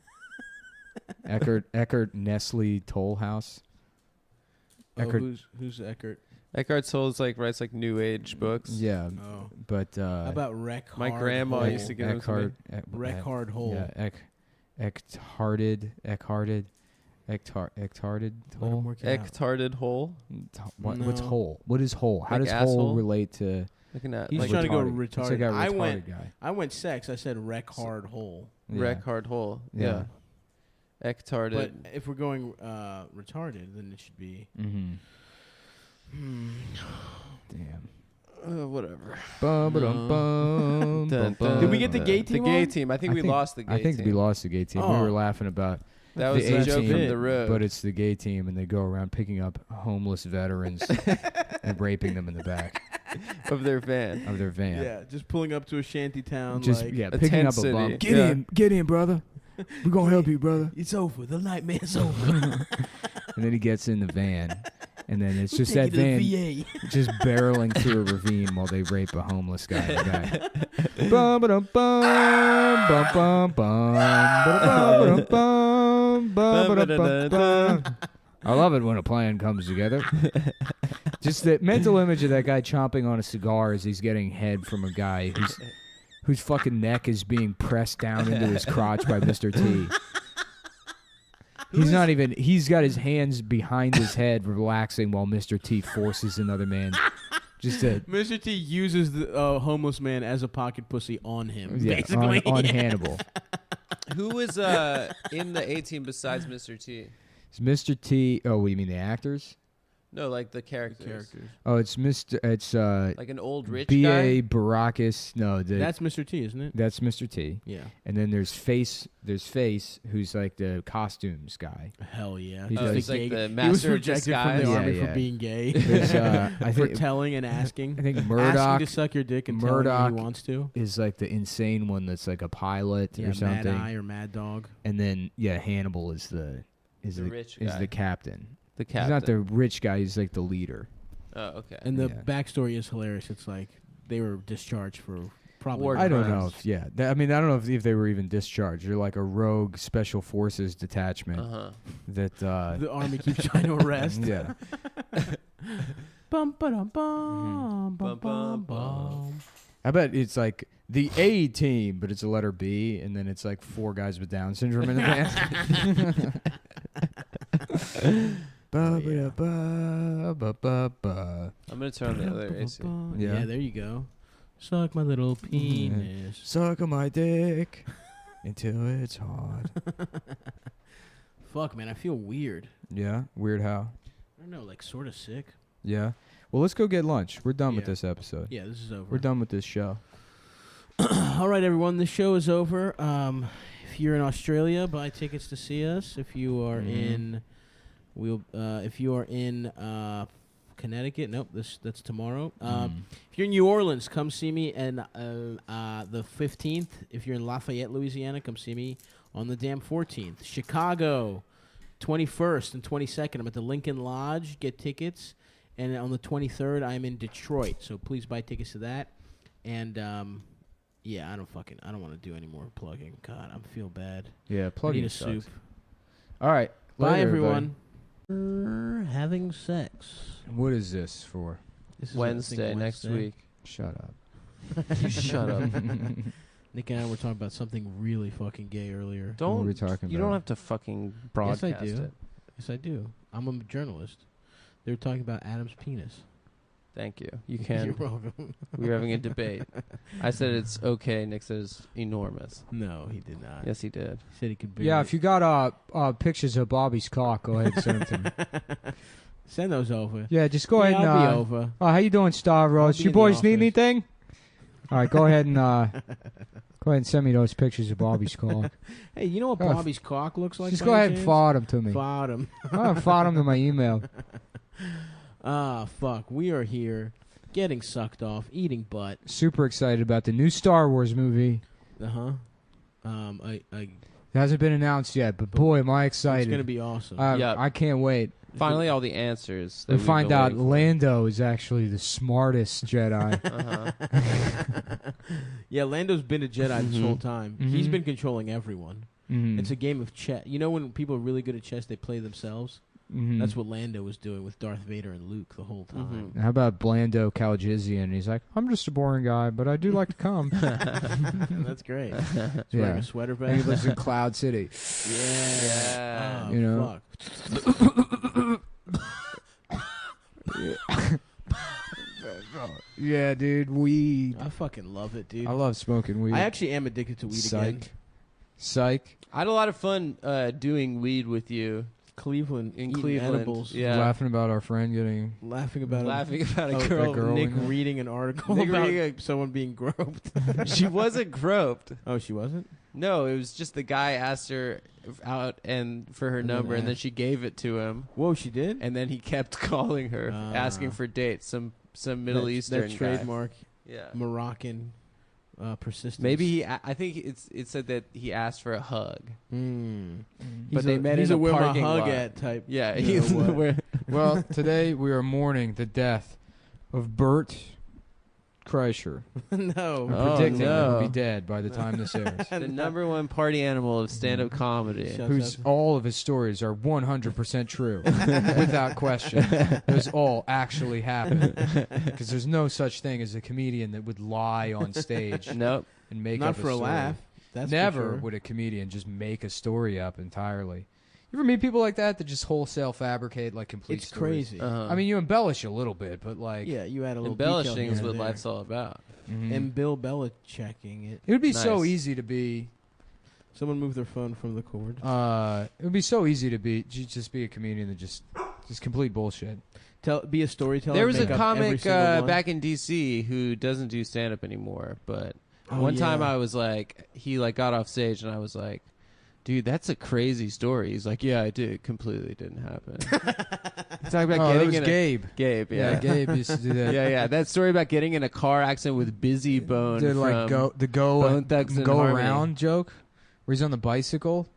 Eckert Nestle Toll House. Eckert. Who's Eckert? Eckhart Tolle writes like new age books. Yeah, Oh. but How about Wreck My Hard grandma Hole? used to give them to me. Eckhart. Wreck Hard Hole. Yeah, Eckharted Let him Toll. work it out. Ectarted hole. What's No. hole? What is hole? How Like does hole asshole? relate to? Looking at He's like trying to go retarded? It's like retarded. a I retarded went. guy. I went sex. I said Wreck Hard Hole. Yeah. wreck hard hole. Yeah. Yeah. Ectarted. But if we're going retarded, then it should be. Mm-hmm. Damn. Whatever. Bum, ba-dum, bum, Dun, bum, dun. Did we get the gay The team gay on? team. I think we lost the gay I think team. we lost the gay team. We Oh. were laughing about That was the the A joke team, from the road. but it's the gay team, and they go around picking up homeless veterans and raping them in the back of their van. of their van. Yeah, just pulling up to a shanty town. Just like, yeah, a picking tent up a city. bum. Yeah. Get in, brother. We're gonna help you, brother. It's over. The nightmare's over. And then he gets in the van, and then it's just Take that you to van the VA. just barreling through a ravine while they rape a homeless guy. in the back. Bum, ba-dum, bum, bum, bum, bum, ba-da-bum, ba-dum, bum, bum, ba-da-bum, bum. I love it when a plan comes together. Just the mental image of that guy chomping on a cigar as he's getting head from a guy whose fucking neck is being pressed down into his crotch by Mr. T. He's got his hands behind his head relaxing while Mr. T forces another man just to, Mr. T uses the homeless man as a pocket pussy on him. yeah, basically. on Hannibal. Who was in the A team besides Mr. T? It's Mr. T. Oh, what do you mean the actors? No, like the characters. Oh, it's Mr. It's Like an old rich B.A. guy. Baracus. No, That's Mr. T, isn't it? that's Mr. T. Yeah. And then there's Face. There's Face, who's like the costumes guy. Hell yeah. He Just does. a He's like gay- the he was master of rejected from the disguise. Yeah, army yeah. for being gay. There's, I for think telling and asking. I think Asking Murdoch to suck your dick and telling Murdoch you he wants to. is like the insane one that's like a pilot Yeah, or something. Mad Eye or Mad Dog. And then The Hannibal is the rich is guy. the captain. The He's captain. not the rich guy. He's like the leader. Oh, okay. And the Yeah. backstory is hilarious. It's like they were discharged for probably. War I don't know crimes. if I mean I don't know if they were even discharged. They're like a rogue special forces detachment Uh-huh. that The army keeps trying to arrest. yeah. Bum, ba-dum, Mm-hmm. bum, bum, bum, bum. I bet it's like the A team, but it's a letter B, and then it's like 4 guys with Down syndrome in the band. Ba, ba, ba, ba, ba, ba. I'm gonna turn on the other AC. Yeah. Yeah, there you go. Suck my little penis. Suck on my dick until it's hard. Fuck, man, I feel weird. Yeah, weird how. I don't know, like sort of sick. Yeah. Well, let's go get lunch. We're done with Yeah. this episode. Yeah, this is over. We're done with this show. All right, everyone, the show is over. If you're in Australia, buy tickets to see us. If you are Mhm. if you are in Connecticut, nope, that's tomorrow. Mm. If you're in New Orleans, come see me and the 15th. If you're in Lafayette, Louisiana, come see me on the damn 14th. Chicago, 21st and 22nd. I'm at the Lincoln Lodge. Get tickets. And on the 23rd, I'm in Detroit. So please buy tickets to that. And yeah, I don't want to do any more plugging. God, I feel bad. Yeah, I plugging need a sucks. soup. All right. Bye, later, everyone. Having sex. everybody. What is this for? This is Wednesday next week. Shut up. You shut up. Nick and I were talking about something really fucking gay earlier. What were Don't. we talking You about? don't have to fucking broadcast Yes, I do. it. Yes, I do. I'm a journalist. They were talking about Adam's penis. Thank you. You You're can. welcome. We were having a debate. I said it's okay. Nick said it's enormous. No, he did not. Yes, he did. He said he could. Yeah, if you got pictures of Bobby's cock, go ahead and send them to me. Send those over. Yeah, just go ahead and. I'll be over. How you doing, Stavros? I'll be You in the boys need office. anything? All right, go ahead and go ahead and send me those pictures of Bobby's cock. Hey, you know what Go ahead. Bobby's cock looks like? Just by go any ahead and chance? forward them to me. Forward him. Forward them to my email. Fuck. We are here, getting sucked off, eating butt. Super excited about the new Star Wars movie. It It hasn't been announced yet, but boy, am I it's excited. gonna be awesome. Yep. I can't wait. Finally, all the answers. We find out Lando is actually the smartest Jedi. Yeah, Lando's been a Jedi this whole time. He's Mhm. been controlling everyone. Mhm. It's a game of chess. You know when people are really good at chess, they play themselves. Mhm. That's what Lando was doing with Darth Vader and Luke the whole time. How about Blando Calrissian? He's like, I'm just a boring guy, but I do like to come. That's great. He's wearing Yeah. a sweater And he vest. lives in Cloud City. Yeah. Yeah. You know? Fuck. Yeah, dude, weed. I fucking love it, dude. I love smoking weed. I actually am addicted to weed again. Psych. I had a lot of fun doing weed with you Cleveland, in eating Cleveland. edibles, Yeah. Laughing about our friend getting. laughing about Laughing about a Oh, girl. that girl. Nick in there. reading an article Nick about reading someone being groped. She wasn't groped. Oh, she wasn't? No, it was just the guy asked her out and for her And then number, and then asked. she gave it to him, Whoa, she did? and then he kept calling her, asking for dates. Some Middle Eastern That guy. trademark Yeah. Moroccan persistence. Maybe I think it said that he asked for a hug. Mm. But they met he's in a a where my parking hug lot. at type. Yeah, You know he's what? where. Well, today we are mourning the death of Bert Kreischer. No. I'm Oh, predicting no. he'll be dead by the time this airs. The number one party animal of stand-up comedy. Shut Whose up. all of his stories are 100% true, without question. Those all actually happened. Because there's no such thing as a comedian that would lie on stage Nope. and make Not up for a story. laugh. That's for Never sure. would a comedian just make a story up entirely. You ever meet people like that that just wholesale fabricate like complete It's stories? crazy. Uh-huh. I mean, you embellish a little bit, but like, Yeah, you add a little embellishing detail is here what and there. life's all about. mhm. And Bill Belichicking it. it would be so Nice. easy to be. Someone moved their phone from the cord. It would be so easy to be just be a comedian that just complete bullshit. Be a storyteller. There was a make up every comic single one. back in D.C. who doesn't do stand-up anymore, but Oh, one time yeah. I was like, he like got off stage and I was like, dude, that's a crazy story. He's like, yeah, I did. It completely didn't happen. He's talking about Oh, that getting was in Gabe. Gabe, Yeah, yeah. Gabe used to do that. Yeah. That story about getting in a car accident with Busy Bone Did like from go Bone Thugs and Harmony. around joke where he's on the bicycle.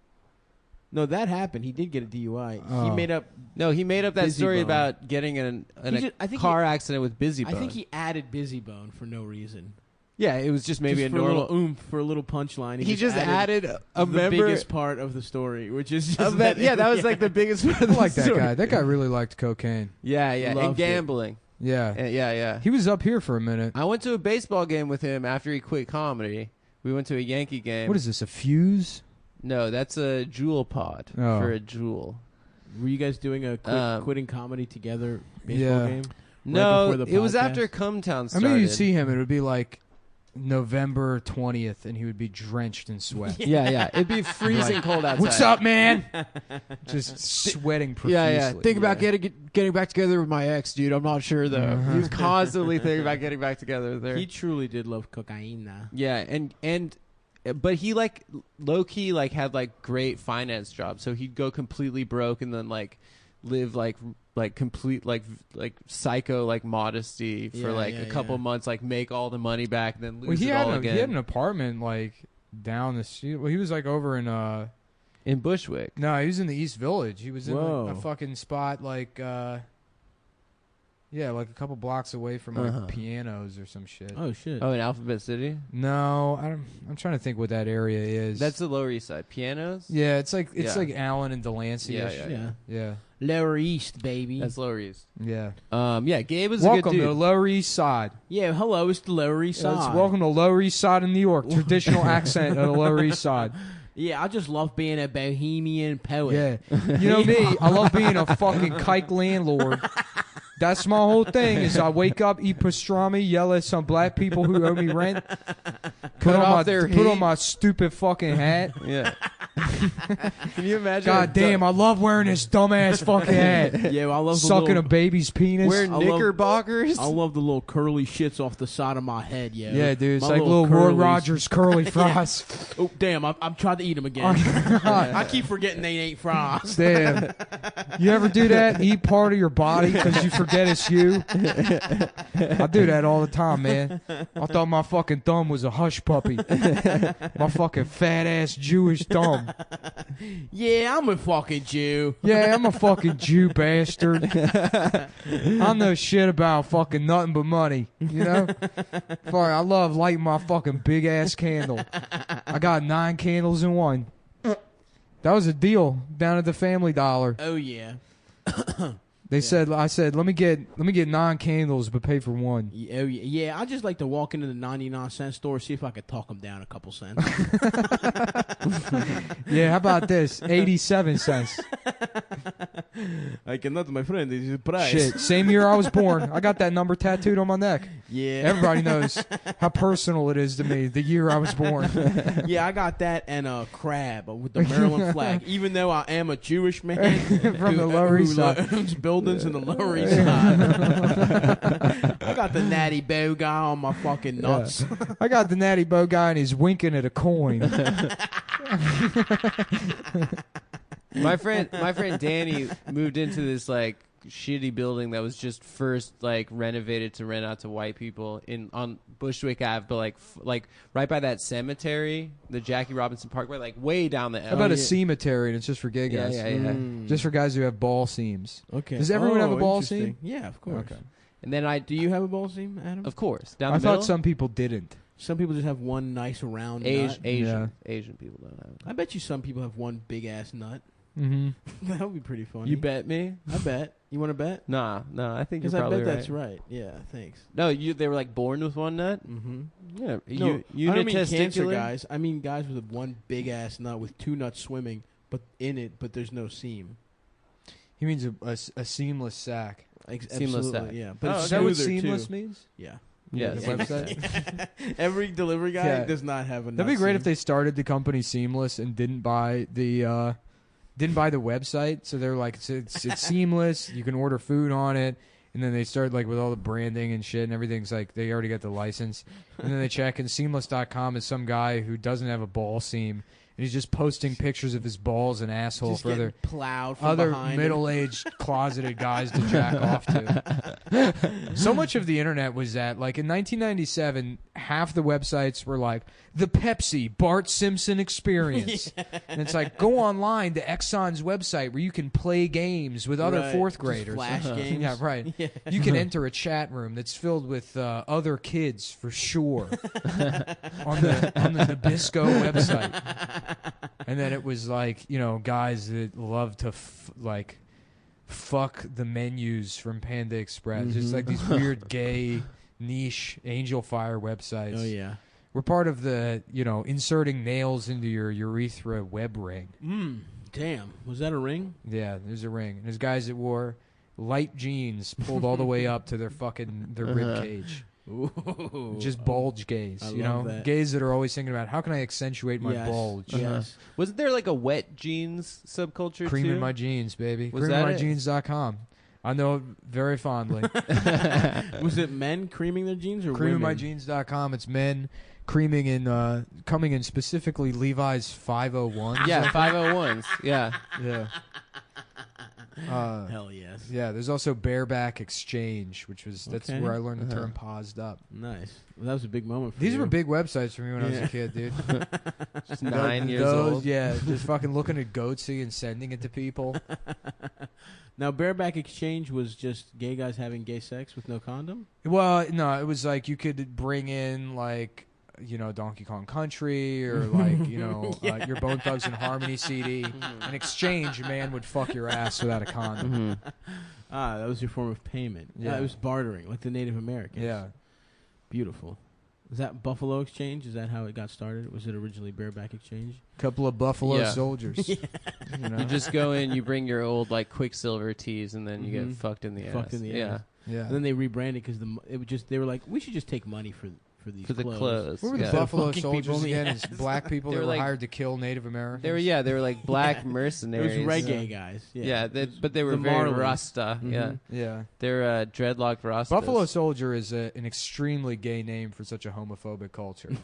No, that happened. He did get a DUI. He Oh. made up. No, he made up that Busy story Bone. about getting in He a just- I think car accident with Busy I Bone. think he added Busy Bone for no reason. yeah, it was just maybe Just a for normal. a little oomph, for a little punchline. He just added a the member. biggest part of the story, which is just of that, yeah, that was like the biggest part of I the like that story. guy. That guy really liked cocaine. Yeah, and Loved it. gambling. Yeah, Yeah. he was up here for a minute. I went to a baseball game with him after he quit comedy. We went to a Yankee game. What is this? A fuse? No, that's a Jewel pod Oh. for a Jewel. Were you guys doing a quitting comedy together baseball Yeah. game? No, before the it was podcast? after Cumtown I started. mean, you'd see him. It would be like November 20th, and he would be drenched in sweat. Yeah. It'd be freezing Like, cold outside. What's up, man? Just sweating profusely. Yeah. Think about getting back together with my ex, dude. I'm not sure though. Uh-huh. He was constantly thinking about getting back together with her. He truly did love cocaine. Yeah, but he like low key like had like great finance jobs, so he'd go completely broke and then like live like complete like psycho like modesty for Yeah, a couple months, like make all the money back and then lose Well, he it had all he again had an apartment like down the street. Well, he was like over in in Bushwick. no, he was in the East Village. He was in Whoa. a fucking spot like yeah, like a couple blocks away from like Uh-huh. pianos or some shit. Oh shit! Oh, in Alphabet City. No, I'm trying to think what that area is. That's the Lower East Side. Pianos. yeah, it's like Yeah. Allen and Delancey. Yeah. yeah, Lower East, baby. That's Lower East. yeah. Yeah, Gabe was a Welcome good to dude. Lower East Side. Yeah, hello, it's the Lower East Yeah, Side. welcome to Lower East Side in New York. Traditional accent of the Lower East Side. Yeah, I just love being a bohemian poet. Yeah, you know me. I love being a fucking kike landlord. That's my whole thing. Is I wake up, eat pastrami, yell at some black people who owe me rent, put on my stupid fucking hat. Yeah. Can you imagine? God damn, I love wearing this dumbass fucking hat. Yeah, well, I love Sucking the a baby's penis. Wear knickerbockers. I love the little curly shits off the side of my head. Yeah, Yeah, dude, it's My like little Roy curlies. Rogers curly fries. Oh damn, I'm trying to eat them again. I keep forgetting they ain't fries. Damn. You ever do that? Eat part of your body because you forget it's you? I do that all the time, man. I thought my fucking thumb was a hush puppy. My fucking fat ass Jewish thumb. Yeah, I'm a fucking Jew. Yeah, I'm a fucking Jew bastard. I know shit about fucking nothing but money. You know? Fuck, I love lighting my fucking big ass candle. I got 9 candles in one. That was a deal down at the Family Dollar. Oh yeah. I said, let me get 9 candles, but pay for one. Oh yeah. Yeah, I just like to walk into the 99-cent store, see if I could talk them down a couple cents. Yeah, how about this? 87 cents. I cannot, my friend. This is the price. Shit, same year I was born. I got that number tattooed on my neck. Yeah. Everybody knows how personal it is to me, the year I was born. Yeah, I got that and a crab with the Maryland flag. Even though I am a Jewish man From the Lower East Side. owns buildings in the Lower East Side. I got the Natty Bow guy on my fucking nuts. I got the Natty Bow guy and he's winking at a coin. My friend Danny moved into this like shitty building that was just first like renovated to rent out to white people on Bushwick Ave, but like right by that cemetery, the Jackie Robinson Parkway, like way down the. How about a cemetery and it's just for gay guys? Yeah. Just for guys who have ball seams. Okay. Does everyone have a ball interesting. seam? Yeah, of course. Okay. And then Do you have a ball seam, Adam? of course, down I the middle. thought some people didn't. Some people just have one nice round nut. Asian people don't have it. I bet you some people have one big ass nut. Mm-hmm. That would be pretty funny. You bet me? I bet. You want to bet? No, I think you're Because I probably bet right. that's right. Yeah, thanks. No, they were like born with one nut. Mm-hmm. Yeah, No, I don't mean cancer unitesticular? guys. I mean guys with one big ass nut with 2 nuts swimming, but there's no seam. He means a seamless sack. Seamless Absolutely, sack. yeah. But But is it's that what smoother, seamless too. means? Yeah. Yeah, The seamless. website? Every delivery guy Yeah. does not have a nut That'd be great seam. if they started the company Seamless and didn't buy the website. So they're like, it's seamless. You can order food on it. And then they start like with all the branding and shit and everything's like they already got the license. And then they check and seamless.com is some guy who doesn't have a ball seam. And he's just posting pictures of his balls and asshole just for getting plowed from other behind. middle-aged closeted guys to jack off to. So much of the internet was that, like in 1997, half the websites were like the Pepsi Bart Simpson experience, and it's like go online to Exxon's website where you can play games with other Right. fourth Just graders. flash games. Yeah, right. Yeah. You can enter a chat room that's filled with other kids for sure on the Nabisco website. And then it was like, you know, guys that love to fuck the menus from Panda Express. Just like these weird gay niche Angel Fire websites. Oh yeah. We're part of the, you know, inserting nails into your urethra web ring. Damn. Was that a ring? Yeah, there's a ring. And there's guys that wore light jeans pulled all the way up to their rib cage. Ooh. Just bulge gays, I you love know? that. Gays that are always thinking about how can I accentuate my Yes. bulge? Yes. Wasn't there like a wet jeans subculture Cream too? in my jeans, baby. Was that it? CreamInMyJeans.com. I know it very fondly. Was it men creaming their jeans or women? CreamInMyJeans.com. It's men creaming in, coming in specifically Levi's 501. Yeah, 501s. Yeah. Yeah. Hell yes. Yeah, there's also Bareback Exchange, that's Okay. where I learned the term paused up. Nice. Well, that was a big moment for These you. were big websites for me when I was Yeah. a kid, dude. Just 9 years Those, old. yeah, just fucking looking at Goatsy and sending it to people. Now, Bareback Exchange was just gay guys having gay sex with no condom? Well, no, it was like you could bring in like, you know, Donkey Kong Country or like, you know, your Bone Thugs and Harmony CD. In exchange, a man would fuck your ass without a condom. Ah, that was your form of payment. Yeah. It was bartering, like the Native Americans. Yeah. Beautiful. Is that Buffalo Exchange? Is that how it got started? Was it originally Bareback Exchange? Couple of Buffalo Yeah. soldiers. You know? You just go in, you bring your old like Quicksilver tees, and then you Mhm. get fucked in the Fucked ass. in the yeah. ass. yeah. And then they rebranded because it was just they were like, we should just take money for these For the clothes. clothes. What were yeah. the Buffalo Fucking people soldiers in the again? ass. It's black people They that were were like- hired to kill Native Americans. They were like black It mercenaries. was reggae guys. Yeah, but they were The very Marleys. Rasta. Mhm. Yeah, Yeah. they're dreadlocked Rastas. Buffalo Soldier is an extremely gay name for such a homophobic culture.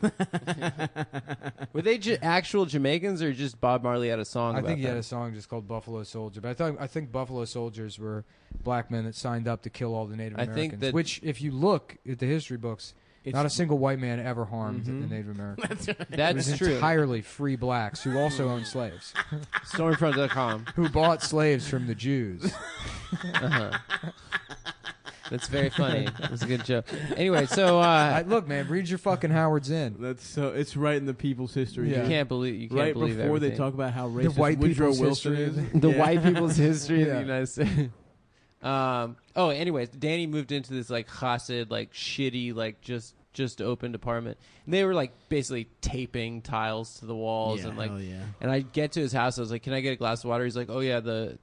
Were they actual Jamaicans or just Bob Marley had a song? I about think he had them? a song just called Buffalo Soldier, but I think Buffalo Soldiers were black men that signed up to kill all the Native I think Americans. that- Which, if you look at the history books, not a single white man ever harmed Mhm. the Native Americans. It That's was true. entirely free blacks who also owned slaves, Stormfront.com. who bought slaves from the Jews. Uh-huh. That's very funny. That's a good joke. Anyway, so Look, man, read your fucking Howard Zinn. That's so. It's right in the people's history. Yeah. you can't believe Right believe before they everything. talk about how racist white Woodrow people's Wilson history. is. the Yeah. white people's history of Yeah. the United States. Anyways, Danny moved into this like Hasid, like shitty, like just opened apartment. And they were like basically taping tiles to the walls Yeah, and like. hell yeah. And I get to his house. I was like, "Can I get a glass of water?" He's like, "Oh yeah, the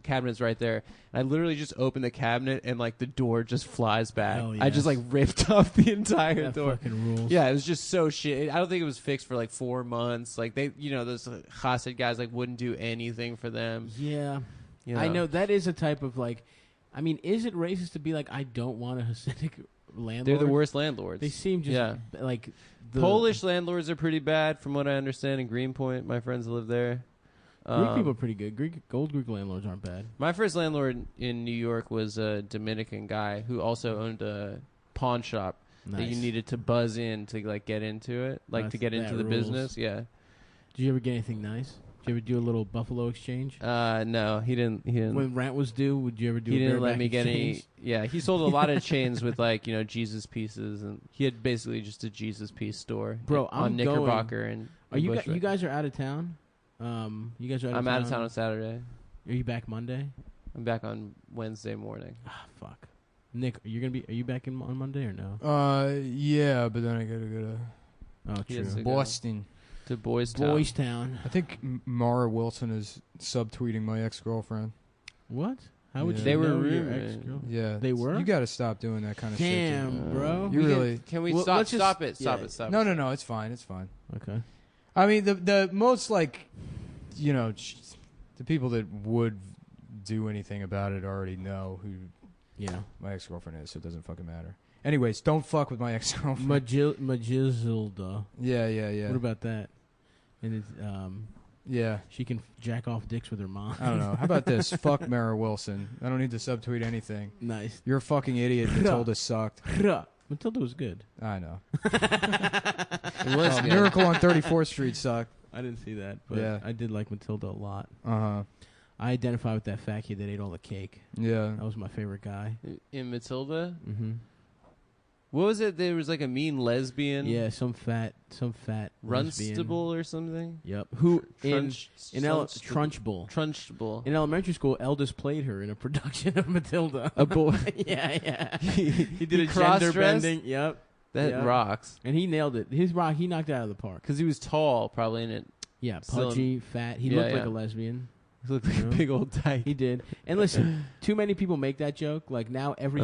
cabinet's right there." And I literally just opened the cabinet and like the door just flies back. Hell I just yes. like ripped off the entire That door. fucking rules. Yeah, it was just so shit. I don't think it was fixed for like 4 months. Like they, those Hasid guys like wouldn't do anything for them. Yeah. You I know that is a type of like. I mean, is it racist to be like, I don't want a Hasidic landlord? They're the worst landlords. They seem just Yeah. like the Polish landlords are pretty bad, from what I understand. In Greenpoint, my friends live there. Greek people are pretty good. Old Greek landlords aren't bad. My first landlord in New York was a Dominican guy who also owned a pawn shop that you Nice. needed to buzz in to like get into it, like to That's- get into that the rules. business. Yeah. Did you ever get anything nice? Did you ever do a little Buffalo Exchange? No, he didn't. When rent was due, would you ever do? He a didn't let bareback me get any. exchange? Yeah, he sold a lot of chains with like Jesus pieces, and he had basically just a Jesus piece store. Bro, on I'm Knickerbocker and. Are you Bushwick. you guys are out of town? You guys are out of I'm town. out of town on Saturday. Are you back Monday? I'm back on Wednesday morning. Ah, fuck. Nick, are you back on Monday or no? Yeah, but then I gotta go Oh, He true. has to to go. Boston. To Boys Town. Boys Town. I think Mara Wilson is subtweeting my ex-girlfriend. What? How would Yeah. you They were know your rumored. ex-girl? Yeah, They were? You gotta stop doing that kind of shit. Damn, dude. bro. You We really? Can we Well, stop? let's just- Stop it! Stop yeah. it! Stop No, it! no, no. It's fine. It's fine. Okay. I mean, the most like, the people that would do anything about it already know who Yeah. my ex-girlfriend is, so it doesn't fucking matter. Anyways, don't fuck with my ex-girlfriend. Magizilda. Yeah. What about that? And it's, Yeah. she can jack off dicks with her mom. I don't know. How about this? Fuck Mara Wilson. I don't need to subtweet anything. Nice. You're a fucking idiot. Matilda sucked. Matilda was good. I know. It was good. Miracle on 34th Street sucked. I didn't see that, but Yeah. I did like Matilda a lot. Uh-huh. I identify with that fat kid that ate all the cake. Yeah. That was my favorite guy. In Matilda, Mm-hmm. what was it? There was like a mean lesbian. Yeah, some fat lesbian. Runstable or something. Yep. Who in Trunchbull. Trunchbull. Trunchbull. In elementary school, Eldest played her in a production of Matilda. A boy. yeah. he He did a gender cross-dressed? bending. Yep. That Yeah. rocks. And he nailed it. He knocked it out of the park. Because he was tall, probably, in it. Yeah, Still- pudgy, fat. He Yeah, looked like yeah. a lesbian. He looked like You a know? big old dyke. He did. And listen, too many people make that joke. Like now, every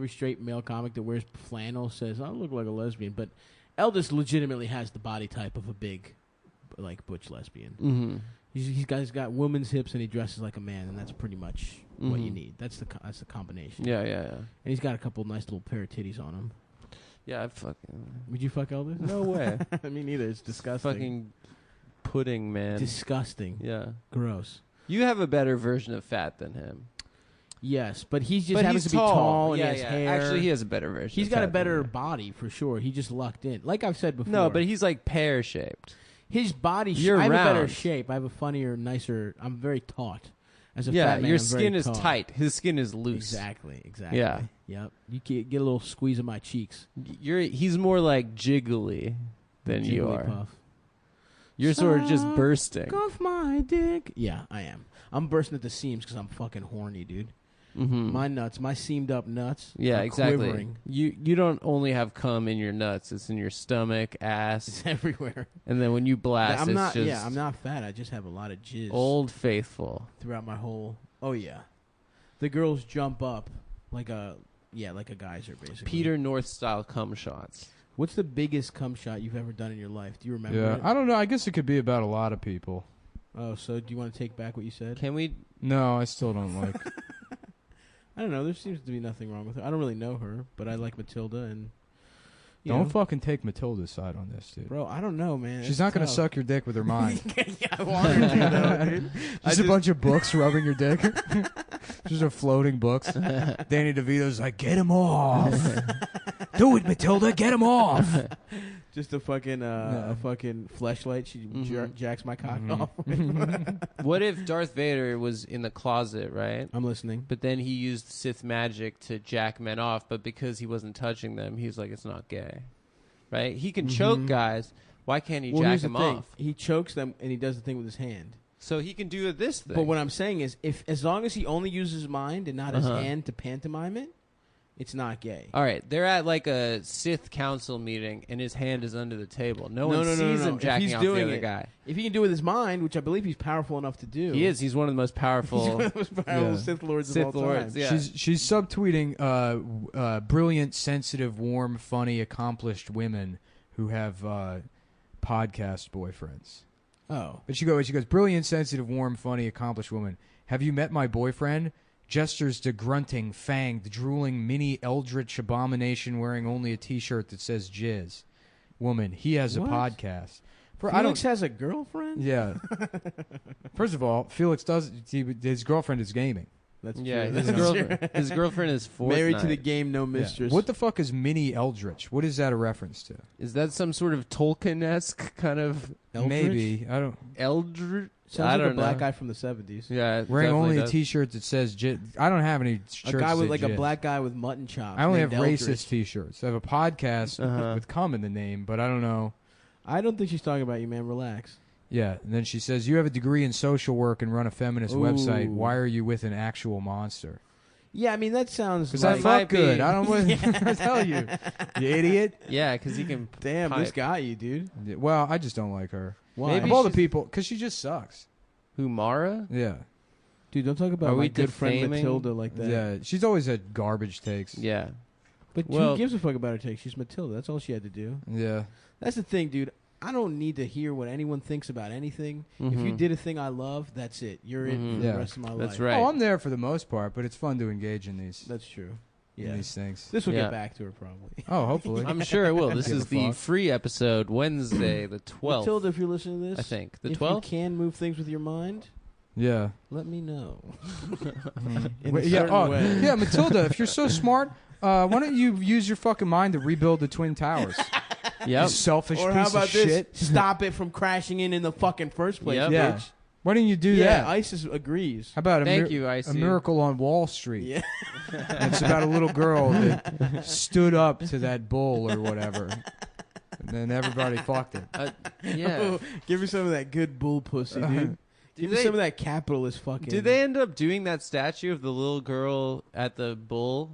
straight male comic that wears flannel says, "I look like a lesbian." But Eldest legitimately has the body type of a big, like butch lesbian. Mm-hmm. He's got woman's hips and he dresses like a man, and that's pretty much what you Mhm. need. That's the combination. Yeah. And he's got a couple nice little pair of titties on him. Yeah, I fucking. Would you fuck Eldest? No way. I mean, neither. It's disgusting. Fucking pudding, man. Disgusting. Yeah. Gross. You have a better version of fat than him. Yes, but he just But happens he's to be tall and yeah, he has yeah. hair. Actually, he has a better version. He's of got a fat than better you. body for sure. He just lucked in. Like I've said before. No, but he's like pear shaped. his body. You're I have a better round. shape. I have a funnier, nicer. I'm very taut. As a Yeah, fat man, your I'm very skin is taut. tight. His skin is loose. Exactly. Yeah. Yep. You get a little squeeze of my cheeks. He's more like jiggly than you are. Jigglypuff. You're sort of just Suck bursting. off my dick. Yeah, I am. I'm bursting at the seams because I'm fucking horny, dude. My nuts, my seamed up nuts. Yeah, are exactly. Quivering. You don't only have cum in your nuts; it's in your stomach, ass, It's everywhere. and then when you blast, I'm not. it's just Yeah, I'm not fat. I just have a lot of jizz Old Faithful. throughout my whole. Oh yeah, the girls jump up like a geyser basically. Peter North style cum shots. what's the biggest cum shot you've ever done in your life? Do you remember? Yeah, it? I don't know. I guess it could be about a lot of people. Oh, so do you want to take back what you said? Can we? No, I still don't like. I don't know. There seems to be nothing wrong with her. I don't really know her, but I like Matilda and. You Don't know, fucking take Matilda's side on this, dude. bro. I don't know, man. She's It's not gonna tough. suck your dick with her mind. Yeah, I want her to, though, dude. Just a bunch of books rubbing your dick. Just a floating books. Danny DeVito's like, get him off. Do it, Matilda. Get him off. Just a fucking a fucking fleshlight. She jacks my cock off. What if Darth Vader was in the closet, right? I'm listening. But then he used Sith magic to jack men off, but because he wasn't touching them, he was like, it's not gay. Right? He can choke guys. Why can't he jack here's them the thing. off? He chokes them and he does the thing with his hand. So he can do this thing. But what I'm saying is, if as long as he only uses his mind and not his hand to pantomime it, it's not gay. All right, they're at like a Sith council meeting, and his hand is under the table. No one sees him If jacking he's off the doing other it, guy. If he can do it with his mind, which I believe he's powerful enough to do. He is. He's one of the most He's powerful. one of the most powerful Yeah. Sith Lords Sith of all Lords, time. yeah. She's subtweeting brilliant, sensitive, warm, funny, accomplished women who have podcast boyfriends. Oh. But she goes, brilliant, sensitive, warm, funny, accomplished woman. Have you met my boyfriend? Gestures to grunting, fanged, drooling, mini eldritch abomination wearing only a T-shirt that says jizz. Woman, he has What? a podcast. Felix has a girlfriend? Yeah. First of all, Felix his girlfriend is gaming. That's Yeah, true. his That's girlfriend. true. His girlfriend is Fortnite. Married to the game, no Yeah. mistress. What the fuck is mini eldritch? What is that a reference to? Is that some sort of Tolkien-esque kind of Eldritch? Maybe. I don't. eldritch? Sounds I like a don't black know. guy from the 70s. Yeah, it Wearing definitely only does. a T-shirt that says jizz. I don't have any shirts A guy with that like say a jizz. black guy with mutton chops. I only have named racist Eldritch. T-shirts. I have a podcast with cum in the name, but I don't know. I don't think she's talking about you, man. Relax. Yeah, and then she says, you have a degree in social work and run a feminist website. Ooh. Why are you with an actual monster? Yeah, I mean, that sounds Because like... I might fuck good. be. I don't want to tell you. You idiot. Yeah, because he can. Damn, pipe. this got you, dude. Yeah, well, I just don't like her. Why? Maybe Of all the she's- people, because she just sucks. Who, Mara? Yeah. Dude, don't talk about Are my we good friend defaming- Matilda like that. Yeah, she's always had garbage takes. Yeah. But Well- who gives a fuck about her take? She's Matilda. That's all she had to do. Yeah. That's the thing, dude. I don't need to hear what anyone thinks about anything. If you Mhm. did a thing I love, that's it. You're it Mhm. for Yeah. the rest of my life. That's right. Oh, I'm there for the most part, but it's fun to engage in these That's true. in Yeah. these things. This will Yeah. get back to her probably. Oh, hopefully. I'm sure it will. This Give is a the fuck. free episode, Wednesday, the 12th. Matilda, if you're listening to this, I think. The if 12th? you can move things with your mind, Yeah. let me know. In Wait, a yeah. certain Oh, way. yeah, Matilda. If you're so smart, why don't you use your fucking mind to rebuild the Twin Towers? You Yep. selfish Or piece how about of shit. this? Stop it from crashing in the fucking first place, Yep. Yeah. bitch. Why didn't you do Yeah, that? ISIS agrees. How about Thank you, a ICU. miracle on Wall Street? Yeah. And it's about a little girl that stood up to that bull or whatever, and then everybody fucked it. Yeah. Oh, give me some of that good bull pussy, dude. Give me they- some of that capitalist fucking. Did they end up doing that statue of the little girl at the bull?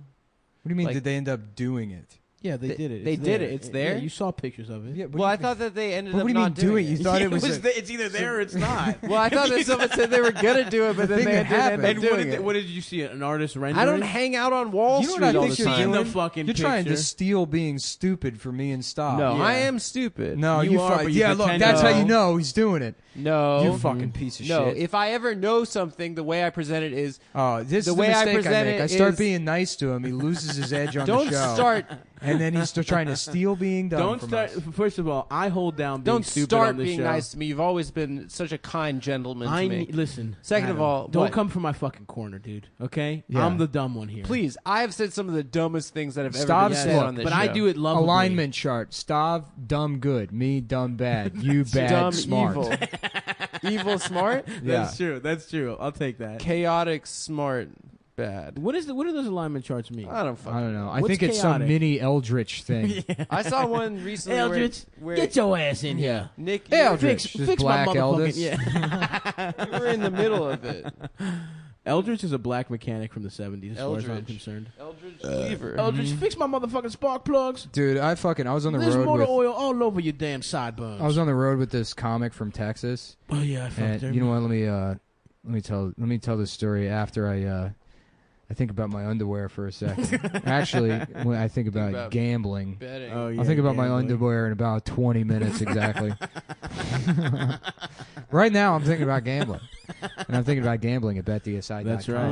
What do you mean? Like- did they end up doing it? Yeah, they did it. they It's did there. it. It's Yeah, there? you saw pictures of it. Yeah. What Well, do I you- thought that they ended What up do you mean not doing it? You thought it was? It's either there or it's not. Well, I thought that someone said they were gonna do it, but then thing they that didn't end happened. up And doing it. what did you see? An artist rendering? I don't hang out on Wall You know Street what I all think the you're time. doing? The fucking You're trying to picture. steal being stupid for me and stop. No, Yeah. I am stupid. No, You you, are, but you yeah, look, pretend that's to. how you know he's doing it. No. You fucking piece of No, shit. if I ever know something, the way I present it is Oh, this The is the way I mistake I present make. it I start is- being nice to him. He loses his edge on don't the show. start And then he's still trying to steal being done Don't from start. us. First of all, I hold down being don't stupid start on this being show. nice to me. You've always been such a kind gentleman to me. Listen. Second of Adam, all, don't what? come from my fucking corner, dude. Okay, Yeah. I'm the dumb one here. Please, I have said some of the dumbest things that have ever Stop been it. said Look, on this but show. I do it lovably. Alignment chart. Stav, dumb, good. Me, dumb, bad. You, bad, dumb, smart. evil, evil, smart, Yeah. That's true. That's true. I'll take that. chaotic, smart, bad. What do those alignment charts mean? I don't fucking. I don't know. I What's think it's some chaotic? mini Eldritch thing. I saw one recently Eldritch, where get your ass in here. Nick, Eldritch. Fix, Just fix Black my motherfucking Eldest. yeah. you were in the middle of it. Eldridge is a black mechanic from the 70s, as far as I'm Eldridge. concerned. Eldridge Weaver. Eldridge, fix my motherfucking spark plugs. Dude, I was on the There's road motor with oil all over your damn sideburns. I was on the road with this comic from Texas. Oh yeah, I fucked And her. you know what? Let me tell this story after I think about my underwear for a second. Actually, when I think about gambling, Betting. Oh, yeah, I'll think about my gambling. underwear in about 20 minutes exactly. Right now, I'm thinking about gambling. And I'm thinking about gambling at betdsi.com. That's right.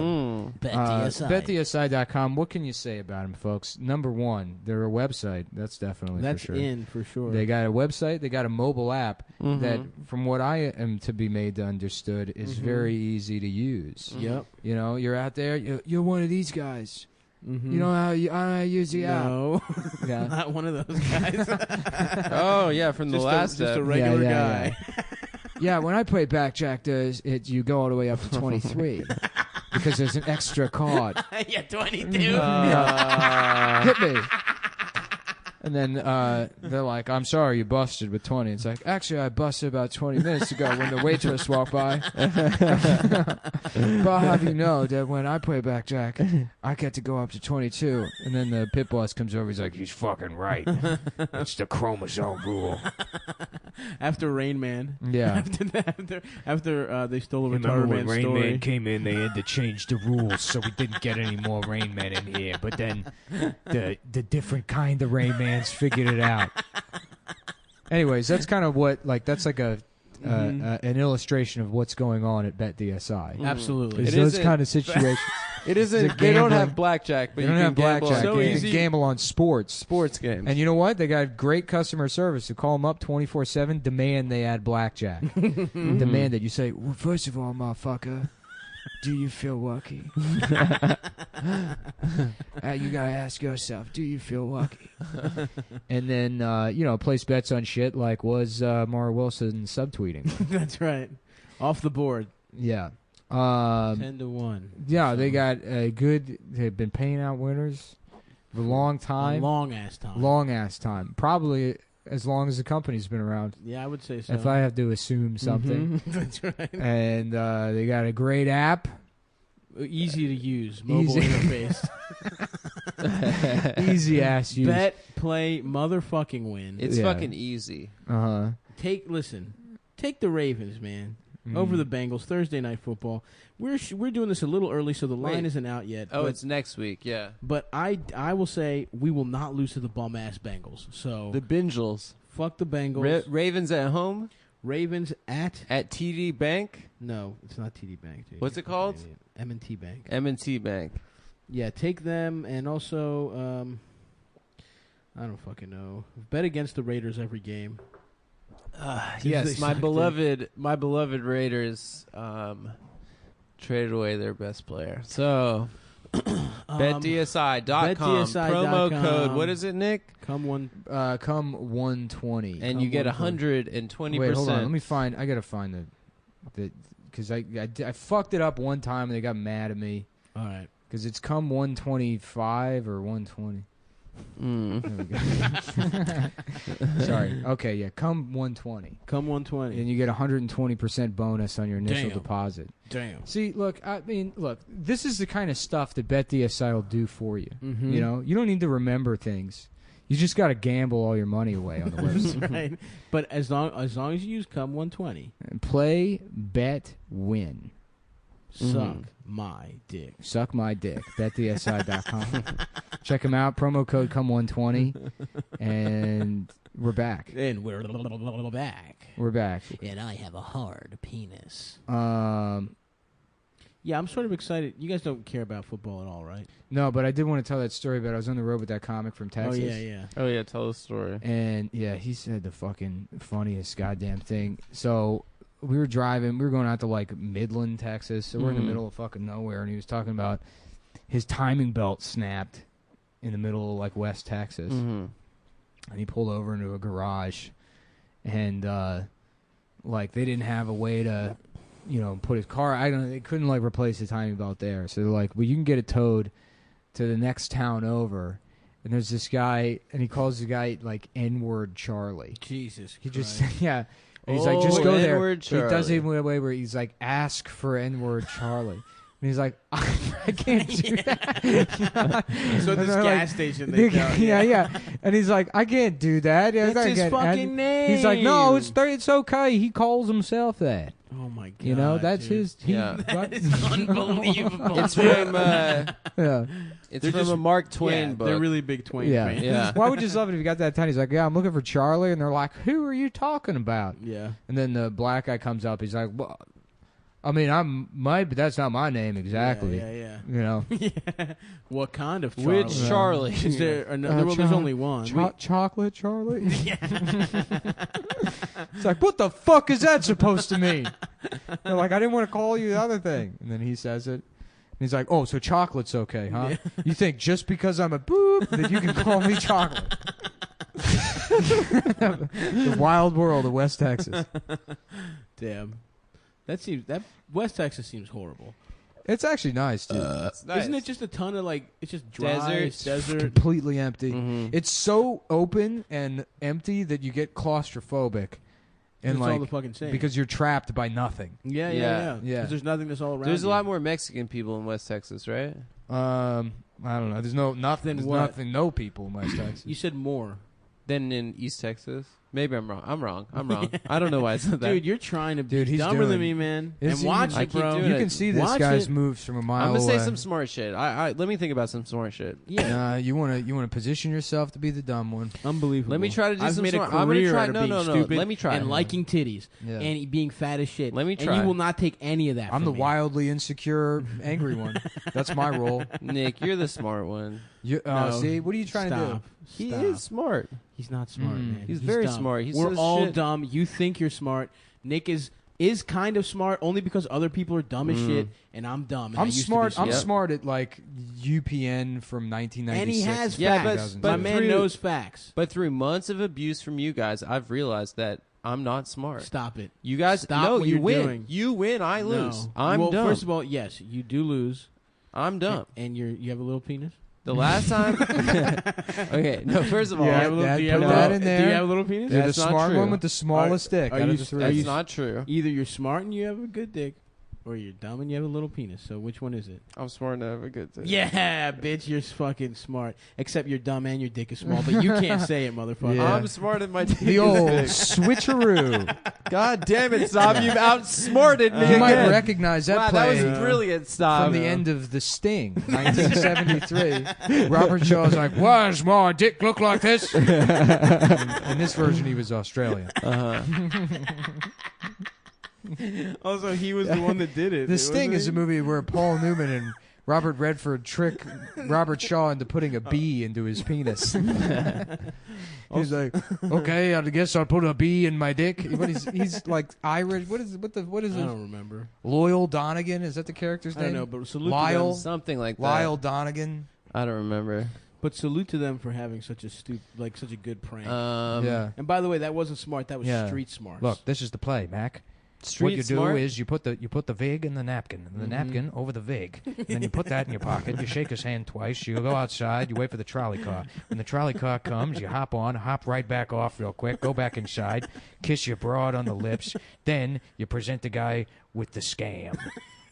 betdsi.com. What can you say about them, folks? Number one, they're a website. That's definitely That's for sure. in for sure. They got a website. They got a mobile app Mm-hmm. that, from what I am to be made to understood, is very easy to use. Yep. You know, you're out there. You're one of these guys. Mm-hmm. You know how I know how to use the app. No, Yeah. not one of those guys. Oh yeah, from the last just a ep. regular Yeah. guy. Yeah, when I play blackjack, you go all the way up to 23 because there's an extra card. Yeah, 22. Hit me. And then they're like, I'm sorry, you busted with 20. It's like, actually, I busted about 20 minutes ago when the waitress walked by. But I'll have you know that when I play blackjack, I get to go up to 22. And then the pit boss comes over. He's like, he's fucking right. It's the chromosome rule. After Rain Man. Yeah. After they stole the Retarded Man story. came in, they had to change the rules so we didn't get any more Rain Man in here. But then the different kind of Rain Mans figured it out. Anyways, that's kind of what, that's like an illustration of what's going on at BetDSI. Absolutely. It's It those isn't- kind of situations. It It's isn't. a They don't gambling- have blackjack, but They you don't can have gamble blackjack. so You easy. can gamble on sports. Sports games. And you know what? They got great customer service. You call them up 24/7, demand they add blackjack. Demand it. You say, well, first of all, motherfucker, do you feel lucky? You gotta ask yourself, do you feel lucky? And then, place bets on shit like was Mara Wilson subtweeting. That's right. Off the board. Yeah. 10-1. Yeah, they got a good. They've been paying out winners for a long time. Long ass time. Long ass time. Probably as long as the company's been around. Yeah, I would say so. If I have to assume something. That's right. And they got a great app. Easy to use. Mobile Easy. interface. Easy ass use. Bet, play, motherfucking win. It's Yeah. fucking easy. Uh-huh. Take the Ravens, man. Over the Bengals, Thursday night football. We're doing this a little early, so the line Wait. isn't out yet. Oh, but, it's next week. Yeah. but I will say we will not lose to the bum ass Bengals. So The Bengals. fuck the Bengals. Ravens at home Ravens at TD Bank. no, it's not TD Bank. Dude. What's it called? M&T Bank. M&T Bank. Yeah, take them, and also I don't fucking know. Bet against the Raiders every game. Yes, they my suck, beloved Raiders traded away their best player. So betdsi.com promo code. What is it, Nick? Come 120. And Come you get 120. 120%. Wait, hold on. Let me find. I gotta find the because I fucked it up one time and they got mad at me All right. because it's come 125 or 120. Mm. There we go. Sorry. Okay, yeah. Come 120. Come 120. And you get 120% bonus on your initial Damn. deposit. Damn. See, look, this is the kind of stuff that BetDSI will do for you. Mhm. You know, you don't need to remember things. You just got to gamble all your money away on the website. Right. But as long as you use come 120, And play, bet, win. suck my dick. Suck my dick. BetDSI.com. Check them out. Promo code come120. And we're back. And we're back. We're back. And I have a hard penis. Yeah, I'm sort of excited. You guys don't care about football at all, right? No, but I did want to tell that story about I was on the road with that comic from Texas. Oh, yeah. Oh, yeah, tell the story. And, yeah, he said the fucking funniest goddamn thing. So we were driving. We were going out to, Midland, Texas. So we're in the middle of fucking nowhere. And he was talking about his timing belt snapped in the middle of, West Texas. Mm-hmm. And he pulled over into a garage. And, they didn't have a way to, put his car. They couldn't, replace the timing belt there. So they're like, well, you can get it towed to the next town over. And there's this guy, and he calls the guy, N-word Charlie. Jesus He Christ. just, yeah. And he's like, just go there. N-word But he does it Charlie. in a way where he's like, ask for N-word Charlie. And he's like, I can't do that. So And this they're gas like- station, they tell you. yeah. And he's like, I can't do that. I That's gotta his get- fucking name. He's like, no, it's okay. He calls himself that. Oh my god. You know, that's dude. his. Yeah. It's unbelievable. It's from Yeah. it's They're from just- a Mark Twain yeah, book. They're really big Twain Yeah. fans. Yeah. Why would you love it if you got that tiny? He's like, yeah, I'm looking for Charlie. And they're like, who are you talking about? Yeah. And then the black guy comes up. He's like, well, I mean, but that's not my name exactly. Yeah. You know, Yeah. What kind of Charlie? Which Charlie? Is there another? Well, there's only one. chocolate Charlie. It's like, what the fuck is that supposed to mean? They're like, I didn't want to call you the other thing. And then he says it. And he's like, oh, so chocolate's okay, huh? Yeah. You think just because I'm a boop that you can call me chocolate? The wild world of West Texas. Damn. That West Texas seems horrible. It's actually nice, dude. It's nice. Isn't it just a ton of like? It's just dry. Desert. It's desert. Completely empty. Mhm. It's so open and empty that you get claustrophobic. And It's all the like, fucking same. because you're trapped by nothing. yeah. Yeah. 'Cause there's nothing that's all around. There's a you. lot more Mexican people in West Texas, right? I don't know. There's nothing. There's what? nothing. No people in West Texas. You said more, Than in East Texas. Maybe I'm wrong. I'm wrong. I don't know why I said that. dude. You're trying to be Dude, he's dumber than doing- me, man. Is And he- watch I it, keep bro. doing You it. can see this Watch guy's it. moves from a mile I'm gonna away. say some smart shit. Let me think about some smart shit. Yeah, You wanna position yourself to be the dumb one. unbelievable. Let me try to do I've some made smart. a I'm gonna career try. out of No, being no, no. stupid Let me try. and liking titties Yeah. and being fat as shit. Let me And try. you will not take any of that. I'm from the me. wildly insecure, angry one. That's my role. Nick, you're the smart one. You, No, see, what are you trying to Stop. He Stop. is smart. He's not smart, Mm. man. He's very dumb. smart. He We're says all shit. dumb. You think you're smart. Nick is kind of smart only because other people are dumb as shit, and I'm dumb. And I I'm used smart. To be I'm smart. smart at like UPN from 1996. And he has Yeah, facts. but My man through- knows facts. But through months of abuse from you guys, I've realized that I'm not smart. Stop it. You guys, Stop no, what you you're win. doing. You win. I lose. No. I'm well, dumb. First of all, yes, you do lose. I'm dumb. And you have a little penis. The last time. Okay. No. First of all, Yeah, do you put have a that little- in there. Do you have a little penis? You're the That's not smart true. one with the smallest dick are out you- of the three. are that's you- not true. Either you're smart and you have a good dick, or you're dumb and you have a little penis. So which one is it? I'm smart enough to have a good day. Yeah, bitch, you're fucking smart. Except you're dumb and your dick is small, but you can't say it, motherfucker. Yeah. I'm smart at my dick. The is old big. switcheroo. God damn it, Saab! You've outsmarted me. You might again. recognize that Wow, that play was brilliant, Saab. from the end of The Sting, 1973. Robert Shaw's like, "Why does my dick look like this?" In this version, he was Australian. Also, he was the one that did it. The Sting is a movie where Paul Newman and Robert Redford trick Robert Shaw into putting a bee into his penis. He's like, okay, I guess I'll put a bee in my dick. But he's like Irish. What is I it? don't remember. Loyal Donegan? Is that the character's I name? don't know, but salute Lyle. to them. Something like that. Lyle Donegan. I don't remember. But salute to them for having such a such a good prank. Yeah. And by the way, that wasn't smart. That was Yeah. street smart. Look, this is the play, Mac. Street what you smart? do is you put the vig in the napkin, and the napkin over the vig. And then you put that in your pocket. You shake his hand twice. You go outside. You wait for the trolley car. When the trolley car comes, you hop on, hop right back off real quick. Go back inside, kiss your broad on the lips. Then you present the guy with the scam.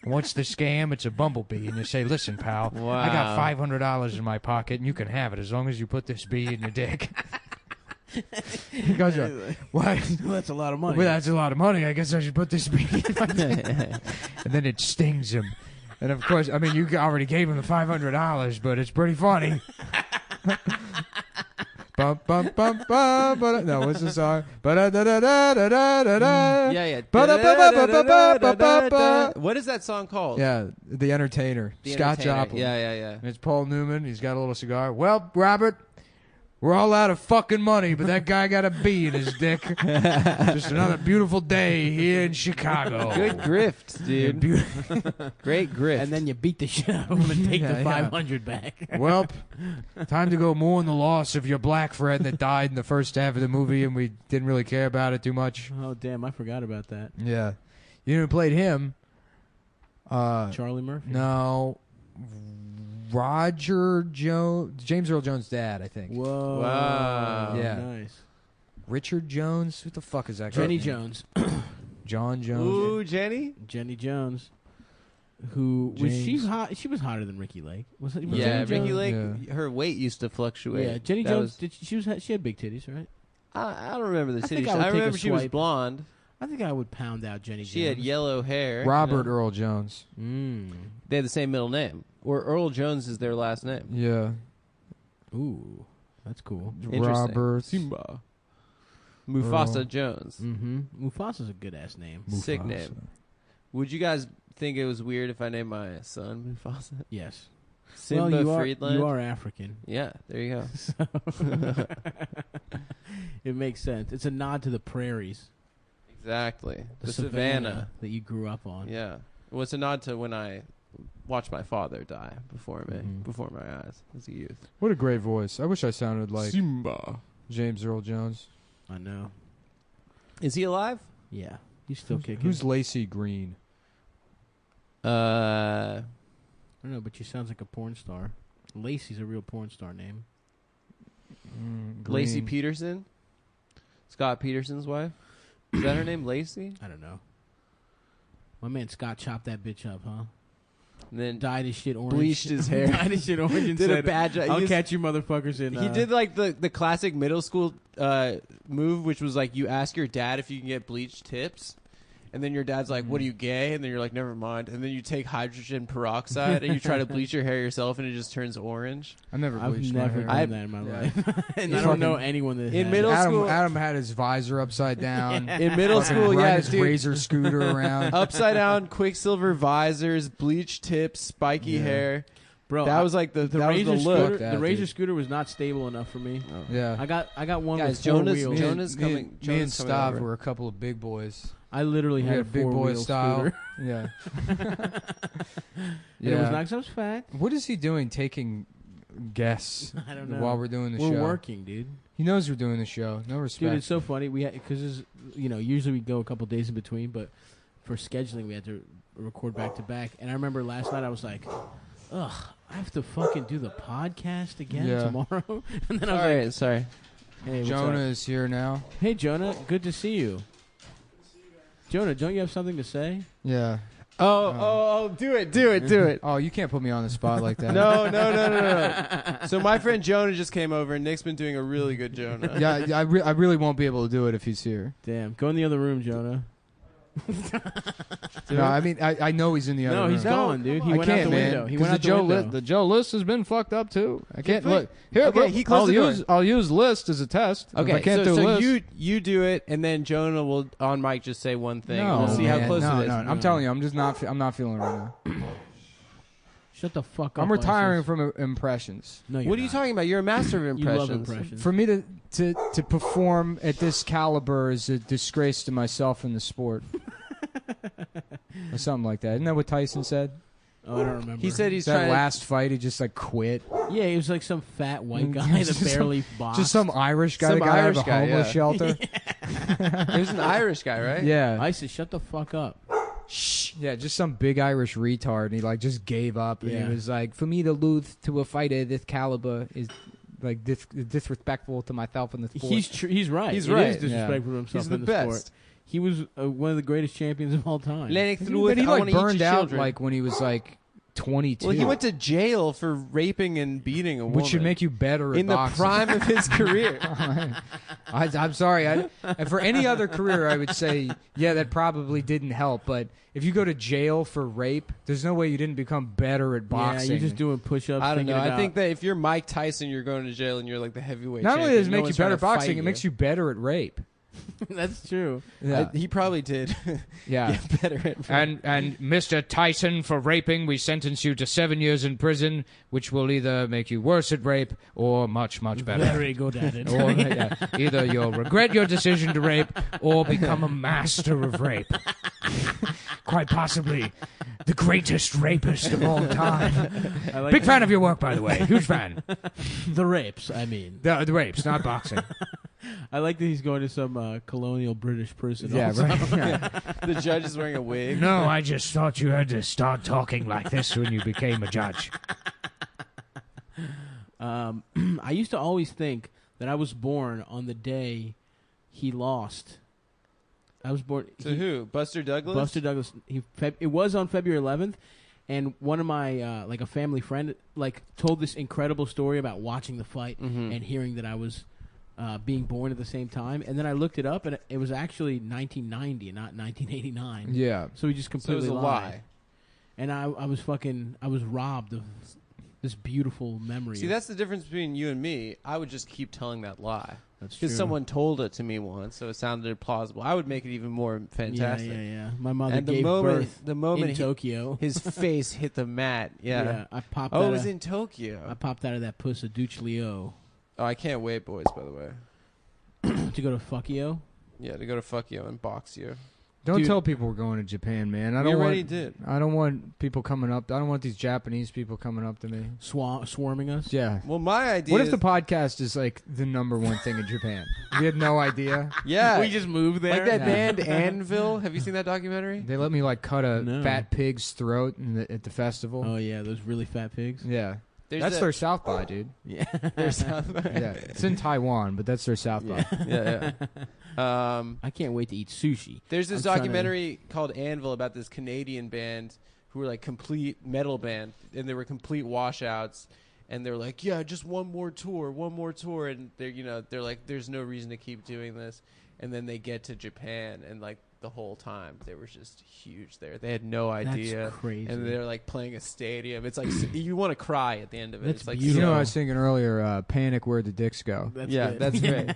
What's the scam? It's a bumblebee, and you say, "Listen, pal, I got Wow. $500 in my pocket, and you can have it as long as you put this bee in your dick." He goes, "Why?" That's a lot of money. Well, that's a lot of money. I guess I should put this bee in my dick. And then it stings him. And of course, I mean, you already gave him the $500, but it's pretty funny. Bum, bum, bum, bum, ba-da. No, what's the song? Ba-da-da-da-da-da-da-da. Yeah. Ba-da-ba-ba-ba-ba-ba-ba. What is that song called? Yeah, The Entertainer. The Scott Entertainer. Joplin. Yeah. And it's Paul Newman. He's got a little cigar. Well, Robert, we're all out of fucking money, but that guy got a bee in his dick. Just another beautiful day here in Chicago. Good grift, dude. Great grift. and then you beat the shit out of him and take Yeah, the yeah. 500 back. Well, time to go mourn the loss of your black friend that died in the first half of the movie, and we didn't really care about it too much. Oh damn, I forgot about that. Yeah. You know who played him? Charlie Murphy. No. Roger Jones. James Earl Jones' dad, I think. Whoa. Wow. Yeah. Nice. Richard Jones? Who the fuck is that guy? Jenny Jones. John Jones. Ooh, Jenny. Jenny Jones. who was she James. hot? She was hotter than Ricky Lake. Was it? Was Yeah, Jenny Ricky Jones? Lake. Her weight used to fluctuate. Yeah, Jenny That Jones. was- She had big titties, right? I don't remember the I city. think I would I take a remember she was swipe. blonde. I think I would pound out Jenny She Jones. had yellow hair. Robert you know? Earl Jones. They had the same middle name, or Earl Jones is their last name. Yeah. Ooh, that's cool. Interesting. Robert. Simba. Mufasa Earl. Jones. Mm-hmm. Mufasa's a good ass name. Sick Mufasa. name. Would you guys think it was weird if I named my son Mufasa? Yes. Simba well, you are, Friedland? you are African. Yeah, there you go. It makes sense. It's a nod to the prairies, Exactly. the The savannah savannah. that you grew up on. Yeah. Well, it's a nod to when I watched my father die before me, Mhm. before my eyes as a youth. What a great voice. I wish I sounded like Simba. James Earl Jones. I know. Is he alive? Yeah, he's still kicking. Who's Lacey Green? I don't know, but she sounds like a porn star. Lacey's a real porn star name. Lacey Green. Peterson? Scott Peterson's wife? Is that her name, Lacey? I don't know. My man Scott chopped that bitch up, huh? And then Dyed his shit orange. bleached his hair. Dyed his shit orange and did a said, bad job. I'll He catch you motherfuckers in... He did like the classic middle school move, which was like you ask your dad if you can get bleached tips, and then your dad's like, "What are you, gay?" And then you're like, "Never mind." And then you take hydrogen peroxide and you try to bleach your hair yourself, and it just turns orange. I've never I've bleached never my hair. done that in my yeah. life. And He's I don't know fucking- anyone that in has. middle school- Adam had his visor upside down. In middle Fucking school, riding yeah, his dude. razor scooter around. Upside down Quicksilver visors, bleached tips, spiky Yeah. hair. Bro, That was like the that was razor the look. scooter. Fuck that, The razor dude. scooter was not stable enough for me. Yeah. I got one Guys, with four Jonas- wheels. Jonas- coming- Me and Jonas coming Stav over. were a couple of big boys. I literally We had a had big boy four-wheel style. scooter. Yeah. And it was not 'cause I was fat. What is he doing taking guests I don't know. while we're doing the We're show? working, dude. He knows we're doing the show. No respect. Dude, it's so funny. We because usually we go a couple days in between, but for scheduling we had to record back to back. And I remember last night I was like, ugh, I have to fucking do the podcast again Yeah. tomorrow. And then I All was right, sorry. like, hey, what's Jonah up? is here now. Hey, Jonah, good to see you. Jonah, don't you have something to say? Yeah. Oh, do it. Oh, you can't put me on the spot like that. No. So my friend Jonah just came over, and Nick's been doing a really good Jonah. Yeah, I really won't be able to do it if he's here. Damn, go in the other room, Jonah. No, I mean, I know he's in the other room. No, he's gone, dude. He I went out can't, the man. window. He 'cause went out the the Joe window. the Joe list has been fucked up too. I can't look here. Okay, look, he closed the door. I'll use list as a test. If I Okay, can't so do list. you do it, and then Jonah will on mic just say one thing. No, we'll see how man, close no, it is. No, I'm telling you, I'm just not. I'm not feeling it right now. Shut the fuck up. I'm retiring Isis. from impressions. No, you're What are you not. talking about? You're a master of You love impressions. impressions. For me to perform at this caliber is a disgrace to myself and the sport, or something like that. Isn't that what Tyson said? Oh, I don't remember. He said he's that trying. last fight, he just like quit. Yeah, he was like some fat white guy that Just barely boxed. Just some Irish guy Some that got Irish out of a guy, homeless yeah. shelter. There's an Irish guy, right? Yeah. Isis, shut the fuck up. Yeah, just some big Irish retard, and he like just gave up, and Yeah. he was like, "For me to lose to a fighter this caliber is like disrespectful to myself in the sport." He's right. He's It right. is disrespectful to himself He's the in the best. sport. He was one of the greatest champions of all time. Lennox But Lewis, he I like wanna eat your burned out children. like when he was like 22. Well, he went to jail for raping and beating a woman. which should make you better at in the boxing. prime of his career. I'm sorry. And for any other career, I would say, yeah, that probably didn't help. But if you go to jail for rape, there's no way you didn't become better at boxing. Yeah, you're just doing push-ups. I don't know. thinking I think about- that if you're Mike Tyson, you're going to jail and you're like the heavyweight. Not only does it champion. make No you one's trying better to fight boxing, it makes you better at rape. that's true. Yeah. He probably did. Yeah. Get better at. And Mr. Tyson, for raping, we sentence you to 7 years in prison, which will either make you worse at rape or much, much better. Very good at it. Or either you'll regret your decision to rape or become a master of rape. Quite possibly the greatest rapist of all time. I like Big fan of your work, by the way. Huge fan. the rapes. I mean, The rapes, not boxing. I like that he's going to some colonial British prison. Yeah, also. right. Yeah. The judge is wearing a wig. No, I just thought you had to start talking like this when you became a judge. I used to always think that I was born on the day he lost. I was born To who? Buster Douglas. Buster Douglas. It was on February 11th, And one of my like a family friend like told this incredible story about watching the fight and hearing that I was being born at the same time. And then I looked it up, and it was actually 1990 and not 1989. Yeah. So he just completely So it was a lied. lie. And I was robbed of this beautiful memory. See, that's the difference between you and me. I would just keep telling that lie. That's true. Because someone told it to me once, so it sounded plausible. I would make it even more fantastic. Yeah. My mother And gave birth the moment in Tokyo. his face hit the mat. Yeah. I popped. Oh, out it was of, in Tokyo. I popped out of that puss a douche Leo Oh, I can't wait, boys. By the way, to go to Fuckio. yeah, to go to fuck you and box you. Don't Dude. tell people we're going to Japan, man. We already did. I don't want people coming up. I don't want these Japanese people coming up to me. Swarming us. Yeah. Well, my idea. What if is, the podcast is like the number one thing in Japan? We had no idea. Yeah, We just moved there. like that Yeah. band Anvil. Have you seen that documentary? They let me like cut a No. fat pig's throat at the festival. Oh yeah, those really fat pigs. Yeah. There's That's a- their South by, dude. Yeah. There's Yeah. It's in Taiwan, but that's their South by. yeah. I can't wait to eat sushi. There's this I'm trying to- documentary called Anvil about this Canadian band who were like complete metal band, and they were complete washouts. And they're like, yeah, just one more tour, and they're like, there's no reason to keep doing this. And then they get to Japan, and like the whole time they were just huge there. They had no idea. That's crazy. And they're like playing a stadium. It's like you want to cry at the end of it. That's It's like You know, beautiful. I was thinking earlier, Panic Where'd the Dicks Go? That's yeah, good. that's great.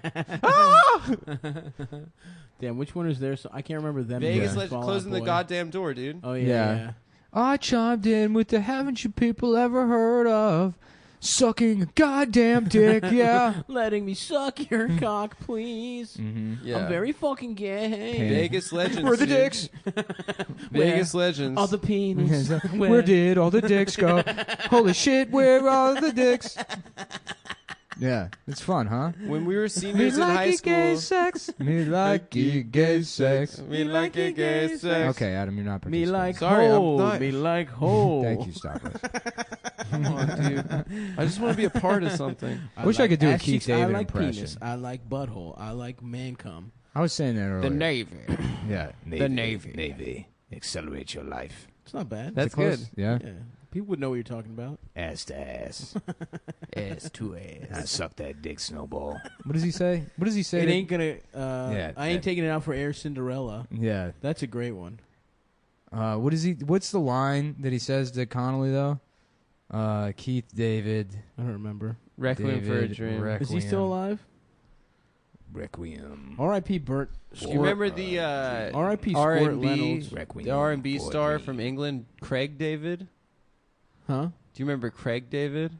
Damn, which one is there? So I can't remember them. Vegas Fallout closing the Boy. goddamn door, dude. Oh Yeah. yeah. I chimed in with the haven't you people ever heard of sucking a goddamn dick, yeah. Letting me suck your cock, please. Mm-hmm. Yeah. I'm very fucking gay. Vegas legends. Where the dude. dicks? Vegas legends. All the penis. Where did all the dicks go? Holy shit, where are the dicks? Yeah, it's fun, huh? When we were Me seniors in like high it gay school. sex. Me like it gay sex. Me like it gay sex. Okay, Adam, you're not Me participating. like Sorry, I'm hole. not- Me like hole. Thank you, Stockles. Come on, dude. I just want to be a part of something. Wish I could do a ass Keith cheeks. I David like impression. penis. I like butthole. I like man cum. I was saying that earlier. Navy. Yeah, The Navy. Navy. Accelerate your life. It's not bad. That's Is it close? good. Yeah. Yeah. People would know what you're talking about. Ass to ass. Ass to ass. I suck that dick, Snowball. What does he say? What does he say? It to- ain't gonna. Yeah, I ain't taking it out for Air Cinderella. Yeah. That's a great one. What is he? What's the line that he says to Connolly though? Keith David. I don't remember. Requiem for a David Dream. Requiem. Is he still alive? Requiem. R.I.P. Burt. Do you remember the R.I.P. Squirt R&B, Reynolds. Requiem the R&B for star thee. from England, Craig David? Huh? Do you remember Craig David?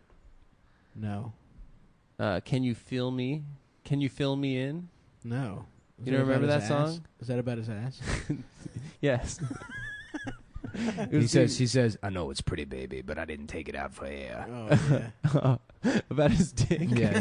No. Can You Feel Me? Can You Fill Me In? No. Is You don't that about remember his that ass? song? Is that about his ass? Yes. He says, I know it's pretty, baby, but I didn't take it out for air. Oh yeah. About his dick. Yeah.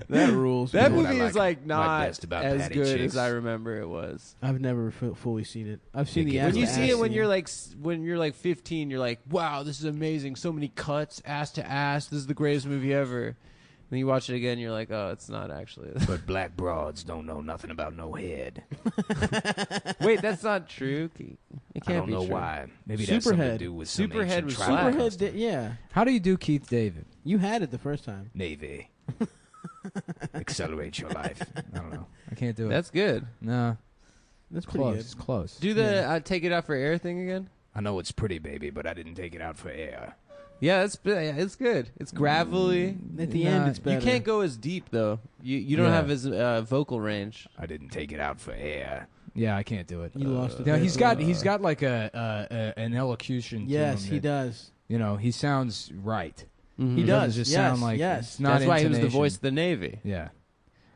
That rules. That You know what movie I is like- like not best about as Patty good Chicks? as I remember it was. I've never fully seen it. I've seen Yeah, the ass. When you to see ass it when scene. you're like when you're like 15, you're like, wow, this is amazing. So many cuts, ass to ass. This is the greatest movie ever. Then you watch it again, you're like, oh, it's not actually. But black broads don't know nothing about no head. Wait, that's not true. It can't be true. Maybe that's something to to do do with some Superhead ancient was tribal Superhead. custom. Yeah, How do you do Keith David? you had it the first time. Navy. Accelerate your life. I don't know. I can't do it. That's good. no. That's pretty Close. good. It's close. Do the take it out for air thing again. I know it's pretty, baby, but I didn't take it out for air. Yeah, it's good. It's gravelly. At the Nah, end, it's better. You can't go as deep though. You don't Yeah. have as vocal range. I didn't take it out for air. Yeah, I can't do it. You lost it. Yeah, there. he's got like an elocution. Yes, to him he that, does. You know, he sounds right. He It does. doesn't just yes, sound like yes. it's not. That's why he was the intonation. voice of the Navy. Yeah.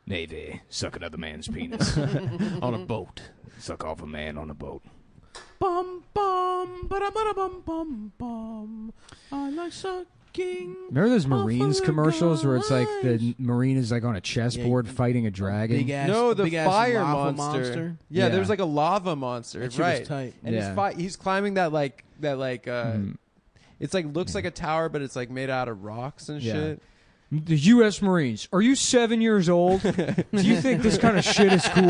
Navy, suck another man's penis on a boat. Suck off a man on a boat. Bum bum, ba bum bum bum. I like sucking. Remember those Marines Buffalo commercials where it's like the guys. Marine is like on a chessboard fighting a dragon? Big ass. No, the big ass fire lava monster. Yeah, Yeah. there's like a lava monster, That shit was right? tight. And Yeah. he's climbing that Mm. it's like looks like a tower, but it's like made out of rocks and Yeah. shit. The U.S. Marines. Are you 7 years old? Do you think this kind of shit is cool?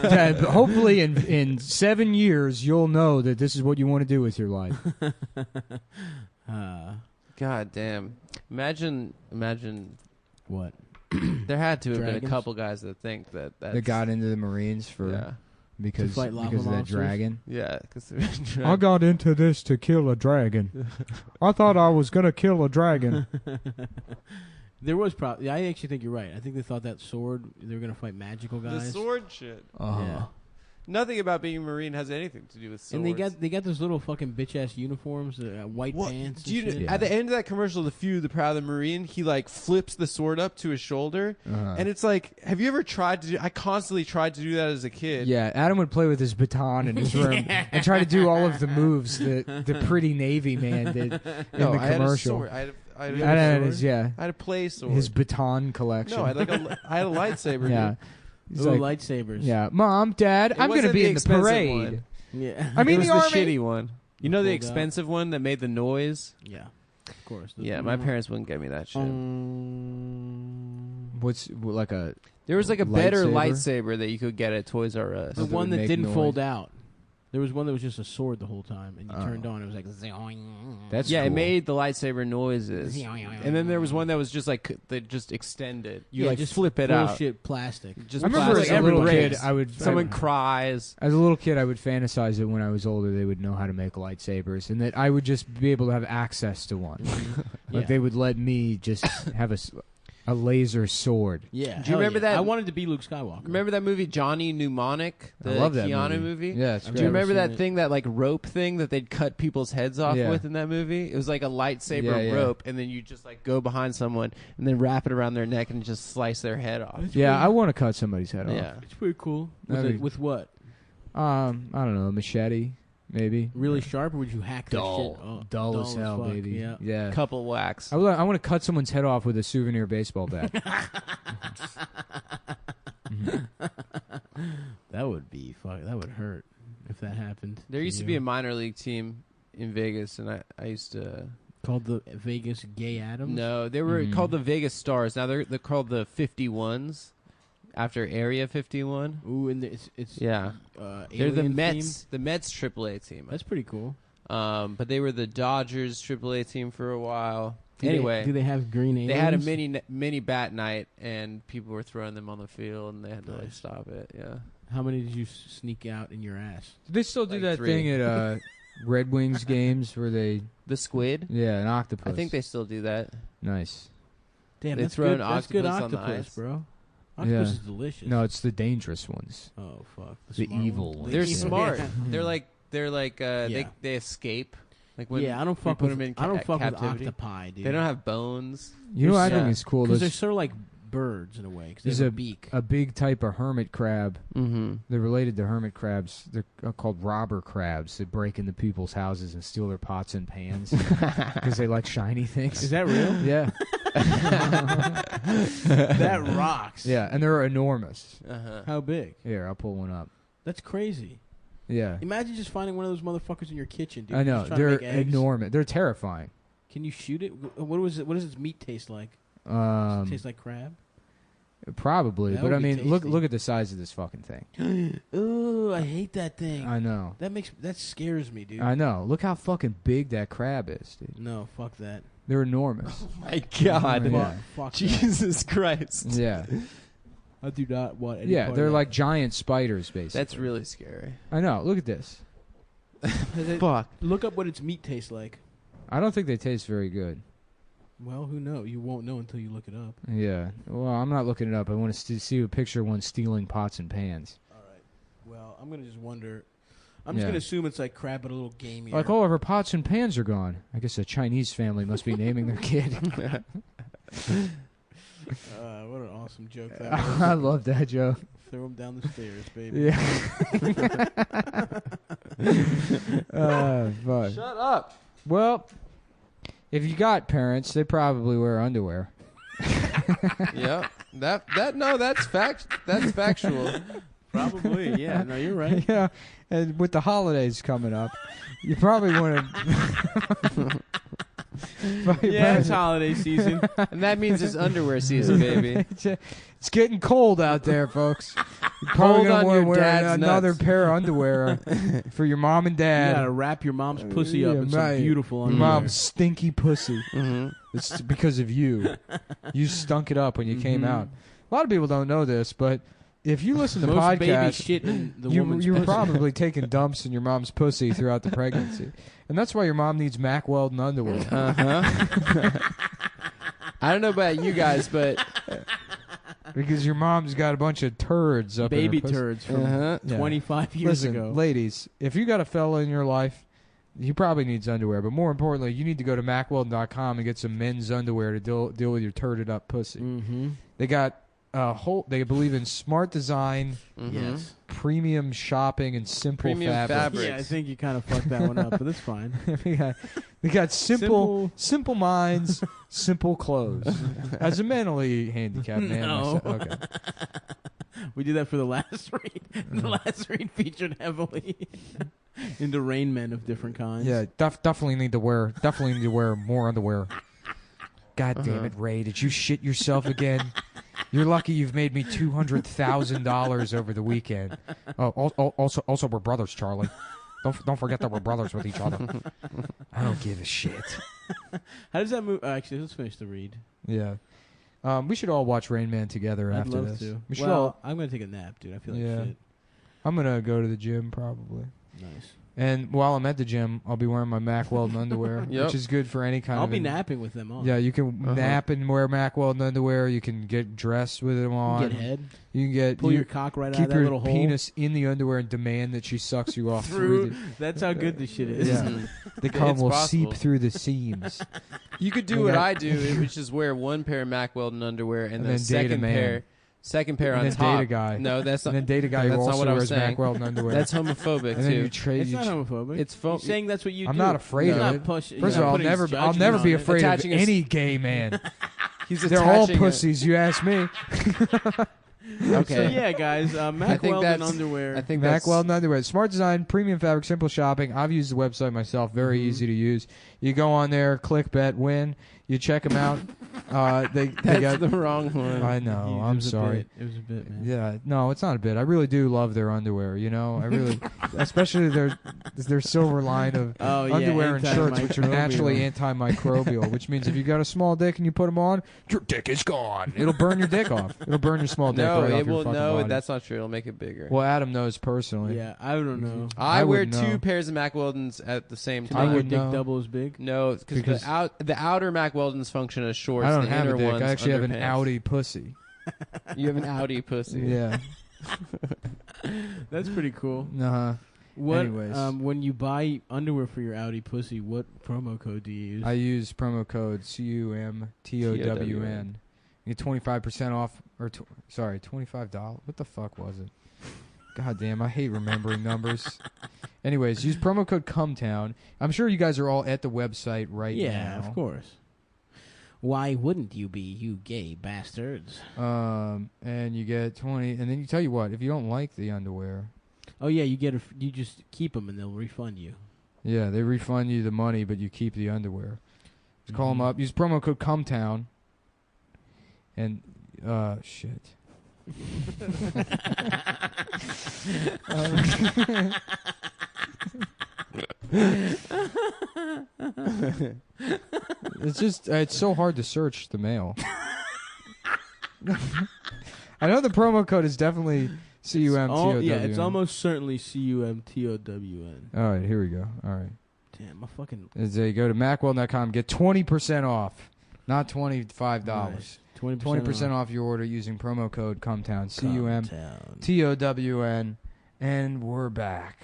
Dad, hopefully in 7 years you'll know that this is what you want to do with your life. God damn. Imagine What? there had to have been a Dragons? couple guys that think that They got into the Marines for because fight lava of that monsters? dragon. Yeah, because I got into this to kill a dragon. I thought I was gonna kill a dragon. There was probably. I actually think you're right. I think they thought that sword. They were gonna fight magical the guys. sword shit. Yeah. Nothing about being a Marine has anything to do with swords. And they got those little fucking bitch ass uniforms, white What? pants. Do you and shit. Yeah. At the end of that commercial, the Few, the Proud, the Marine, he like flips the sword up to his shoulder, and it's like, have you ever tried to do? I constantly tried to do that as a kid. Yeah, Adam would play with his baton in his room and try to do all of the moves that the pretty Navy man did in No, the I had a commercial. sword. I had I had a his, yeah, I had a play sword. his baton collection. No, I had I had a lightsaber. yeah. dude. He's Ooh, like, lightsabers. yeah, Mom, Dad, It I'm going to wasn't be the in the expensive parade. one. Yeah. I mean, it was the the army. shitty one. You know the Pulled out. expensive one that made the noise? Yeah. Of course. Yeah, my parents wouldn't get me that shit. What's like a There was like a better lightsaber? lightsaber that you could get at Toys R Us. The that one would that make didn't noise. fold out. There was one that was just a sword the whole time, and you Oh. turned on. It was like zoing. That's Yeah, it cool. made the lightsaber noises. And then there was one that was just like that just extended. You Yeah, like just flip it out. bullshit plastic. Just I remember plastic. as a little Everyone kid, breaks. I would Someone cries. As a little kid, I would fantasize that when I was older, they would know how to make lightsabers, and that I would just be able to have access to one. Yeah. Like they would let me just have a laser sword. Yeah. Do you hell remember yeah. that- I wanted to be Luke Skywalker. Remember that movie Johnny Mnemonic? The I love that Keanu movie? Yeah, it's I've Do you great. never remember seen that it. thing, that like rope thing that they'd cut people's heads off Yeah. with in that movie? It was like a lightsaber Yeah, yeah. rope, and then you just like go behind someone and then wrap it around their neck and just slice their head off. Yeah, I want to cut somebody's head Yeah. It's pretty cool. With, That'd be- with what? off. I don't know, a machete, maybe. Really sharp, or would you hack that Dull, shit? Oh, dull as hell, fuck, baby. Yeah. Yeah. Couple whacks. I want to cut someone's head off with a souvenir baseball bat. That would be fuck. That would hurt if that happened. There used to be a minor league team in Vegas, and I used to. called the Vegas Gay Adams. No, they were Mhm. called the Vegas Stars. Now they're called the 51s after Area 51. Ooh, and it's Yeah, they're the alien Mets. themed. The Mets AAA team. That's pretty cool. But they were the Dodgers AAA team for a while. Do Anyway, they have green aliens? they had a mini bat night, and people were throwing them on the field, and they had to like Nice. stop it. Yeah. How many did you sneak out in your ass? Do they still do Like that 3. thing at Red Wings games where they, The squid. yeah, an octopus? I think they still do that. nice. Damn, They that's throw good. an That's good octopus on the octopus, ice. bro. Octopus Yeah. is delicious. No, it's the dangerous ones. Oh fuck. The smart evil ones. ones. They're Yeah. smart. Yeah. They're like Yeah. they escape. Like when Yeah, I don't we fuck put with. them in I don't fuck captivity. with octopi, dude. They don't have bones. You know what I Yeah. think is cool? because they're There's sort of like birds in a way. Because they There's have a beak. a big type of hermit crab. Mm-hmm. They're related to hermit crabs. They're called robber crabs. They break into people's houses and steal their pots and pans because they like shiny things. Is that real? Yeah. That rocks. Yeah, and they're enormous. Uh-huh. How big? Here, I'll pull one up. That's crazy. Yeah. Imagine just finding one of those motherfuckers in your kitchen, dude. I know. Just trying to They're make eggs. enormous. Th're terrifying. Can you shoot it? What was it? What does its meat taste like? Does it taste like crab? Probably, That but would I be mean, look tasty. at the size of this fucking thing. Ooh, I hate that thing. I know. That scares me, dude. I know. Look how fucking big that crab is, dude. No, fuck that. They're enormous. My God. Yeah. Fuck that. Jesus Christ. Yeah. I do not want any Yeah, part they're of like giant spiders, basically. That's really scary. I know. Look at this. that. Fuck. Look up what its meat tastes like. I don't think they taste very good. Well, who knows? You won't know until you look it up. Yeah. Well, I'm not looking it up. I want to see a picture of one stealing pots and pans. All right. Well, I'm gonna just wonder. I'm just Yeah. gonna assume it's like crab, but a little gamier. Like, all of our pots and pans are gone. I guess a Chinese family must be naming their kid. What an awesome joke that was. I love that joke. Throw him down the stairs, baby. Yeah. Fuck. Shut up. Well, if you got parents, they probably wear underwear. Yeah. That's factual. Probably. Yeah. No, you're right. Yeah, and with the holidays coming up, you probably want to. Yeah, it's holiday season. And that means it's underwear season, baby. It's getting cold out there, folks. You're Cold probably on gonna your wear dad's another nuts. pair of underwear for your mom and You dad. gotta wrap your mom's pussy up Yeah, in some right. beautiful Your underwear. mom's stinky pussy. Mm-hmm. It's because of you. You stunk it up when you came out. A lot of people don't know this, but if you listen to Most baby podcasts, shit in the woman's you're pussy. probably taking dumps in your mom's pussy throughout the pregnancy, and that's why your mom needs Mack Weldon underwear. Uh-huh. I don't know about you guys, but Because your mom's got a bunch of turds up baby in her pussy. turds from Uh-huh. Yeah. 25 years Listen, ago. ladies, if you got a fella in your life, he probably needs underwear. But more importantly, you need to go to MackWeldon.com and get some men's underwear to deal with your turded up pussy. Mm-hmm. They got they believe in smart design, Yes. premium shopping, and simple Premium fabric. fabrics. Yeah, I think you kind of fucked that one up, but that's fine. they got simple minds, simple clothes. As a mentally handicapped man, No. myself, okay. We did that for the last read. The last read featured heavily into Rain Men of different kinds. Yeah, definitely need to wear more underwear. God damn it, Ray! Did you shit yourself again? You're lucky you've made me $200,000 over the weekend. Oh, also we're brothers, Charlie. Don't forget that we're brothers with each other. I don't give a shit. How does that move? Actually, let's finish the read. Yeah. We should all watch Rain Man together I'd after love this. to. We should Well, all. I'm gonna take a nap, dude. I feel like Yeah. shit. I'm gonna go to the gym probably. Nice. And while I'm at the gym, I'll be wearing my Mack Weldon underwear, Yep. which is good for any kind I'll of. be napping with them on. Yeah, you can nap and wear Mack Weldon underwear. You can get dressed with them on. Get head. You can get Pull your cock right out keep of that your little hole. penis in the underwear and demand that she sucks you off Through. through. That's how good this shit is. Yeah, the cum It's will possible. seep through the seams. You could do We what got- I do, which is wear one pair of Mack Weldon underwear and, And then then date a man. second pair And on then top. date a guy. No, that's And not. then date a guy who That's not also what I was wears saying. Mack Weldon underwear. That's homophobic and then too. you trade. It's You not ch- homophobic. It's You're saying that's what you I'm do. not afraid You're of not it. push- First you're of not all, putting I'll judgment never on be it. afraid of Attaching a s- any gay man. He's They're all attaching a- pussies. You ask me. Okay. So yeah, guys, Mack think Weldon that's- underwear. I think Mack that's Weldon underwear. Smart design, premium fabric, simple shopping. I've used the website myself. Very easy to use. You go on there, click, bet, win. You check them out. They that's got. the wrong one. I know. I'm sorry. It was a bit, man. Yeah, no, it's not a bit. I really do love their underwear. You know, I really, especially their silver line of Oh, yeah, underwear and shirts, which are antimicrobial. naturally antimicrobial. Which means if you got a small dick and you put them on, your dick is gone. It'll burn your dick off. It'll burn your small dick No, right off it your will. fucking No, body. that's not true. It'll make it bigger. Well, Adam knows personally. Yeah, I don't know. I I wear wouldn't two know. pairs of Mack Weldons at the same To I make time. your would dick know. double as big. No, Because- because the outer Mack Weldons function as shorts. I don't the have inner a dick. ones I actually have an underpants. Audi pussy. You have an Audi pussy. Yeah. That's pretty cool. Nah. What? Anyways. When you buy underwear for your Audi pussy, what promo code do you use? I use promo code CUMTOWN. You get 25% off, or $25. What the fuck was it? God damn, I hate remembering numbers. Anyways, use promo code Cumtown. I'm sure you guys are all at the website right now. Yeah, of course. Why wouldn't you be, you gay bastards? And you get 20, and then you tell you what, if you don't like the underwear, Oh yeah, you you just keep them and they'll refund you. yeah, they refund you the money, but you keep the underwear. Just call them up. Use promo code Cumtown. And, shit. It's just, it's so hard to search the mail. I know the promo code is definitely CUMTOWN. Yeah, it's almost certainly CUMTOWN. All right, here we go. All right. Damn, my fucking As they go to MacWeldon.com, get 20% off, not $25. nice. 20% off your order using promo code Cumtown. Cumtown. CUMTOWN. And we're back.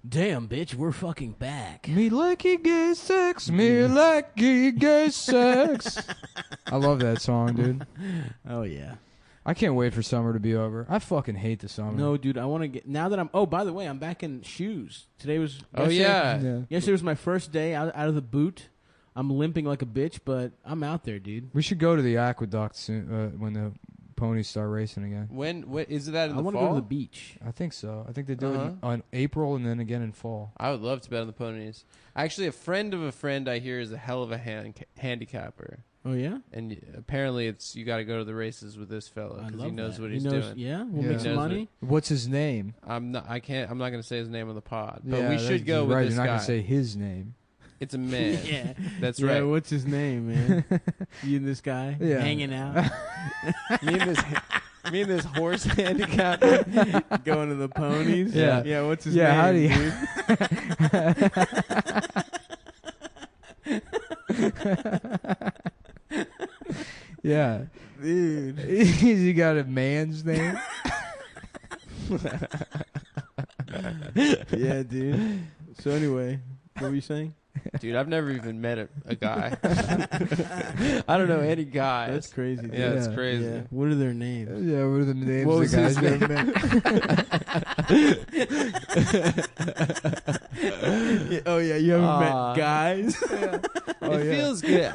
Damn, bitch, we're fucking back. Me likey gay sex, me likey gay sex. I love that song, dude. Oh yeah. I can't wait for summer to be over. I fucking hate the summer. No, dude, I want to get now that I'm. Oh, by the way, I'm back in shoes. Today was. Oh yesterday- yeah. Yesterday was my first day out of the boot. I'm limping like a bitch, but I'm out there, dude. We should go to the aqueduct soon, when the ponies start racing again. When is that in I the want to fall? go to the beach. I think so. I think they do it Uh-huh. on April and then again in fall. I would love to bet on the ponies. Actually, a friend of a friend I hear is a hell of a handicapper. Oh yeah, And apparently, you got to go to the races with this fella I because love he knows that. what He he's knows- doing. Yeah, we'll Yeah. make He some knows money. What's his name? I'm not going to say his name on the pod, but Yeah, we should go you're with right. this You're not guy. gonna say his name. It's a man. Yeah, That's yeah. right. What's his name, man? You and this guy Yeah. hanging out, me and this horse handicap. going to the ponies. Yeah. yeah. What's his Yeah, how do name? you- Dude? Yeah, Dude. he got a man's name. Yeah, dude. So anyway, what were you saying? Dude, I've never even met a guy. I don't know any guys. That's crazy. Dude. Yeah, it's Yeah. crazy. Yeah. What are their names? Yeah, what are the names What of was the guys his you ever met? Oh yeah, you haven't Aw. met guys. Oh, It yeah. feels good.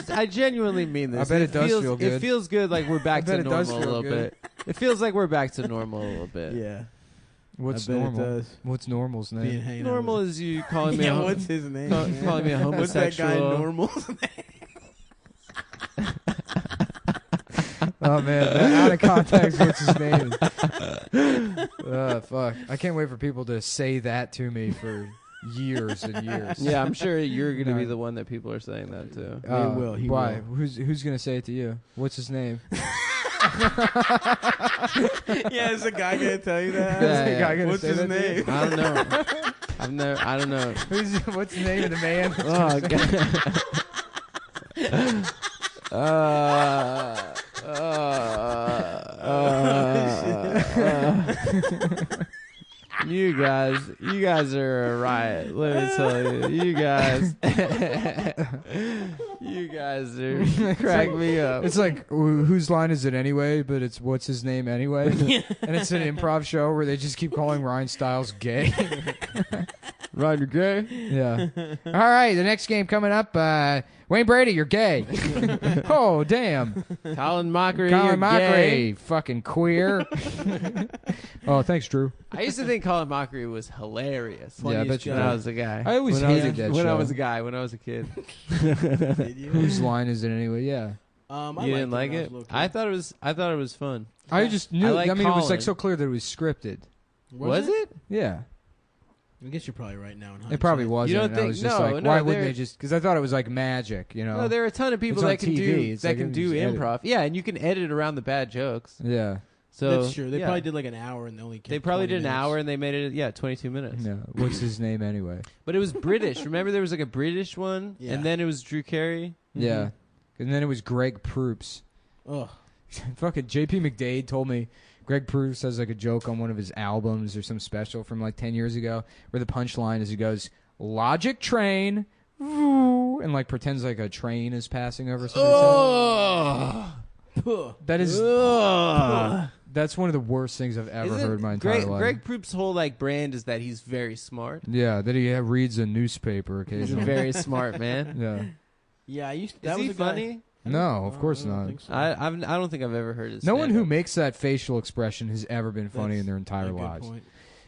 I genuinely mean this. I bet it does feels, feel It good. feels good like we're back I bet to it does normal a feel little good. bit. It feels like we're back to normal a little bit. Yeah, What's I bet normal? it does. What's normal's Being name? hanging Normal out is you calling with me yeah, a what's his name? call- man? calling me a What's that guy homosexual. Normal's name? Oh man, that out of context. What's his name? Fuck! I can't wait for people to say that to me for years and years. Yeah, I'm sure you're going to be No. the one that people are saying that to. He will, he why? will. Who's gonna say it to you? What's his name? Yeah, is a guy gonna tell you that? Yeah, yeah. Guy gonna What's say his that to you? name? I don't know. I don't know. What's the name of the man? Oh, God. You guys are a riot. Let me tell you, you guys are cracking me up. It's like whose line is it anyway? But it's what's his name anyway? And it's an improv show where they just keep calling Ryan Stiles gay. Ryan, you're gay? Yeah. All right, the next game coming up. Wayne Brady, you're gay. Oh damn. Colin Mockery, you're Colin Mockery, gay. fucking queer. Oh, thanks, Drew. I used to think Colin Mockery was hilarious. Yeah, I bet you when did. I was a guy. I always when hated that when I show. was a guy. When I was a kid. Did you? Whose line is it anyway? Yeah. I You didn't like when I it? was a little I kid. thought it was fun. I just knew. like I mean, it was like Colin. so clear that it was scripted. Was it? Yeah. I guess you're probably right now. In It probably hindsight. wasn't. You don't and I think- was just no, like, no, why wouldn't they're- they just? Because I thought it was like magic, you know? No, there are a ton of people It's on that can TV. do It's that like can you do just edit. improv. Yeah, and you can edit around the bad jokes. Yeah. So That's true. They yeah. probably did like an hour and they only. They kept probably 20 did an minutes. hour and they made it 22 minutes. Yeah. What's his name anyway? But it was British. Remember there was like a British one Yeah. and then it was Drew Carey. Yeah. And then it was Greg Proops. Ugh. Fucking JP McDade told me Greg Proops has like a joke on one of his albums or some special from like 10 years ago where the punchline is he goes, Logic train, woo, and like pretends like a train is passing over somebody's head. That is that's one of the worst things I've ever heard in my entire life. Greg Proops' whole like brand is that he's very smart. Yeah, that he reads a newspaper He's a occasionally. very smart man. Yeah. Yeah, I used. Is That was he a guy- funny? No, of course I don't not. think so. I don't think I've ever heard his No one who stand-up. makes that facial expression has ever been funny That's in their a entire good lives. point.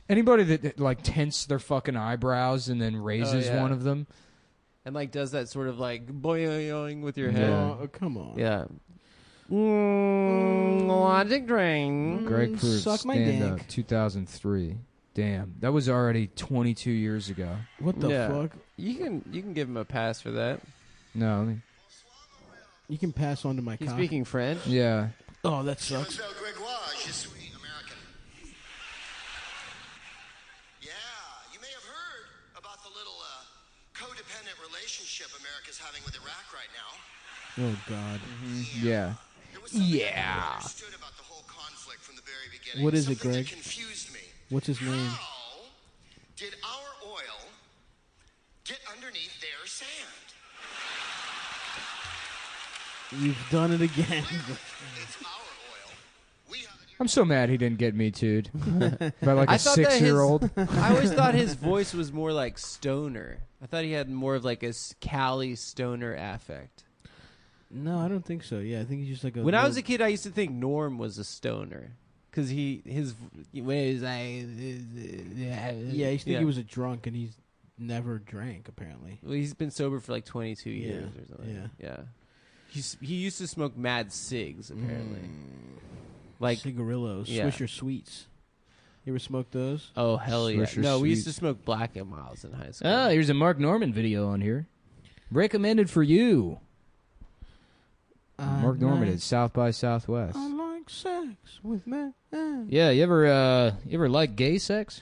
Anybody that like tense their fucking eyebrows and then raises yeah. one of them. and like does that sort of like boing with your Yeah. head. Oh, come on. Yeah. Logic train. Greg Proops, suck my stand dick. up, 2003. Damn, that was already 22 years ago. What the Yeah. fuck? You can give him a pass for that. No, I mean, You can pass on to my He's cock. speaking French. yeah. Oh, that sucks. Je suis American. Yeah, you may have heard about the little codependent relationship America's having with Iraq right now. Oh God. Yeah. There was something I never Yeah. understood about the whole conflict from the very beginning. What is it, Something that Greg? confused me. What's his name? How did our oil get underneath their sand? You've done it again. It's our oil. We have I'm so mad he didn't get me too'd by like I a thought that 6-year-old. I always thought his voice was more like stoner. I thought he had more of like a Cali stoner affect. No, I don't think so. Yeah, I think he's just like a. When I was a little- kid, I used to think Norm was a stoner because his when he was like, Yeah, I used to think he was a drunk, and he's never drank. Apparently. Well, he's been sober for like 22 years or something. Yeah. He used to smoke mad cigs apparently. Like cigarillos, yeah. Swisher Sweets. You ever smoked those? Oh hell yeah! Swisher No, we used to Sweets. smoke Black and Milds in high school. Ah, here's a Mark Norman video on here. Recommended for you. Mark Norman at South by Southwest. I like sex with men. Yeah, you ever like gay sex?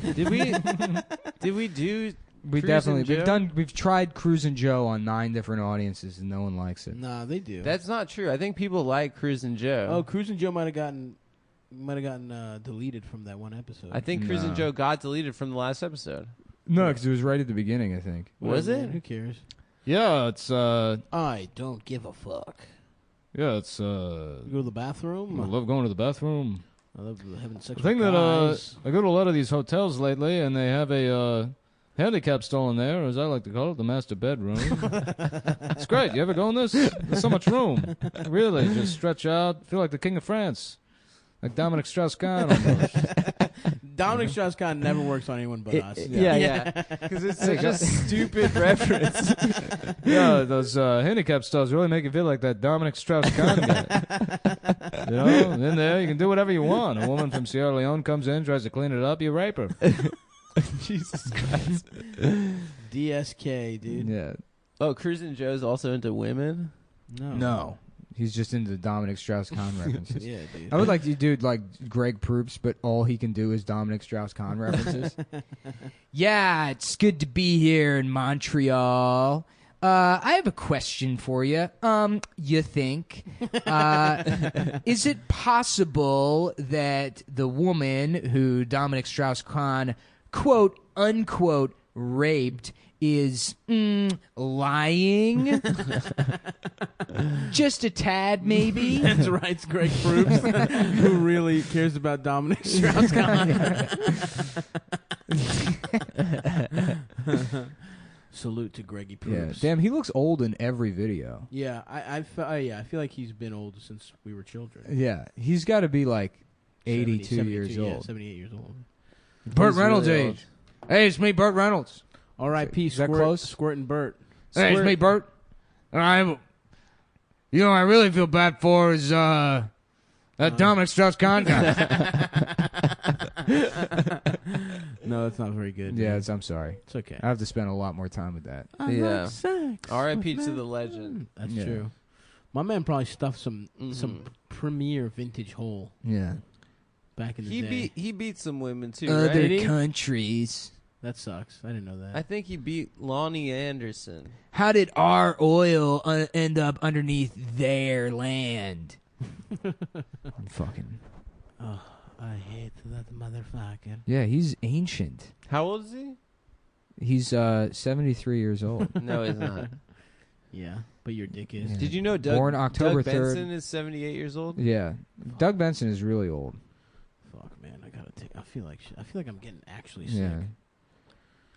Did we do? We Cruisin' definitely Joe? we've tried Cruisin' Joe on 9 different audiences and no one likes it. Nah, they do. That's not true. I think people like Cruisin' Joe. Oh, Cruisin' Joe might have gotten deleted from that one episode. I think Cruisin' No. Joe got deleted from the last episode. No, because it was right at the beginning, I think. Was Whatever, it? man, who cares? Yeah, it's I don't give a fuck. yeah, it's You go to the bathroom. I love going to the bathroom. I love having sex I think with that guys. I go to a lot of these hotels lately, and they have a handicap stall in there, as I like to call it, the master bedroom. It's great. You ever go in this? There's so much room. Really, just stretch out. Feel like the king of France, like Dominic Strauss-Kahn almost. Dominic Strauss-Kahn never works on anyone but us. Yeah, because it's such a stupid reference. Yeah, those handicap stalls really make you feel like that Dominic Strauss-Kahn guy. You know, in there you can do whatever you want. A woman from Sierra Leone comes in, tries to clean it up, you rape her. Jesus Christ. DSK, dude. Yeah. Oh, Cruisin' Joe's also into women. No. He's just into Dominic Strauss-Kahn references. Yeah, dude. I would like to do like Greg Proops, but all he can do is Dominic Strauss-Kahn references. Yeah, it's good to be here in Montreal. I have a question for you. You think, is it possible that the woman who Dominic Strauss-Kahn, quote, unquote, raped is lying? Just a tad, maybe? That's right, it's Greg Proops, who really cares about Dominic Strauss-Kahn. Salute to Greggy Yeah. Proops. Damn, he looks old in every video. Yeah, I feel like he's been old since we were children. Yeah, he's got to be like 82 72, years yeah, old. 78 years old. Burt He's Reynolds really age. Hey, it's me, Burt Reynolds. R.I.P. Is that Squirt, close? Squirt and Burt. Hey, it's me, Burt. I really feel bad for is that Dominic Strauss-Kahn guy. No, that's not very good. Yeah, dude. I'm sorry. It's okay. I have to spend a lot more time with that. I Yeah. like sex R.I.P. with to the men. legend. That's Yeah. true. My man probably stuffed some premier vintage hole Yeah. back in the day. He beat some women too, right? Other Did he? countries. That sucks. I didn't know that. I think he beat Lonnie Anderson. How did our oil end up underneath their land? I'm fucking. Oh, I hate that motherfucker. Yeah, he's ancient. How old is he? He's 73 years old. No, he's not. Yeah, but your dick is. Yeah. Did you know Doug, Born October Doug 3rd. Benson is 78 years old? Yeah, Doug Benson is really old. Fuck, man. I gotta take. I feel like I'm getting actually sick. Yeah.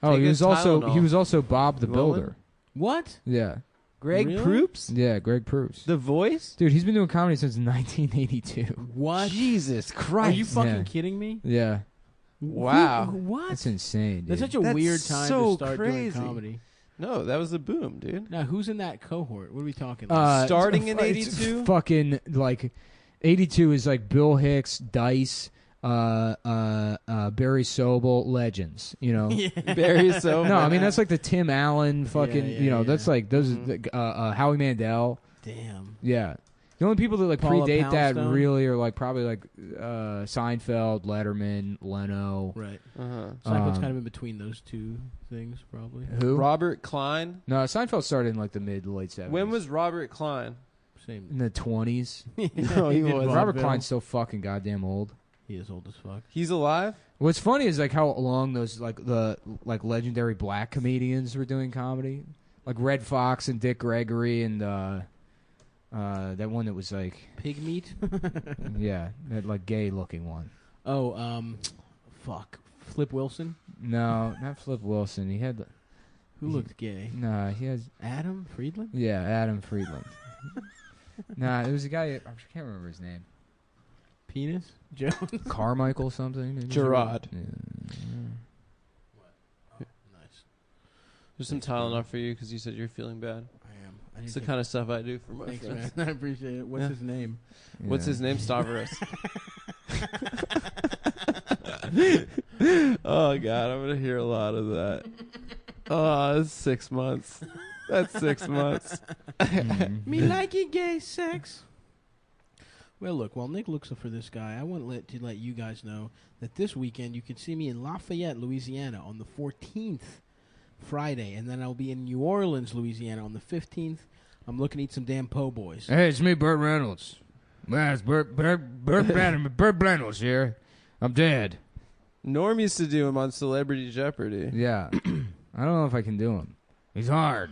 Oh, Take he his was Tylenol. also Bob the Rolling? Builder. What? Yeah. Greg Really? Proops? Yeah, Greg Proops. The Voice? Dude, he's been doing comedy since 1982. What? Jesus Are Christ. you fucking Yeah. kidding me? Yeah. Wow. What? That's insane, dude. That's such a That's weird time so to start crazy. doing comedy. No, that was the boom, dude. Now, who's in that cohort? What are we talking about? Starting in it's 82? Fucking, like, 82 is like Bill Hicks, Dice, Barry Sobel, legends, you know? Barry so No, I mean, that's like the Tim Allen fucking, Yeah, you know, yeah. that's like, those Mhm. Howie Mandel. Damn. Yeah. The only people that like Paula predate that Poundstone? really are like probably like Seinfeld, Letterman, Leno. Right. Uh-huh. Seinfeld's kind of in between those two things, probably. Who? Robert Klein. No, Seinfeld started in like the mid to late 70s. When was Robert Klein? Same. in the 20s? No, he did was. Robert vaudeville. Klein's so fucking goddamn old. He is old as fuck. He's alive? What's funny is like how long those like the like legendary black comedians were doing comedy, like Red Fox and Dick Gregory and that one that was like Pig meat? yeah, that like gay looking one. Oh, fuck. Flip Wilson? No, not Flip Wilson. He had Who looked gay? no, he has Adam Friedland? yeah, Adam Friedland. Nah, it was a guy. I can't remember his name. Penis? Joe? Carmichael something. maybe? Gerard. Yeah. Nice. There's some Tylenol for you because you said you're feeling bad. I am. It's the kind of stuff I do for my Thanks, friends. man. I appreciate it. What's Yeah. his name? What's Yeah. his name? Stavros. Oh God, I'm gonna hear a lot of that. Oh, that's 6 months. That's 6 months. Mhm. Me like it gay sex. Well, look, while Nick looks for this guy, I want to let you guys know that this weekend you can see me in Lafayette, Louisiana on the 14th, Friday, and then I'll be in New Orleans, Louisiana on the 15th. I'm looking to eat some damn po' boys. Hey, it's me, Burt Reynolds. Man, it's Burt Reynolds here. I'm dead. Norm used to do him on Celebrity Jeopardy. Yeah. I don't know if I can do him. He's hard.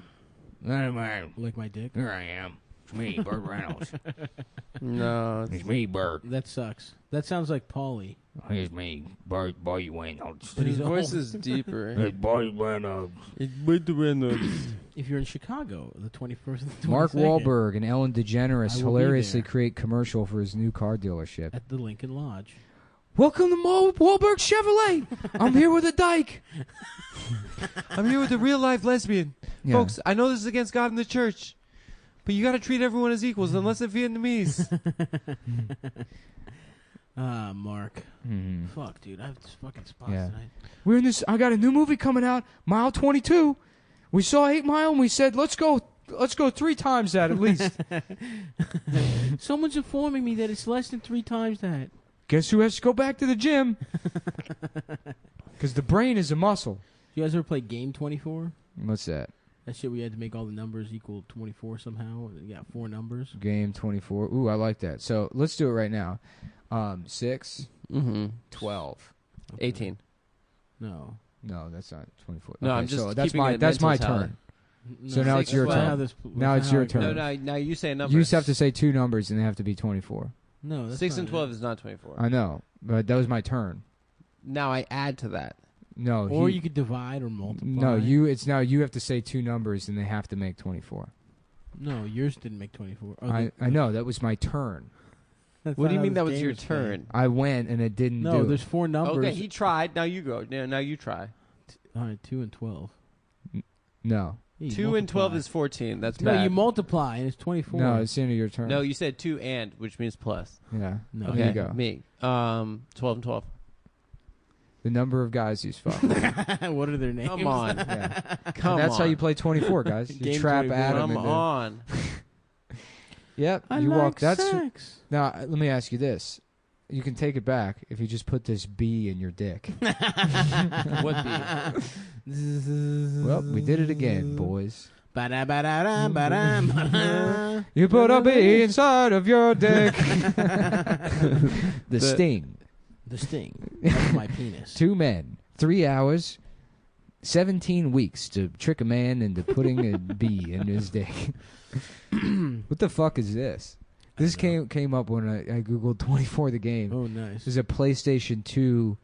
Anyway, Like my dick? here I am. It's me, Burt Reynolds. No, It's me, Burt. That sucks. That sounds like Paulie. Here's me, Burt Reynolds. But his he's voice old. is deeper. Hey, Burt Reynolds. If you're in Chicago, the 21st and the 22nd. Mark Wahlberg and Ellen I DeGeneres will be hilariously there. create commercial for his new car dealership. At the Lincoln Lodge. Welcome to Wahlberg Chevrolet. I'm here with a dyke. I'm here with a real life lesbian. Yeah. Folks, I know this is against God and the church, but you got to treat everyone as equals unless they're Vietnamese. Ah, Mark. Mhm. Fuck, dude. I have this fucking spot Yeah. tonight. We're in this. I got a new movie coming out, Mile 22. We saw 8 Mile and we said, let's go 3 times that at least. Someone's informing me that it's less than 3 times that. Guess who has to go back to the gym? Because the brain is a muscle. You guys ever play Game 24? What's that? That shit we had to make all the numbers equal 24 somehow. You got 4 numbers. Game 24. Ooh, I like that. So let's do it right now. 6, Mm-hmm. 12. 18. No. No, that's not 24. No, Okay, I'm just so that's keeping my it that's my mental tally. turn. So now it's your that's not turn. how this- Now that's it's not your how it turn. goes. No, now you say a number. You just have to say 2 numbers and they have to be 24. No, that's 6 not and it. 12 is not 24. I know, but that was my turn. Now I add to that. No, Or he- you could divide or multiply. No, it's now you have to say 2 numbers and they have to make 24. No, yours didn't make 24. Oh, I know that was my turn. that's What not do you how mean this that was game your is played. turn? I went and it didn't No, do. there's 4 numbers. Okay, he tried. Now you go. Now you try. All right, 2 and 12. No, Yeah, you 2 and 12 multiply. is 14. That's No, bad. you multiply and it's 24. no, it's the end of your turn. No, you said 2 and, which means plus. Yeah. No. There Okay, you go. me. 12 and 12. The number of guys he's fucked. What are their names? Come on. Yeah. Come That's on. how you play 24, guys. You Game trap 24. Adam Come into. on. Yep. I you like walk. That's sex. now. Let me ask you this: you can take it back if you just put this B in your dick. What Well, we did it again, boys. Ba-da-ba-da-da, ba-da-ba-da. You put a bee inside of your dick. The sting. The sting of my penis. 2 men, 3 hours, 17 weeks to trick a man into putting a bee in his dick. What the fuck is this? This came up when I googled 24 the game. Oh, nice. There's a PlayStation 2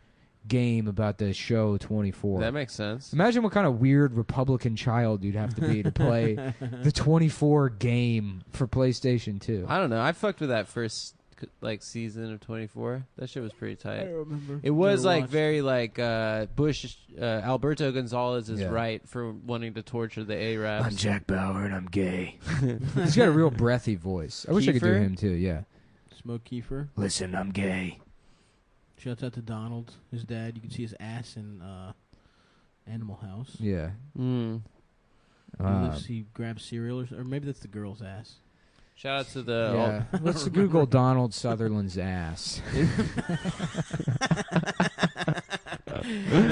game about the show 24. That makes sense. Imagine what kind of weird Republican child you'd have to be to play the 24 game for PlayStation 2. I don't know. I fucked with that first season of 24. That shit was pretty tight. remember. It was Never like watched. very Bush. Alberto Gonzalez is Yeah. right for wanting to torture the Arabs. Jack Bauer and I'm gay. He's got a real breathy voice. I wish I could do Kiefer? him too, yeah. Smoke Kiefer. Listen, I'm gay. Shouts out to Donald, his dad. You can see his ass in Animal House. Yeah. Mm. He grabs cereal, or maybe that's the girl's ass. Shout out to the. Yeah. Let's Google Donald Sutherland's ass.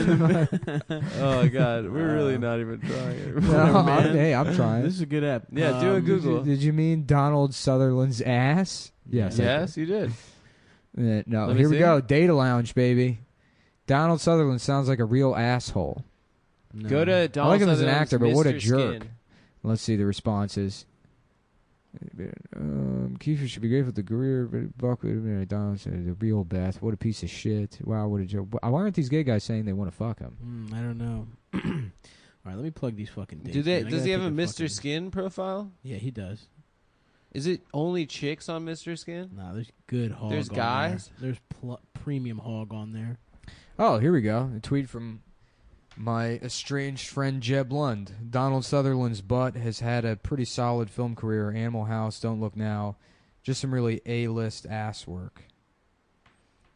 Oh God, we're really not even trying. No, man. hey, I'm trying. This is a good app. Yeah, do a Google. Did you mean Donald Sutherland's ass? Yes. I Yes, you did. did. No, Let me here we see. go. Data Lounge, baby. Donald Sutherland sounds like a real asshole. No. Go to Donald I like him as an Sutherland's actor, but what a Mr. jerk. Skin. Let's see the responses. Kiefer should be grateful for the career, but Buckley, Donald said, the real Beth. What a piece of shit. Wow, what a joke. Why aren't these gay guys saying they want to fuck him? I don't know. All right, let me plug these fucking dates. Do they? man. I Does he gotta have a take Mr. fucking- Skin profile? Yeah, he does. Is it only chicks on Mr. Skin? Nah, there's good hog. There's on guys? There. There's premium hog on there. Oh, here we go. A tweet from my estranged friend Jeb Lund. Donald Sutherland's butt has had a pretty solid film career. Animal House, Don't Look Now. Just some really A-list ass work.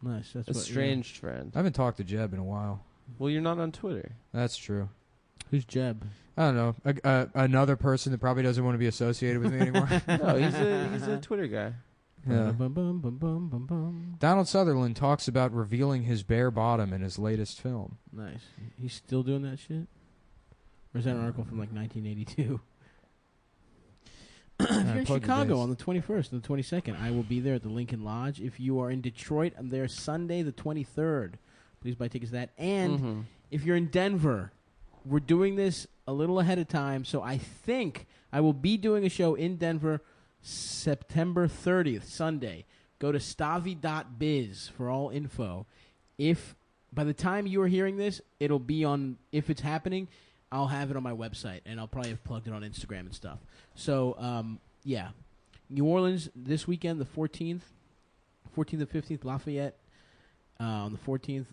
Nice. That's Estranged friend. I haven't talked to Jeb in a while. Well, you're not on Twitter. That's true. Who's Jeb? I don't know. Another person that probably doesn't want to be associated with me anymore. No, he's a Twitter guy. Yeah. Bum, bum, bum, bum, bum, bum. Donald Sutherland talks about revealing his bare bottom in his latest film. Nice. He's still doing that shit? Or is that an article from like 1982? If you're in Chicago on the 21st and the 22nd, I will be there at the Lincoln Lodge. If you are in Detroit, I'm there Sunday the 23rd. Please buy tickets to that. And if you're in Denver, we're doing this a little ahead of time, so I think I will be doing a show in Denver September 30th, Sunday. Go to stavi.biz for all info. If by the time you are hearing this, it'll be on, if it's happening, I'll have it on my website, and I'll probably have plugged it on Instagram and stuff. So, yeah. New Orleans this weekend, the 14th and 15th, Lafayette. On the 14th,